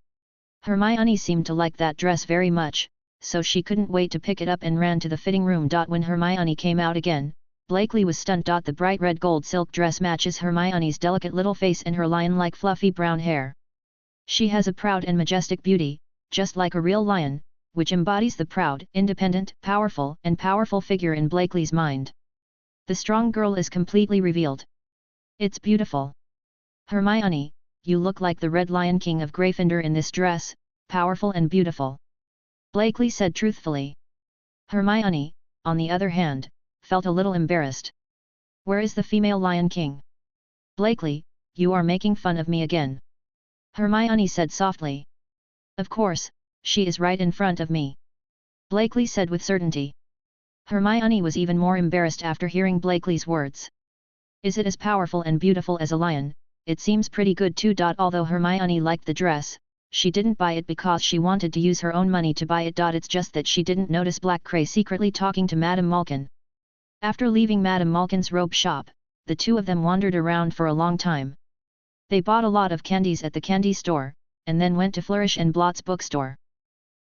Hermione seemed to like that dress very much, so she couldn't wait to pick it up and ran to the fitting room. When Hermione came out again, Blakely was stunned. The bright red gold silk dress matches Hermione's delicate little face and her lion-like fluffy brown hair. She has a proud and majestic beauty, just like a real lion, which embodies the proud, independent, powerful figure in Blakely's mind. The strong girl is completely revealed. It's beautiful. Hermione, you look like the Red Lion King of Gryffindor in this dress, powerful and beautiful. Blakely said truthfully. Hermione, on the other hand, felt a little embarrassed. Where is the female Lion King? Blakely, you are making fun of me again. Hermione said softly. Of course, she is right in front of me. Blakely said with certainty. Hermione was even more embarrassed after hearing Blakely's words. Is it as powerful and beautiful as a lion? It seems pretty good too. Although Hermione liked the dress, she didn't buy it because she wanted to use her own money to buy it. It's just that she didn't notice Black Cray secretly talking to Madame Malkin. After leaving Madame Malkin's robe shop, the two of them wandered around for a long time. They bought a lot of candies at the candy store, and then went to Flourish and Blott's bookstore.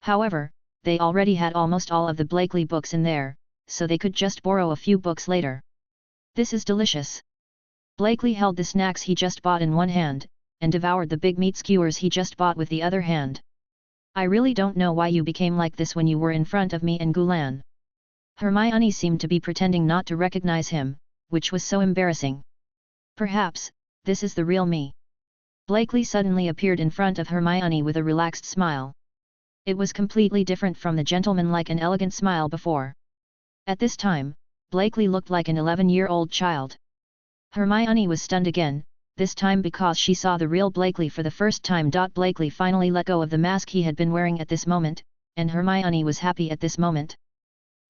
However, they already had almost all of the Blakely books in there, so they could just borrow a few books later. This is delicious. Blakely held the snacks he just bought in one hand, and devoured the big meat skewers he just bought with the other hand. I really don't know why you became like this when you were in front of me and Gulan. Hermione seemed to be pretending not to recognize him, which was so embarrassing. Perhaps, this is the real me. Blakely suddenly appeared in front of Hermione with a relaxed smile. It was completely different from the gentlemanlike and elegant smile before. At this time, Blakely looked like an 11-year-old child. Hermione was stunned again, this time because she saw the real Blakely for the first time. Blakely finally let go of the mask he had been wearing at this moment, and Hermione was happy at this moment.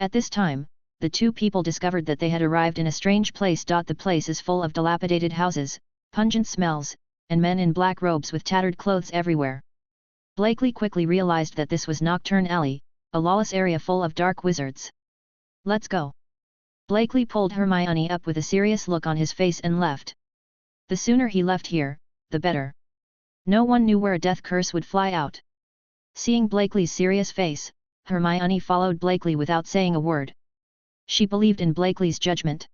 At this time, the two people discovered that they had arrived in a strange place. The place is full of dilapidated houses, pungent smells, and men in black robes with tattered clothes everywhere. Blakely quickly realized that this was Nocturne Alley, a lawless area full of dark wizards. Let's go. Blakely pulled Hermione up with a serious look on his face and left. The sooner he left here, the better. No one knew where a death curse would fly out. Seeing Blakely's serious face, Hermione followed Blakely without saying a word. She believed in Blakely's judgment.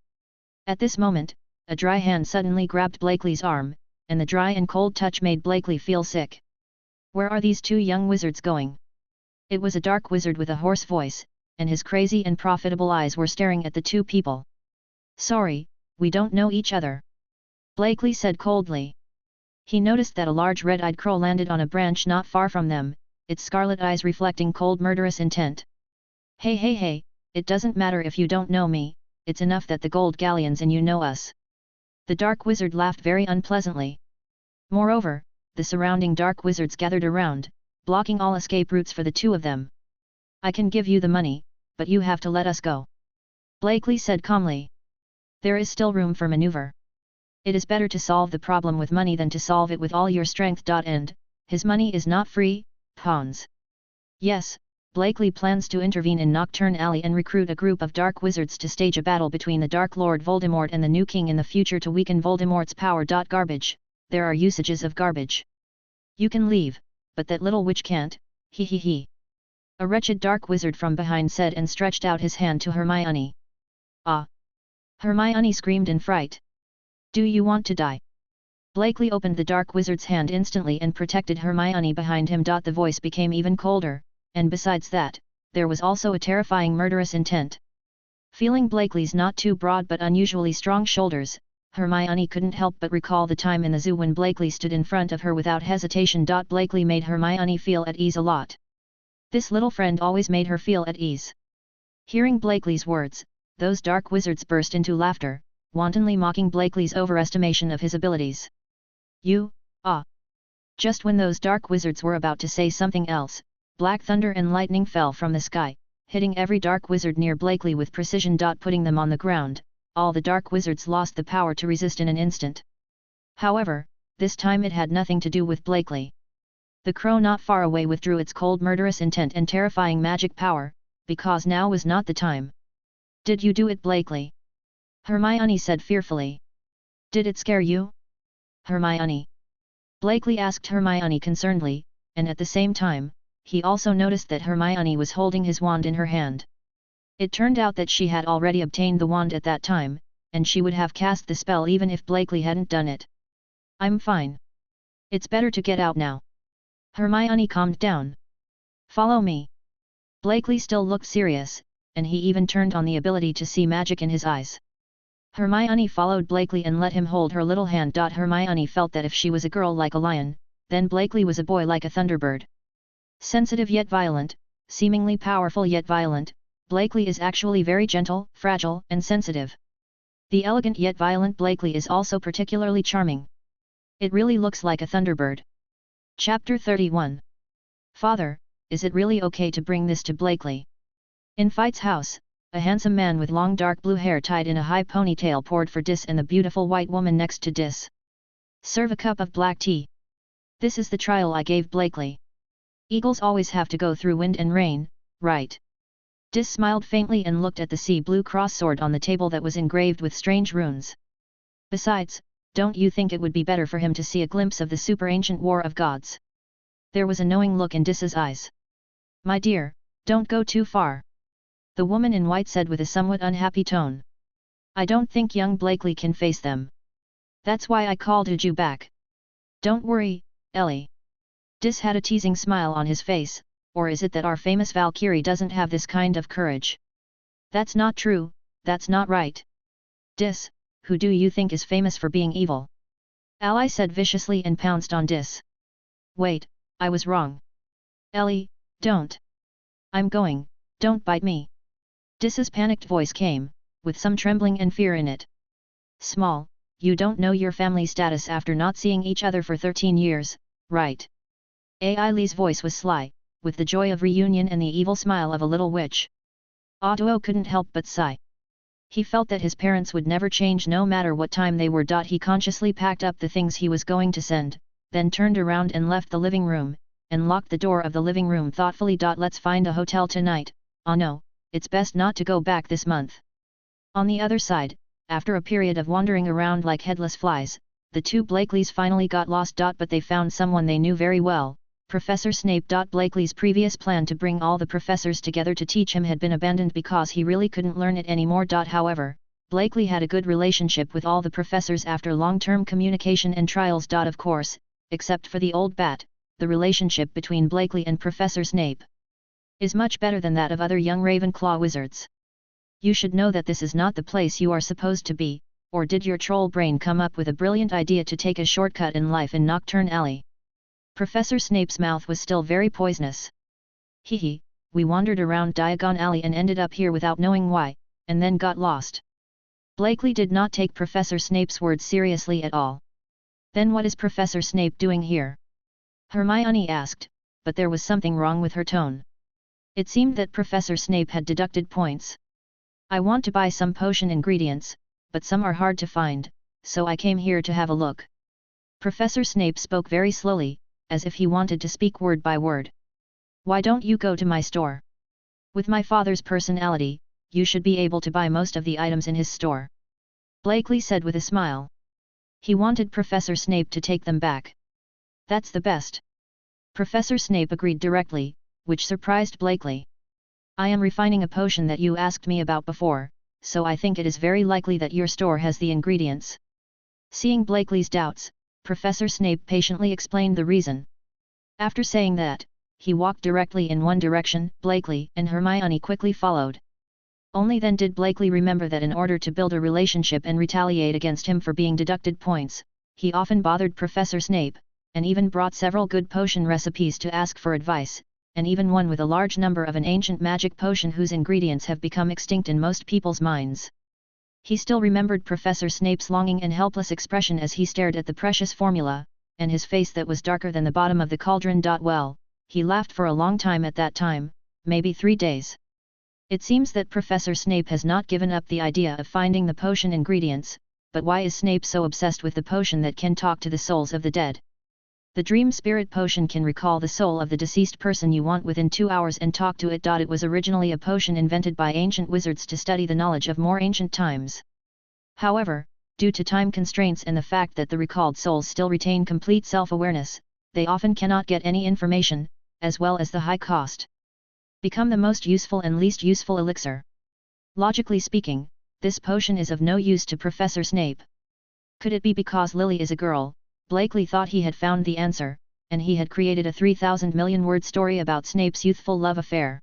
At this moment, a dry hand suddenly grabbed Blakely's arm, and the dry and cold touch made Blakely feel sick. Where are these two young wizards going? It was a dark wizard with a hoarse voice, and his crazy and profitable eyes were staring at the two people. Sorry, we don't know each other. Blakely said coldly. He noticed that a large red-eyed crow landed on a branch not far from them, its scarlet eyes reflecting cold murderous intent. Hey, it doesn't matter if you don't know me, it's enough that the gold galleons and you know us. The dark wizard laughed very unpleasantly. Moreover, the surrounding dark wizards gathered around, blocking all escape routes for the two of them. I can give you the money, but you have to let us go. Blakely said calmly. There is still room for maneuver. It is better to solve the problem with money than to solve it with all your strength. And his money is not free, pawns. Yes, Blakely plans to intervene in Nocturne Alley and recruit a group of dark wizards to stage a battle between the Dark Lord Voldemort and the new king in the future to weaken Voldemort's power. Garbage, there are usages of garbage. You can leave, but that little witch can't, he. A wretched dark wizard from behind said and stretched out his hand to Hermione. Ah! Hermione screamed in fright. Do you want to die? Blakely opened the dark wizard's hand instantly and protected Hermione behind him. The voice became even colder, and besides that, there was also a terrifying murderous intent. Feeling Blakely's not too broad but unusually strong shoulders, Hermione couldn't help but recall the time in the zoo when Blakely stood in front of her without hesitation. Blakely made Hermione feel at ease a lot. This little friend always made her feel at ease. Hearing Blakely's words, those dark wizards burst into laughter, wantonly mocking Blakely's overestimation of his abilities. Just when those dark wizards were about to say something else, black thunder and lightning fell from the sky, hitting every dark wizard near Blakely with precision. Putting them on the ground, all the dark wizards lost the power to resist in an instant. However, this time it had nothing to do with Blakely. The crow not far away withdrew its cold murderous intent and terrifying magic power, because now was not the time. Did you do it, Blakely? Hermione said fearfully. Did it scare you? Hermione. Blakely asked Hermione concernedly, and at the same time, he also noticed that Hermione was holding his wand in her hand. It turned out that she had already obtained the wand at that time, and she would have cast the spell even if Blakely hadn't done it. I'm fine. It's better to get out now. Hermione calmed down. Follow me. Blakely still looked serious, and he even turned on the ability to see magic in his eyes. Hermione followed Blakely and let him hold her little hand. Hermione felt that if she was a girl like a lion, then Blakely was a boy like a thunderbird. Sensitive yet violent, seemingly powerful yet violent, Blakely is actually very gentle, fragile, and sensitive. The elegant yet violent Blakely is also particularly charming. It really looks like a thunderbird. Chapter 31. Father, is it really okay to bring this to Blakely? In Fite's house, a handsome man with long dark blue hair tied in a high ponytail poured for Dis and the beautiful white woman next to Dis. Serve a cup of black tea. This is the trial I gave Blakely. Eagles always have to go through wind and rain, right? Dis smiled faintly and looked at the sea blue cross sword on the table that was engraved with strange runes. Besides, don't you think it would be better for him to see a glimpse of the super ancient war of gods? There was a knowing look in Dis's eyes. My dear, don't go too far. The woman in white said with a somewhat unhappy tone. I don't think young Blakely can face them. That's why I called you back. Don't worry, Ellie. Dis had a teasing smile on his face, or is it that our famous Valkyrie doesn't have this kind of courage? That's not true, that's not right. Dis, who do you think is famous for being evil? Ally said viciously and pounced on Dis. Wait, I was wrong. Ellie, don't. I'm going, don't bite me. Dis's panicked voice came, with some trembling and fear in it. Small, you don't know your family status after not seeing each other for 13 years, right? Ai Li's voice was sly, with the joy of reunion and the evil smile of a little witch. Otto couldn't help but sigh. He felt that his parents would never change no matter what time they were. He consciously packed up the things he was going to send, then turned around and left the living room, and locked the door of the living room thoughtfully. Let's find a hotel tonight. Oh no, it's best not to go back this month. On the other side, after a period of wandering around like headless flies, the two Blakeleys finally got lost. But they found someone they knew very well, Professor Snape. Blakely's previous plan to bring all the professors together to teach him had been abandoned because he really couldn't learn it anymore. However, Blakely had a good relationship with all the professors after long-term communication and trials. Of course, except for the old bat, the relationship between Blakely and Professor Snape is much better than that of other young Ravenclaw wizards. You should know that this is not the place you are supposed to be, or did your troll brain come up with a brilliant idea to take a shortcut in life in Nocturne Alley? Professor Snape's mouth was still very poisonous. Hee, we wandered around Diagon Alley and ended up here without knowing why, and then got lost. Blakely did not take Professor Snape's words seriously at all. Then what is Professor Snape doing here? Hermione asked, but there was something wrong with her tone. It seemed that Professor Snape had deducted points. I want to buy some potion ingredients, but some are hard to find, so I came here to have a look. Professor Snape spoke very slowly, as if he wanted to speak word by word. Why don't you go to my store? With my father's personality, you should be able to buy most of the items in his store. Blakely said with a smile. He wanted Professor Snape to take them back. That's the best. Professor Snape agreed directly, which surprised Blakely. I am refining a potion that you asked me about before, so I think it is very likely that your store has the ingredients. Seeing Blakely's doubts, Professor Snape patiently explained the reason. After saying that, he walked directly in one direction. Blakely and Hermione quickly followed. Only then did Blakely remember that in order to build a relationship and retaliate against him for being deducted points, he often bothered Professor Snape, and even brought several good potion recipes to ask for advice, and even one with a large number of an ancient magic potion whose ingredients have become extinct in most people's minds. He still remembered Professor Snape's longing and helpless expression as he stared at the precious formula, and his face that was darker than the bottom of the cauldron. Well, he laughed for a long time at that time, maybe 3 days. It seems that Professor Snape has not given up the idea of finding the potion ingredients, but why is Snape so obsessed with the potion that can talk to the souls of the dead? The Dream Spirit Potion can recall the soul of the deceased person you want within 2 hours and talk to it. It was originally a potion invented by ancient wizards to study the knowledge of more ancient times. However, due to time constraints and the fact that the recalled souls still retain complete self-awareness, they often cannot get any information, as well as the high cost. Become the most useful and least useful elixir. Logically speaking, this potion is of no use to Professor Snape. Could it be because Lily is a girl? Blakely thought he had found the answer, and he had created a 3,000 million word story about Snape's youthful love affair.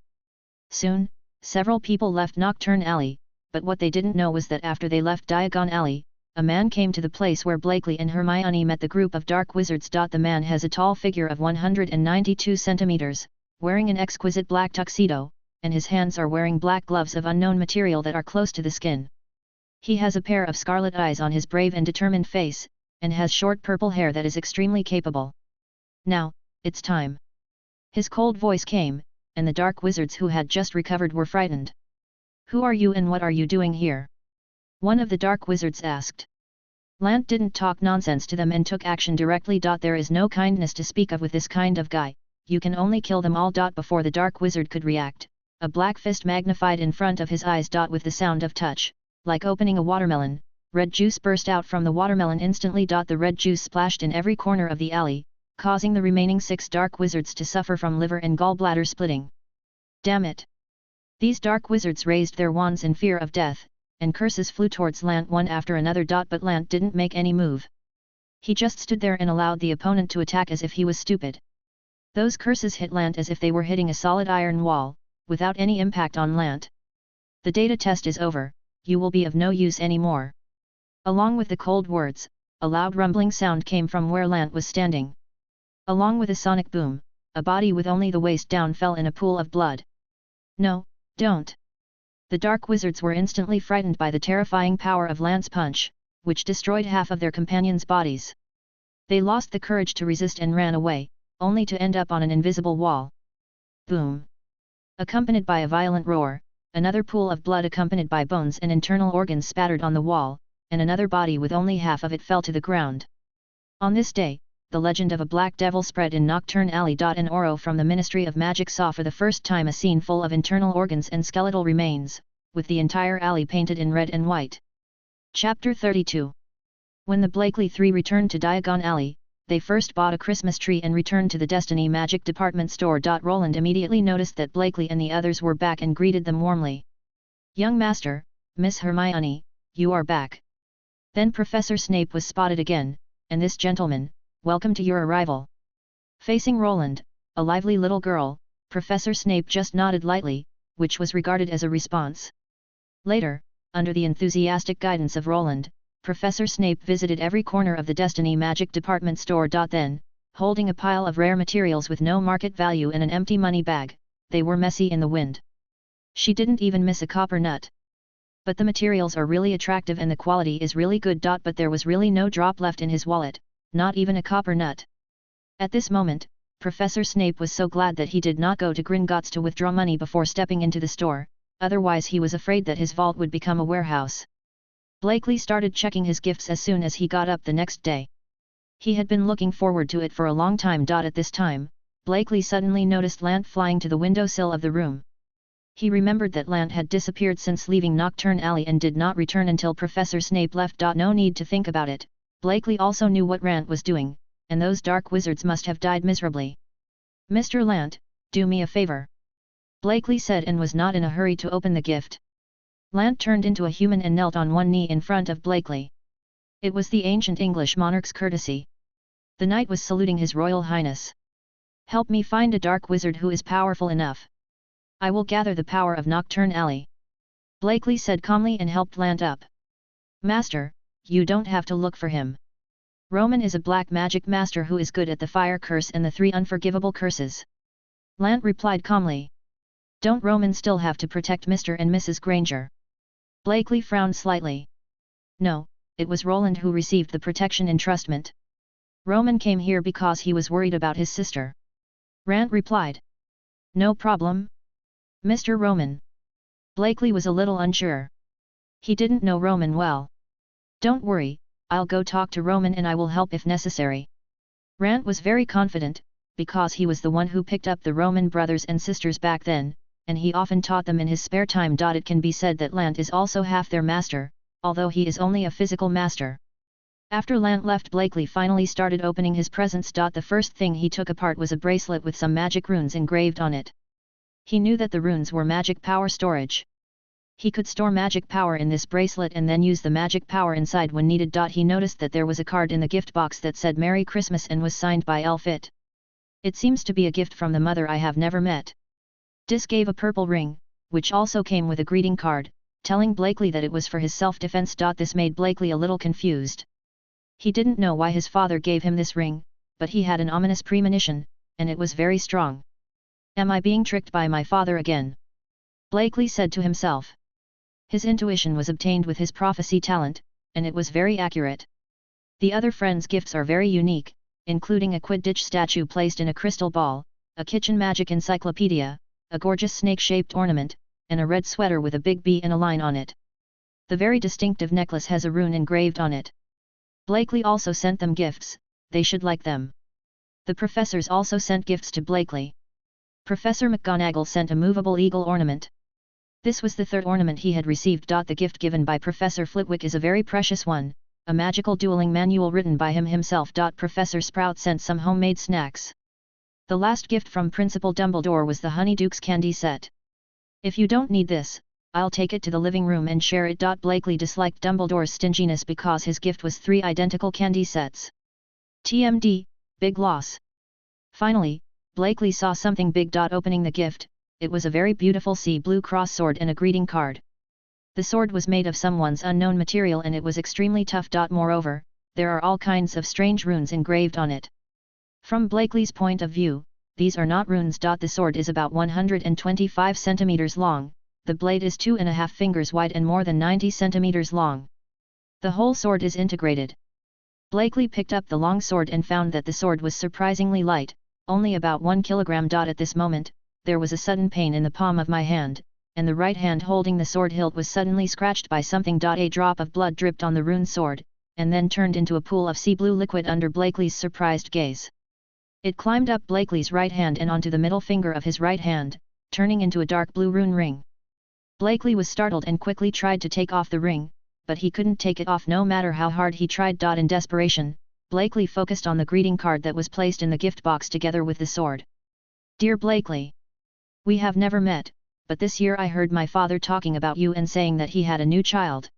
Soon, several people left Nocturne Alley, but what they didn't know was that after they left Diagon Alley, a man came to the place where Blakely and Hermione met the group of dark wizards. The man has a tall figure of 192 centimeters, wearing an exquisite black tuxedo, and his hands are wearing black gloves of unknown material that are close to the skin. He has a pair of scarlet eyes on his brave and determined face, and has short purple hair that is extremely capable. Now, it's time. His cold voice came, and the dark wizards who had just recovered were frightened. Who are you and what are you doing here? One of the dark wizards asked. Lant didn't talk nonsense to them and took action directly. There is no kindness to speak of with this kind of guy, you can only kill them all. Before the dark wizard could react, a black fist magnified in front of his eyes. With the sound of touch, like opening a watermelon, red juice burst out from the watermelon instantly. The red juice splashed in every corner of the alley, causing the remaining 6 dark wizards to suffer from liver and gallbladder splitting. Damn it! These dark wizards raised their wands in fear of death, and curses flew towards Lant one after another. But Lant didn't make any move. He just stood there and allowed the opponent to attack as if he was stupid. Those curses hit Lant as if they were hitting a solid iron wall, without any impact on Lant. The data test is over, you will be of no use anymore. Along with the cold words, a loud rumbling sound came from where Lant was standing. Along with a sonic boom, a body with only the waist down fell in a pool of blood. No, don't! The dark wizards were instantly frightened by the terrifying power of Lant's punch, which destroyed half of their companions' bodies. They lost the courage to resist and ran away, only to end up on an invisible wall. Boom! Accompanied by a violent roar, another pool of blood accompanied by bones and internal organs spattered on the wall, and another body with only half of it fell to the ground. On this day, the legend of a black devil spread in Nocturne Alley. An Oro from the Ministry of Magic saw for the first time a scene full of internal organs and skeletal remains, with the entire alley painted in red and white. Chapter 32. When the Blakely Three returned to Diagon Alley, they first bought a Christmas tree and returned to the Destiny Magic department store. Roland immediately noticed that Blakely and the others were back and greeted them warmly. "Young Master, Miss Hermione, you are back." Then Professor Snape was spotted again, and this gentleman, "Welcome to your arrival." Facing Roland, a lively little girl, Professor Snape just nodded lightly, which was regarded as a response. Later, under the enthusiastic guidance of Roland, Professor Snape visited every corner of the Destiny Magic department store. Then, holding a pile of rare materials with no market value and an empty money bag, they were messy in the wind. She didn't even miss a copper nut. But the materials are really attractive and the quality is really good. But there was really no drop left in his wallet, not even a copper nut. At this moment, Professor Snape was so glad that he did not go to Gringotts to withdraw money before stepping into the store, otherwise he was afraid that his vault would become a warehouse. Blakely started checking his gifts as soon as he got up the next day. He had been looking forward to it for a long time. At this time, Blakely suddenly noticed Lant flying to the windowsill of the room. He remembered that Lant had disappeared since leaving Nocturne Alley and did not return until Professor Snape left. No need to think about it, Blakely also knew what Lant was doing, and those dark wizards must have died miserably. "Mr. Lant, do me a favor," Blakely said, and was not in a hurry to open the gift. Lant turned into a human and knelt on one knee in front of Blakely. It was the ancient English monarch's courtesy. The knight was saluting His Royal Highness. "Help me find a dark wizard who is powerful enough. I will gather the power of Nocturne Alley," Blakely said calmly and helped Lant up. "Master, you don't have to look for him. Roman is a black magic master who is good at the fire curse and the 3 unforgivable curses," Lant replied calmly. "Don't Roman still have to protect Mr. and Mrs. Granger?" Blakely frowned slightly. "No, it was Roland who received the protection entrustment. Roman came here because he was worried about his sister," Lant replied. "No problem, Mr. Roman." Blakely was a little unsure. He didn't know Roman well. "Don't worry, I'll go talk to Roman and I will help if necessary." Lant was very confident, because he was the one who picked up the Roman brothers and sisters back then, and he often taught them in his spare time. It can be said that Lant is also half their master, although he is only a physical master. After Lant left, Blakely finally started opening his presents. The first thing he took apart was a bracelet with some magic runes engraved on it. He knew that the runes were magic power storage. He could store magic power in this bracelet and then use the magic power inside when needed. He noticed that there was a card in the gift box that said Merry Christmas and was signed by Elfit. "It seems to be a gift from the mother I have never met." Dis gave a purple ring, which also came with a greeting card, telling Blakely that it was for his self-defense. This made Blakely a little confused. He didn't know why his father gave him this ring, but he had an ominous premonition, and it was very strong. "Am I being tricked by my father again?" Blakely said to himself. His intuition was obtained with his prophecy talent, and it was very accurate. The other friends' gifts are very unique, including a Quidditch statue placed in a crystal ball, a kitchen magic encyclopedia, a gorgeous snake-shaped ornament, and a red sweater with a big bee and a line on it. The very distinctive necklace has a rune engraved on it. Blakely also sent them gifts, they should like them. The professors also sent gifts to Blakely. Professor McGonagall sent a movable eagle ornament. This was the 3rd ornament he had received. The gift given by Professor Flitwick is a very precious one, a magical dueling manual written by him himself. Professor Sprout sent some homemade snacks. The last gift from Principal Dumbledore was the Honeydukes candy set. "If you don't need this, I'll take it to the living room and share it." Blakely disliked Dumbledore's stinginess because his gift was 3 identical candy sets. TMD, big loss. Finally, Blakely saw something big. Opening the gift, it was a very beautiful sea blue cross sword and a greeting card. The sword was made of someone's unknown material and it was extremely tough. Moreover, there are all kinds of strange runes engraved on it. From Blakely's point of view, these are not runes. The sword is about 125 centimeters long, the blade is 2.5 fingers wide and more than 90 centimeters long. The whole sword is integrated. Blakely picked up the long sword and found that the sword was surprisingly light, only about 1 kilogram. At this moment, there was a sudden pain in the palm of my hand, and the right hand holding the sword hilt was suddenly scratched by something. A drop of blood dripped on the rune sword, and then turned into a pool of sea blue liquid under Blakely's surprised gaze. It climbed up Blakely's right hand and onto the middle finger of his right hand, turning into a dark blue rune ring. Blakely was startled and quickly tried to take off the ring, but he couldn't take it off no matter how hard he tried. In desperation, Blakely focused on the greeting card that was placed in the gift box together with the sword. Dear Blakely, we have never met, but this year I heard my father talking about you and saying that he had a new child.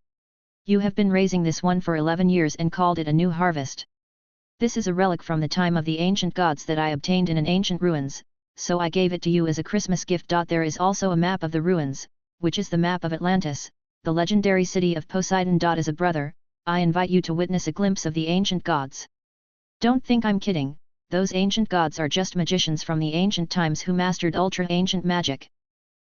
You have been raising this one for 11 years and called it a new harvest. This is a relic from the time of the ancient gods that I obtained in an ancient ruins, so I gave it to you as a Christmas gift. There is also a map of the ruins, which is the map of Atlantis, the legendary city of Poseidon. As a brother, I invite you to witness a glimpse of the ancient gods. Don't think I'm kidding, those ancient gods are just magicians from the ancient times who mastered ultra-ancient magic.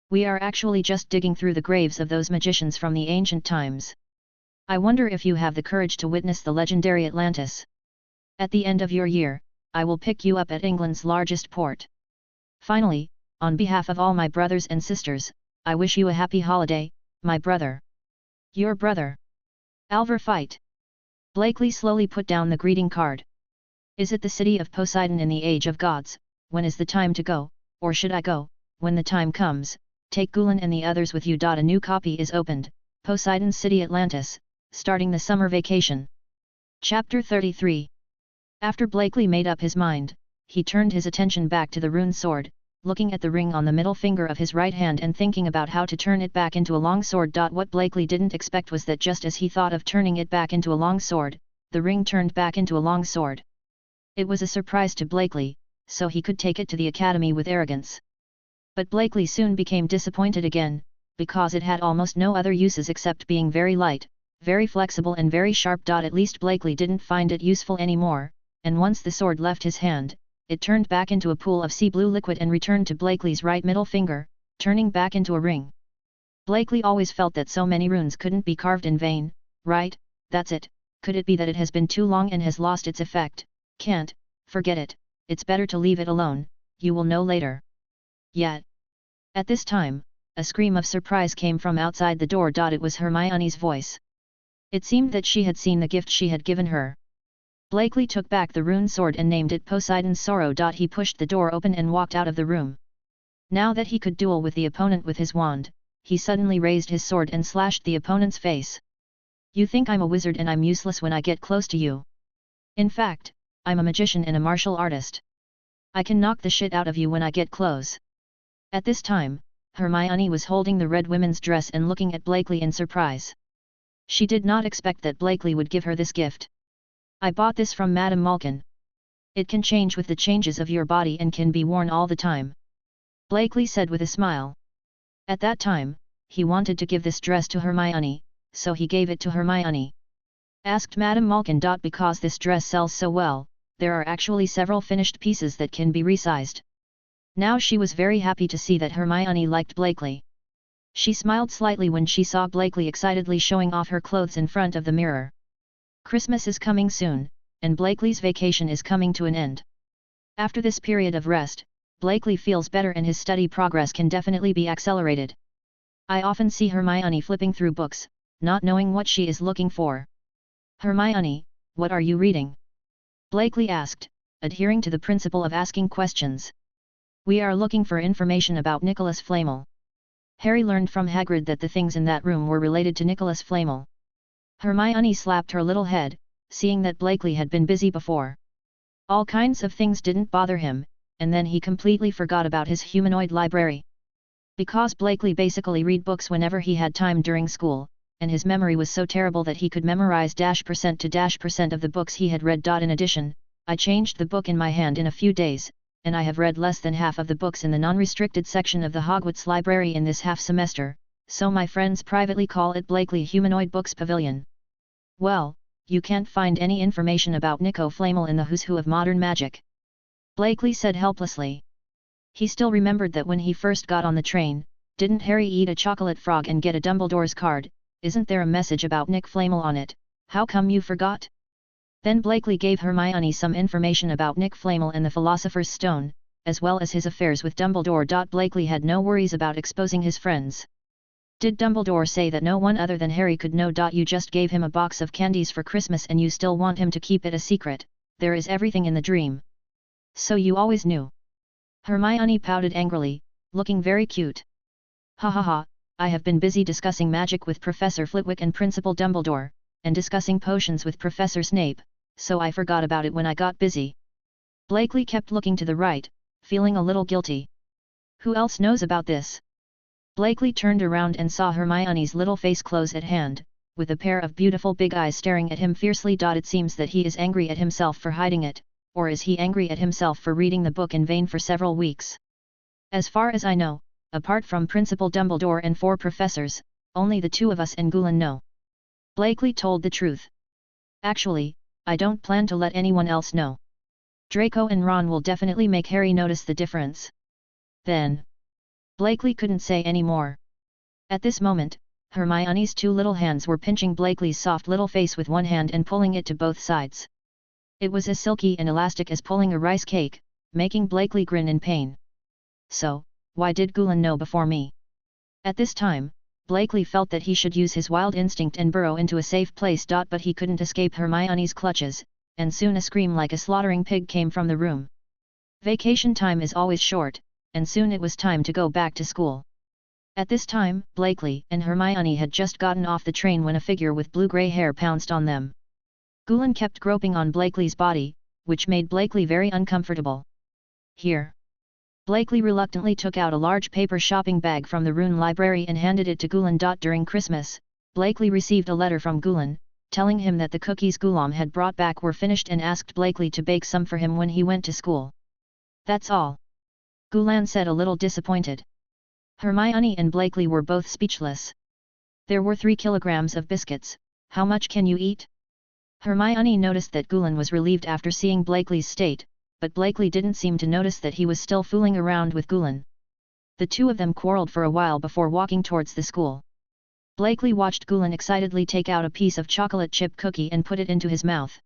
We are actually just digging through the graves of those magicians from the ancient times. I wonder if you have the courage to witness the legendary Atlantis. At the end of your year, I will pick you up at England's largest port. Finally, on behalf of all my brothers and sisters, I wish you a happy holiday, my brother. Your brother. Alvar Fight. Blakely slowly put down the greeting card. Is it the city of Poseidon in the age of gods? When is the time to go, or should I go? When the time comes, take Gulen and the others with you. A new copy is opened, Poseidon's City Atlantis, starting the summer vacation. Chapter 33. After Blakely made up his mind, he turned his attention back to the rune sword, looking at the ring on the middle finger of his right hand and thinking about how to turn it back into a long sword. What Blakely didn't expect was that just as he thought of turning it back into a long sword, the ring turned back into a long sword. It was a surprise to Blakely, so he could take it to the academy with arrogance. But Blakely soon became disappointed again, because it had almost no other uses except being very light, very flexible and very sharp. At least Blakely didn't find it useful anymore, and once the sword left his hand, it turned back into a pool of sea blue liquid and returned to Blakely's right middle finger, turning back into a ring. Blakely always felt that so many runes couldn't be carved in vain, right? That's it. Could it be that it has been too long and has lost its effect? Can't, forget it, it's better to leave it alone, you will know later. Yet. At this time, a scream of surprise came from outside the door. It was Hermione's voice. It seemed that she had seen the gift she had given her. Blakely took back the rune sword and named it Poseidon's Sorrow. He pushed the door open and walked out of the room. Now that he could duel with the opponent with his wand, he suddenly raised his sword and slashed the opponent's face. You think I'm a wizard and I'm useless when I get close to you? In fact, I'm a magician and a martial artist. I can knock the shit out of you when I get close. At this time, Hermione was holding the red women's dress and looking at Blakely in surprise. She did not expect that Blakely would give her this gift. I bought this from Madame Malkin. It can change with the changes of your body and can be worn all the time. Blakely said with a smile. At that time, he wanted to give this dress to Hermione, so he gave it to Hermione. Asked Madame Malkin. Because this dress sells so well, there are actually several finished pieces that can be resized. Now she was very happy to see that Hermione liked Blakely. She smiled slightly when she saw Blakely excitedly showing off her clothes in front of the mirror. Christmas is coming soon, and Blakely's vacation is coming to an end. After this period of rest, Blakely feels better and his study progress can definitely be accelerated. I often see Hermione flipping through books, not knowing what she is looking for. Hermione, what are you reading? Blakely asked, adhering to the principle of asking questions. We are looking for information about Nicholas Flamel. Harry learned from Hagrid that the things in that room were related to Nicholas Flamel. Hermione slapped her little head, seeing that Blakely had been busy before. All kinds of things didn't bother him, and then he completely forgot about his humanoid library. Because Blakely basically read books whenever he had time during school, and his memory was so terrible that he could memorize %% to %% of the books he had read. In addition, I changed the book in my hand in a few days, and I have read less than half of the books in the non-restricted section of the Hogwarts library in this half semester, so my friends privately call it Blakely Humanoid Books Pavilion. Well, you can't find any information about Nico Flamel in the who's who of modern magic. Blakely said helplessly. He still remembered that when he first got on the train, didn't Harry eat a chocolate frog and get a Dumbledore's card? Isn't there a message about Nick Flamel on it? How come you forgot? Then Blakely gave Hermione some information about Nick Flamel and the Philosopher's Stone, as well as his affairs with Dumbledore. Blakely had no worries about exposing his friends. Did Dumbledore say that no one other than Harry could know? You just gave him a box of candies for Christmas and you still want him to keep it a secret. There is everything in the dream. So you always knew. Hermione pouted angrily, looking very cute. Ha ha ha, I have been busy discussing magic with Professor Flitwick and Principal Dumbledore, and discussing potions with Professor Snape, so I forgot about it when I got busy. Blakely kept looking to the right, feeling a little guilty. Who else knows about this? Blakely turned around and saw Hermione's little face close at hand, with a pair of beautiful big eyes staring at him fiercely. It seems that he is angry at himself for hiding it, or is he angry at himself for reading the book in vain for several weeks? As far as I know, apart from Principal Dumbledore and 4 professors, only the 2 of us and Gulen know. Blakely told the truth. Actually, I don't plan to let anyone else know. Draco and Ron will definitely make Harry notice the difference. Then. Blakely couldn't say any more. At this moment, Hermione's 2 little hands were pinching Blakely's soft little face with one hand and pulling it to both sides. It was as silky and elastic as pulling a rice cake, making Blakely grin in pain. So, why did Gulen know before me? At this time, Blakely felt that he should use his wild instinct and burrow into a safe place. But he couldn't escape Hermione's clutches, and soon a scream like a slaughtering pig came from the room. Vacation time is always short, and soon it was time to go back to school. At this time, Blakely and Hermione had just gotten off the train when a figure with blue-grey hair pounced on them. Gulen kept groping on Blakely's body, which made Blakely very uncomfortable. Here. Blakely reluctantly took out a large paper shopping bag from the Rune library and handed it to Gulen. During Christmas, Blakely received a letter from Gulen, telling him that the cookies Gulam had brought back were finished and asked Blakely to bake some for him when he went to school. That's all. Gulen said, a little disappointed. Hermione and Blakely were both speechless. There were 3 kilograms of biscuits. How much can you eat? Hermione noticed that Gulen was relieved after seeing Blakely's state, but Blakely didn't seem to notice that he was still fooling around with Gulen. The 2 of them quarreled for a while before walking towards the school. Blakely watched Gulen excitedly take out a piece of chocolate chip cookie and put it into his mouth.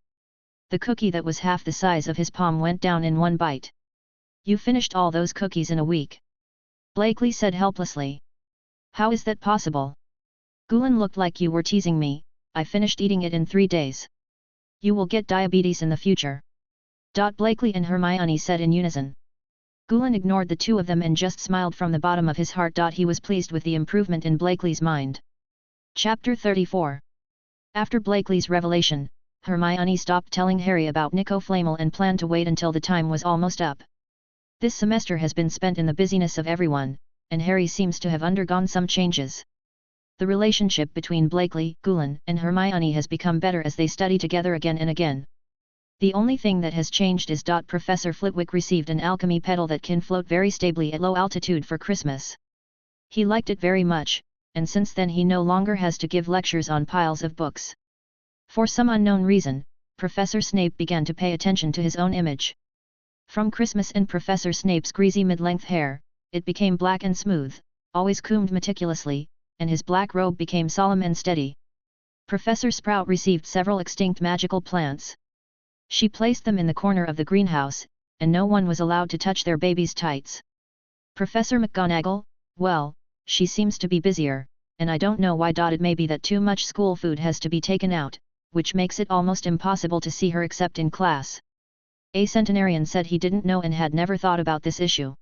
The cookie that was half the size of his palm went down in one bite. You finished all those cookies in a week? Blakely said helplessly. How is that possible? Gulen looked like you were teasing me. I finished eating it in 3 days. You will get diabetes in the future. Blakely and Hermione said in unison. Gulen ignored the 2 of them and just smiled from the bottom of his heart. He was pleased with the improvement in Blakely's mind. Chapter 34. After Blakely's revelation, Hermione stopped telling Harry about Nico Flamel and planned to wait until the time was almost up. This semester has been spent in the busyness of everyone, and Harry seems to have undergone some changes. The relationship between Blakely, Gulen, and Hermione has become better as they study together again and again. The only thing that has changed is Professor Flitwick received an alchemy petal that can float very stably at low altitude for Christmas. He liked it very much, and since then he no longer has to give lectures on piles of books. For some unknown reason, Professor Snape began to pay attention to his own image. From Christmas and Professor Snape's greasy mid-length hair, it became black and smooth, always combed meticulously, and his black robe became solemn and steady. Professor Sprout received several extinct magical plants. She placed them in the corner of the greenhouse, and no one was allowed to touch their baby's tights. Professor McGonagall, well, she seems to be busier, and I don't know why. It may be that too much school food has to be taken out, which makes it almost impossible to see her except in class. A centenarian said he didn't know and had never thought about this issue.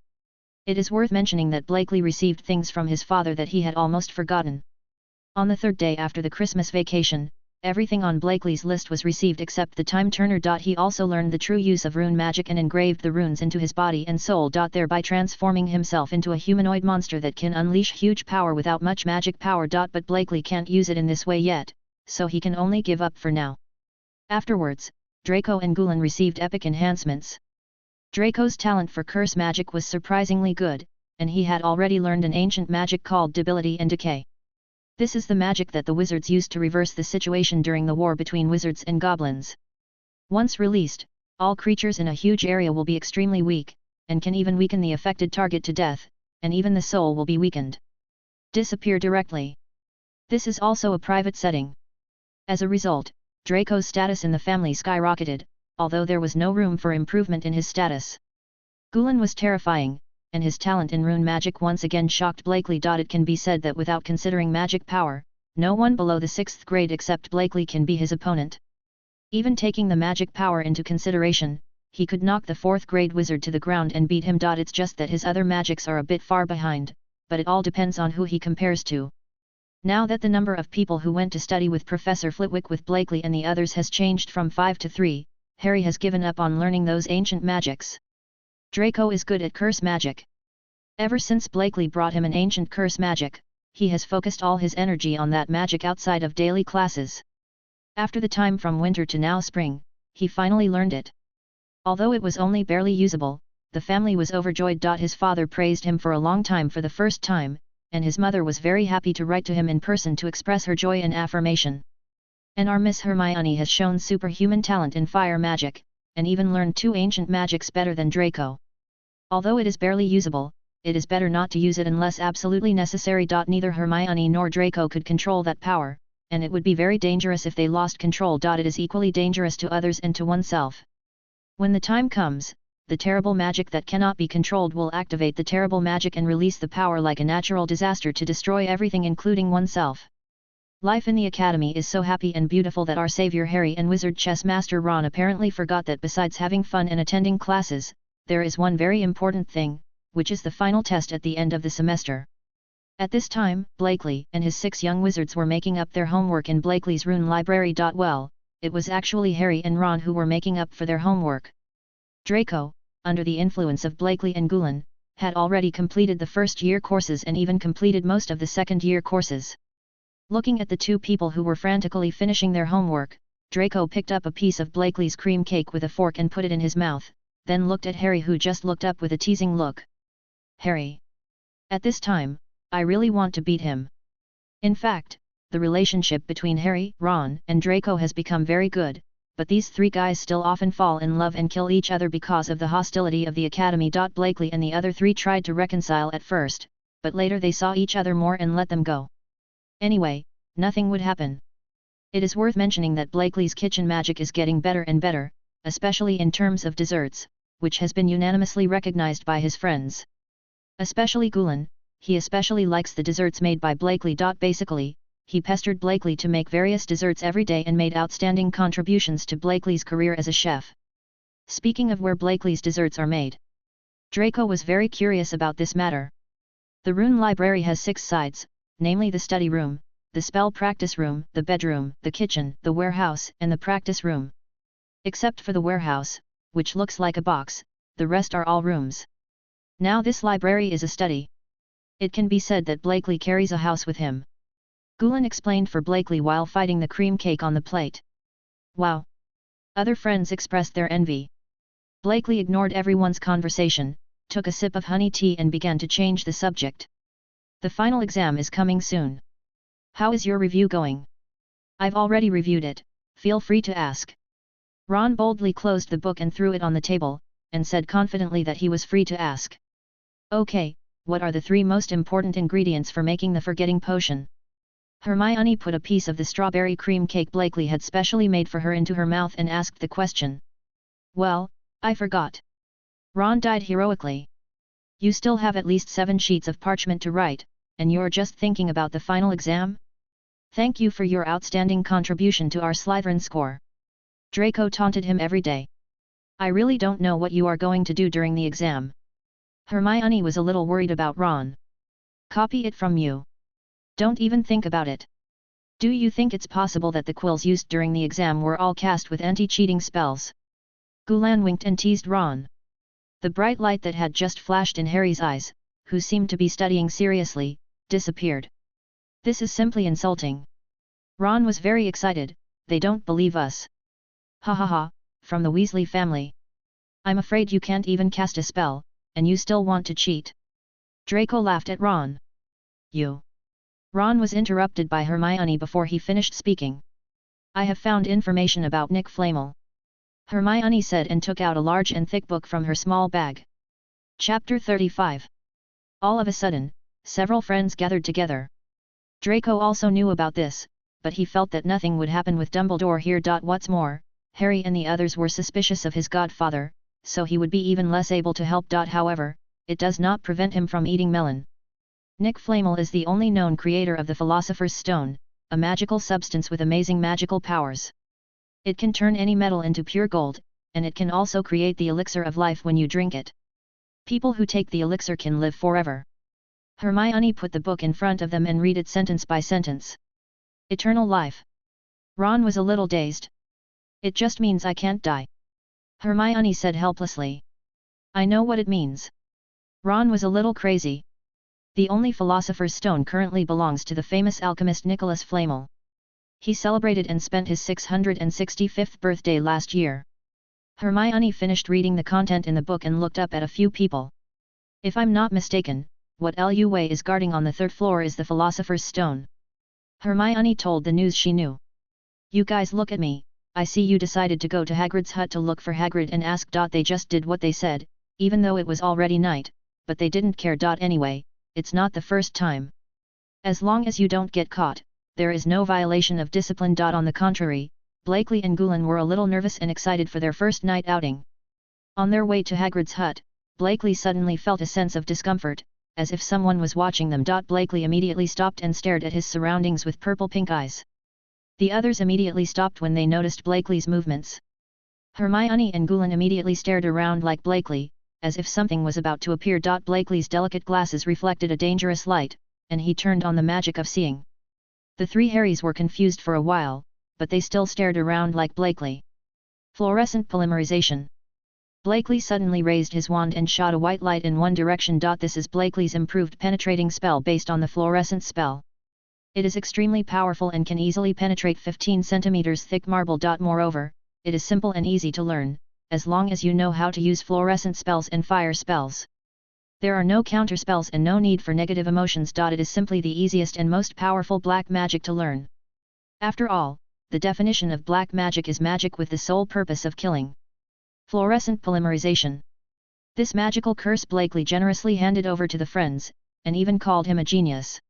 It is worth mentioning that Blakely received things from his father that he had almost forgotten. On the 3rd day after the Christmas vacation, everything on Blakely's list was received except the time turner. He also learned the true use of rune magic and engraved the runes into his body and soul, thereby transforming himself into a humanoid monster that can unleash huge power without much magic power. But Blakely can't use it in this way yet, so he can only give up for now. Afterwards, Draco and Gulen received epic enhancements. Draco's talent for curse magic was surprisingly good, and he had already learned an ancient magic called Debility and Decay. This is the magic that the wizards used to reverse the situation during the war between wizards and goblins. Once released, all creatures in a huge area will be extremely weak, and can even weaken the affected target to death, and even the soul will be weakened. Disappear directly. This is also a private setting. As a result, Draco's status in the family skyrocketed, although there was no room for improvement in his status. Gulen was terrifying, and his talent in rune magic once again shocked Blakely. It can be said that without considering magic power, no one below the 6th grade except Blakely can be his opponent. Even taking the magic power into consideration, he could knock the 4th grade wizard to the ground and beat him. It's just that his other magics are a bit far behind, but it all depends on who he compares to. Now that the number of people who went to study with Professor Flitwick with Blakely and the others has changed from 5 to 3, Harry has given up on learning those ancient magics. Draco is good at curse magic. Ever since Blakely brought him an ancient curse magic, he has focused all his energy on that magic outside of daily classes. After the time from winter to now spring, he finally learned it. Although it was only barely usable, the family was overjoyed. His father praised him for a long time for the first time, and his mother was very happy to write to him in person to express her joy and affirmation. And our Miss Hermione has shown superhuman talent in fire magic, and even learned 2 ancient magics better than Draco. Although it is barely usable, it is better not to use it unless absolutely necessary. Neither Hermione nor Draco could control that power, and it would be very dangerous if they lost control. It is equally dangerous to others and to oneself. When the time comes, the terrible magic that cannot be controlled will activate the terrible magic and release the power like a natural disaster to destroy everything including oneself. Life in the academy is so happy and beautiful that our savior Harry and wizard chess master Ron apparently forgot that besides having fun and attending classes, there is one very important thing, which is the final test at the end of the semester. At this time, Blakely and his 6 young wizards were making up their homework in Blakely's rune library. Well, it was actually Harry and Ron who were making up for their homework. Draco, under the influence of Blakely and Gulen, had already completed the first-year courses and even completed most of the second-year courses. Looking at the 2 people who were frantically finishing their homework, Draco picked up a piece of Blakely's cream cake with a fork and put it in his mouth, then looked at Harry who just looked up with a teasing look. Harry. At this time, I really want to beat him. In fact, the relationship between Harry, Ron, and Draco has become very good, but these 3 guys still often fall in love and kill each other because of the hostility of the academy. Blakely and the other 3 tried to reconcile at first, but later they saw each other more and let them go. Anyway, nothing would happen. It is worth mentioning that Blakely's kitchen magic is getting better and better, especially in terms of desserts, which has been unanimously recognized by his friends. Especially Gulen, he especially likes the desserts made by Blakely. Basically, he pestered Blakely to make various desserts every day and made outstanding contributions to Blakely's career as a chef. Speaking of where Blakely's desserts are made, Draco was very curious about this matter. The rune library has 6 sides, namely the study room, the spell practice room, the bedroom, the kitchen, the warehouse, and the practice room. Except for the warehouse, which looks like a box, the rest are all rooms. Now this library is a study. It can be said that Blakely carries a house with him. Gulen explained for Blakely while fighting the cream cake on the plate. Wow! Other friends expressed their envy. Blakely ignored everyone's conversation, took a sip of honey tea and began to change the subject. The final exam is coming soon. How is your review going? I've already reviewed it, feel free to ask. Ron boldly closed the book and threw it on the table, and said confidently that he was free to ask. Okay, what are the 3 most important ingredients for making the forgetting potion? Hermione put a piece of the strawberry cream cake Blakely had specially made for her into her mouth and asked the question. Well, I forgot. Ron died heroically. You still have at least 7 sheets of parchment to write, and you're just thinking about the final exam? Thank you for your outstanding contribution to our Slytherin score. Draco taunted him every day. I really don't know what you are going to do during the exam. Hermione was a little worried about Ron. Copy it from you. Don't even think about it. Do you think it's possible that the quills used during the exam were all cast with anti-cheating spells? Gulen winked and teased Ron. The bright light that had just flashed in Harry's eyes, who seemed to be studying seriously, disappeared. This is simply insulting. Ron was very excited. They don't believe us. Ha ha ha, from the Weasley family. I'm afraid you can't even cast a spell, and you still want to cheat. Draco laughed at Ron. You. Ron was interrupted by Hermione before he finished speaking. I have found information about Nick Flamel, Hermione said and took out a large and thick book from her small bag. Chapter 35. All of a sudden, several friends gathered together. Draco also knew about this, but he felt that nothing would happen with Dumbledore here. What's more, Harry and the others were suspicious of his godfather, so he would be even less able to help. However, it does not prevent him from eating melon. Nick Flamel is the only known creator of the Philosopher's Stone, a magical substance with amazing magical powers. It can turn any metal into pure gold, and it can also create the elixir of life when you drink it. People who take the elixir can live forever. Hermione put the book in front of them and read it sentence by sentence. Eternal life. Ron was a little dazed. It just means I can't die, Hermione said helplessly. I know what it means. Ron was a little crazy. The only Philosopher's Stone currently belongs to the famous alchemist Nicholas Flamel. He celebrated and spent his 665th birthday last year. Hermione finished reading the content in the book and looked up at a few people. If I'm not mistaken, what Lua is guarding on the third floor is the Philosopher's Stone. Hermione told the news she knew. You guys look at me, I see you decided to go to Hagrid's hut to look for Hagrid and ask. They just did what they said, even though it was already night, but they didn't care. Anyway, it's not the first time. As long as you don't get caught, there is no violation of discipline. On the contrary, Blakely and Gulen were a little nervous and excited for their first night outing. On their way to Hagrid's hut, Blakely suddenly felt a sense of discomfort, as if someone was watching them. Blakely immediately stopped and stared at his surroundings with purple-pink eyes. The others immediately stopped when they noticed Blakely's movements. Hermione and Gulen immediately stared around like Blakely, as if something was about to appear. Blakely's delicate glasses reflected a dangerous light, and he turned on the magic of seeing. The three Harrys were confused for a while, but they still stared around like Blakely. Fluorescent polymerization. Blakely suddenly raised his wand and shot a white light in one direction. This is Blakely's improved penetrating spell based on the fluorescent spell. It is extremely powerful and can easily penetrate 15 cm thick marble. Moreover, it is simple and easy to learn, as long as you know how to use fluorescent spells and fire spells. There are no counterspells and no need for negative emotions. It is simply the easiest and most powerful black magic to learn. After all, the definition of black magic is magic with the sole purpose of killing. Fluorescent polymerization. This magical curse Blakely generously handed over to the friends, and even called him a genius.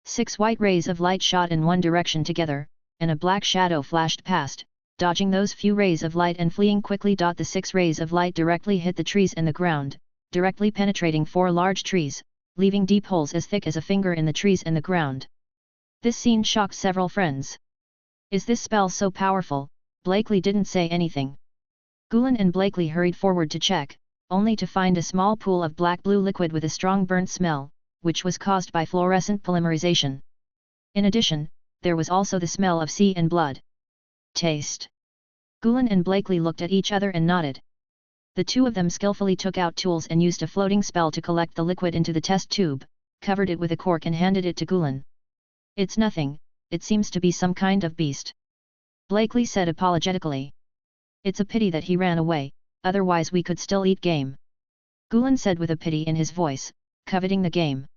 6 white rays of light shot in one direction together, and a black shadow flashed past, dodging those few rays of light and fleeing quickly. The 6 rays of light directly hit the trees and the ground, directly penetrating 4 large trees, leaving deep holes as thick as a finger in the trees and the ground. This scene shocked several friends. Is this spell so powerful? Blakely didn't say anything. Gulen and Blakely hurried forward to check, only to find a small pool of black-blue liquid with a strong burnt smell, which was caused by fluorescent polymerization. In addition, there was also the smell of sea and blood. Taste. Gulen and Blakely looked at each other and nodded. The two of them skillfully took out tools and used a floating spell to collect the liquid into the test tube, covered it with a cork and handed it to Gulen. It's nothing, it seems to be some kind of beast, Blakely said apologetically. It's a pity that he ran away, otherwise we could still eat game, Gulen said with a pity in his voice, coveting the game.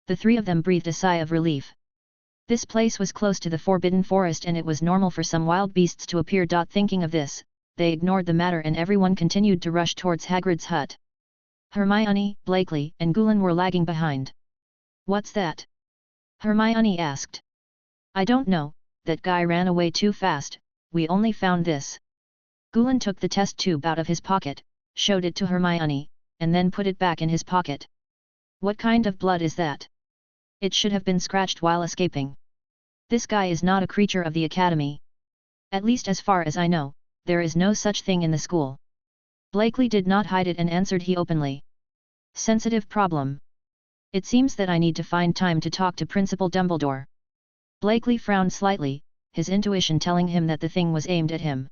The three of them breathed a sigh of relief. This place was close to the Forbidden Forest and it was normal for some wild beasts to appear. Thinking of this, they ignored the matter and everyone continued to rush towards Hagrid's hut. Hermione, Blakely, and Gulen were lagging behind. What's that? Hermione asked. I don't know, that guy ran away too fast, we only found this. Gulen took the test tube out of his pocket, showed it to Hermione, and then put it back in his pocket. What kind of blood is that? It should have been scratched while escaping. This guy is not a creature of the academy. At least as far as I know, there is no such thing in the school. Blakely did not hide it and answered he openly. Sensitive problem. It seems that I need to find time to talk to Principal Dumbledore. Blakely frowned slightly, his intuition telling him that the thing was aimed at him.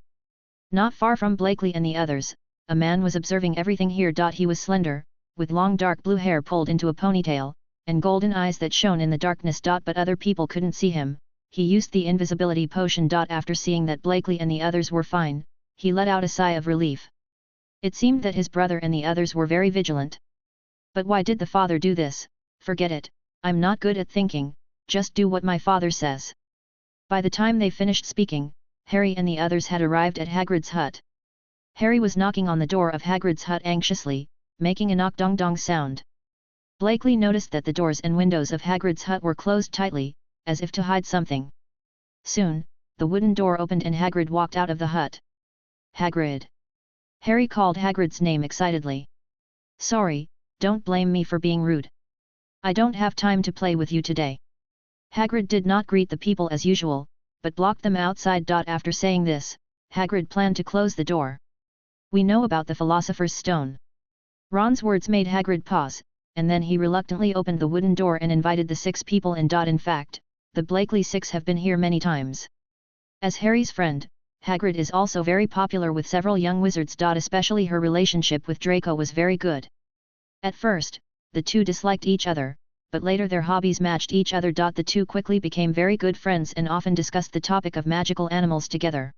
Not far from Blakely and the others, a man was observing everything here. He was slender, with long dark blue hair pulled into a ponytail, and golden eyes that shone in the darkness. But other people couldn't see him. He used the invisibility potion. After seeing that Blakely and the others were fine, he let out a sigh of relief. It seemed that his brother and the others were very vigilant. But why did the father do this? Forget it, I'm not good at thinking, Just do what my father says." By the time they finished speaking, Harry and the others had arrived at Hagrid's hut. Harry was knocking on the door of Hagrid's hut anxiously, making a knock-dong-dong sound. Blakely noticed that the doors and windows of Hagrid's hut were closed tightly, as if to hide something. Soon, the wooden door opened and Hagrid walked out of the hut. "Hagrid!" Harry called Hagrid's name excitedly. "Sorry, don't blame me for being rude. I don't have time to play with you today." Hagrid did not greet the people as usual, but blocked them outside. After saying this, Hagrid planned to close the door. "We know about the Philosopher's Stone." Ron's words made Hagrid pause, and then he reluctantly opened the wooden door and invited the 6 people in. In fact, the Blakely 6 have been here many times. As Harry's friend, Hagrid is also very popular with several young wizards. Especially her relationship with Draco was very good. At first, the two disliked each other, but later their hobbies matched each other. The two quickly became very good friends and often discussed the topic of magical animals together.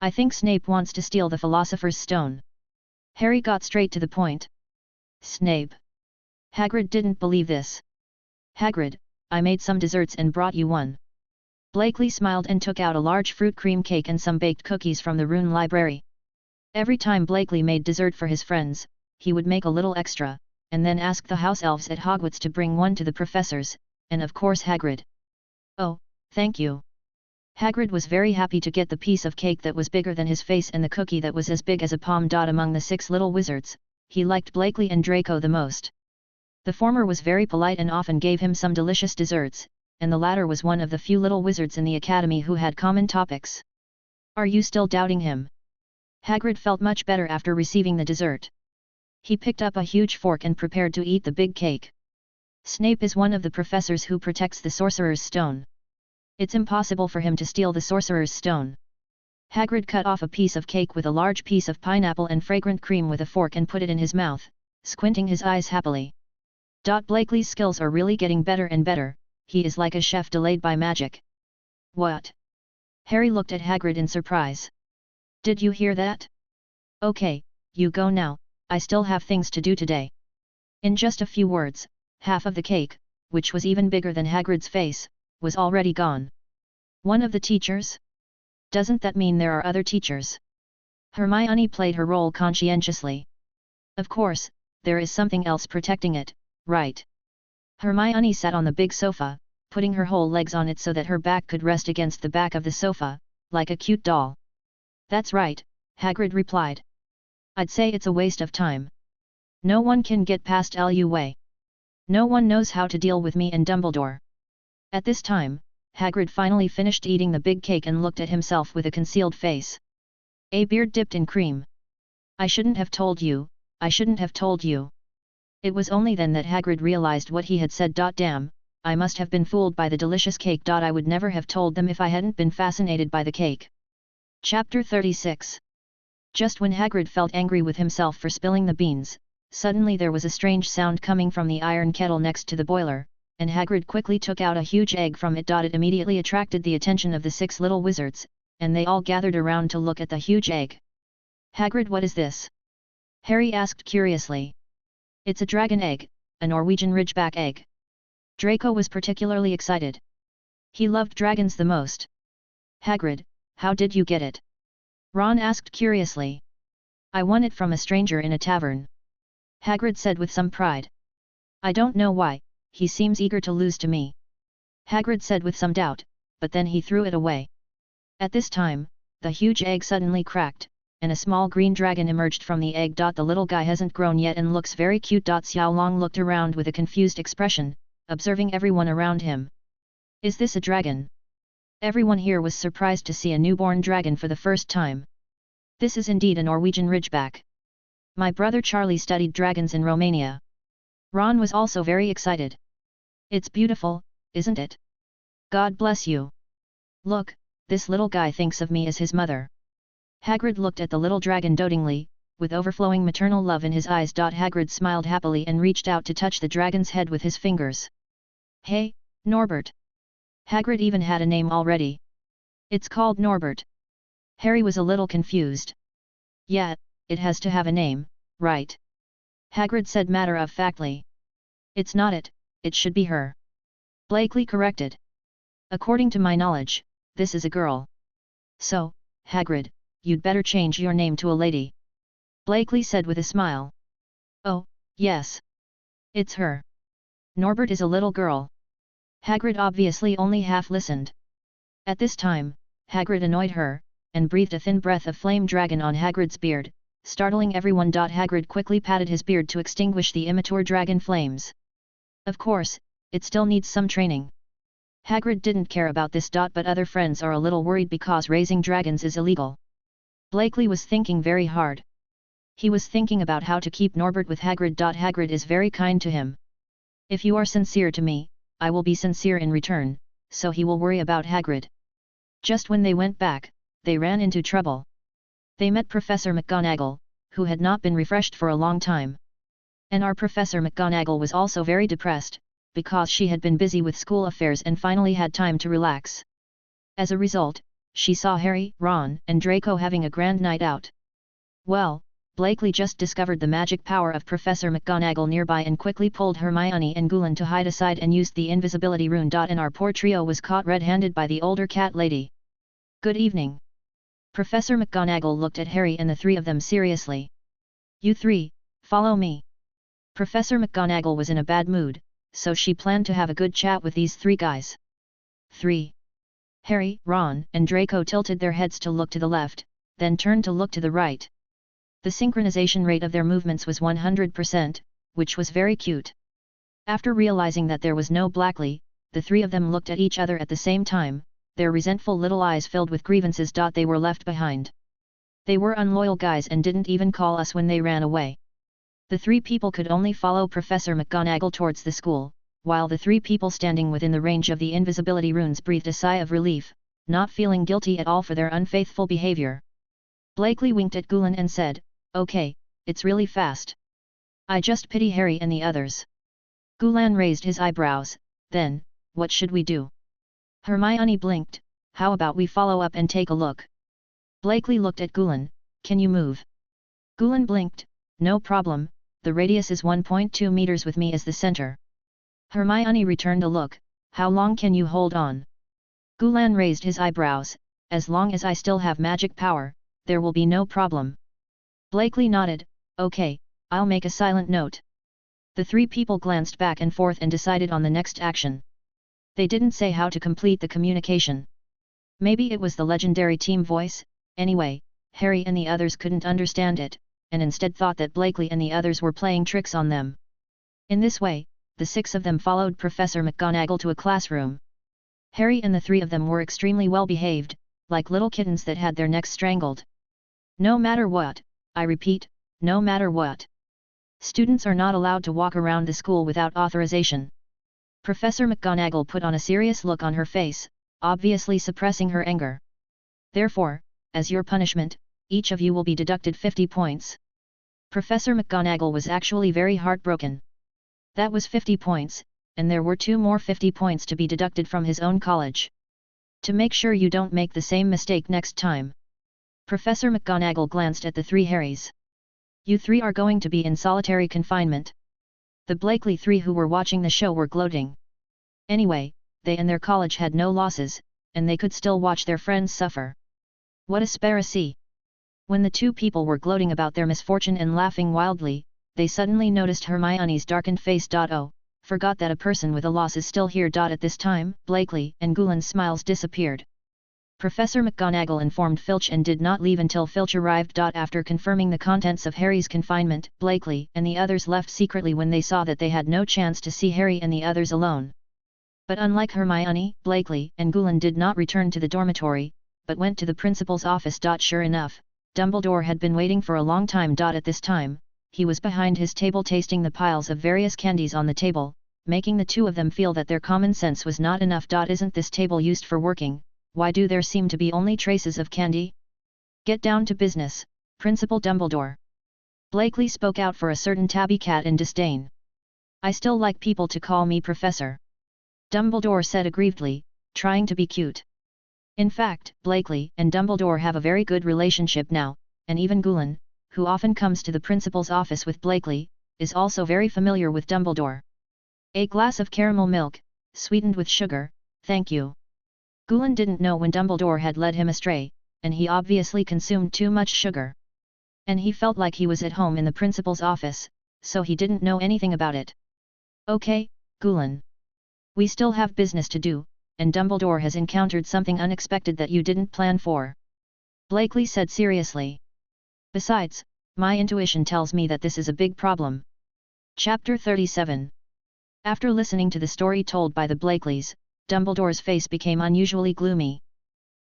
"I think Snape wants to steal the Philosopher's Stone." Harry got straight to the point. "Snape?" Hagrid didn't believe this. "Hagrid, I made some desserts and brought you one." Blakely smiled and took out a large fruit cream cake and some baked cookies from the Rune Library. Every time Blakely made dessert for his friends, he would make a little extra, and then ask the house elves at Hogwarts to bring one to the professors, and of course Hagrid. "Oh, thank you." Hagrid was very happy to get the piece of cake that was bigger than his face and the cookie that was as big as a palm. Among the 6 little wizards, he liked Blakely and Draco the most. The former was very polite and often gave him some delicious desserts, and the latter was one of the few little wizards in the academy who had common topics. "Are you still doubting him?" Hagrid felt much better after receiving the dessert. He picked up a huge fork and prepared to eat the big cake. "Snape is one of the professors who protects the Sorcerer's Stone. It's impossible for him to steal the Sorcerer's Stone." Hagrid cut off a piece of cake with a large piece of pineapple and fragrant cream with a fork and put it in his mouth, squinting his eyes happily. Blakely's skills are really getting better and better, he is like a chef delayed by magic." "What?" Harry looked at Hagrid in surprise. "Did you hear that?" "Okay, you go now, I still have things to do today." In just a few words, half of the cake, which was even bigger than Hagrid's face, was already gone. "One of the teachers? Doesn't that mean there are other teachers?" Hermione played her role conscientiously. "Of course, there is something else protecting it, right?" Hermione sat on the big sofa, putting her whole legs on it so that her back could rest against the back of the sofa, like a cute doll. "That's right," Hagrid replied. "I'd say it's a waste of time. No one can get past Lu Wei. No one knows how to deal with me and Dumbledore." At this time, Hagrid finally finished eating the big cake and looked at himself with a concealed face. "A beard dipped in cream. I shouldn't have told you, I shouldn't have told you." It was only then that Hagrid realized what he had said. "Damn, I must have been fooled by the delicious cake. I would never have told them if I hadn't been fascinated by the cake." Chapter 36. Just when Hagrid felt angry with himself for spilling the beans, suddenly there was a strange sound coming from the iron kettle next to the boiler, and Hagrid quickly took out a huge egg from it. It immediately attracted the attention of the 6 little wizards, and they all gathered around to look at the huge egg. "Hagrid, what is this?" Harry asked curiously. "It's a dragon egg, a Norwegian ridgeback egg." Draco was particularly excited. He loved dragons the most. "Hagrid, how did you get it?" Ron asked curiously. "I won it from a stranger in a tavern," Hagrid said with some pride. "I don't know why, he seems eager to lose to me," Hagrid said with some doubt, but then he threw it away. At this time, the huge egg suddenly cracked, and a small green dragon emerged from the egg. The little guy hasn't grown yet and looks very cute. Xiao Long looked around with a confused expression, observing everyone around him. "Is this a dragon?" Everyone here was surprised to see a newborn dragon for the first time. "This is indeed a Norwegian ridgeback. My brother Charlie studied dragons in Romania." Ron was also very excited. "It's beautiful, isn't it? God bless you. Look, this little guy thinks of me as his mother." Hagrid looked at the little dragon dotingly, with overflowing maternal love in his eyes. Hagrid smiled happily and reached out to touch the dragon's head with his fingers. "Hey, Norbert." Hagrid even had a name already. "It's called Norbert." Harry was a little confused. "Yeah, it has to have a name, right?" Hagrid said matter-of-factly. "It's not it, it should be her." Blakely corrected. According to my knowledge, this is a girl. So, Hagrid, you'd better change your name to a lady. Blakely said with a smile. Oh, yes. It's her. Norbert is a little girl. Hagrid obviously only half listened. At this time, Hagrid annoyed her, and breathed a thin breath of flame dragon on Hagrid's beard, startling everyone. Hagrid quickly patted his beard to extinguish the immature dragon flames. Of course, it still needs some training. Hagrid didn't care about this. But other friends are a little worried because raising dragons is illegal. Blakely was thinking very hard. He was thinking about how to keep Norbert with Hagrid. Hagrid is very kind to him. If you are sincere to me, I will be sincere in return, so he will worry about Hagrid. Just when they went back, they ran into trouble. They met Professor McGonagall, who had not been refreshed for a long time. And our Professor McGonagall was also very depressed, because she had been busy with school affairs and finally had time to relax. As a result, she saw Harry, Ron, and Draco having a grand night out. Well, Blakely just discovered the magic power of Professor McGonagall nearby and quickly pulled Hermione and Gulan to hide aside and used the invisibility rune. And our poor trio was caught red-handed by the older cat lady. Good evening. Professor McGonagall looked at Harry and the three of them seriously. You three, follow me. Professor McGonagall was in a bad mood, so she planned to have a good chat with these three guys. 3. Harry, Ron, and Draco tilted their heads to look to the left, then turned to look to the right. The synchronization rate of their movements was 100%, which was very cute. After realizing that there was no Blakely, the three of them looked at each other at the same time, their resentful little eyes filled with grievances. They were left behind. They were unloyal guys and didn't even call us when they ran away. The three people could only follow Professor McGonagall towards the school, while the three people standing within the range of the invisibility runes breathed a sigh of relief, not feeling guilty at all for their unfaithful behavior. Blakely winked at Gulan and said, "Okay, it's really fast. I just pity Harry and the others." Gulan raised his eyebrows, then, "What should we do?" Hermione blinked, "How about we follow up and take a look?" Blakely looked at Gulan, "Can you move?" Gulan blinked, "No problem, the radius is 1.2 meters with me as the center." Hermione returned a look, "How long can you hold on?" Gulan raised his eyebrows, "As long as I still have magic power, there will be no problem." Blakely nodded, "Okay, I'll make a silent note." The three people glanced back and forth and decided on the next action. They didn't say how to complete the communication. Maybe it was the legendary team voice, anyway, Harry and the others couldn't understand it, and instead thought that Blakely and the others were playing tricks on them. In this way, the six of them followed Professor McGonagall to a classroom. Harry and the three of them were extremely well behaved, like little kittens that had their necks strangled. No matter what, I repeat, no matter what. Students are not allowed to walk around the school without authorization. Professor McGonagall put on a serious look on her face, obviously suppressing her anger. Therefore, as your punishment, each of you will be deducted 50 points. Professor McGonagall was actually very heartbroken. That was 50 points, and there were 2 more 50 points to be deducted from his own college. To make sure you don't make the same mistake next time. Professor McGonagall glanced at the 3 Harrys. You 3 are going to be in solitary confinement. The Blakely 3 who were watching the show were gloating. Anyway, they and their college had no losses, and they could still watch their friends suffer. What a sparacy! When the 2 people were gloating about their misfortune and laughing wildly, they suddenly noticed Hermione's darkened face. Oh, forgot that a person with a loss is still here. At this time, Blakely and Gulan's smiles disappeared. Professor McGonagall informed Filch and did not leave until Filch arrived. After confirming the contents of Harry's confinement, Blakely and the others left secretly when they saw that they had no chance to see Harry and the others alone. But unlike Hermione, Blakely and Gulan did not return to the dormitory, but went to the principal's office. Sure enough, Dumbledore had been waiting for a long time. At this time, he was behind his table tasting the piles of various candies on the table, making the 2 of them feel that their common sense was not enough. Isn't this table used for working? Why do there seem to be only traces of candy? Get down to business, Principal Dumbledore. Blakely spoke out for a certain tabby cat in disdain. I still like people to call me Professor. Dumbledore said aggrievedly, trying to be cute. In fact, Blakely and Dumbledore have a very good relationship now, and even Gulan, who often comes to the principal's office with Blakely, is also very familiar with Dumbledore. A glass of caramel milk, sweetened with sugar, thank you. Gulen didn't know when Dumbledore had led him astray, and he obviously consumed too much sugar. And he felt like he was at home in the principal's office, so he didn't know anything about it. Okay, Gulen. We still have business to do, and Dumbledore has encountered something unexpected that you didn't plan for. Blakely said seriously. Besides, my intuition tells me that this is a big problem. Chapter 37. After listening to the story told by the Blakeleys, Dumbledore's face became unusually gloomy.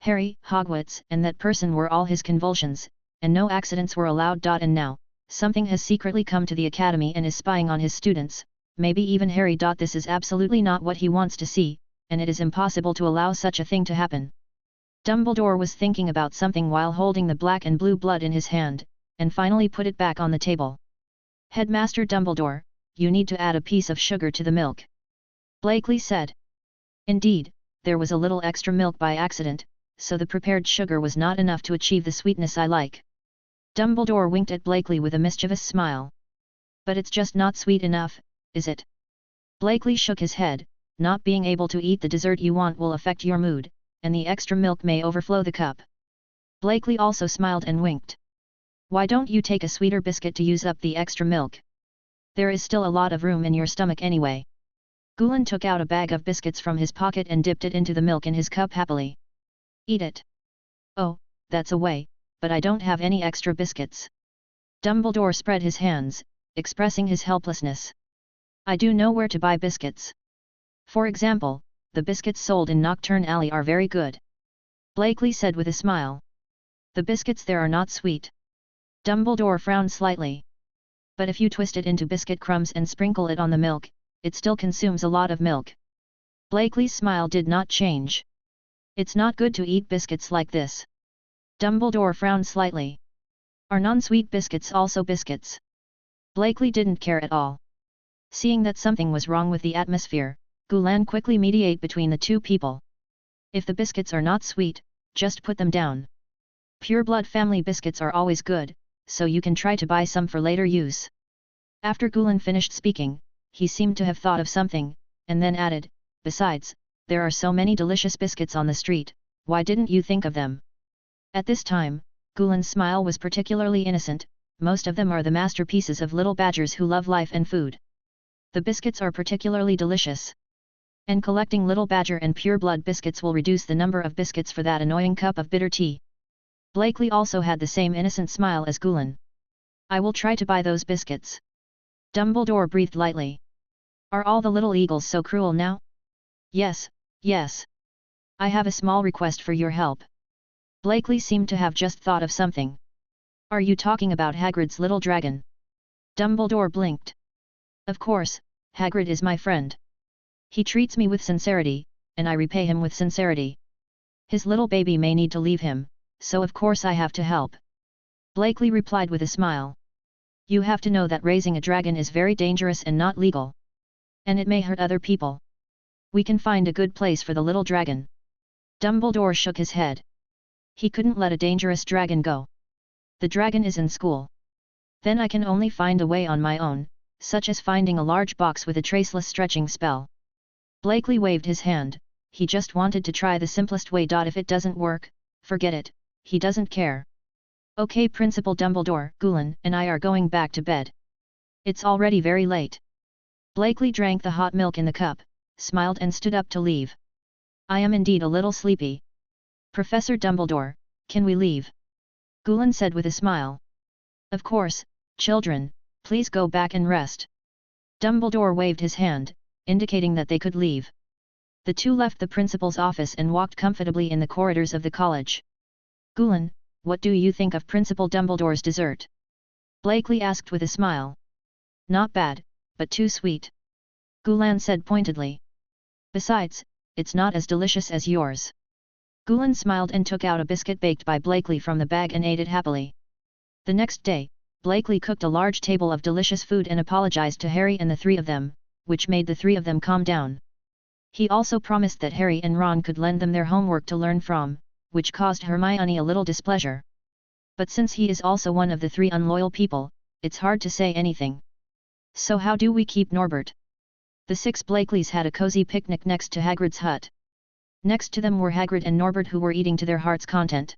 Harry, Hogwarts, and that person were all his convulsions, and no accidents were allowed. And now, something has secretly come to the academy and is spying on his students, maybe even Harry. This is absolutely not what he wants to see, and it is impossible to allow such a thing to happen. Dumbledore was thinking about something while holding the black and blue blood in his hand, and finally put it back on the table. Headmaster Dumbledore, you need to add a piece of sugar to the milk. Blakely said. Indeed, there was a little extra milk by accident, so the prepared sugar was not enough to achieve the sweetness I like. Dumbledore winked at Blakely with a mischievous smile. But it's just not sweet enough, is it? Blakely shook his head. Not being able to eat the dessert you want will affect your mood, and the extra milk may overflow the cup. Blakely also smiled and winked. Why don't you take a sweeter biscuit to use up the extra milk? There is still a lot of room in your stomach anyway. Gulen took out a bag of biscuits from his pocket and dipped it into the milk in his cup happily. Eat it. Oh, that's a way, but I don't have any extra biscuits. Dumbledore spread his hands, expressing his helplessness. I do know where to buy biscuits. For example, the biscuits sold in Nocturne Alley are very good. Blakely said with a smile. The biscuits there are not sweet. Dumbledore frowned slightly. But if you twist it into biscuit crumbs and sprinkle it on the milk, it still consumes a lot of milk. Blakely's smile did not change. It's not good to eat biscuits like this. Dumbledore frowned slightly. Are non-sweet biscuits also biscuits? Blakely didn't care at all. Seeing that something was wrong with the atmosphere, Gulen quickly mediated between the two people. If the biscuits are not sweet, just put them down. Pure Blood family biscuits are always good, so you can try to buy some for later use. After Gulen finished speaking, he seemed to have thought of something, and then added, besides, there are so many delicious biscuits on the street, why didn't you think of them? At this time, Gulen's smile was particularly innocent. Most of them are the masterpieces of little badgers who love life and food. The biscuits are particularly delicious. And collecting little badger and pure blood biscuits will reduce the number of biscuits for that annoying cup of bitter tea. Blakely also had the same innocent smile as Gulen. I will try to buy those biscuits. Dumbledore breathed lightly. Are all the little eagles so cruel now? Yes, yes. I have a small request for your help. Blakely seemed to have just thought of something. Are you talking about Hagrid's little dragon? Dumbledore blinked. Of course, Hagrid is my friend. He treats me with sincerity, and I repay him with sincerity. His little baby may need to leave him, so of course I have to help. Blakely replied with a smile. You have to know that raising a dragon is very dangerous and not legal. And it may hurt other people. We can find a good place for the little dragon. Dumbledore shook his head. He couldn't let a dangerous dragon go. The dragon is in school. Then I can only find a way on my own, such as finding a large box with a traceless stretching spell. Blakely waved his hand. He just wanted to try the simplest way. If it doesn't work, forget it, he doesn't care. Okay, Principal Dumbledore, Gulen and I are going back to bed. It's already very late. Blakely drank the hot milk in the cup, smiled and stood up to leave. I am indeed a little sleepy. Professor Dumbledore, can we leave? Gulen said with a smile. Of course, children, please go back and rest. Dumbledore waved his hand, indicating that they could leave. The two left the principal's office and walked comfortably in the corridors of the college. Gulen, what do you think of Principal Dumbledore's dessert? Blakely asked with a smile. Not bad, but too sweet. Gulen said pointedly. Besides, it's not as delicious as yours. Gulen smiled and took out a biscuit baked by Blakely from the bag and ate it happily. The next day, Blakely cooked a large table of delicious food and apologized to Harry and the three of them, which made the three of them calm down. He also promised that Harry and Ron could lend them their homework to learn from, which caused Hermione a little displeasure. But since he is also one of the three unloyal people, it's hard to say anything. So how do we keep Norbert? The 6 Blakeleys had a cozy picnic next to Hagrid's hut. Next to them were Hagrid and Norbert, who were eating to their heart's content.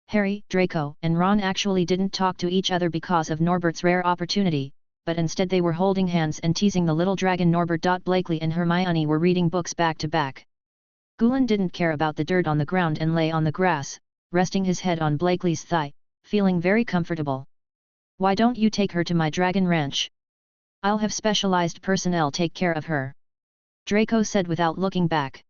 Harry, Draco, and Ron actually didn't talk to each other because of Norbert's rare opportunity, but instead they were holding hands and teasing the little dragon Norbert. Blakely and Hermione were reading books back to back. Gulen didn't care about the dirt on the ground and lay on the grass, resting his head on Blakely's thigh, feeling very comfortable. "Why don't you take her to my dragon ranch? I'll have specialized personnel take care of her," Draco said without looking back.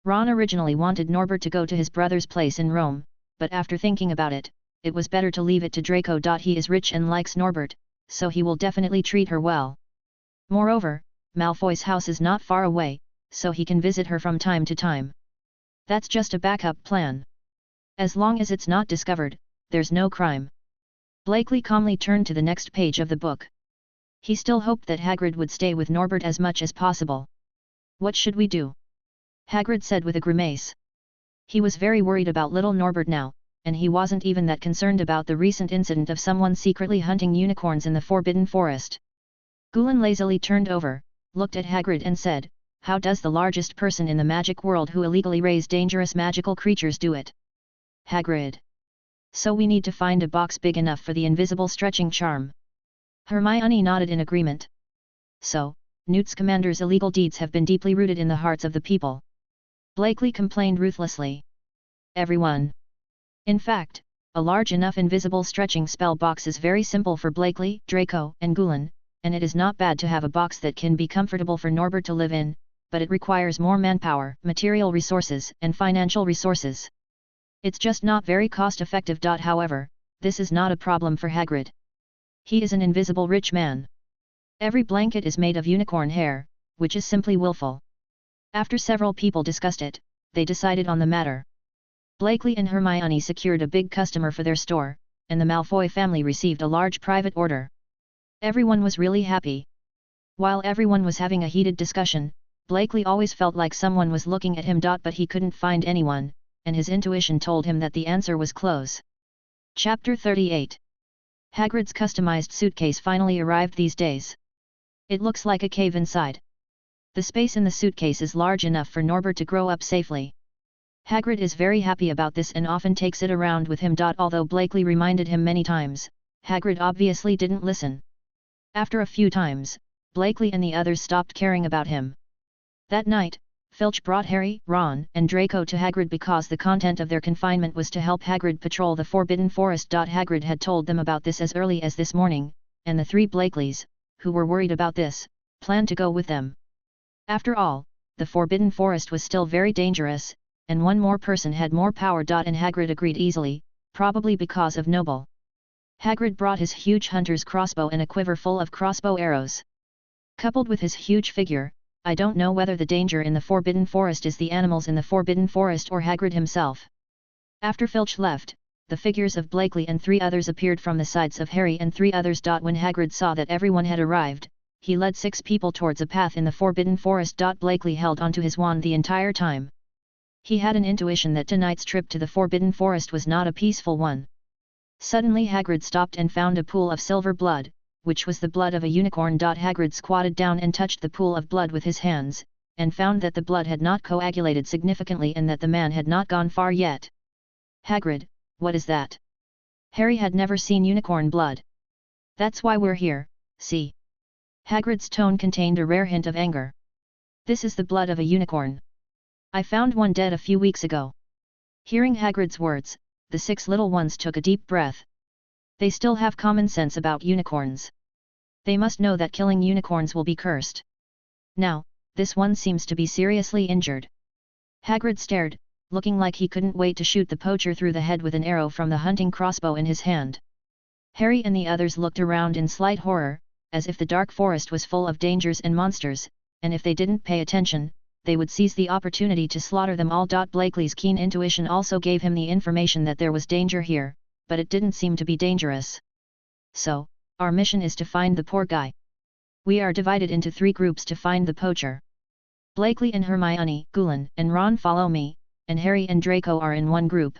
Ron originally wanted Norbert to go to his brother's place in Rome, but after thinking about it, it was better to leave it to Draco. He is rich and likes Norbert, so he will definitely treat her well. Moreover, Malfoy's house is not far away, so he can visit her from time to time. That's just a backup plan. As long as it's not discovered, there's no crime. Blakely calmly turned to the next page of the book. He still hoped that Hagrid would stay with Norbert as much as possible. "What should we do?" Hagrid said with a grimace. He was very worried about little Norbert now, and he wasn't even that concerned about the recent incident of someone secretly hunting unicorns in the Forbidden Forest. Gulen lazily turned over, looked at Hagrid and said, "How does the largest person in the magic world who illegally raise dangerous magical creatures do it?" Hagrid. "So we need to find a box big enough for the invisible stretching charm." Hermione nodded in agreement. "So, Newt Scamander's illegal deeds have been deeply rooted in the hearts of the people," Blakely complained ruthlessly. "Everyone. In fact, a large enough invisible stretching spell box is very simple for Blakely, Draco, and Gulen, and it is not bad to have a box that can be comfortable for Norbert to live in, but it requires more manpower, material resources, and financial resources. It's just not very cost-effective. However, this is not a problem for Hagrid. He is an invisible rich man. Every blanket is made of unicorn hair, which is simply willful." After several people discussed it, they decided on the matter. Blakely and Hermione secured a big customer for their store, and the Malfoy family received a large private order. Everyone was really happy. While everyone was having a heated discussion, Blakely always felt like someone was looking at him. But he couldn't find anyone, and his intuition told him that the answer was close. Chapter 38. Hagrid's customized suitcase finally arrived these days. It looks like a cave inside. The space in the suitcase is large enough for Norbert to grow up safely. Hagrid is very happy about this and often takes it around with him. Although Blakely reminded him many times, Hagrid obviously didn't listen. After a few times, Blakely and the others stopped caring about him. That night, Filch brought Harry, Ron, and Draco to Hagrid because the content of their confinement was to help Hagrid patrol the Forbidden Forest. Hagrid had told them about this as early as this morning, and the 3 Blakeleys, who were worried about this, planned to go with them. After all, the Forbidden Forest was still very dangerous, and one more person had more power. And Hagrid agreed easily, probably because of Noble. Hagrid brought his huge hunter's crossbow and a quiver full of crossbow arrows. Coupled with his huge figure, I don't know whether the danger in the Forbidden Forest is the animals in the Forbidden Forest or Hagrid himself. After Filch left, the figures of Blakely and 3 others appeared from the sides of Harry and 3 others. When Hagrid saw that everyone had arrived, he led 6 people towards a path in the Forbidden Forest. Blakely held onto his wand the entire time. He had an intuition that tonight's trip to the Forbidden Forest was not a peaceful one. Suddenly Hagrid stopped and found a pool of silver blood, which was the blood of a unicorn. Hagrid squatted down and touched the pool of blood with his hands, and found that the blood had not coagulated significantly and that the man had not gone far yet. "Hagrid, what is that?" Harry had never seen unicorn blood. "That's why we're here, see?" Hagrid's tone contained a rare hint of anger. "This is the blood of a unicorn. I found one dead a few weeks ago." Hearing Hagrid's words, the 6 little ones took a deep breath. They still have common sense about unicorns. They must know that killing unicorns will be cursed. Now, this one seems to be seriously injured. Hagrid stared, looking like he couldn't wait to shoot the poacher through the head with an arrow from the hunting crossbow in his hand. Harry and the others looked around in slight horror, as if the dark forest was full of dangers and monsters, and if they didn't pay attention, they would seize the opportunity to slaughter them all. Blakely's keen intuition also gave him the information that there was danger here, but it didn't seem to be dangerous. "So, our mission is to find the poor guy. We are divided into 3 groups to find the poacher. Blakely and Hermione, Gulen, and Ron follow me, and Harry and Draco are in one group."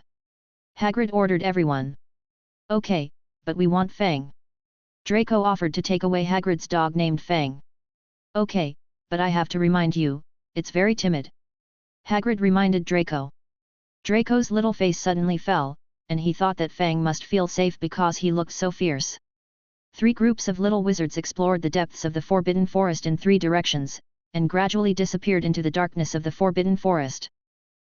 Hagrid ordered everyone. "Okay, but we want Fang." Draco offered to take away Hagrid's dog named Fang. "Okay, but I have to remind you, it's very timid. Hagrid reminded Draco. Draco's little face suddenly fell, and he thought that Fang must feel safe because he looked so fierce. 3 groups of little wizards explored the depths of the Forbidden Forest in 3 directions, and gradually disappeared into the darkness of the Forbidden Forest.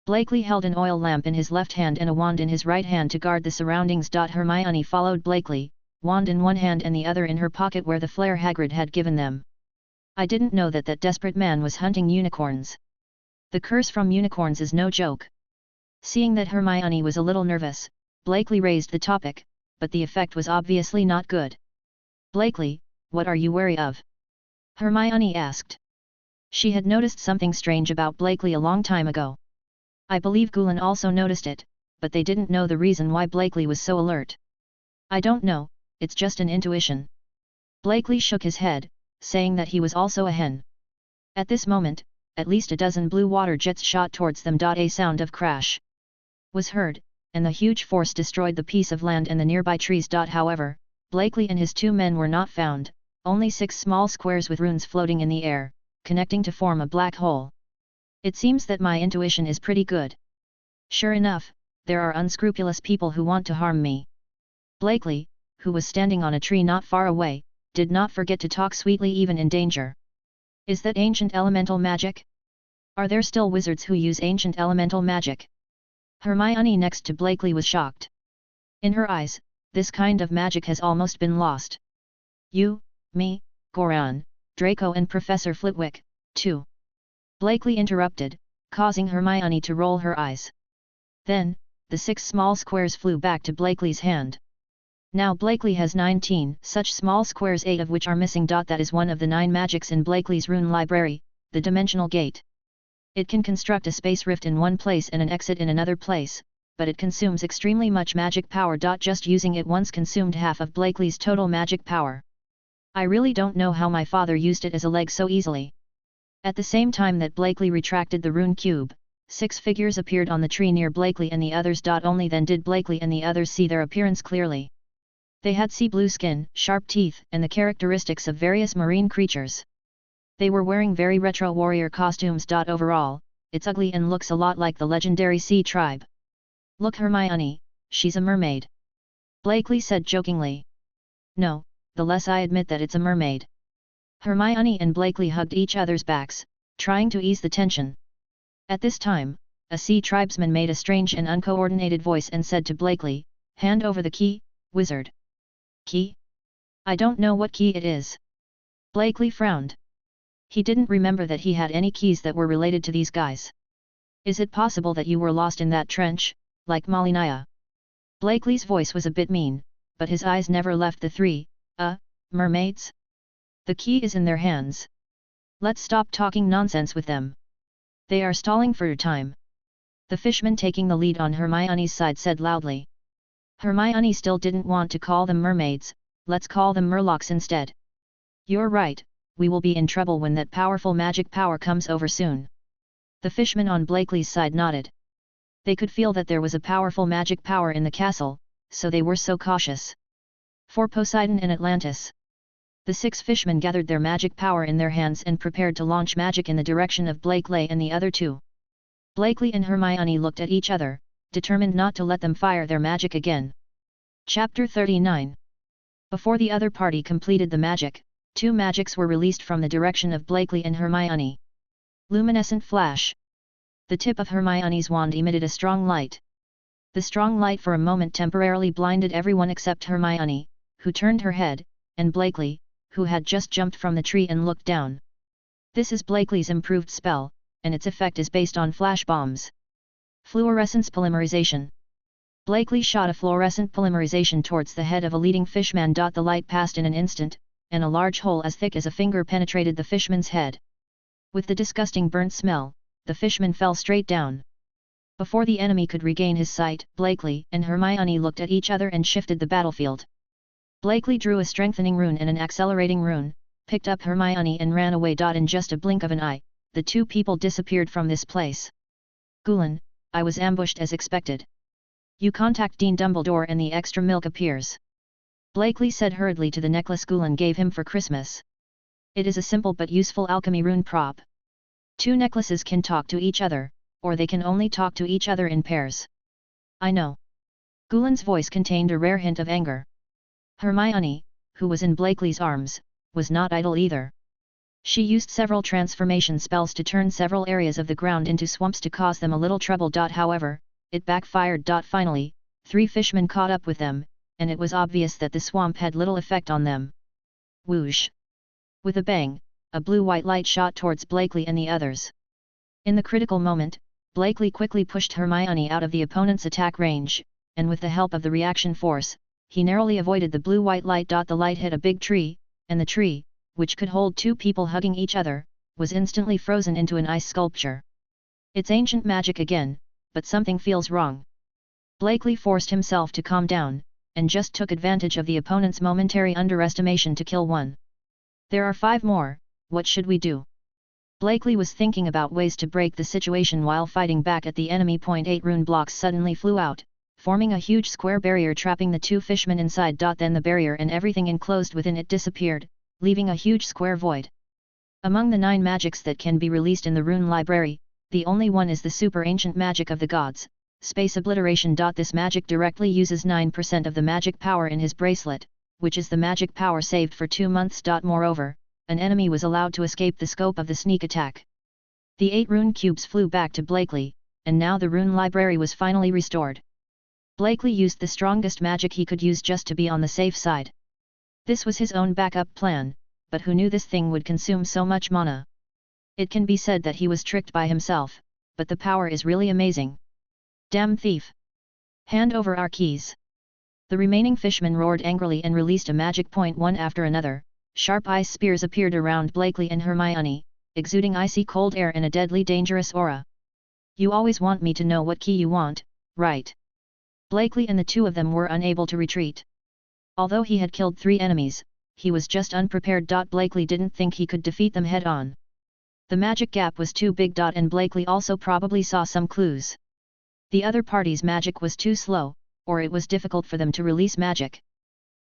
Blakely held an oil lamp in his left hand and a wand in his right hand to guard the surroundings. Hermione followed Blakely, wand in one hand and the other in her pocket where the flare Hagrid had given them. I didn't know that desperate man was hunting unicorns. The curse from unicorns is no joke. Seeing that Hermione was a little nervous, Blakely raised the topic, but the effect was obviously not good. Blakely, what are you wary of? Hermione asked. She had noticed something strange about Blakely a long time ago. I believe Gulen also noticed it, but they didn't know the reason why Blakely was so alert. I don't know, it's just an intuition. Blakely shook his head, saying that he was also a hen. At this moment, at least a dozen blue water jets shot towards them. A sound of crash was heard, and the huge force destroyed the piece of land and the nearby trees. However, Blakely and his 2 men were not found, only 6 small squares with runes floating in the air, connecting to form a black hole. It seems that my intuition is pretty good. Sure enough, there are unscrupulous people who want to harm me. Blakely, who was standing on a tree not far away, did not forget to talk sweetly even in danger. Is that ancient elemental magic? Are there still wizards who use ancient elemental magic? Hermione next to Blakely was shocked. In her eyes, this kind of magic has almost been lost. You, me, Goran, Draco and Professor Flitwick, too. Blakely interrupted, causing Hermione to roll her eyes. Then, the 6 small squares flew back to Blakely's hand. Now Blakely has 19 such small squares, 8 of which are missing. That is one of the 9 magics in Blakely's rune library, the Dimensional Gate. It can construct a space rift in one place and an exit in another place, but it consumes extremely much magic power. Just using it once consumed half of Blakely's total magic power. I really don't know how my father used it as a leg so easily. At the same time that Blakely retracted the rune cube, 6 figures appeared on the tree near Blakely and the others. Only then did Blakely and the others see their appearance clearly. They had sea blue skin, sharp teeth, and the characteristics of various marine creatures. They were wearing very retro warrior costumes. Overall, it's ugly and looks a lot like the legendary sea tribe. Look, Hermione, she's a mermaid. Blakely said jokingly. No, the less I admit that it's a mermaid. Hermione and Blakely hugged each other's backs, trying to ease the tension. At this time, a sea tribesman made a strange and uncoordinated voice and said to Blakely, "Hand over the key, wizard." Key? I don't know what key it is. Blakely frowned. He didn't remember that he had any keys that were related to these guys. Is it possible that you were lost in that trench, like Malinaya? Blakely's voice was a bit mean, but his eyes never left the 3, mermaids. The key is in their hands. Let's stop talking nonsense with them. They are stalling for your time. The fishman taking the lead on Hermione's side said loudly. Hermione still didn't want to call them mermaids, let's call them murlocs instead. You're right, we will be in trouble when that powerful magic power comes over soon. The fishman on Blakely's side nodded. They could feel that there was a powerful magic power in the castle, so they were so cautious. For Poseidon and Atlantis. The 6 fishmen gathered their magic power in their hands and prepared to launch magic in the direction of Blakely and the other 2. Blakely and Hermione looked at each other, determined not to let them fire their magic again. Chapter 39. Before the other party completed the magic, 2 magics were released from the direction of Blakely and Hermione. Luminescent flash. The tip of Hermione's wand emitted a strong light. The strong light for a moment temporarily blinded everyone except Hermione, who turned her head, and Blakely, who had just jumped from the tree and looked down. This is Blakely's improved spell, and its effect is based on flash bombs. Fluorescence polymerization. Blakely shot a fluorescent polymerization towards the head of a leading fishman. The light passed in an instant, and a large hole as thick as a finger penetrated the fishman's head. With the disgusting burnt smell, the fishman fell straight down. Before the enemy could regain his sight, Blakely and Hermione looked at each other and shifted the battlefield. Blakely drew a strengthening rune and an accelerating rune, picked up Hermione and ran away. In just a blink of an eye, the 2 people disappeared from this place. Gulen, I was ambushed as expected. You contact Dean Dumbledore and the extra milk appears. Blakely said hurriedly to the necklace Gulen gave him for Christmas. It is a simple but useful alchemy rune prop. Two necklaces can talk to each other, or they can only talk to each other in pairs. I know. Gulen's voice contained a rare hint of anger. Hermione, who was in Blakely's arms, was not idle either. She used several transformation spells to turn several areas of the ground into swamps to cause them a little trouble. However, it backfired. Finally, 3 fishmen caught up with them, and it was obvious that the swamp had little effect on them. Whoosh! With a bang, a blue-white light shot towards Blakely and the others. In the critical moment, Blakely quickly pushed Hermione out of the opponent's attack range, and with the help of the reaction force, he narrowly avoided the blue-white light. The light hit a big tree, and the tree, which could hold 2 people hugging each other, was instantly frozen into an ice sculpture. It's ancient magic again, but something feels wrong. Blakely forced himself to calm down, and just took advantage of the opponent's momentary underestimation to kill one. There are 5 more, what should we do? Blakely was thinking about ways to break the situation while fighting back at the enemy. 8 rune blocks suddenly flew out, forming a huge square barrier trapping the 2 fishmen inside. Then the barrier and everything enclosed within it disappeared, leaving a huge square void. Among the 9 magics that can be released in the rune library, the only one is the super ancient magic of the gods, space obliteration. This magic directly uses 9% of the magic power in his bracelet, which is the magic power saved for 2 months. Moreover, an enemy was allowed to escape the scope of the sneak attack. The 8 rune cubes flew back to Blakely, and now the rune library was finally restored. Blakely used the strongest magic he could use just to be on the safe side. This was his own backup plan, but who knew this thing would consume so much mana? It can be said that he was tricked by himself, but the power is really amazing. Damn thief! Hand over our keys! The remaining fishmen roared angrily and released a magic point one after another. Sharp ice spears appeared around Blakely and Hermione, exuding icy cold air and a deadly dangerous aura. You always want me to know what key you want, right? Blakely and the 2 of them were unable to retreat. Although he had killed 3 enemies, he was just unprepared. Blakely didn't think he could defeat them head-on. The magic gap was too big. And Blakely also probably saw some clues. The other party's magic was too slow, or it was difficult for them to release magic.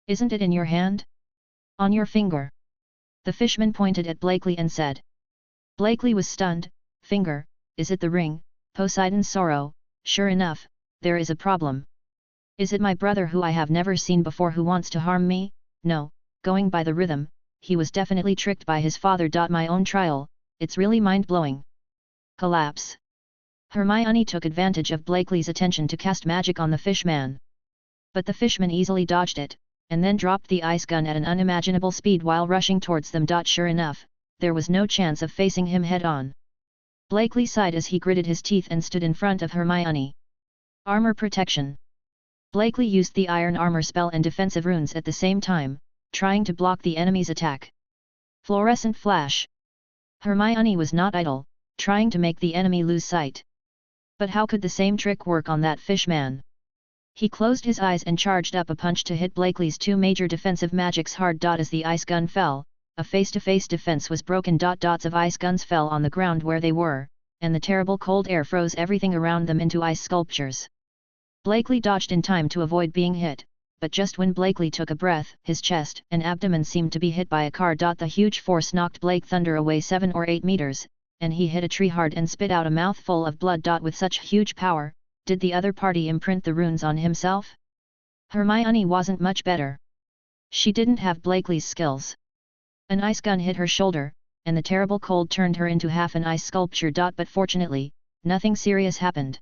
Isn't it in your hand? On your finger. The fishman pointed at Blakely and said. Blakely was stunned. Finger, is it the ring? Poseidon's sorrow, sure enough, there is a problem. Is it my brother who I have never seen before who wants to harm me? No, going by the rhythm, he was definitely tricked by his father. My own trial, it's really mind-blowing. Collapse. Hermione took advantage of Blakely's attention to cast magic on the fishman. But the fishman easily dodged it, and then dropped the ice gun at an unimaginable speed while rushing towards them. Sure enough, there was no chance of facing him head-on. Blakely sighed as he gritted his teeth and stood in front of Hermione. Armor protection. Blakely used the iron armor spell and defensive runes at the same time, trying to block the enemy's attack. Fluorescent flash. Hermione was not idle, trying to make the enemy lose sight. But how could the same trick work on that fishman? He closed his eyes and charged up a punch to hit Blakely's 2 major defensive magics hard. As the ice gun fell, a face-to-face defense was broken. Dots of ice guns fell on the ground where they were, and the terrible cold air froze everything around them into ice sculptures. Blakely dodged in time to avoid being hit, but just when Blakely took a breath, his chest and abdomen seemed to be hit by a car. The huge force knocked Blake Thunder away 7 or 8 meters, and he hit a tree hard and spit out a mouthful of blood. With such huge power, did the other party imprint the runes on himself? Hermione wasn't much better. She didn't have Blakely's skills. An ice gun hit her shoulder, and the terrible cold turned her into half an ice sculpture. But fortunately, nothing serious happened.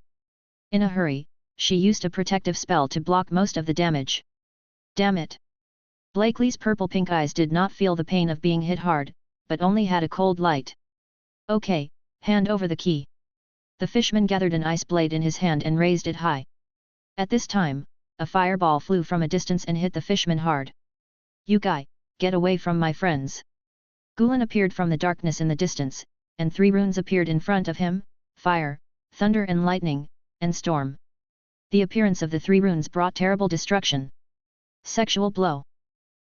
In a hurry, she used a protective spell to block most of the damage. Damn it! Blakely's purple-pink eyes did not feel the pain of being hit hard, but only had a cold light. Okay, hand over the key. The fishman gathered an ice blade in his hand and raised it high. At this time, a fireball flew from a distance and hit the fishman hard. You guy, get away from my friends. Gulen appeared from the darkness in the distance, and 3 runes appeared in front of him: fire, thunder and lightning, and storm. The appearance of the 3 runes brought terrible destruction. Sexual blow.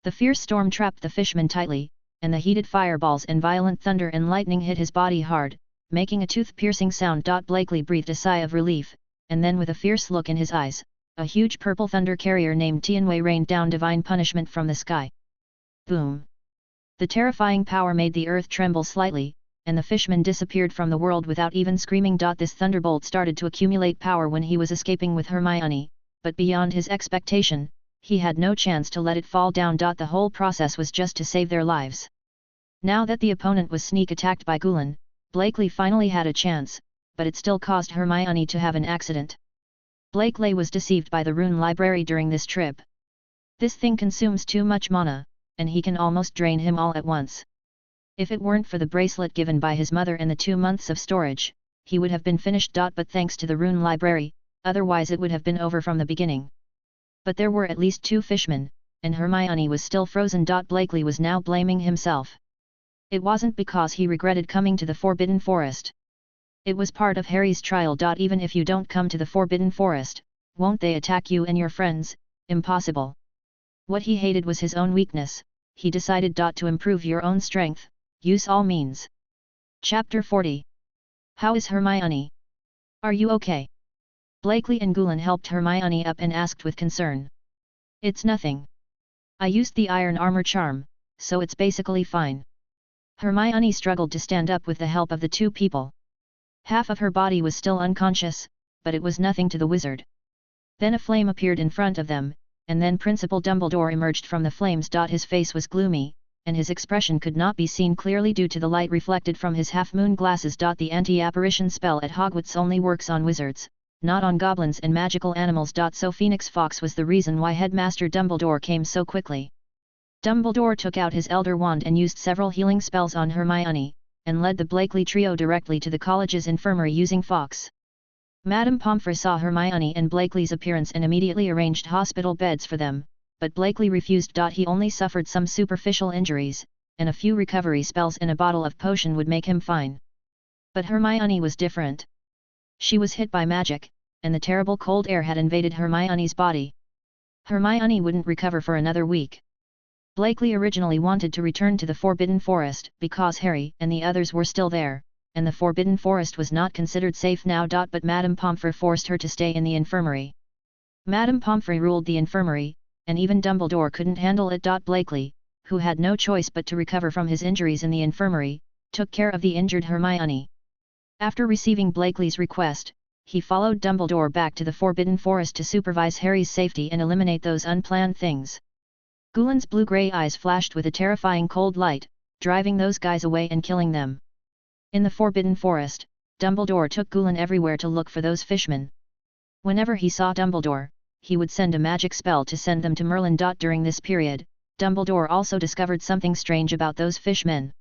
The fierce storm trapped the fishman tightly, and the heated fireballs and violent thunder and lightning hit his body hard, making a tooth-piercing sound. Blakely breathed a sigh of relief, and then with a fierce look in his eyes, a huge purple thunder carrier named Tianwei rained down divine punishment from the sky. Boom! The terrifying power made the earth tremble slightly, and the fishman disappeared from the world without even screaming. This thunderbolt started to accumulate power when he was escaping with Hermione, but beyond his expectation, he had no chance to let it fall down. The whole process was just to save their lives. Now that the opponent was sneak attacked by Gulen, Blakely finally had a chance, but it still caused Hermione to have an accident. Blakely was deceived by the rune library during this trip. This thing consumes too much mana, and he can almost drain him all at once. If it weren't for the bracelet given by his mother and the 2 months of storage, he would have been finished. But thanks to the rune library, otherwise it would have been over from the beginning. But there were at least 2 fishmen, and Hermione was still frozen. Blakely was now blaming himself. It wasn't because he regretted coming to the Forbidden Forest. It was part of Harry's trial. Even if you don't come to the Forbidden Forest, won't they attack you and your friends? Impossible. What he hated was his own weakness. He decided to improve your own strength, use all means. Chapter 40. How is Hermione? Are you okay? Blakely and Gulen helped Hermione up and asked with concern. It's nothing. I used the iron armor charm, so it's basically fine. Hermione struggled to stand up with the help of the 2 people. Half of her body was still unconscious, but it was nothing to the wizard. Then a flame appeared in front of them, and then Principal Dumbledore emerged from the flames. His face was gloomy, and his expression could not be seen clearly due to the light reflected from his half-moon glasses. The anti-apparition spell at Hogwarts only works on wizards, not on goblins and magical animals. So Phoenix Fox was the reason why Headmaster Dumbledore came so quickly. Dumbledore took out his Elder Wand and used several healing spells on Hermione, and led the Blakely trio directly to the college's infirmary using Fox. Madame Pomfrey saw Hermione and Blakely's appearance and immediately arranged hospital beds for them, but Blakely refused. He only suffered some superficial injuries, and a few recovery spells and a bottle of potion would make him fine. But Hermione was different. She was hit by magic, and the terrible cold air had invaded Hermione's body. Hermione wouldn't recover for another week. Blakely originally wanted to return to the Forbidden Forest because Harry and the others were still there, and the Forbidden Forest was not considered safe now. But Madame Pomfrey forced her to stay in the infirmary. Madame Pomfrey ruled the infirmary, and even Dumbledore couldn't handle it. Blakely, who had no choice but to recover from his injuries in the infirmary, took care of the injured Hermione. After receiving Blakely's request, he followed Dumbledore back to the Forbidden Forest to supervise Harry's safety and eliminate those unplanned things. Gulen's blue-grey eyes flashed with a terrifying cold light, driving those guys away and killing them. In the Forbidden Forest, Dumbledore took Gulen everywhere to look for those fishmen. Whenever he saw Dumbledore, he would send a magic spell to send them to Merlin. During this period, Dumbledore also discovered something strange about those fishmen.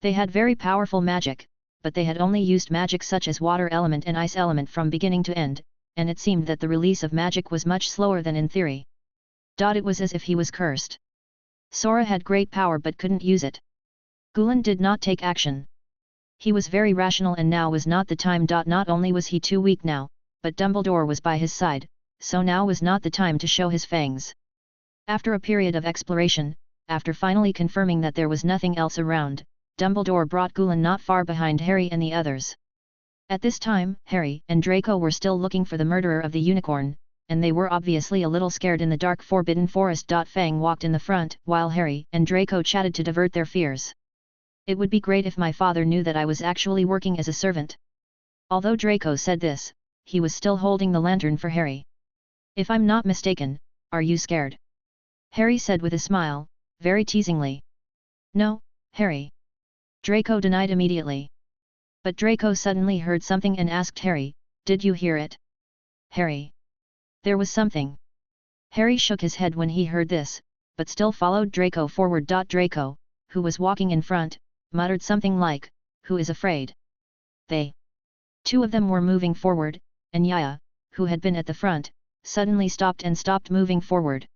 They had very powerful magic, but they had only used magic such as water element and ice element from beginning to end, and it seemed that the release of magic was much slower than in theory. It was as if he was cursed. Sora had great power but couldn't use it. Gulen did not take action. He was very rational and now was not the time. Not only was he too weak now, but Dumbledore was by his side, so now was not the time to show his fangs. After a period of exploration, after finally confirming that there was nothing else around, Dumbledore brought Gulen not far behind Harry and the others. At this time, Harry and Draco were still looking for the murderer of the unicorn, and they were obviously a little scared in the dark Forbidden Forest. Fang walked in the front, while Harry and Draco chatted to divert their fears. It would be great if my father knew that I was actually working as a servant. Although Draco said this, he was still holding the lantern for Harry. If I'm not mistaken, are you scared? Harry said with a smile, very teasingly. No, Harry. Draco denied immediately. But Draco suddenly heard something and asked Harry, did you hear it? Harry. There was something. Harry shook his head when he heard this, but still followed Draco forward. Draco, who was walking in front, muttered something like, who is afraid? They. 2 of them were moving forward, and Yaya, who had been at the front, suddenly stopped moving forward.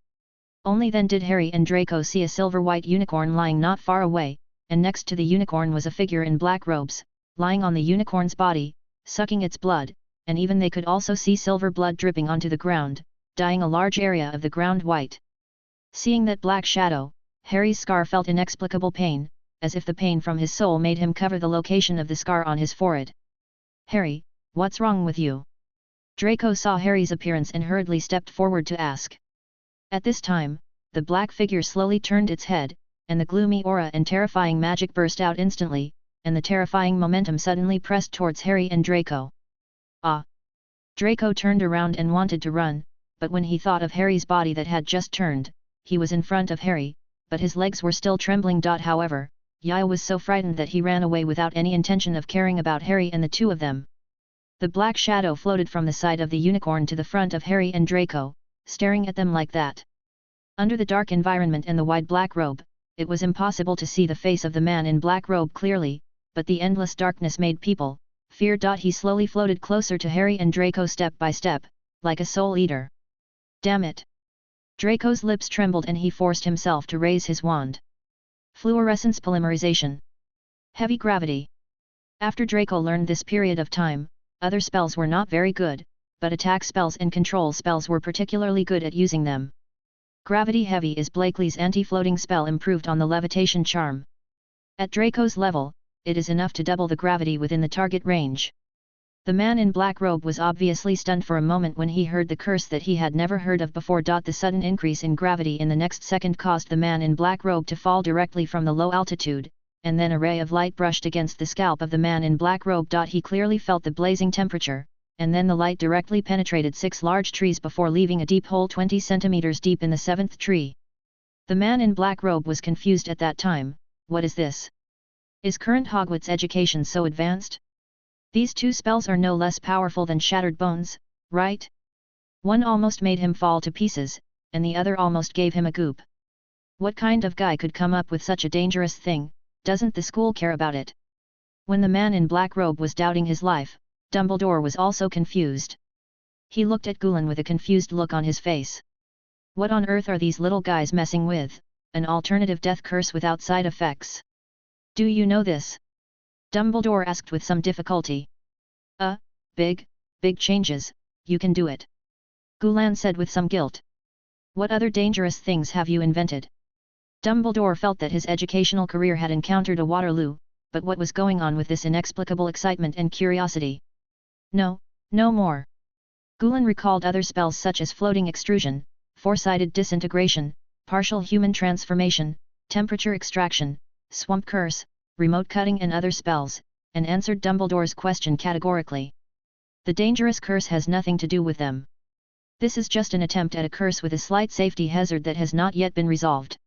Only then did Harry and Draco see a silver-white unicorn lying not far away, and next to the unicorn was a figure in black robes, lying on the unicorn's body, sucking its blood, and even they could also see silver blood dripping onto the ground, dyeing a large area of the ground white. Seeing that black shadow, Harry's scar felt inexplicable pain, as if the pain from his soul made him cover the location of the scar on his forehead. Harry, what's wrong with you? Draco saw Harry's appearance and hurriedly stepped forward to ask. At this time, the black figure slowly turned its head, and the gloomy aura and terrifying magic burst out instantly, and the terrifying momentum suddenly pressed towards Harry and Draco. Ah! Draco turned around and wanted to run, but when he thought of Harry's body that had just turned, he was in front of Harry, but his legs were still trembling. However, Yaya was so frightened that he ran away without any intention of caring about Harry and the two of them. The black shadow floated from the side of the unicorn to the front of Harry and Draco, staring at them like that. Under the dark environment and the wide black robe, it was impossible to see the face of the man in black robe clearly, but the endless darkness made people fear. He slowly floated closer to Harry and Draco step by step, like a soul eater. Damn it! Draco's lips trembled and he forced himself to raise his wand. Fluorescence polymerization. Heavy gravity. After Draco learned this period of time, other spells were not very good, but attack spells and control spells were particularly good at using them. Gravity Heavy is Blakely's anti-floating spell improved on the levitation charm. At Draco's level, it is enough to double the gravity within the target range. The man in black robe was obviously stunned for a moment when he heard the curse that he had never heard of before. The sudden increase in gravity in the next second caused the man in black robe to fall directly from the low altitude, and then a ray of light brushed against the scalp of the man in black robe. He clearly felt the blazing temperature, and then the light directly penetrated 6 large trees before leaving a deep hole 20 centimeters deep in the 7th tree. The man in black robe was confused at that time. What is this? Is current Hogwarts education so advanced? These two spells are no less powerful than Shattered Bones, right? One almost made him fall to pieces, and the other almost gave him a goop. What kind of guy could come up with such a dangerous thing? Doesn't the school care about it? When the man in black robe was doubting his life, Dumbledore was also confused. He looked at Gulen with a confused look on his face. What on earth are these little guys messing with? An alternative death curse without side effects. Do you know this? Dumbledore asked with some difficulty. Big changes, you can do it. Gulen said with some guilt. What other dangerous things have you invented? Dumbledore felt that his educational career had encountered a Waterloo, but what was going on with this inexplicable excitement and curiosity? No more. Gulen recalled other spells such as floating extrusion, four-sided disintegration, partial human transformation, temperature extraction, swamp curse, remote cutting and other spells, and answered Dumbledore's question categorically. The dangerous curse has nothing to do with them. This is just an attempt at a curse with a slight safety hazard that has not yet been resolved.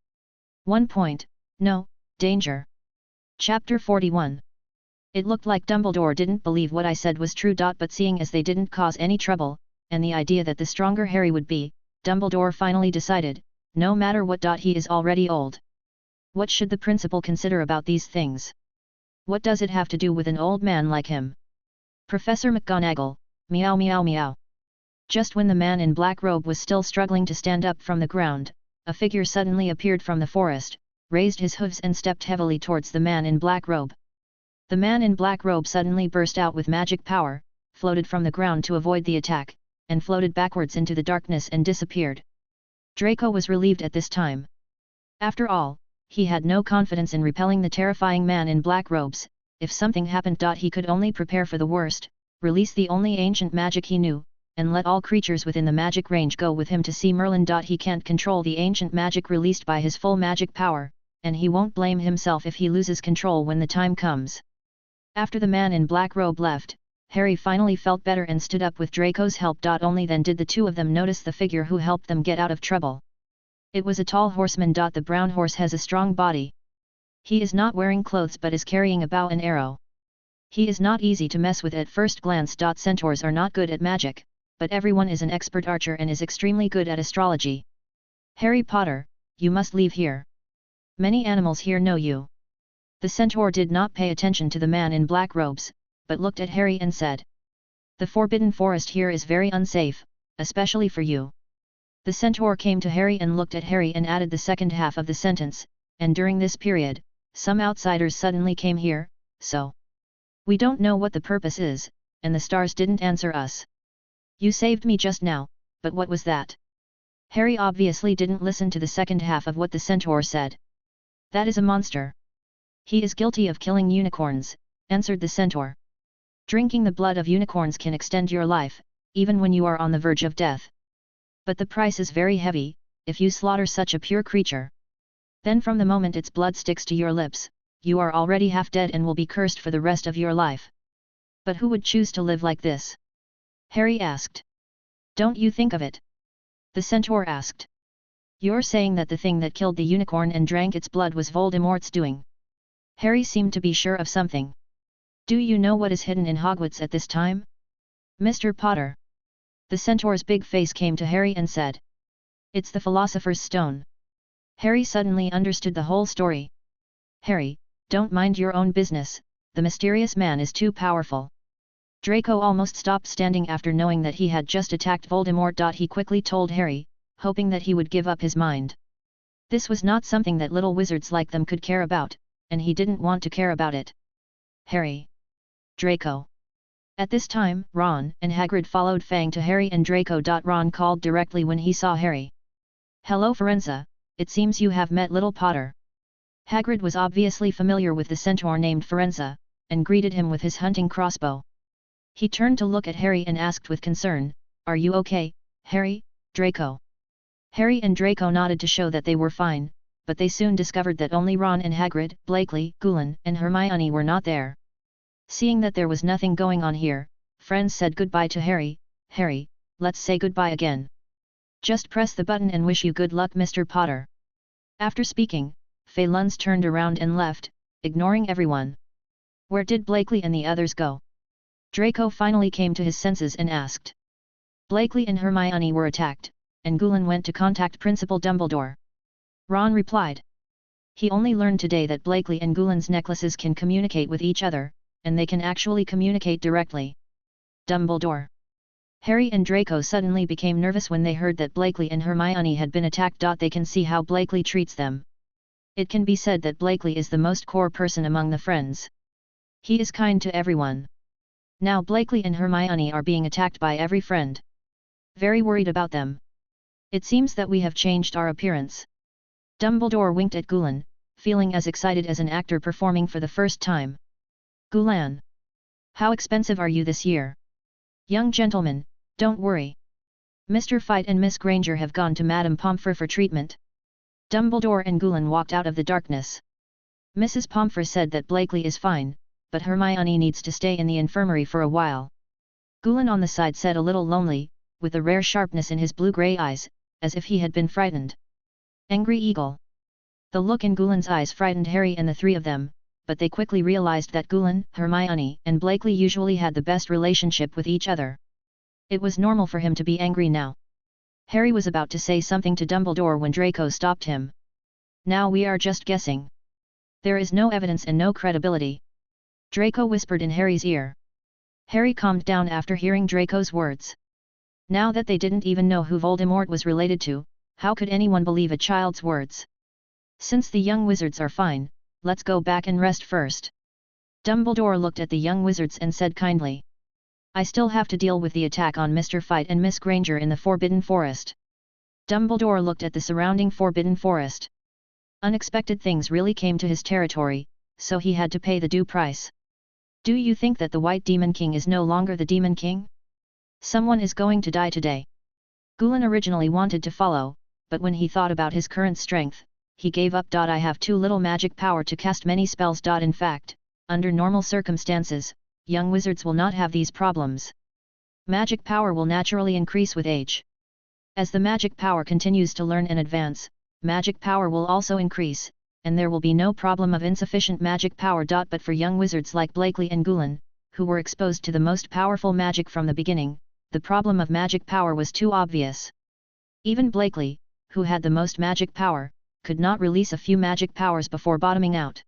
1 point, no, danger. Chapter 41. It looked like Dumbledore didn't believe what I said was true. But seeing as they didn't cause any trouble, and the idea that the stronger Harry would be, Dumbledore finally decided, no matter what. He is already old. What should the principal consider about these things? What does it have to do with an old man like him? Professor McGonagall, meow meow meow. Just when the man in black robe was still struggling to stand up from the ground, a figure suddenly appeared from the forest, raised his hooves and stepped heavily towards the man in black robe. The man in black robe suddenly burst out with magic power, floated from the ground to avoid the attack, and floated backwards into the darkness and disappeared. Draco was relieved at this time. After all, he had no confidence in repelling the terrifying man in black robes. If something happened, he could only prepare for the worst, release the only ancient magic he knew, and let all creatures within the magic range go with him to see Merlin. He can't control the ancient magic released by his full magic power, and he won't blame himself if he loses control when the time comes. After the man in black robe left, Harry finally felt better and stood up with Draco's help. Only then did the two of them notice the figure who helped them get out of trouble. It was a tall horseman. The brown horse has a strong body. He is not wearing clothes but is carrying a bow and arrow. He is not easy to mess with at first glance. Centaurs are not good at magic, but everyone is an expert archer and is extremely good at astrology. Harry Potter, you must leave here. Many animals here know you. The centaur did not pay attention to the man in black robes, but looked at Harry and said. The forbidden forest here is very unsafe, especially for you. The centaur came to Harry and looked at Harry and added the second half of the sentence, and during this period, some outsiders suddenly came here, so. We don't know what the purpose is, and the stars didn't answer us. You saved me just now, but what was that? Harry obviously didn't listen to the second half of what the centaur said. That is a monster. He is guilty of killing unicorns, answered the centaur. Drinking the blood of unicorns can extend your life, even when you are on the verge of death. But the price is very heavy, if you slaughter such a pure creature. Then from the moment its blood sticks to your lips, you are already half dead and will be cursed for the rest of your life. But who would choose to live like this? Harry asked. Don't you think of it? The centaur asked. You're saying that the thing that killed the unicorn and drank its blood was Voldemort's doing. Harry seemed to be sure of something. Do you know what is hidden in Hogwarts at this time? Mr. Potter. The centaur's big face came to Harry and said. It's the Philosopher's Stone. Harry suddenly understood the whole story. Harry, don't mind your own business, the mysterious man is too powerful. Draco almost stopped standing after knowing that he had just attacked Voldemort. He quickly told Harry, hoping that he would give up his mind. This was not something that little wizards like them could care about, and he didn't want to care about it. Harry. Draco. At this time, Ron and Hagrid followed Fang to Harry and Draco. Ron called directly when he saw Harry. Hello Firenze, it seems you have met little Potter. Hagrid was obviously familiar with the centaur named Firenze, and greeted him with his hunting crossbow. He turned to look at Harry and asked with concern, Are you okay, Harry, Draco? Harry and Draco nodded to show that they were fine, but they soon discovered that only Ron and Hagrid, Blakely, Gulen and Hermione were not there. Seeing that there was nothing going on here, friends said goodbye to Harry. Harry, let's say goodbye again. Just press the button and wish you good luck Mr. Potter. After speaking, Phelanz turned around and left, ignoring everyone. Where did Blakely and the others go? Draco finally came to his senses and asked. Blakely and Hermione were attacked, and Gulen went to contact Principal Dumbledore. Ron replied. He only learned today that Blakely and Gulen's necklaces can communicate with each other, and they can actually communicate directly. Dumbledore. Harry and Draco suddenly became nervous when they heard that Blakely and Hermione had been attacked. They can see how Blakely treats them. It can be said that Blakely is the most core person among the friends. He is kind to everyone. Now Blakely and Hermione are being attacked by every friend. Very worried about them. It seems that we have changed our appearance. Dumbledore winked at Gulen, feeling as excited as an actor performing for the first time. Gulen. How expensive are you this year? Young gentleman, don't worry. Mr. Fite and Miss Granger have gone to Madame Pomfrey for treatment. Dumbledore and Gulen walked out of the darkness. Mrs. Pomfrey said that Blakely is fine, but Hermione needs to stay in the infirmary for a while. Gulen on the side said a little lonely, with a rare sharpness in his blue-grey eyes, as if he had been frightened. Angry Eagle. The look in Gulen's eyes frightened Harry and the three of them, but they quickly realized that Gulen, Hermione and Blakely usually had the best relationship with each other. It was normal for him to be angry now. Harry was about to say something to Dumbledore when Draco stopped him. Now we are just guessing. There is no evidence and no credibility. Draco whispered in Harry's ear. Harry calmed down after hearing Draco's words. Now that they didn't even know who Voldemort was related to, how could anyone believe a child's words? Since the young wizards are fine, let's go back and rest first. Dumbledore looked at the young wizards and said kindly. I still have to deal with the attack on Mr. Fite and Miss Granger in the Forbidden Forest. Dumbledore looked at the surrounding Forbidden Forest. Unexpected things really came to his territory, so he had to pay the due price. Do you think that the White Demon King is no longer the Demon King? Someone is going to die today. Gulen originally wanted to follow, but when he thought about his current strength, he gave up. I have too little magic power to cast many spells. In fact, under normal circumstances, young wizards will not have these problems. Magic power will naturally increase with age. As the magic power continues to learn and advance, magic power will also increase, and there will be no problem of insufficient magic power. But for young wizards like Blakely and Gulen, who were exposed to the most powerful magic from the beginning, the problem of magic power was too obvious. Even Blakely, who had the most magic power, could not release a few magic powers before bottoming out.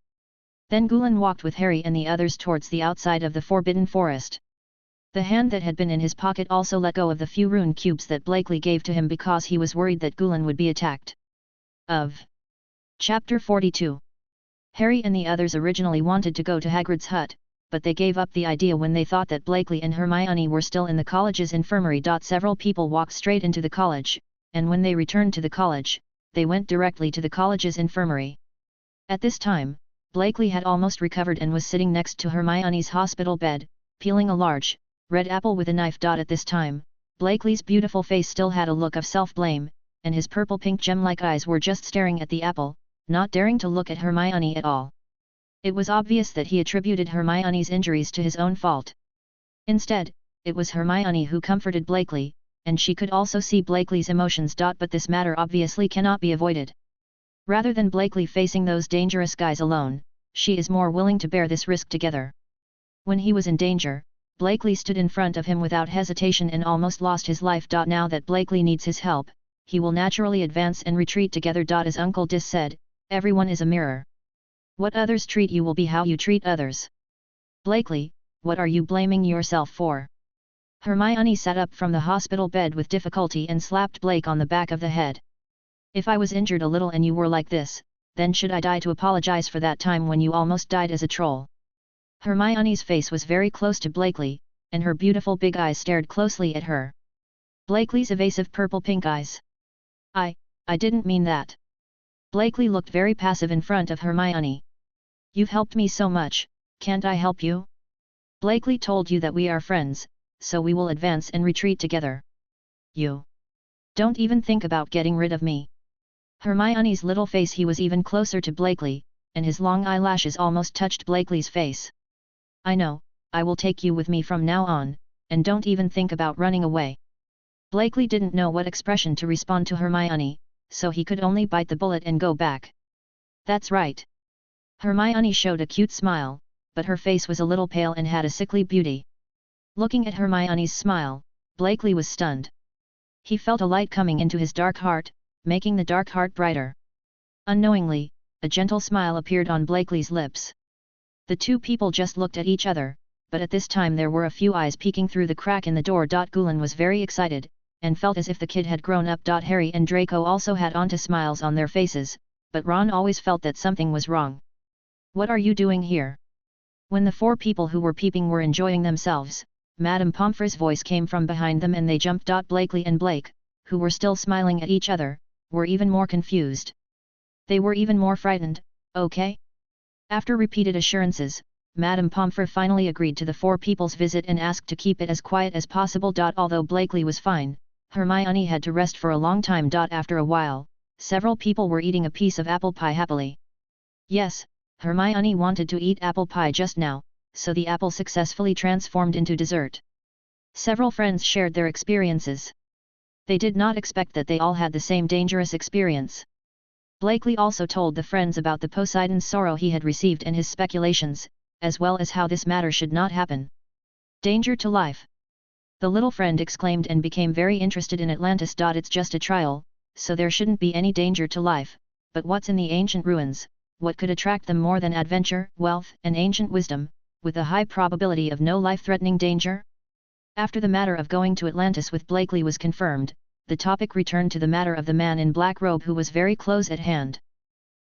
Then Gulen walked with Harry and the others towards the outside of the Forbidden Forest. The hand that had been in his pocket also let go of the few rune cubes that Blakely gave to him because he was worried that Gulen would be attacked. Chapter 42. Harry and the others originally wanted to go to Hagrid's hut, but they gave up the idea when they thought that Blakely and Hermione were still in the college's infirmary. Several people walked straight into the college, and when they returned to the college, they went directly to the college's infirmary. At this time, Blakely had almost recovered and was sitting next to Hermione's hospital bed, peeling a large, red apple with a knife. At this time, Blakely's beautiful face still had a look of self-blame, and his purple-pink gem-like eyes were just staring at the apple, not daring to look at Hermione at all. It was obvious that he attributed Hermione's injuries to his own fault. Instead, it was Hermione who comforted Blakely, and she could also see Blakely's emotions. But this matter obviously cannot be avoided. Rather than Blakely facing those dangerous guys alone, she is more willing to bear this risk together. When he was in danger, Blakely stood in front of him without hesitation and almost lost his life. Now that Blakely needs his help, he will naturally advance and retreat together. As Uncle Dis said, everyone is a mirror. What others treat you will be how you treat others. Blakely, what are you blaming yourself for? Hermione sat up from the hospital bed with difficulty and slapped Blake on the back of the head. If I was injured a little and you were like this, then should I die to apologize for that time when you almost died as a troll? Hermione's face was very close to Blakely, and her beautiful big eyes stared closely at her. Blakely's evasive purple-pink eyes. I didn't mean that. Blakely looked very passive in front of Hermione. You've helped me so much, can't I help you? Blakely told you that we are friends, so we will advance and retreat together. You don't even think about getting rid of me. Hermione's little face. He was even closer to Blakely, and his long eyelashes almost touched Blakely's face. I know, I will take you with me from now on, and don't even think about running away. Blakely didn't know what expression to respond to Hermione, so he could only bite the bullet and go back. That's right. Hermione showed a cute smile, but her face was a little pale and had a sickly beauty. Looking at Hermione's smile, Blakely was stunned. He felt a light coming into his dark heart, making the dark heart brighter. Unknowingly, a gentle smile appeared on Blakely's lips. The two people just looked at each other, but at this time there were a few eyes peeking through the crack in the door. Gulen was very excited, and felt as if the kid had grown up. Harry and Draco also had onto smiles on their faces, but Ron always felt that something was wrong. What are you doing here? When the four people who were peeping were enjoying themselves, Madame Pomfrey's voice came from behind them and they jumped. Blakely and Blake, who were still smiling at each other, were even more confused. They were even more frightened. Okay? After repeated assurances, Madame Pomfrey finally agreed to the four people's visit and asked to keep it as quiet as possible. Although Blakely was fine, Hermione had to rest for a long time. After a while, several people were eating a piece of apple pie happily. Yes, Hermione wanted to eat apple pie just now, so the apple successfully transformed into dessert. Several friends shared their experiences. They did not expect that they all had the same dangerous experience. Blakely also told the friends about the Poseidon's sorrow he had received and his speculations, as well as how this matter should not happen. Danger to life. The little friend exclaimed and became very interested in Atlantis. It's just a trial, so there shouldn't be any danger to life, but what's in the ancient ruins? What could attract them more than adventure, wealth, and ancient wisdom, with a high probability of no life-threatening danger? After the matter of going to Atlantis with Blakely was confirmed, the topic returned to the matter of the man in black robe who was very close at hand.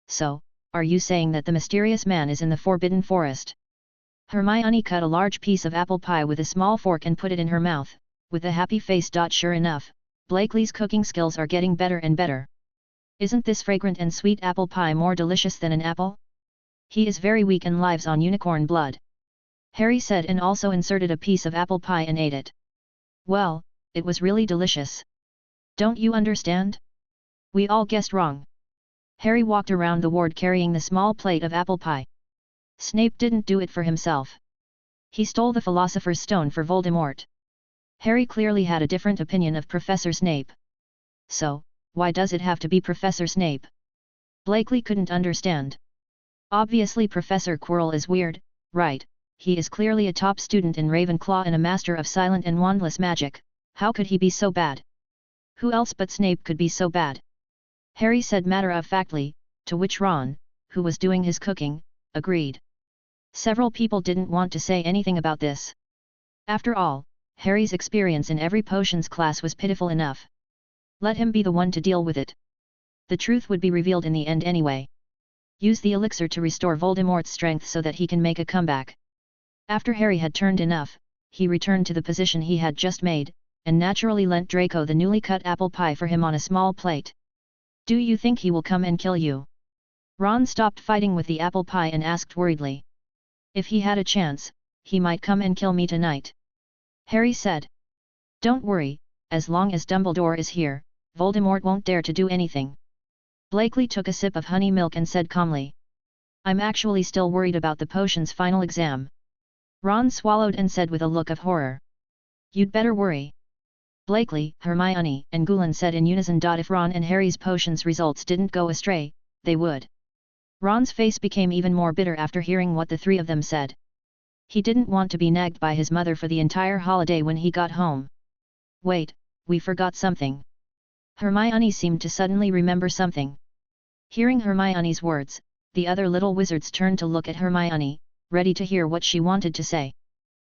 So, are you saying that the mysterious man is in the Forbidden Forest? Hermione cut a large piece of apple pie with a small fork and put it in her mouth, with a happy face. Sure enough, Blakely's cooking skills are getting better and better. Isn't this fragrant and sweet apple pie more delicious than an apple? He is very weak and lives on unicorn blood. Harry said and also inserted a piece of apple pie and ate it. Well, it was really delicious. Don't you understand? We all guessed wrong. Harry walked around the ward carrying the small plate of apple pie. Snape didn't do it for himself. He stole the Philosopher's Stone for Voldemort. Harry clearly had a different opinion of Professor Snape. So, why does it have to be Professor Snape? Blakely couldn't understand. Obviously Professor Quirrell is weird, right? He is clearly a top student in Ravenclaw and a master of silent and wandless magic. How could he be so bad? Who else but Snape could be so bad? Harry said matter-of-factly, to which Ron, who was doing his cooking, agreed. Several people didn't want to say anything about this. After all, Harry's experience in every potions class was pitiful enough. Let him be the one to deal with it. The truth would be revealed in the end anyway. Use the elixir to restore Voldemort's strength so that he can make a comeback. After Harry had turned enough, he returned to the position he had just made, and naturally lent Draco the newly cut apple pie for him on a small plate. Do you think he will come and kill you? Ron stopped fighting with the apple pie and asked worriedly. If he had a chance, he might come and kill me tonight. Harry said. Don't worry, as long as Dumbledore is here, Voldemort won't dare to do anything. Blakely took a sip of honey milk and said calmly. I'm actually still worried about the potion's final exam. Ron swallowed and said with a look of horror. You'd better worry. Blakely, Hermione, and Gulan said in unison. If Ron and Harry's potion's results didn't go astray, they would. Ron's face became even more bitter after hearing what the three of them said. He didn't want to be nagged by his mother for the entire holiday when he got home. Wait, we forgot something. Hermione seemed to suddenly remember something. Hearing Hermione's words, the other little wizards turned to look at Hermione, ready to hear what she wanted to say.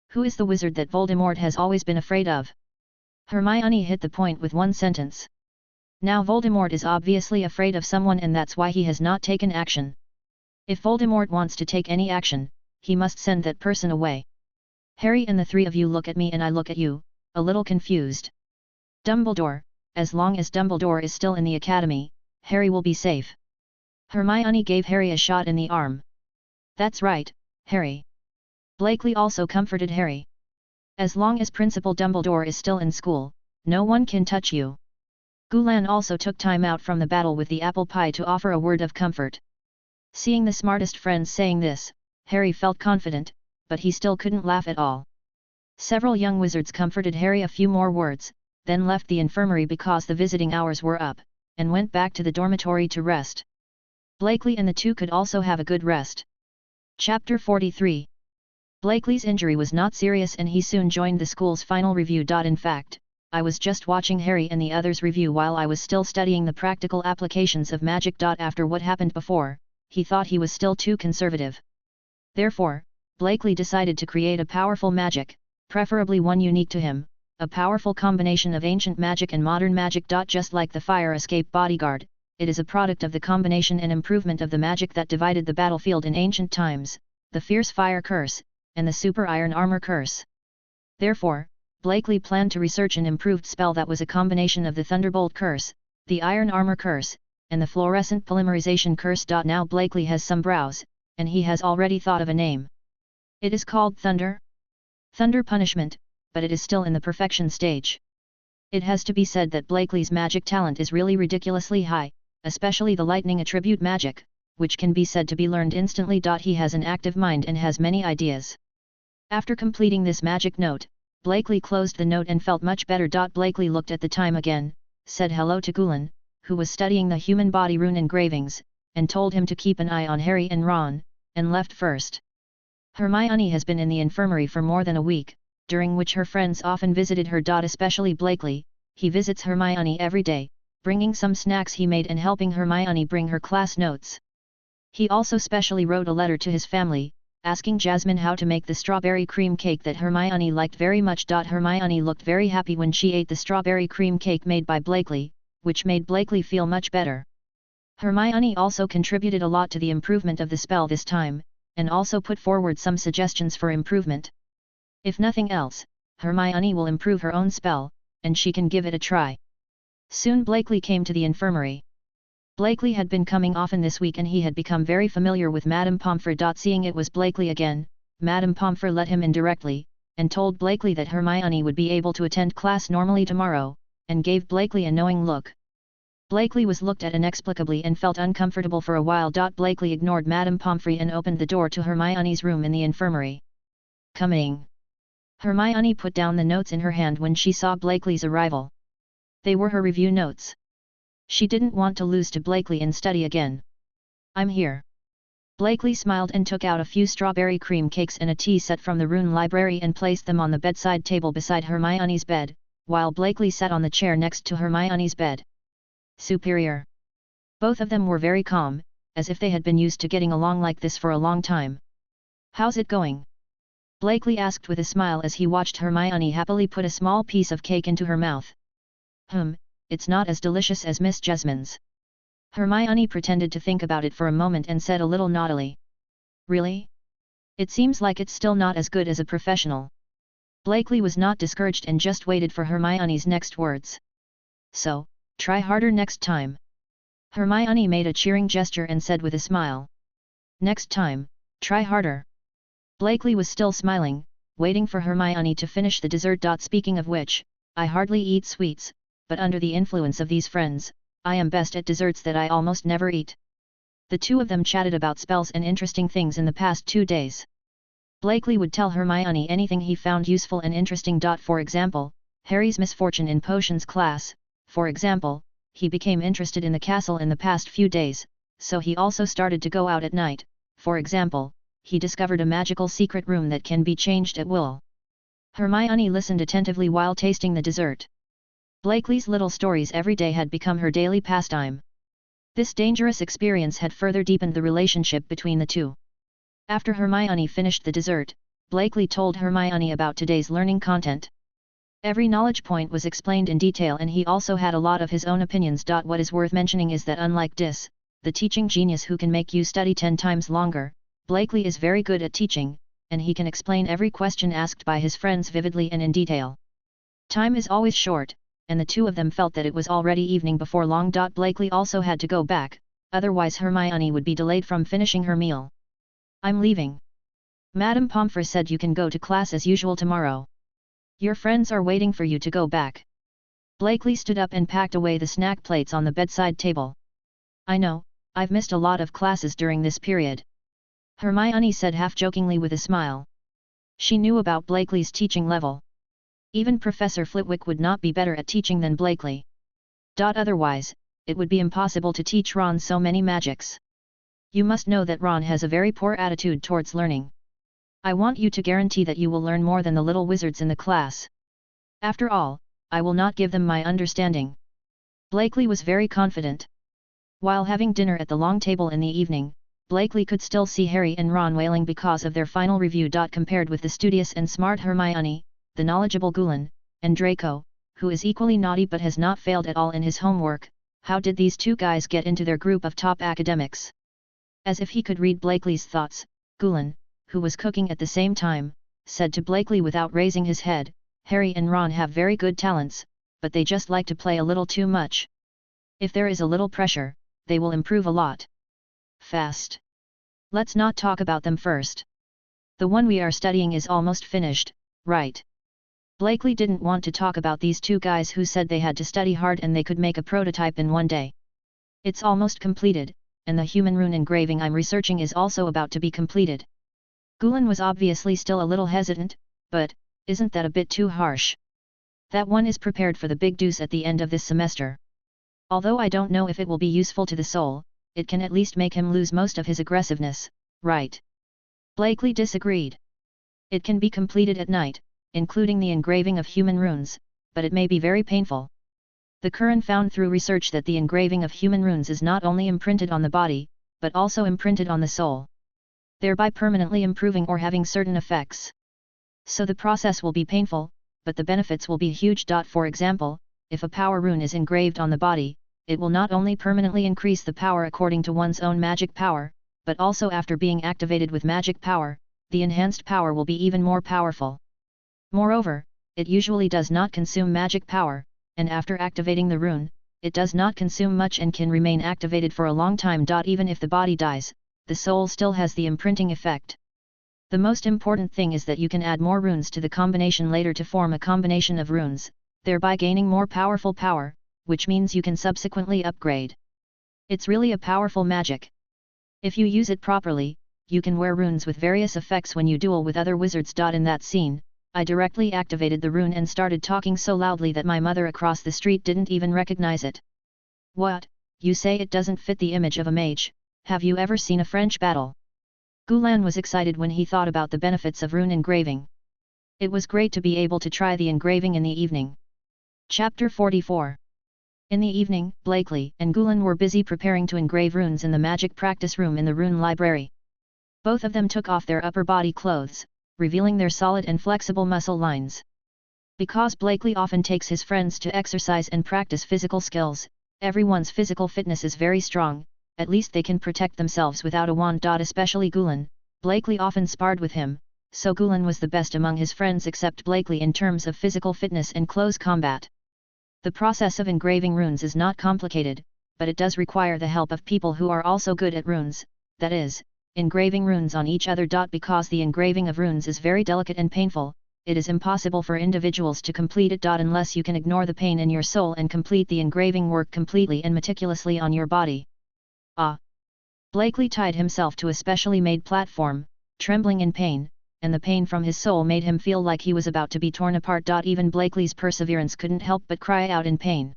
Who is the wizard that Voldemort has always been afraid of? Hermione hit the point with one sentence. Now Voldemort is obviously afraid of someone, and that's why he has not taken action. If Voldemort wants to take any action, he must send that person away. Harry and the three of you look at me and I look at you, a little confused. Dumbledore, as long as Dumbledore is still in the academy, Harry will be safe. Hermione gave Harry a shot in the arm. That's right, Harry. Blakely also comforted Harry. As long as Principal Dumbledore is still in school, no one can touch you. Gulan also took time out from the battle with the apple pie to offer a word of comfort. Seeing the smartest friends saying this, Harry felt confident, but he still couldn't laugh at all. Several young wizards comforted Harry a few more words, then left the infirmary because the visiting hours were up, and went back to the dormitory to rest. Blakely and the two could also have a good rest. Chapter 43. Blakely's injury was not serious and he soon joined the school's final review. In fact, I was just watching Harry and the others review while I was still studying the practical applications of magic. After what happened before, he thought he was still too conservative. Therefore, Blakely decided to create a powerful magic, preferably one unique to him, a powerful combination of ancient magic and modern magic. Just like the fire escape bodyguard, it is a product of the combination and improvement of the magic that divided the battlefield in ancient times, the fierce fire curse, and the super iron armor curse. Therefore, Blakely planned to research an improved spell that was a combination of the thunderbolt curse, the iron armor curse, and the fluorescent polymerization curse. Now Blakely has some brows, and he has already thought of a name. It is called Thunder Punishment, but it is still in the perfection stage. It has to be said that Blakely's magic talent is really ridiculously high, especially the lightning attribute magic, which can be said to be learned instantly. He has an active mind and has many ideas. After completing this magic note, Blakely closed the note and felt much better. Blakely looked at the time again, said hello to Gulan, who was studying the human body rune engravings, and told him to keep an eye on Harry and Ron, and left first. Hermione has been in the infirmary for more than a week, during which her friends often visited her. Especially Blakely, he visits Hermione every day, bringing some snacks he made and helping Hermione bring her class notes. He also specially wrote a letter to his family, asking Jasmine how to make the strawberry cream cake that Hermione liked very much. Hermione looked very happy when she ate the strawberry cream cake made by Blakely, which made Blakely feel much better. Hermione also contributed a lot to the improvement of the spell this time, and also put forward some suggestions for improvement. If nothing else, Hermione will improve her own spell, and she can give it a try. Soon Blakely came to the infirmary. Blakely had been coming often this week and he had become very familiar with Madame Pomfrey. Seeing it was Blakely again, Madame Pomfrey let him in directly, and told Blakely that Hermione would be able to attend class normally tomorrow, and gave Blakely a knowing look. Blakely was looked at inexplicably and felt uncomfortable for a while. Blakely ignored Madame Pomfrey and opened the door to Hermione's room in the infirmary. Coming. Hermione put down the notes in her hand when she saw Blakely's arrival. They were her review notes. She didn't want to lose to Blakely and study again. I'm here. Blakely smiled and took out a few strawberry cream cakes and a tea set from the rune library and placed them on the bedside table beside Hermione's bed, while Blakely sat on the chair next to Hermione's bed. Superior. Both of them were very calm, as if they had been used to getting along like this for a long time. How's it going? Blakely asked with a smile as he watched Hermione happily put a small piece of cake into her mouth. It's not as delicious as Miss Jasmine's. Hermione pretended to think about it for a moment and said a little naughtily. Really? It seems like it's still not as good as a professional. Blakely was not discouraged and just waited for Hermione's next words. So, try harder next time. Hermione made a cheering gesture and said with a smile. Next time, try harder. Blakely was still smiling, waiting for Hermione to finish the dessert. Speaking of which, I hardly eat sweets, but under the influence of these friends, I am best at desserts that I almost never eat. The two of them chatted about spells and interesting things in the past 2 days. Blakely would tell Hermione anything he found useful and interesting. For example, Harry's misfortune in potions class. For example, he became interested in the castle in the past few days, so he also started to go out at night. For example, he discovered a magical secret room that can be changed at will. Hermione listened attentively while tasting the dessert. Blakely's little stories every day had become her daily pastime. This dangerous experience had further deepened the relationship between the two. After Hermione finished the dessert, Blakely told Hermione about today's learning content. Every knowledge point was explained in detail and he also had a lot of his own opinions. What is worth mentioning is that unlike Dis, the teaching genius who can make you study 10 times longer, Blakely is very good at teaching, and he can explain every question asked by his friends vividly and in detail. Time is always short, and the two of them felt that it was already evening before long. Blakely also had to go back, otherwise Hermione would be delayed from finishing her meal. I'm leaving. Madame Pomfrey said you can go to class as usual tomorrow. Your friends are waiting for you to go back. Blakely stood up and packed away the snack plates on the bedside table. I know, I've missed a lot of classes during this period. Hermione said half-jokingly with a smile. She knew about Blakely's teaching level. Even Professor Flitwick would not be better at teaching than Blakely. Otherwise, it would be impossible to teach Ron so many magics. You must know that Ron has a very poor attitude towards learning. I want you to guarantee that you will learn more than the little wizards in the class. After all, I will not give them my understanding. Blakely was very confident. While having dinner at the long table in the evening, Blakely could still see Harry and Ron wailing because of their final review. Compared with the studious and smart Hermione, the knowledgeable Gulen, and Draco, who is equally naughty but has not failed at all in his homework, how did these two guys get into their group of top academics? As if he could read Blakely's thoughts, Gulen, who was cooking at the same time, said to Blakely without raising his head, Harry and Ron have very good talents, but they just like to play a little too much. If there is a little pressure, they will improve a lot. Fast. Let's not talk about them first. The one we are studying is almost finished, right? Blakely didn't want to talk about these two guys who said they had to study hard and they could make a prototype in one day. It's almost completed, and the human rune engraving I'm researching is also about to be completed. Gulen was obviously still a little hesitant, but, isn't that a bit too harsh? That one is prepared for the big deuce at the end of this semester. Although I don't know if it will be useful to the soul, it can at least make him lose most of his aggressiveness, right? Blakely disagreed. It can be completed at night, including the engraving of human runes, but it may be very painful. The Curran found through research that the engraving of human runes is not only imprinted on the body, but also imprinted on the soul, thereby permanently improving or having certain effects. So the process will be painful, but the benefits will be huge. For example, if a power rune is engraved on the body, it will not only permanently increase the power according to one's own magic power, but also after being activated with magic power, the enhanced power will be even more powerful. Moreover, it usually does not consume magic power, and after activating the rune, it does not consume much and can remain activated for a long time. Even if the body dies, the soul still has the imprinting effect. The most important thing is that you can add more runes to the combination later to form a combination of runes, thereby gaining more powerful power, which means you can subsequently upgrade. It's really a powerful magic. If you use it properly, you can wear runes with various effects when you duel with other wizards. In that scene, I directly activated the rune and started talking so loudly that my mother across the street didn't even recognize it. What, you say it doesn't fit the image of a mage? Have you ever seen a French battle? Gulen was excited when he thought about the benefits of rune engraving. It was great to be able to try the engraving in the evening. Chapter 44. In the evening, Blakely and Gulen were busy preparing to engrave runes in the magic practice room in the rune library. Both of them took off their upper body clothes, revealing their solid and flexible muscle lines. Because Blakely often takes his friends to exercise and practice physical skills, everyone's physical fitness is very strong, at least they can protect themselves without a wand. Especially Gulen, Blakely often sparred with him, so Gulen was the best among his friends except Blakely in terms of physical fitness and close combat. The process of engraving runes is not complicated, but it does require the help of people who are also good at runes, that is, engraving runes on each other. Because the engraving of runes is very delicate and painful, it is impossible for individuals to complete it. Unless you can ignore the pain in your soul and complete the engraving work completely and meticulously on your body. Blakely tied himself to a specially made platform, trembling in pain, and the pain from his soul made him feel like he was about to be torn apart. Even Blakely's perseverance couldn't help but cry out in pain.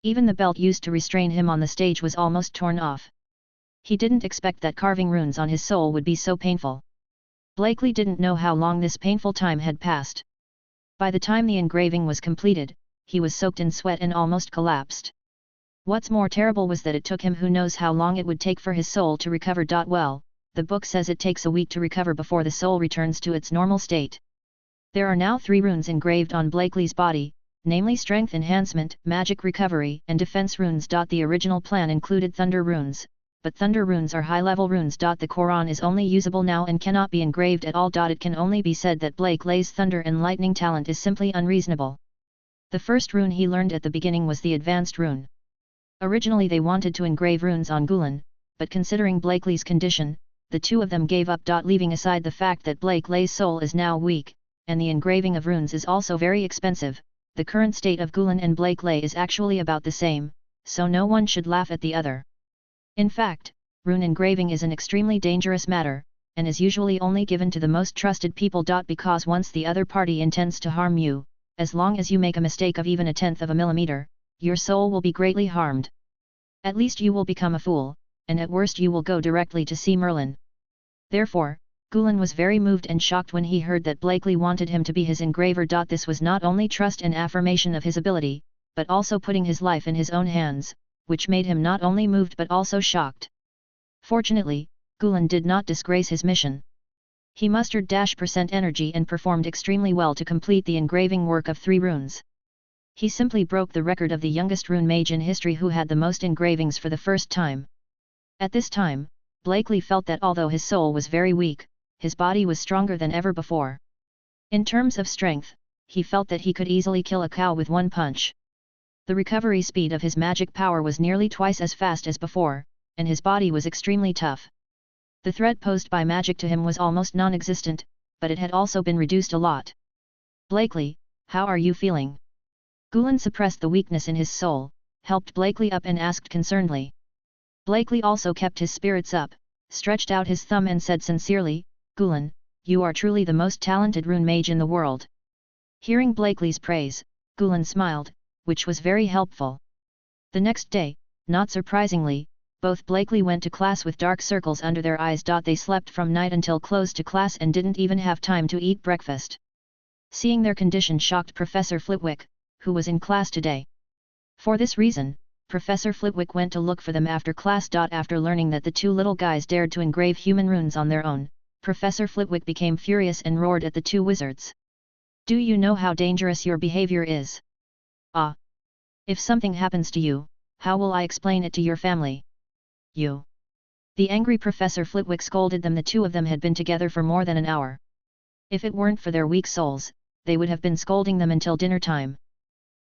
Even the belt used to restrain him on the stage was almost torn off. He didn't expect that carving runes on his soul would be so painful. Blakely didn't know how long this painful time had passed. By the time the engraving was completed, he was soaked in sweat and almost collapsed. What's more terrible was that it took him who knows how long it would take for his soul to recover. Well, the book says it takes a week to recover before the soul returns to its normal state. There are now 3 runes engraved on Blakely's body, namely Strength Enhancement, Magic Recovery, and Defense runes. The original plan included Thunder runes, but Thunder runes are high-level runes. The Quran is only usable now and cannot be engraved at all. It can only be said that Blakely's Thunder and Lightning talent is simply unreasonable. The first rune he learned at the beginning was the Advanced rune. Originally they wanted to engrave runes on Gulen, but considering Blakely's condition, the two of them gave up. Leaving aside the fact that Blakely's soul is now weak, and the engraving of runes is also very expensive, the current state of Gulen and Blakely is actually about the same, so no one should laugh at the other. In fact, rune engraving is an extremely dangerous matter, and is usually only given to the most trusted people. Because once the other party intends to harm you, as long as you make a mistake of even a tenth of a millimeter, your soul will be greatly harmed. At least you will become a fool, and at worst you will go directly to see Merlin. Therefore, Gulen was very moved and shocked when he heard that Blakely wanted him to be his engraver. This was not only trust and affirmation of his ability, but also putting his life in his own hands, which made him not only moved but also shocked. Fortunately, Gulen did not disgrace his mission. He mustered % energy and performed extremely well to complete the engraving work of 3 runes. He simply broke the record of the youngest rune mage in history who had the most engravings for the first time. At this time, Blakely felt that although his soul was very weak, his body was stronger than ever before. In terms of strength, he felt that he could easily kill a cow with one punch. The recovery speed of his magic power was nearly twice as fast as before, and his body was extremely tough. The threat posed by magic to him was almost non-existent, but it had also been reduced a lot. "Blakely, how are you feeling?" Gulen suppressed the weakness in his soul, helped Blakely up and asked concernedly. Blakely also kept his spirits up, stretched out his thumb and said sincerely, "Gulen, you are truly the most talented rune mage in the world." Hearing Blakely's praise, Gulen smiled, which was very helpful. The next day, not surprisingly, both Blakely went to class with dark circles under their eyes. They slept from night until close to class and didn't even have time to eat breakfast. Seeing their condition shocked Professor Flitwick, who was in class today. For this reason, Professor Flitwick went to look for them after class. After learning that the 2 little guys dared to engrave human runes on their own, Professor Flitwick became furious and roared at the 2 wizards. "Do you know how dangerous your behavior is? If something happens to you, how will I explain it to your family? You." The angry Professor Flitwick scolded them. The 2 of them had been together for more than an hour. If it weren't for their weak souls, they would have been scolding them until dinner time.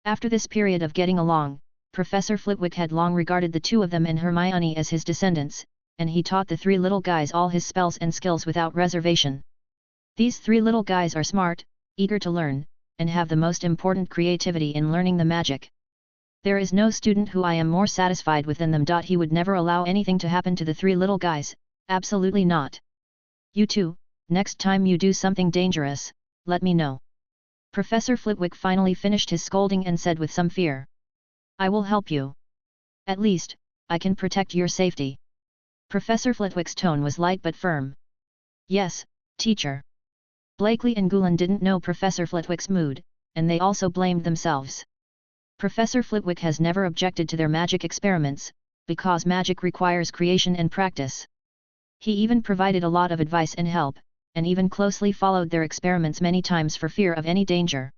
After this period of getting along, Professor Flitwick had long regarded the 2 of them and Hermione as his descendants, and he taught the 3 little guys all his spells and skills without reservation. These 3 little guys are smart, eager to learn, and have the most important creativity in learning the magic. There is no student who I am more satisfied with than them. He would never allow anything to happen to the 3 little guys, absolutely not. You too, next time you do something dangerous, let me know. Professor Flitwick finally finished his scolding and said with some fear. "I will help you. At least, I can protect your safety." Professor Flitwick's tone was light but firm. "Yes, teacher." Blakely and Gulen didn't know Professor Flitwick's mood, and they also blamed themselves. Professor Flitwick has never objected to their magic experiments, because magic requires creation and practice. He even provided a lot of advice and help, and even closely followed their experiments many times for fear of any danger.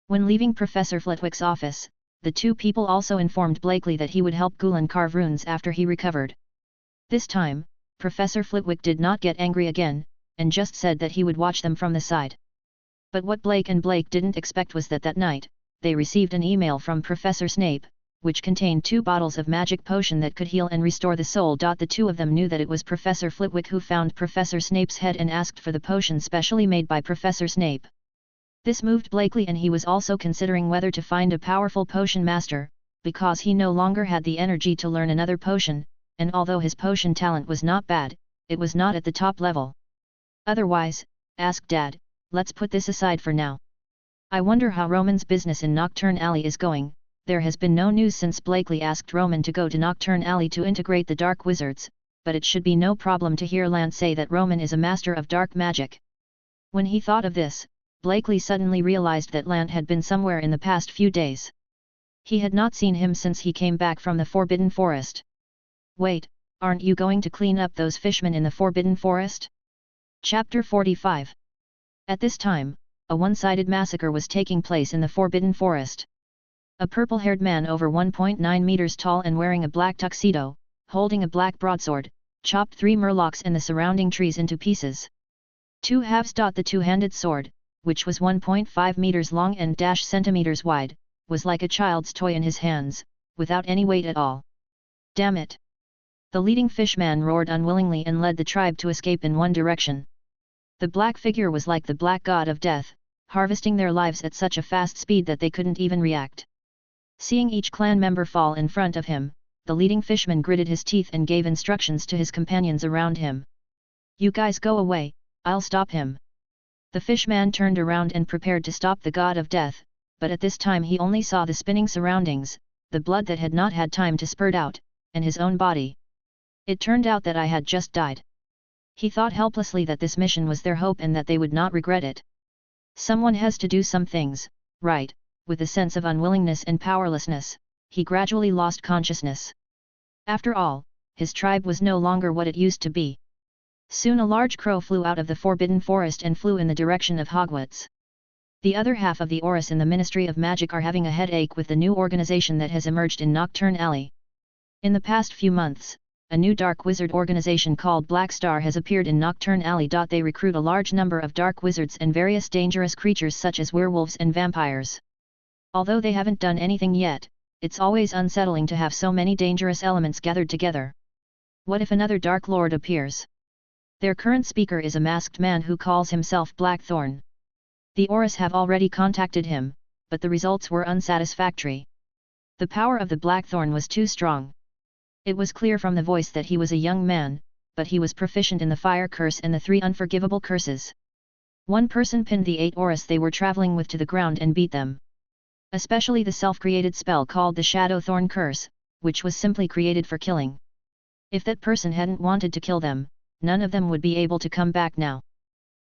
When leaving Professor Flitwick's office, the 2 people also informed Blakely that he would help Gulen carve runes after he recovered. This time, Professor Flitwick did not get angry again, and just said that he would watch them from the side. But what Blake didn't expect was that night, they received an email from Professor Snape, which contained 2 bottles of magic potion that could heal and restore the soul. The 2 of them knew that it was Professor Flitwick who found Professor Snape's head and asked for the potion specially made by Professor Snape. This moved Blakely, and he was also considering whether to find a powerful potion master, because he no longer had the energy to learn another potion, and although his potion talent was not bad, it was not at the top level. Otherwise, asked Dad, let's put this aside for now. I wonder how Roman's business in Nocturne Alley is going. There has been no news since Blakely asked Roman to go to Nocturne Alley to integrate the dark wizards, but it should be no problem to hear Lant say that Roman is a master of dark magic. When he thought of this, Blakely suddenly realized that Lant had been somewhere in the past few days. He had not seen him since he came back from the Forbidden Forest. Wait, aren't you going to clean up those fishmen in the Forbidden Forest? Chapter 45. At this time, a one-sided massacre was taking place in the Forbidden Forest. A purple-haired man over 1.9 meters tall and wearing a black tuxedo, holding a black broadsword, chopped 3 murlocs and the surrounding trees into pieces. 2 halves. The two-handed sword, which was 1.5 meters long and centimeters wide, was like a child's toy in his hands, without any weight at all. Damn it! The leading fishman roared unwillingly and led the tribe to escape in one direction. The black figure was like the black god of death, harvesting their lives at such a fast speed that they couldn't even react. Seeing each clan member fall in front of him, the leading fishman gritted his teeth and gave instructions to his companions around him. You guys go away, I'll stop him. The fishman turned around and prepared to stop the god of death, but at this time he only saw the spinning surroundings, the blood that had not had time to spurt out, and his own body. It turned out that I had just died. He thought helplessly that this mission was their hope and that they would not regret it. Someone has to do some things, right? With a sense of unwillingness and powerlessness, he gradually lost consciousness. After all, his tribe was no longer what it used to be. Soon a large crow flew out of the Forbidden Forest and flew in the direction of Hogwarts. The other half of the Aurors in the Ministry of Magic are having a headache with the new organization that has emerged in Nocturne Alley. In the past few months, a new dark wizard organization called Black Star has appeared in Nocturne Alley. They recruit a large number of dark wizards and various dangerous creatures such as werewolves and vampires. Although they haven't done anything yet, it's always unsettling to have so many dangerous elements gathered together. What if another Dark Lord appears? Their current speaker is a masked man who calls himself Blackthorn. The Aurors have already contacted him, but the results were unsatisfactory. The power of the Blackthorn was too strong. It was clear from the voice that he was a young man, but he was proficient in the fire curse and the 3 unforgivable curses. One person pinned the 8 Aurors they were traveling with to the ground and beat them. Especially the self-created spell called the Shadow Thorn Curse, which was simply created for killing. If that person hadn't wanted to kill them, none of them would be able to come back now.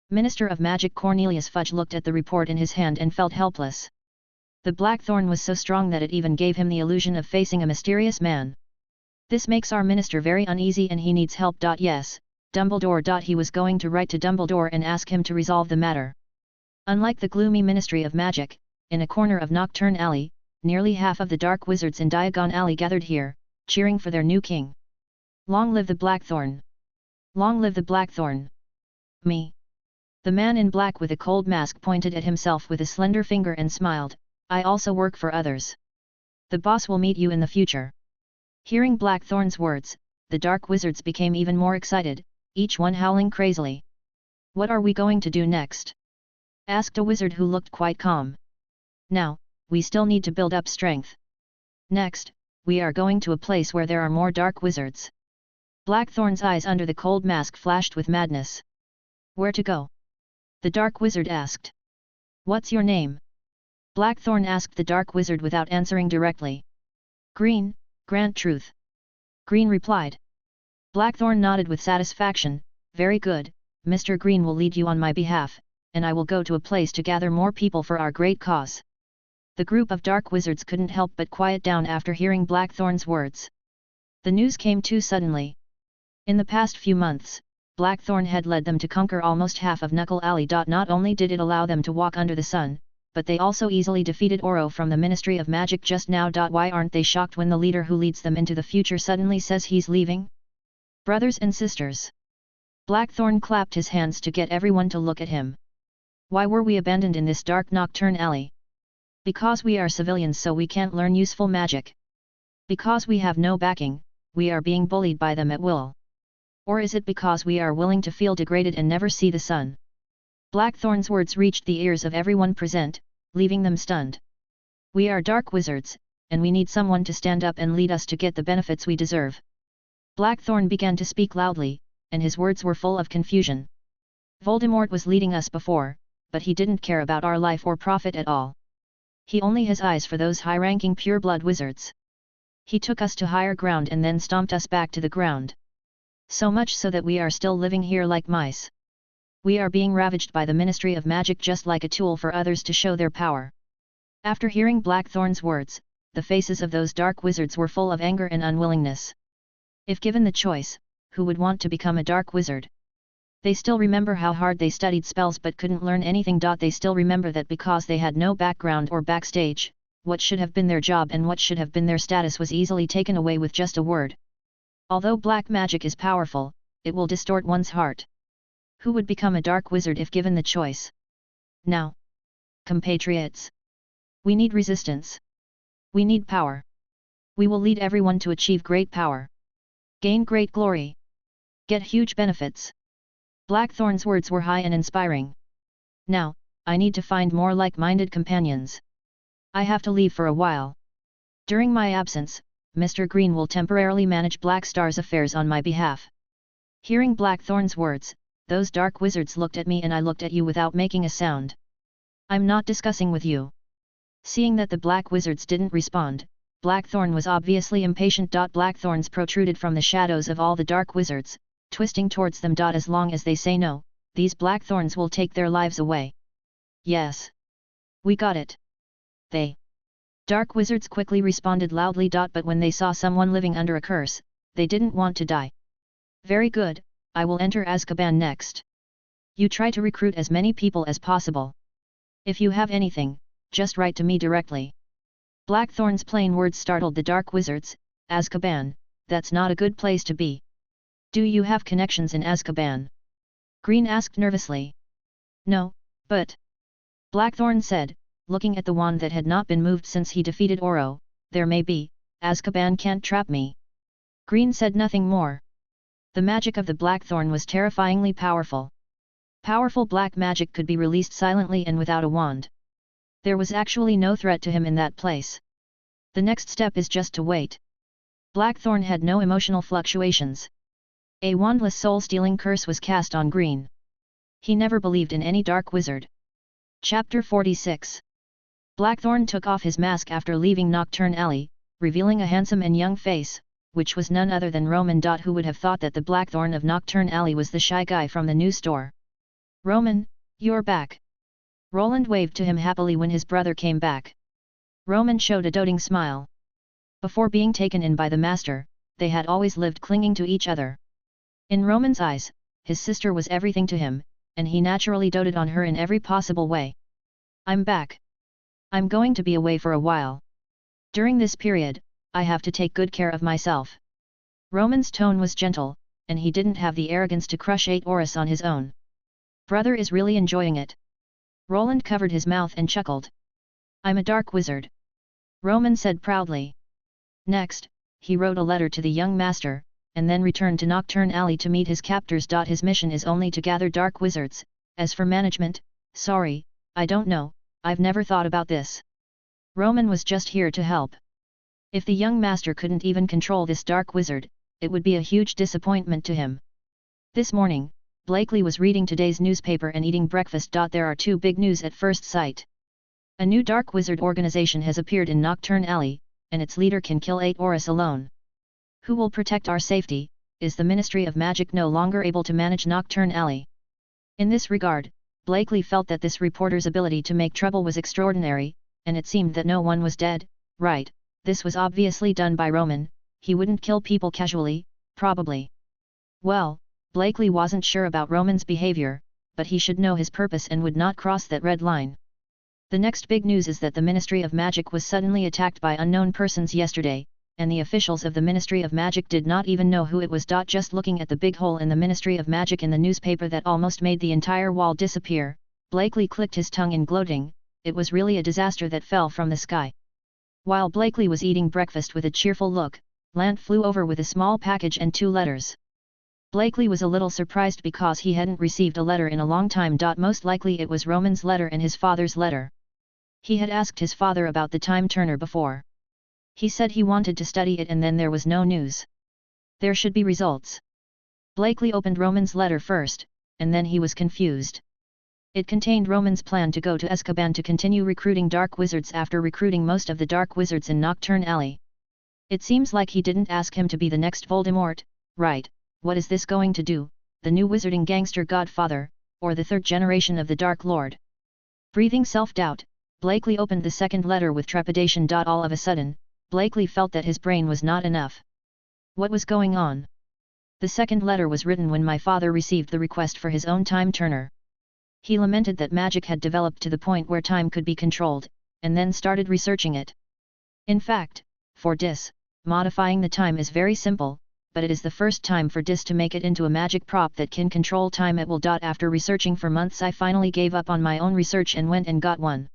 Minister of Magic Cornelius Fudge looked at the report in his hand and felt helpless. The Blackthorn was so strong that it even gave him the illusion of facing a mysterious man. This makes our minister very uneasy and he needs help. Yes, Dumbledore. He was going to write to Dumbledore and ask him to resolve the matter. Unlike the gloomy Ministry of Magic, in a corner of Nocturne Alley, nearly half of the dark wizards in Diagon Alley gathered here, cheering for their new king. Long live the Blackthorn! Long live the Blackthorn! Me! The man in black with a cold mask pointed at himself with a slender finger and smiled, I also work for others. The boss will meet you in the future. Hearing Blackthorn's words, the dark wizards became even more excited, each one howling crazily. What are we going to do next? Asked a wizard who looked quite calm. Now, we still need to build up strength. Next, we are going to a place where there are more dark wizards. Blackthorn's eyes under the cold mask flashed with madness. Where to go? The dark wizard asked. What's your name? Blackthorn asked the dark wizard without answering directly. Green, Grant Truth. Green replied. Blackthorn nodded with satisfaction, very good, Mr. Green will lead you on my behalf, and I will go to a place to gather more people for our great cause. The group of dark wizards couldn't help but quiet down after hearing Blackthorn's words. The news came too suddenly. In the past few months, Blackthorn had led them to conquer almost half of Knuckle Alley. Not only did it allow them to walk under the sun, but they also easily defeated Oro from the Ministry of Magic just now. Why aren't they shocked when the leader who leads them into the future suddenly says he's leaving? Brothers and sisters. Blackthorn clapped his hands to get everyone to look at him. Why were we abandoned in this dark Nocturne Alley? Because we are civilians, so we can't learn useful magic. Because we have no backing, we are being bullied by them at will. Or is it because we are willing to feel degraded and never see the sun? Blackthorn's words reached the ears of everyone present, leaving them stunned. We are dark wizards, and we need someone to stand up and lead us to get the benefits we deserve. Blackthorn began to speak loudly, and his words were full of confusion. Voldemort was leading us before, but he didn't care about our life or profit at all. He only has eyes for those high-ranking pure-blood wizards. He took us to higher ground and then stomped us back to the ground. So much so that we are still living here like mice. We are being ravaged by the Ministry of Magic just like a tool for others to show their power. After hearing Blackthorn's words, the faces of those dark wizards were full of anger and unwillingness. If given the choice, who would want to become a dark wizard? They still remember how hard they studied spells but couldn't learn anything. They still remember that because they had no background or backstage, what should have been their job and what should have been their status was easily taken away with just a word. Although black magic is powerful, it will distort one's heart. Who would become a dark wizard if given the choice? Now, compatriots, we need resistance. We need power. We will lead everyone to achieve great power. Gain great glory. Get huge benefits. Blackthorn's words were high and inspiring. Now, I need to find more like-minded companions. I have to leave for a while. During my absence, Mr. Green will temporarily manage Black Star's affairs on my behalf. Hearing Blackthorn's words, those dark wizards looked at me and I looked at you without making a sound. I'm not discussing with you. Seeing that the black wizards didn't respond, Blackthorn was obviously impatient. Blackthorns protruded from the shadows of all the dark wizards, twisting towards them. As long as they say no, these blackthorns will take their lives away. Yes. We got it. They. Dark wizards quickly responded loudly. But when they saw someone living under a curse, they didn't want to die. Very good, I will enter Azkaban next. You try to recruit as many people as possible. If you have anything, just write to me directly. Blackthorn's plain words startled the dark wizards. Azkaban, that's not a good place to be. Do you have connections in Azkaban? Green asked nervously. No, but... Blackthorn said, looking at the wand that had not been moved since he defeated Oro, there may be, Azkaban can't trap me. Green said nothing more. The magic of the Blackthorn was terrifyingly powerful. Powerful black magic could be released silently and without a wand. There was actually no threat to him in that place. The next step is just to wait. Blackthorn had no emotional fluctuations. A wandless soul-stealing curse was cast on Green. He never believed in any dark wizard. Chapter 46. Blackthorn took off his mask after leaving Nocturne Alley, revealing a handsome and young face, which was none other than Roman. Who would have thought that the Blackthorn of Nocturne Alley was the shy guy from the new store? Roman, you're back. Roland waved to him happily when his brother came back. Roman showed a doting smile. Before being taken in by the master, they had always lived clinging to each other. In Roman's eyes, his sister was everything to him, and he naturally doted on her in every possible way. I'm back. I'm going to be away for a while. During this period, I have to take good care of myself. Roman's tone was gentle, and he didn't have the arrogance to crush 8 Oris on his own. Brother is really enjoying it. Roland covered his mouth and chuckled. I'm a dark wizard. Roman said proudly. Next, he wrote a letter to the young master, and then returned to Nocturne Alley to meet his captors. His mission is only to gather dark wizards. As for management, sorry, I don't know, I've never thought about this. Roman was just here to help. If the young master couldn't even control this dark wizard, it would be a huge disappointment to him. This morning, Blakely was reading today's newspaper and eating breakfast. There are two big news at first sight. A new dark wizard organization has appeared in Nocturne Alley, and its leader can kill 8 Oris alone. Who will protect our safety? Is the Ministry of Magic no longer able to manage Nocturne Alley? In this regard, Blakely felt that this reporter's ability to make trouble was extraordinary, and it seemed that no one was dead. Right, this was obviously done by Roman. He wouldn't kill people casually, probably. Well, Blakely wasn't sure about Roman's behavior, but he should know his purpose and would not cross that red line. The next big news is that the Ministry of Magic was suddenly attacked by unknown persons yesterday, and the officials of the Ministry of Magic did not even know who it was. Just looking at the big hole in the Ministry of Magic in the newspaper that almost made the entire wall disappear, Blakely clicked his tongue in gloating. It was really a disaster that fell from the sky. While Blakely was eating breakfast with a cheerful look, Lant flew over with a small package and 2 letters. Blakely was a little surprised because he hadn't received a letter in a long time. Most likely it was Roman's letter and his father's letter. He had asked his father about the time turner before. He said he wanted to study it and then there was no news. There should be results. Blakely opened Roman's letter first, and then he was confused. It contained Roman's plan to go to Azkaban to continue recruiting dark wizards after recruiting most of the dark wizards in Nocturne Alley. It seems like he didn't ask him to be the next Voldemort, right? What is this going to do, the new wizarding gangster godfather, or the third generation of the Dark Lord? Breathing self-doubt, Blakely opened the second letter with trepidation. All of a sudden, Blakely felt that his brain was not enough. What was going on? The second letter was written when my father received the request for his own time turner. He lamented that magic had developed to the point where time could be controlled, and then started researching it. In fact, for Dis, modifying the time is very simple, but it is the first time for Dis to make it into a magic prop that can control time at will. After researching for months I finally gave up on my own research and went and got one.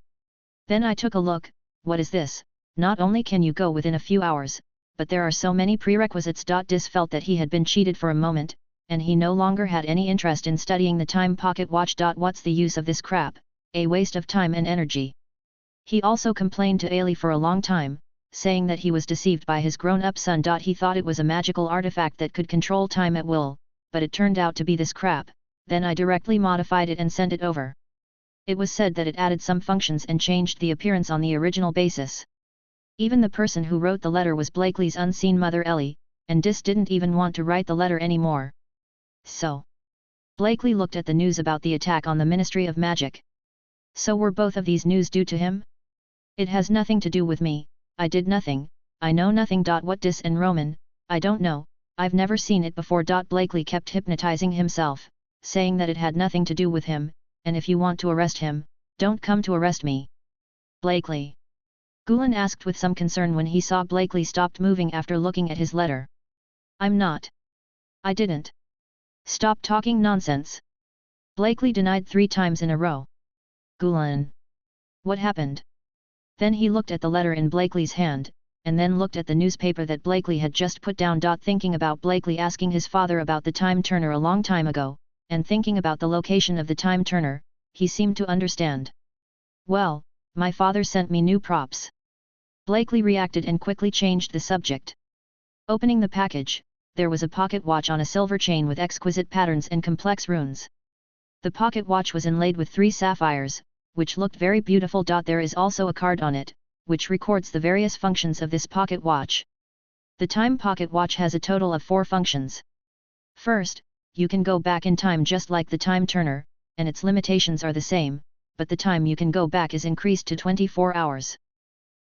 Then I took a look. What is this? Not only can you go within a few hours, but there are so many prerequisites. Dis felt that he had been cheated for a moment, and he no longer had any interest in studying the time pocket watch. What's the use of this crap? A waste of time and energy. He also complained to Ailey for a long time, saying that he was deceived by his grown-up son. He thought it was a magical artifact that could control time at will, but it turned out to be this crap. Then I directly modified it and sent it over. It was said that it added some functions and changed the appearance on the original basis. Even the person who wrote the letter was Blakely's unseen mother Ellie, and Dis didn't even want to write the letter anymore. So, Blakely looked at the news about the attack on the Ministry of Magic. So were both of these news due to him? It has nothing to do with me, I did nothing, I know nothing. What Dis and Roman, I don't know, I've never seen it before. Blakely kept hypnotizing himself, saying that it had nothing to do with him, and if you want to arrest him, don't come to arrest me. Blakely. Gulen asked with some concern when he saw Blakely stopped moving after looking at his letter. I'm not. I didn't. Stop talking nonsense. Blakely denied 3 times in a row. Gulen. What happened? Then he looked at the letter in Blakely's hand, and then looked at the newspaper that Blakely had just put down. Thinking about Blakely asking his father about the time turner a long time ago, and thinking about the location of the time turner, he seemed to understand. Well, my father sent me new props. Blakely reacted and quickly changed the subject. Opening the package, there was a pocket watch on a silver chain with exquisite patterns and complex runes. The pocket watch was inlaid with 3 sapphires, which looked very beautiful. There is also a card on it, which records the various functions of this pocket watch. The time pocket watch has a total of 4 functions. First, you can go back in time just like the time turner, and its limitations are the same, but the time you can go back is increased to 24 hours.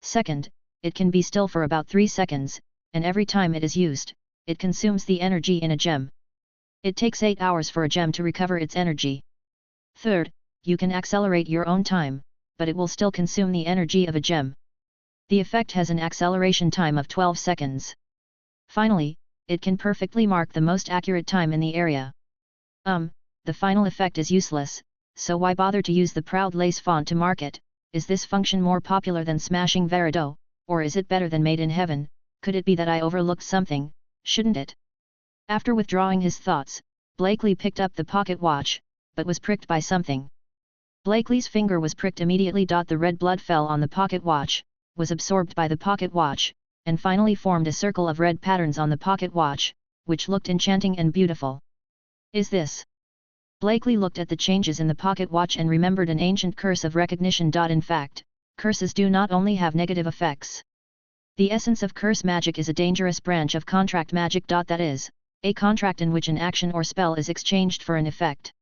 Second, it can be still for about 3 seconds, and every time it is used, it consumes the energy in a gem. It takes 8 hours for a gem to recover its energy. Third, you can accelerate your own time, but it will still consume the energy of a gem. The effect has an acceleration time of 12 seconds. Finally, it can perfectly mark the most accurate time in the area. The final effect is useless, so why bother to use the proud lace font to mark it? Is this function more popular than smashing Verido, or is it better than Made in Heaven? Could it be that I overlooked something, shouldn't it? After withdrawing his thoughts, Blakely picked up the pocket watch, but was pricked by something. Blakely's finger was pricked immediately. The red blood fell on the pocket watch, was absorbed by the pocket watch, and finally formed a circle of red patterns on the pocket watch, which looked enchanting and beautiful. Is this? Blakely looked at the changes in the pocket watch and remembered an ancient curse of recognition. In fact, curses do not only have negative effects. The essence of curse magic is a dangerous branch of contract magic. That is, a contract in which an action or spell is exchanged for an effect.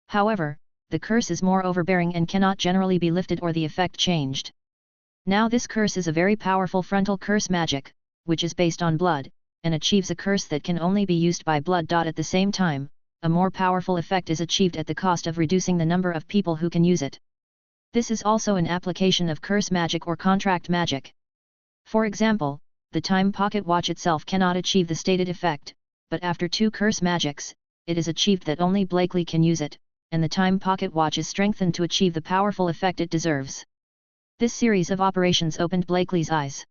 However, the curse is more overbearing and cannot generally be lifted or the effect changed. Now this curse is a very powerful frontal curse magic, which is based on blood, and achieves a curse that can only be used by blood. At the same time, a more powerful effect is achieved at the cost of reducing the number of people who can use it. This is also an application of curse magic or contract magic. For example, the time pocket watch itself cannot achieve the stated effect, but after 2 curse magics, it is achieved that only Blakely can use it, and the time pocket watch is strengthened to achieve the powerful effect it deserves. This series of operations opened Blakely's eyes.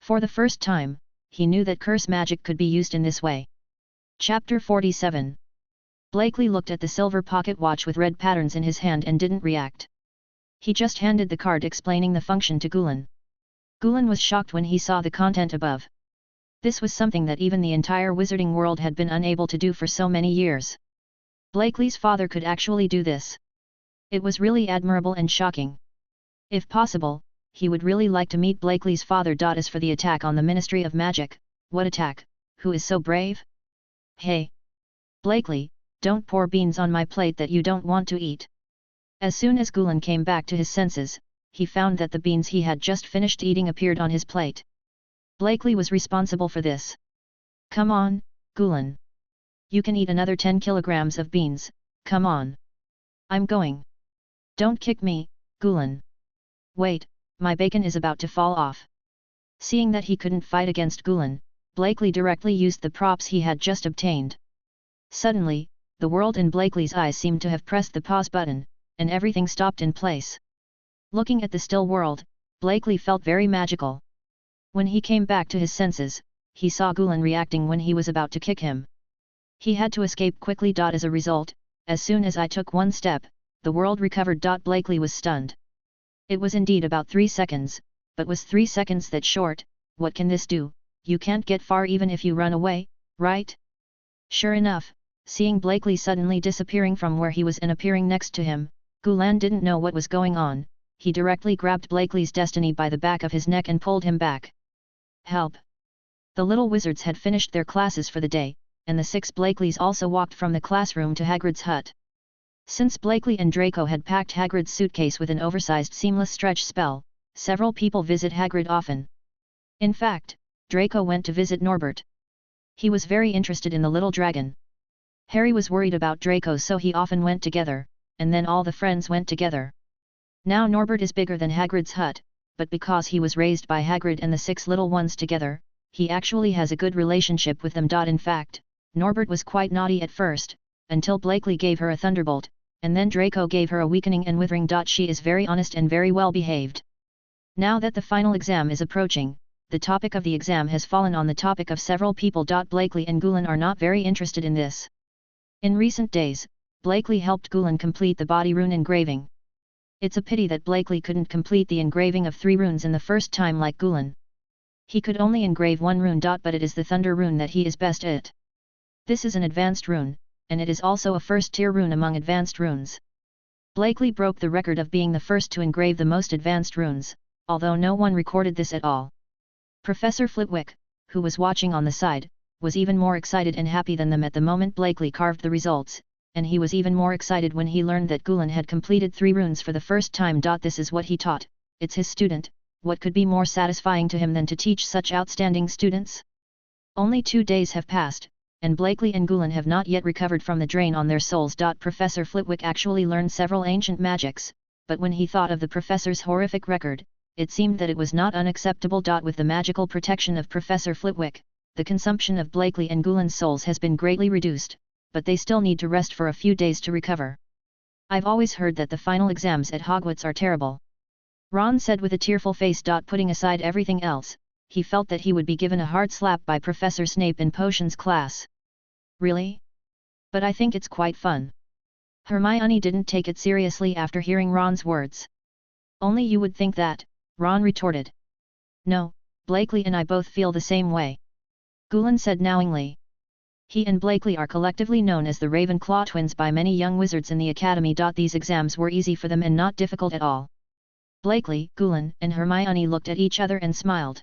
For the first time, he knew that curse magic could be used in this way. Chapter 47. Blakely looked at the silver pocket watch with red patterns in his hand and didn't react. He just handed the card explaining the function to Gulen. Gulen was shocked when he saw the content above. This was something that even the entire wizarding world had been unable to do for so many years. Blakely's father could actually do this. It was really admirable and shocking. If possible, he would really like to meet Blakely's father. As for the attack on the Ministry of Magic, what attack? Who is so brave? Hey! Blakely, don't pour beans on my plate that you don't want to eat. As soon as Gulen came back to his senses, he found that the beans he had just finished eating appeared on his plate. Blakely was responsible for this. Come on, Gulen. You can eat another 10 kilograms of beans, come on. I'm going. Don't kick me, Gulen. Wait, my bacon is about to fall off. Seeing that he couldn't fight against Gulen, Blakely directly used the props he had just obtained. Suddenly, the world in Blakely's eyes seemed to have pressed the pause button, and everything stopped in place. Looking at the still world, Blakely felt very magical. When he came back to his senses, he saw Gulen reacting when he was about to kick him. He had to escape quickly. As a result, as soon as I took one step, the world recovered. Blakely was stunned. It was indeed about 3 seconds, but was 3 seconds that short? What can this do? You can't get far even if you run away, right? Sure enough, seeing Blakely suddenly disappearing from where he was and appearing next to him, Gulen didn't know what was going on. He directly grabbed Blakely's destiny by the back of his neck and pulled him back. Help! The little wizards had finished their classes for the day, and the 6 Blakeleys also walked from the classroom to Hagrid's hut. Since Blakely and Draco had packed Hagrid's suitcase with an oversized seamless stretch spell, several people visit Hagrid often. In fact, Draco went to visit Norbert. He was very interested in the little dragon. Harry was worried about Draco, so he often went together, and then all the friends went together. Now Norbert is bigger than Hagrid's hut, but because he was raised by Hagrid and the 6 little ones together, he actually has a good relationship with them. In fact, Norbert was quite naughty at first, until Blakely gave her a thunderbolt, and then Draco gave her a weakening and withering. She is very honest and very well behaved. Now that the final exam is approaching, the topic of the exam has fallen on the topic of several people. Blakely and Gulen are not very interested in this. In recent days, Blakely helped Gulen complete the body rune engraving. It's a pity that Blakely couldn't complete the engraving of 3 runes in the first time like Gulen. He could only engrave 1 rune. But it is the thunder rune that he is best at. This is an advanced rune, and it is also a first-tier rune among advanced runes. Blakely broke the record of being the first to engrave the most advanced runes, although no one recorded this at all. Professor Flitwick, who was watching on the side, was even more excited and happy than them at the moment Blakely carved the results, and he was even more excited when he learned that Gulen had completed 3 runes for the first time. This is what he taught, it's his student, what could be more satisfying to him than to teach such outstanding students? Only 2 days have passed, and Blakely and Gulen have not yet recovered from the drain on their souls. Professor Flitwick actually learned several ancient magics, but when he thought of the professor's horrific record, it seemed that it was not unacceptable. With the magical protection of Professor Flitwick, the consumption of Blakely and Gulen's souls has been greatly reduced, but they still need to rest for a few days to recover. I've always heard that the final exams at Hogwarts are terrible. Ron said with a tearful face. Putting aside everything else, he felt that he would be given a hard slap by Professor Snape in potions class. Really? But I think it's quite fun. Hermione didn't take it seriously after hearing Ron's words. Only you would think that, Ron retorted. No, Blakely and I both feel the same way. Gulen said knowingly. He and Blakely are collectively known as the Ravenclaw twins by many young wizards in the academy. These exams were easy for them and not difficult at all. Blakely, Gulen, and Hermione looked at each other and smiled.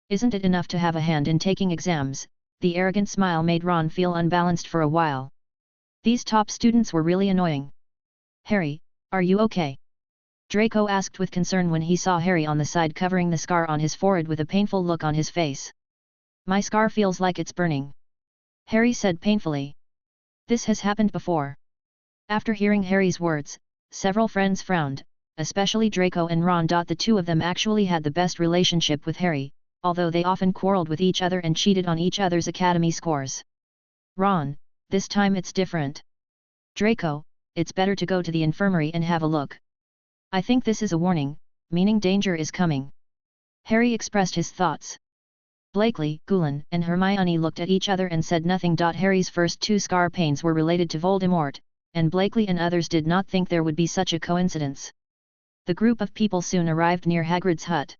Isn't it enough to have a hand in taking exams? The arrogant smile made Ron feel unbalanced for a while. These top students were really annoying. Harry, are you okay? Draco asked with concern when he saw Harry on the side covering the scar on his forehead with a painful look on his face. My scar feels like it's burning. Harry said painfully. This has happened before. After hearing Harry's words, several friends frowned, especially Draco and Ron. The two of them actually had the best relationship with Harry, although they often quarreled with each other and cheated on each other's academy scores. Ron, this time it's different. Draco, it's better to go to the infirmary and have a look. I think this is a warning, meaning danger is coming. Harry expressed his thoughts. Blakely, Gulen, and Hermione looked at each other and said nothing. Harry's first 2 scar pains were related to Voldemort, and Blakely and others did not think there would be such a coincidence. The group of people soon arrived near Hagrid's hut.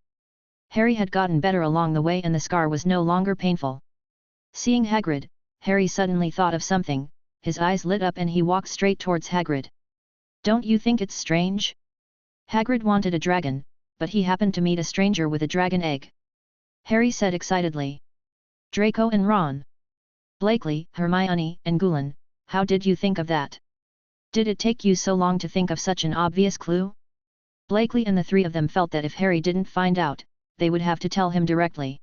Harry had gotten better along the way and the scar was no longer painful. Seeing Hagrid, Harry suddenly thought of something, his eyes lit up and he walked straight towards Hagrid. "Don't you think it's strange?" Hagrid wanted a dragon, but he happened to meet a stranger with a dragon egg. Harry said excitedly. "Draco and Ron. Blakely, Hermione, and Gulen, how did you think of that? Did it take you so long to think of such an obvious clue?" Blakely and the 3 of them felt that if Harry didn't find out, they would have to tell him directly.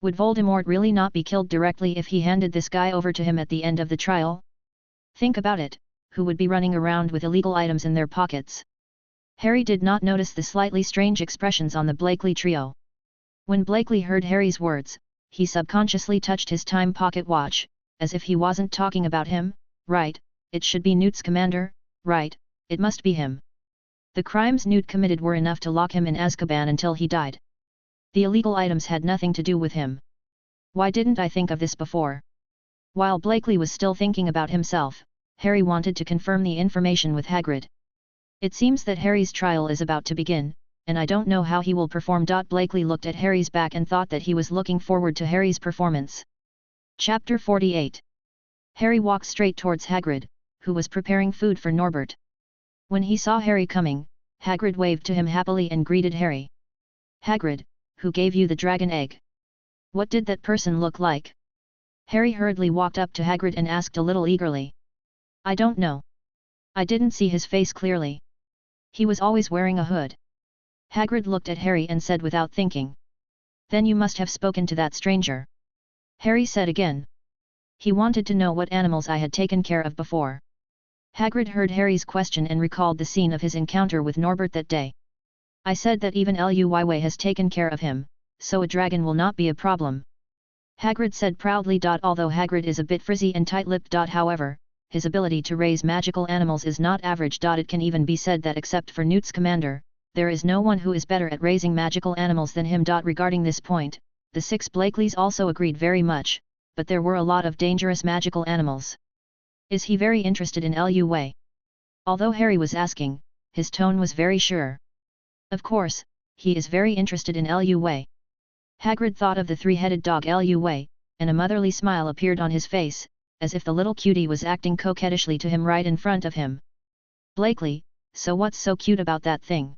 Would Voldemort really not be killed directly if he handed this guy over to him at the end of the trial? Think about it, who would be running around with illegal items in their pockets? Harry did not notice the slightly strange expressions on the Blakely trio. When Blakely heard Harry's words, he subconsciously touched his time pocket watch, as if he wasn't talking about him. "Right, it should be Newt's commander, right, it must be him. The crimes Newt committed were enough to lock him in Azkaban until he died. The illegal items had nothing to do with him. Why didn't I think of this before?" While Blakely was still thinking about himself, Harry wanted to confirm the information with Hagrid. "It seems that Harry's trial is about to begin, and I don't know how he will perform." Blakely looked at Harry's back and thought that he was looking forward to Harry's performance. Chapter 48. Harry walked straight towards Hagrid, who was preparing food for Norbert. When he saw Harry coming, Hagrid waved to him happily and greeted Harry. "Hagrid, who gave you the dragon egg? What did that person look like?" Harry hurriedly walked up to Hagrid and asked a little eagerly. "I don't know. I didn't see his face clearly. He was always wearing a hood." Hagrid looked at Harry and said without thinking. "Then you must have spoken to that stranger." Harry said again. He wanted to know what animals I had taken care of before. Hagrid heard Harry's question and recalled the scene of his encounter with Norbert that day. "I said that even Luy has taken care of him, so a dragon will not be a problem," Hagrid said proudly. Although Hagrid is a bit frizzy and tight-lipped, however, his ability to raise magical animals is not average. It can even be said that except for Newt's commander, there is no one who is better at raising magical animals than him. Regarding this point, the 6 Blakeleys also agreed very much, but there were a lot of dangerous magical animals. "Is he very interested in Luy?" Although Harry was asking, his tone was very sure. "Of course, he is very interested in Luy." Hagrid thought of the 3-headed dog Luy, and a motherly smile appeared on his face, as if the little cutie was acting coquettishly to him right in front of him. "Blakely, so what's so cute about that thing?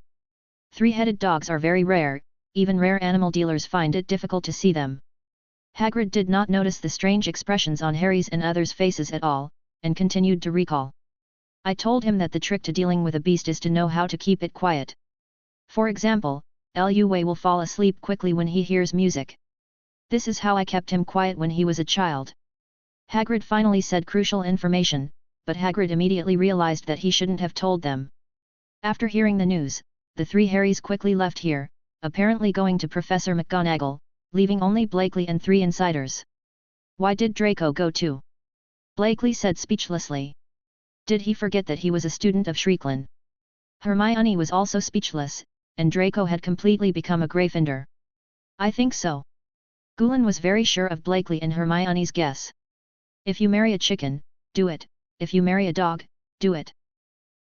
3-headed dogs are very rare, even rare animal dealers find it difficult to see them." Hagrid did not notice the strange expressions on Harry's and others' faces at all, and continued to recall. "I told him that the trick to dealing with a beast is to know how to keep it quiet. For example, Luy will fall asleep quickly when he hears music. This is how I kept him quiet when he was a child." Hagrid finally said crucial information, but Hagrid immediately realized that he shouldn't have told them. After hearing the news, the 3 Harrys quickly left here, apparently going to Professor McGonagall, leaving only Blakely and 3 insiders. "Why did Draco go too?" Blakely said speechlessly. "Did he forget that he was a student of Shrieklin?" Hermione was also speechless, and Draco had completely become a Gryffindor. "I think so." Gulen was very sure of Blakely and Hermione's guess. "If you marry a chicken, do it. If you marry a dog, do it.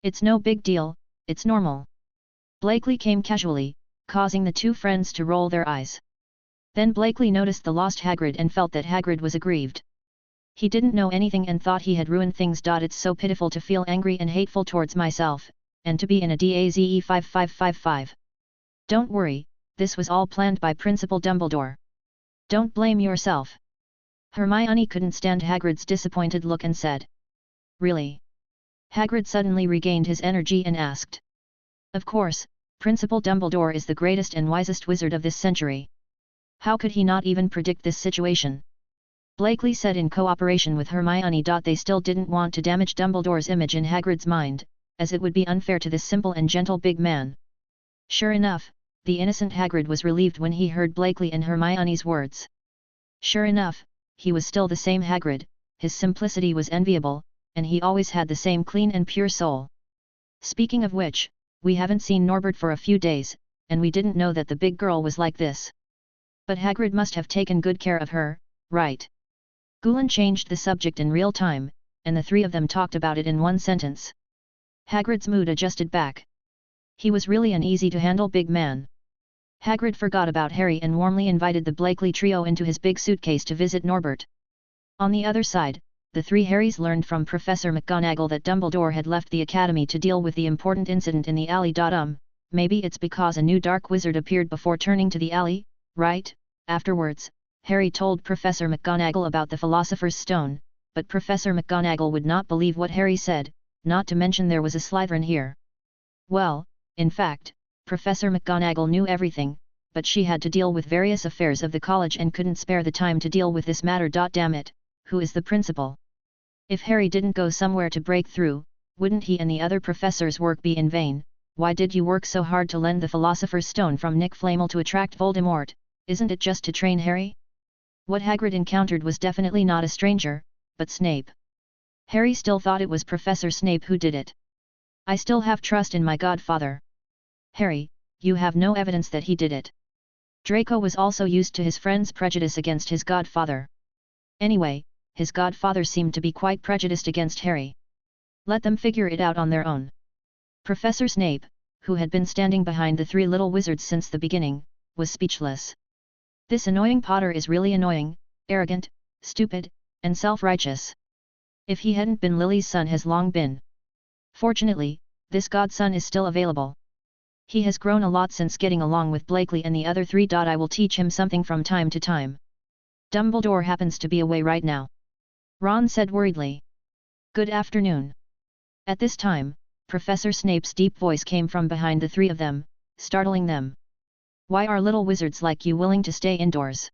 It's no big deal, it's normal." Blakely came casually, causing the 2 friends to roll their eyes. Then Blakely noticed the lost Hagrid and felt that Hagrid was aggrieved. He didn't know anything and thought he had ruined things. "It's so pitiful to feel angry and hateful towards myself, and to be in a DAZE 5555. Don't worry, this was all planned by Principal Dumbledore. Don't blame yourself." Hermione couldn't stand Hagrid's disappointed look and said. "Really?" Hagrid suddenly regained his energy and asked. "Of course, Principal Dumbledore is the greatest and wisest wizard of this century. How could he not even predict this situation?" Blakely said in cooperation with Hermione. They still didn't want to damage Dumbledore's image in Hagrid's mind, as it would be unfair to this simple and gentle big man. Sure enough, the innocent Hagrid was relieved when he heard Blakely and Hermione's words. Sure enough, he was still the same Hagrid, his simplicity was enviable, and he always had the same clean and pure soul. "Speaking of which, we haven't seen Norbert for a few days, and we didn't know that the big girl was like this." But Hagrid must have taken good care of her, right? Gulen changed the subject in real time, and the three of them talked about it in one sentence. Hagrid's mood adjusted back. He was really an easy-to-handle big man. Hagrid forgot about Harry and warmly invited the Blakely trio into his big suitcase to visit Norbert. On the other side, the three Harrys learned from Professor McGonagall that Dumbledore had left the academy to deal with the important incident in the alley. Maybe it's because a new dark wizard appeared before turning to the alley, right? Afterwards, Harry told Professor McGonagall about the Philosopher's Stone, but Professor McGonagall would not believe what Harry said, not to mention there was a Slytherin here. Well, in fact, Professor McGonagall knew everything, but she had to deal with various affairs of the college and couldn't spare the time to deal with this matter. Damn it, who is the principal? If Harry didn't go somewhere to break through, wouldn't he and the other professors' work be in vain? Why did you work so hard to lend the Philosopher's Stone from Nick Flamel to attract Voldemort? Isn't it just to train Harry? What Hagrid encountered was definitely not a stranger, but Snape. Harry still thought it was Professor Snape who did it. I still have trust in my godfather. Harry, you have no evidence that he did it. Draco was also used to his friend's prejudice against his godfather. Anyway, his godfather seemed to be quite prejudiced against Harry. Let them figure it out on their own. Professor Snape, who had been standing behind the three little wizards since the beginning, was speechless. This annoying Potter is really annoying, arrogant, stupid, and self-righteous. If he hadn't been Lily's son has long been. Fortunately, this godson is still available. He has grown a lot since getting along with Blakely and the other three. I will teach him something from time to time. Dumbledore happens to be away right now. Ron said worriedly. Good afternoon. At this time, Professor Snape's deep voice came from behind the three of them, startling them. Why are little wizards like you willing to stay indoors?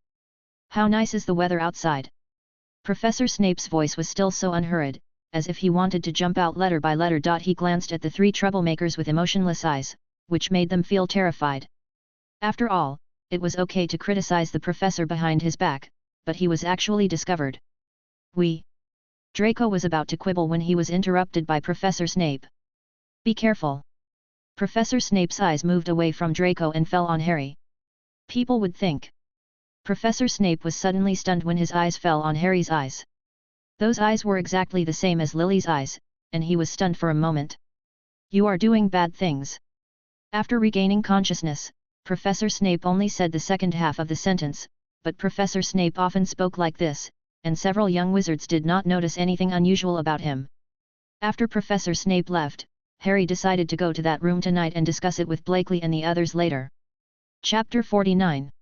How nice is the weather outside? Professor Snape's voice was still so unhurried, as if he wanted to jump out letter by letter. He glanced at the three troublemakers with emotionless eyes, which made them feel terrified. After all, it was okay to criticize the professor behind his back, but he was actually discovered. Draco was about to quibble when he was interrupted by Professor Snape. Be careful. Professor Snape's eyes moved away from Draco and fell on Harry. People would think. Professor Snape was suddenly stunned when his eyes fell on Harry's eyes. Those eyes were exactly the same as Lily's eyes, and he was stunned for a moment. You are doing bad things. After regaining consciousness, Professor Snape only said the second half of the sentence, but Professor Snape often spoke like this, and several young wizards did not notice anything unusual about him. After Professor Snape left, Harry decided to go to that room tonight and discuss it with Blakely and the others later. Chapter 49.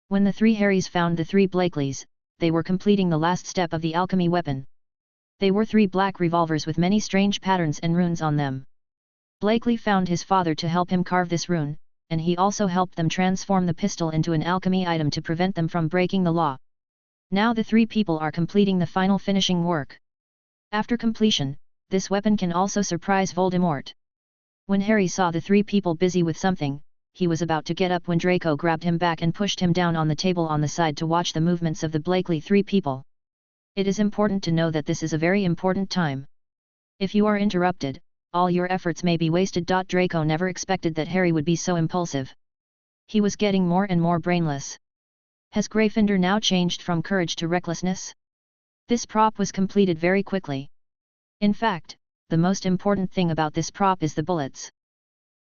When the three Harrys found the three Blakeleys, they were completing the last step of the alchemy weapon. They were three black revolvers with many strange patterns and runes on them. Blakely found his father to help him carve this rune, and he also helped them transform the pistol into an alchemy item to prevent them from breaking the law. Now the three people are completing the final finishing work. After completion, this weapon can also surprise Voldemort. When Harry saw the three people busy with something, he was about to get up when Draco grabbed him back and pushed him down on the table on the side to watch the movements of the Blakely three people. It is important to know that this is a very important time. If you are interrupted, all your efforts may be wasted. Draco never expected that Harry would be so impulsive. He was getting more and more brainless. Has Gryffindor now changed from courage to recklessness? This prop was completed very quickly. In fact, the most important thing about this prop is the bullets.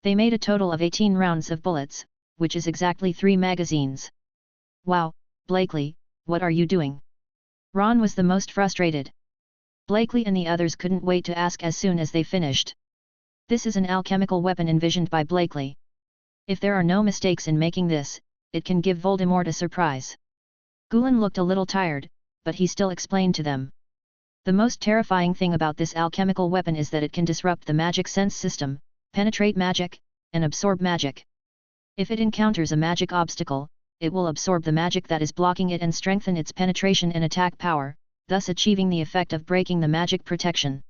They made a total of 18 rounds of bullets, which is exactly 3 magazines. Wow, Blakely, what are you doing? Ron was the most frustrated. Blakely and the others couldn't wait to ask as soon as they finished. This is an alchemical weapon envisioned by Blakely. If there are no mistakes in making this, it can give Voldemort a surprise. Gulen looked a little tired, but he still explained to them. The most terrifying thing about this alchemical weapon is that it can disrupt the magic sense system, penetrate magic, and absorb magic. If it encounters a magic obstacle, it will absorb the magic that is blocking it and strengthen its penetration and attack power, thus achieving the effect of breaking the magic protection.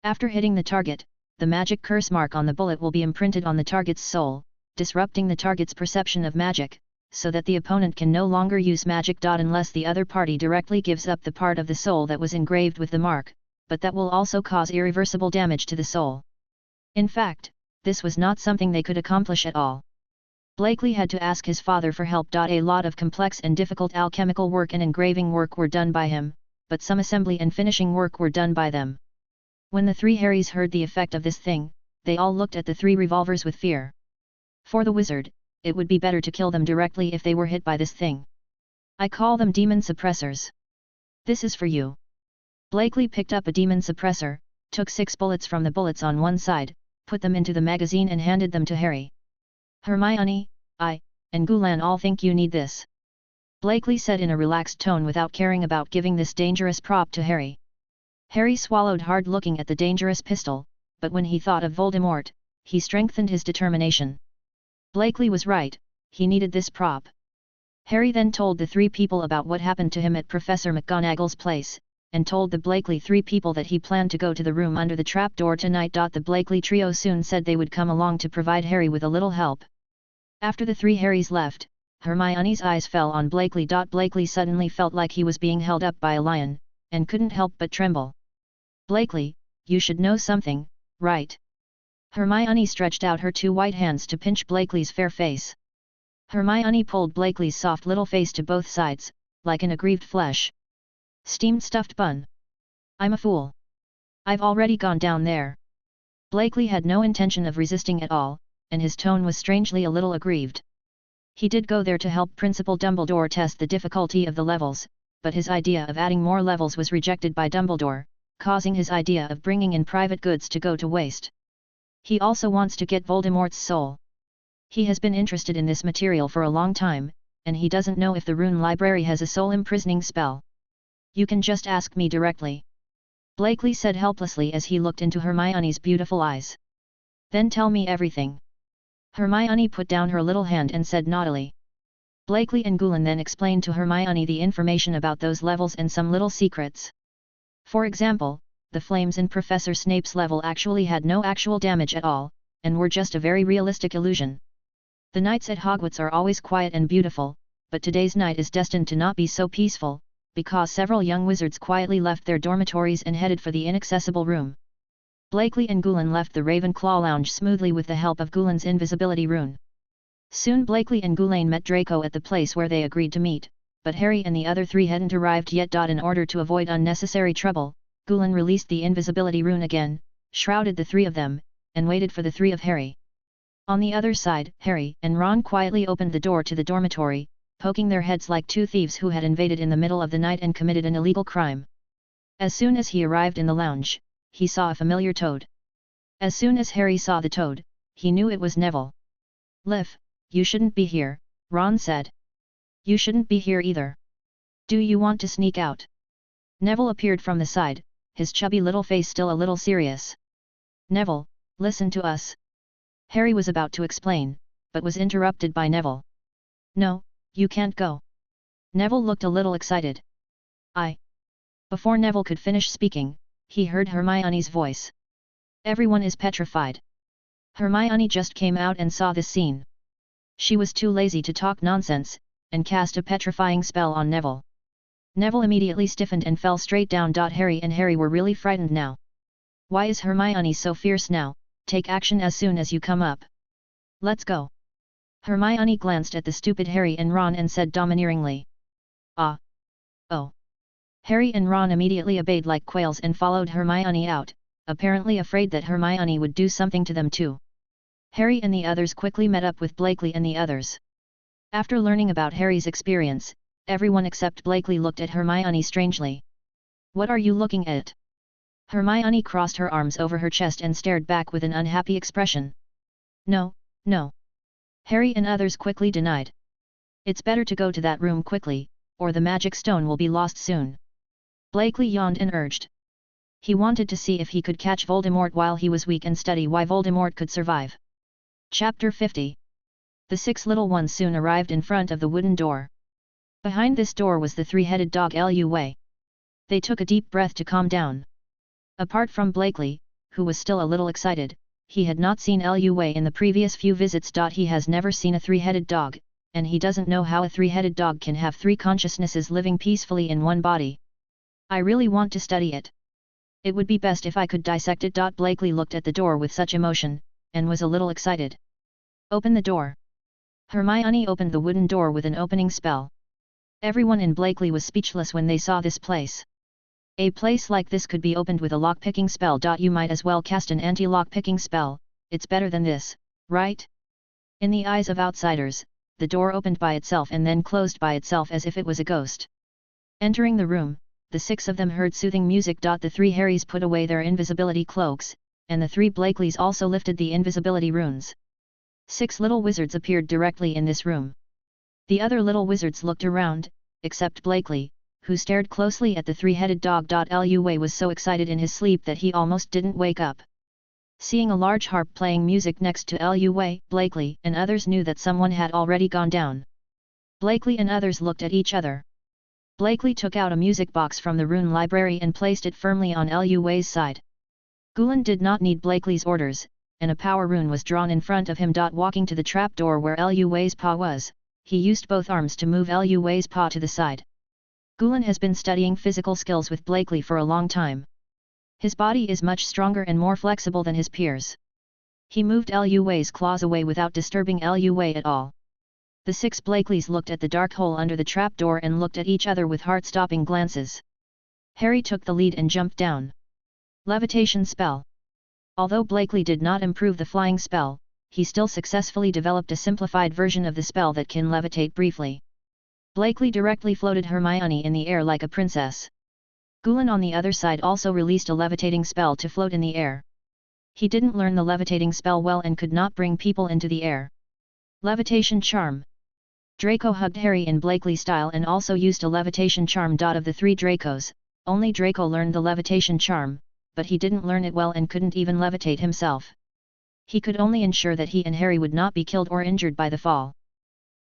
After hitting the target, the magic curse mark on the bullet will be imprinted on the target's soul, disrupting the target's perception of magic, so that the opponent can no longer use magic. Unless the other party directly gives up the part of the soul that was engraved with the mark, but that will also cause irreversible damage to the soul. In fact, this was not something they could accomplish at all. Blakely had to ask his father for help. A lot of complex and difficult alchemical work and engraving work were done by him, but some assembly and finishing work were done by them. When the three Harrys heard the effect of this thing, they all looked at the three revolvers with fear. For the wizard, it would be better to kill them directly if they were hit by this thing. I call them demon suppressors. This is for you. Blakely picked up a demon suppressor, took 6 bullets from the bullets on one side, put them into the magazine and handed them to Harry. Hermione, I, and Gulan all think you need this. Blakely said in a relaxed tone without caring about giving this dangerous prop to Harry. Harry swallowed hard looking at the dangerous pistol, but when he thought of Voldemort, he strengthened his determination. Blakely was right, he needed this prop. Harry then told the 3 people about what happened to him at Professor McGonagall's place, and told the Blakely 3 people that he planned to go to the room under the trapdoor tonight. The Blakely trio soon said they would come along to provide Harry with a little help. After the 3 Harrys left, Hermione's eyes fell on Blakely. Blakely suddenly felt like he was being held up by a lion, and couldn't help but tremble. Blakely, you should know something, right? Hermione stretched out her 2 white hands to pinch Blakely's fair face. Hermione pulled Blakely's soft little face to both sides, like an aggrieved flesh. Steamed stuffed bun. I'm a fool. I've already gone down there. Blakely had no intention of resisting at all, and his tone was strangely a little aggrieved. He did go there to help Principal Dumbledore test the difficulty of the levels, but his idea of adding more levels was rejected by Dumbledore, causing his idea of bringing in private goods to go to waste. He also wants to get Voldemort's soul. He has been interested in this material for a long time, and he doesn't know if the rune library has a soul imprisoning spell. You can just ask me directly. Blakely said helplessly as he looked into Hermione's beautiful eyes. Then tell me everything. Hermione put down her little hand and said naughtily. Blakely and Gulan then explained to Hermione the information about those levels and some little secrets. For example, the flames in Professor Snape's level actually had no actual damage at all, and were just a very realistic illusion. The nights at Hogwarts are always quiet and beautiful, but today's night is destined to not be so peaceful, because several young wizards quietly left their dormitories and headed for the inaccessible room. Blakely and Gulan left the Ravenclaw lounge smoothly with the help of Gulan's invisibility rune. Soon Blakely and Gulan met Draco at the place where they agreed to meet, but Harry and the other 3 hadn't arrived yet. In order to avoid unnecessary trouble, Gulan released the invisibility rune again, shrouded the 3 of them, and waited for the 3 of Harry. On the other side, Harry and Ron quietly opened the door to the dormitory, poking their heads like 2 thieves who had invaded in the middle of the night and committed an illegal crime. As soon as he arrived in the lounge, he saw a familiar toad. As soon as Harry saw the toad, he knew it was Neville. Liv, you shouldn't be here, Ron said. You shouldn't be here either. Do you want to sneak out? Neville appeared from the side, his chubby little face still a little serious. Neville, listen to us. Harry was about to explain, but was interrupted by Neville. No, you can't go. Neville looked a little excited. Before Neville could finish speaking, he heard Hermione's voice. Everyone is petrified. Hermione just came out and saw this scene. She was too lazy to talk nonsense, and cast a petrifying spell on Neville. Neville immediately stiffened and fell straight down. Harry and Harry were really frightened now. Why is Hermione so fierce now? Take action as soon as you come up. Let's go. Hermione glanced at the stupid Harry and Ron and said domineeringly. Ah. Oh. Harry and Ron immediately obeyed like quails and followed Hermione out, apparently afraid that Hermione would do something to them too. Harry and the others quickly met up with Blakely and the others. After learning about Harry's experience, everyone except Blakely looked at Hermione strangely. What are you looking at? Hermione crossed her arms over her chest and stared back with an unhappy expression. No, no. Harry and others quickly denied. It's better to go to that room quickly, or the magic stone will be lost soon. Blakely yawned and urged. He wanted to see if he could catch Voldemort while he was weak and study why Voldemort could survive. Chapter 50. The 6 little ones soon arrived in front of the wooden door. Behind this door was the 3-headed dog Lua. They took a deep breath to calm down. Apart from Blakely, who was still a little excited, he had not seen Lua in the previous few visits. He has never seen a 3-headed dog, and he doesn't know how a 3-headed dog can have 3 consciousnesses living peacefully in one body. I really want to study it. It would be best if I could dissect it. Blakely looked at the door with such emotion, and was a little excited. Open the door. Hermione opened the wooden door with an opening spell. Everyone in Blakely was speechless when they saw this place. A place like this could be opened with a lock-picking spell. You might as well cast an anti-lock-picking spell, it's better than this, right? In the eyes of outsiders, the door opened by itself and then closed by itself as if it was a ghost. Entering the room, the six of them heard soothing music. The three Harrys put away their invisibility cloaks, and the three Blakeleys also lifted the invisibility runes. 6 little wizards appeared directly in this room. The other little wizards looked around, except Blakely, who stared closely at the three-headed dog. Lua was so excited in his sleep that he almost didn't wake up. Seeing a large harp playing music next to Lua, Blakely and others knew that someone had already gone down. Blakely and others looked at each other. Blakely took out a music box from the rune library and placed it firmly on Lua's side. Gulen did not need Blakely's orders, and a power rune was drawn in front of him. Walking to the trapdoor where Lua's paw was, he used both arms to move Lua's paw to the side. Gulen has been studying physical skills with Blakely for a long time. His body is much stronger and more flexible than his peers. He moved Lua's claws away without disturbing Lua at all. The 6 Blakeleys looked at the dark hole under the trapdoor and looked at each other with heart-stopping glances. Harry took the lead and jumped down. Levitation spell. Although Blakely did not improve the flying spell, he still successfully developed a simplified version of the spell that can levitate briefly. Blakely directly floated Hermione in the air like a princess. Gulen on the other side also released a levitating spell to float in the air. He didn't learn the levitating spell well and could not bring people into the air. Levitation charm. Draco hugged Harry in Blakely style and also used a levitation charm. Of the 3 Dracos, only Draco learned the levitation charm, but he didn't learn it well and couldn't even levitate himself. He could only ensure that he and Harry would not be killed or injured by the fall.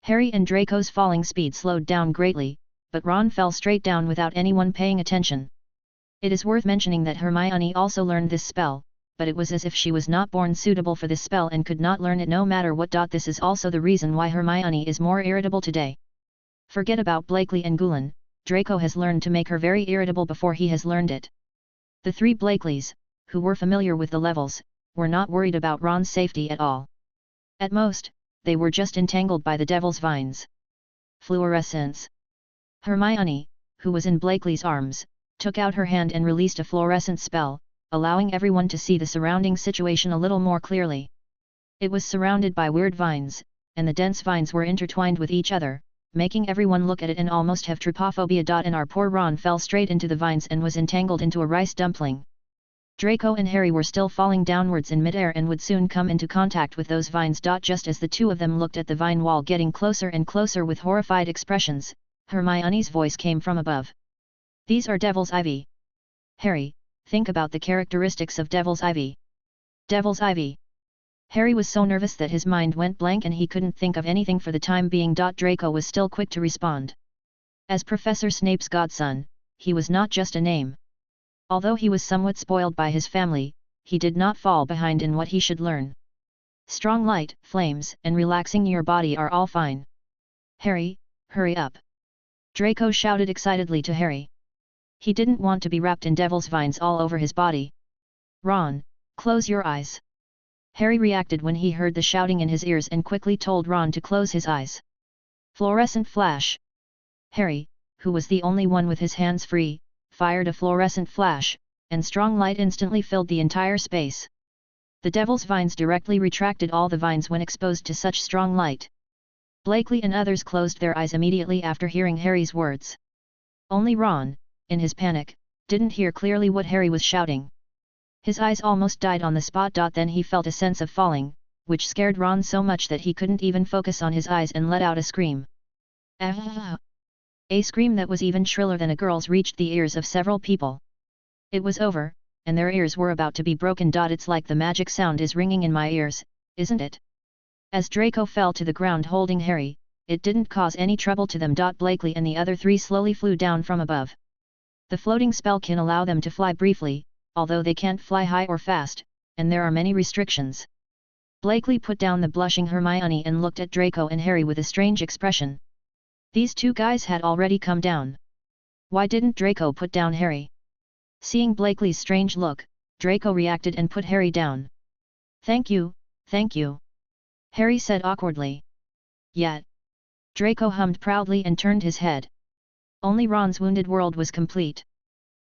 Harry and Draco's falling speed slowed down greatly, but Ron fell straight down without anyone paying attention. It is worth mentioning that Hermione also learned this spell, but it was as if she was not born suitable for this spell and could not learn it no matter what. This is also the reason why Hermione is more irritable today. Forget about Blakely and Gulen, Draco has learned to make her very irritable before he has learned it. The 3 Blakeleys, who were familiar with the levels, were not worried about Ron's safety at all. At most, they were just entangled by the devil's vines. Fluorescence. Hermione, who was in Blakely's arms, took out her hand and released a fluorescent spell, allowing everyone to see the surrounding situation a little more clearly. It was surrounded by weird vines, and the dense vines were intertwined with each other, making everyone look at it and almost have trypophobia. And our poor Ron fell straight into the vines and was entangled into a rice dumpling. Draco and Harry were still falling downwards in midair and would soon come into contact with those vines. Just as the two of them looked at the vine wall getting closer and closer with horrified expressions, Hermione's voice came from above. These are Devil's Ivy. Harry, think about the characteristics of Devil's Ivy. Devil's Ivy. Harry was so nervous that his mind went blank and he couldn't think of anything for the time being. Draco was still quick to respond. As Professor Snape's godson, he was not just a name. Although he was somewhat spoiled by his family, he did not fall behind in what he should learn. Strong light, flames, and relaxing your body are all fine. Harry, hurry up. Draco shouted excitedly to Harry. He didn't want to be wrapped in devil's vines all over his body. Ron, close your eyes. Harry reacted when he heard the shouting in his ears and quickly told Ron to close his eyes. Fluorescent flash. Harry, who was the only one with his hands free, fired a fluorescent flash, and strong light instantly filled the entire space. The devil's vines directly retracted all the vines when exposed to such strong light. Blakely and others closed their eyes immediately after hearing Harry's words. Only Ron, in his panic, didn't hear clearly what Harry was shouting. His eyes almost died on the spot. Then he felt a sense of falling, which scared Ron so much that he couldn't even focus on his eyes and let out a scream. Ah! A scream that was even shriller than a girl's reached the ears of several people. It was over, and their ears were about to be broken. It's like the magic sound is ringing in my ears, isn't it? As Draco fell to the ground holding Harry, it didn't cause any trouble to them. Blakely and the other 3 slowly flew down from above. The floating spell can allow them to fly briefly, although they can't fly high or fast, and there are many restrictions. Blakely put down the blushing Hermione and looked at Draco and Harry with a strange expression. These 2 guys had already come down. Why didn't Draco put down Harry? Seeing Blakely's strange look, Draco reacted and put Harry down. Thank you, Harry said awkwardly. yet. Draco hummed proudly and turned his head. Only Ron's wounded world was complete.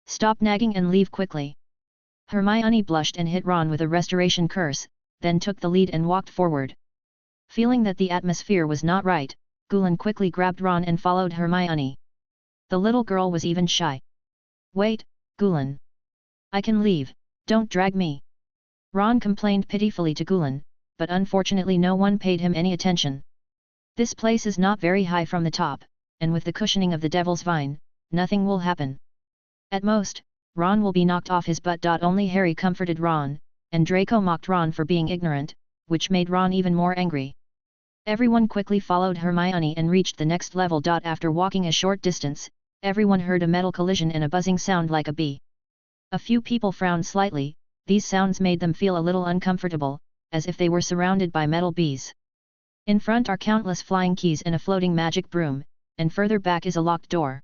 Stop nagging and leave quickly. Hermione blushed and hit Ron with a restoration curse, then took the lead and walked forward. Feeling that the atmosphere was not right, Gulen quickly grabbed Ron and followed Hermione. The little girl was even shy. Wait, Gulen. I can leave, don't drag me. Ron complained pitifully to Gulen, but unfortunately no one paid him any attention. This place is not very high from the top, and with the cushioning of the Devil's Vine, nothing will happen. At most, Ron will be knocked off his butt. Only Harry comforted Ron, and Draco mocked Ron for being ignorant, which made Ron even more angry. Everyone quickly followed Hermione and reached the next level. After walking a short distance, everyone heard a metal collision and a buzzing sound like a bee. A few people frowned slightly. These sounds made them feel a little uncomfortable, as if they were surrounded by metal bees. In front are countless flying keys and a floating magic broom, and further back is a locked door.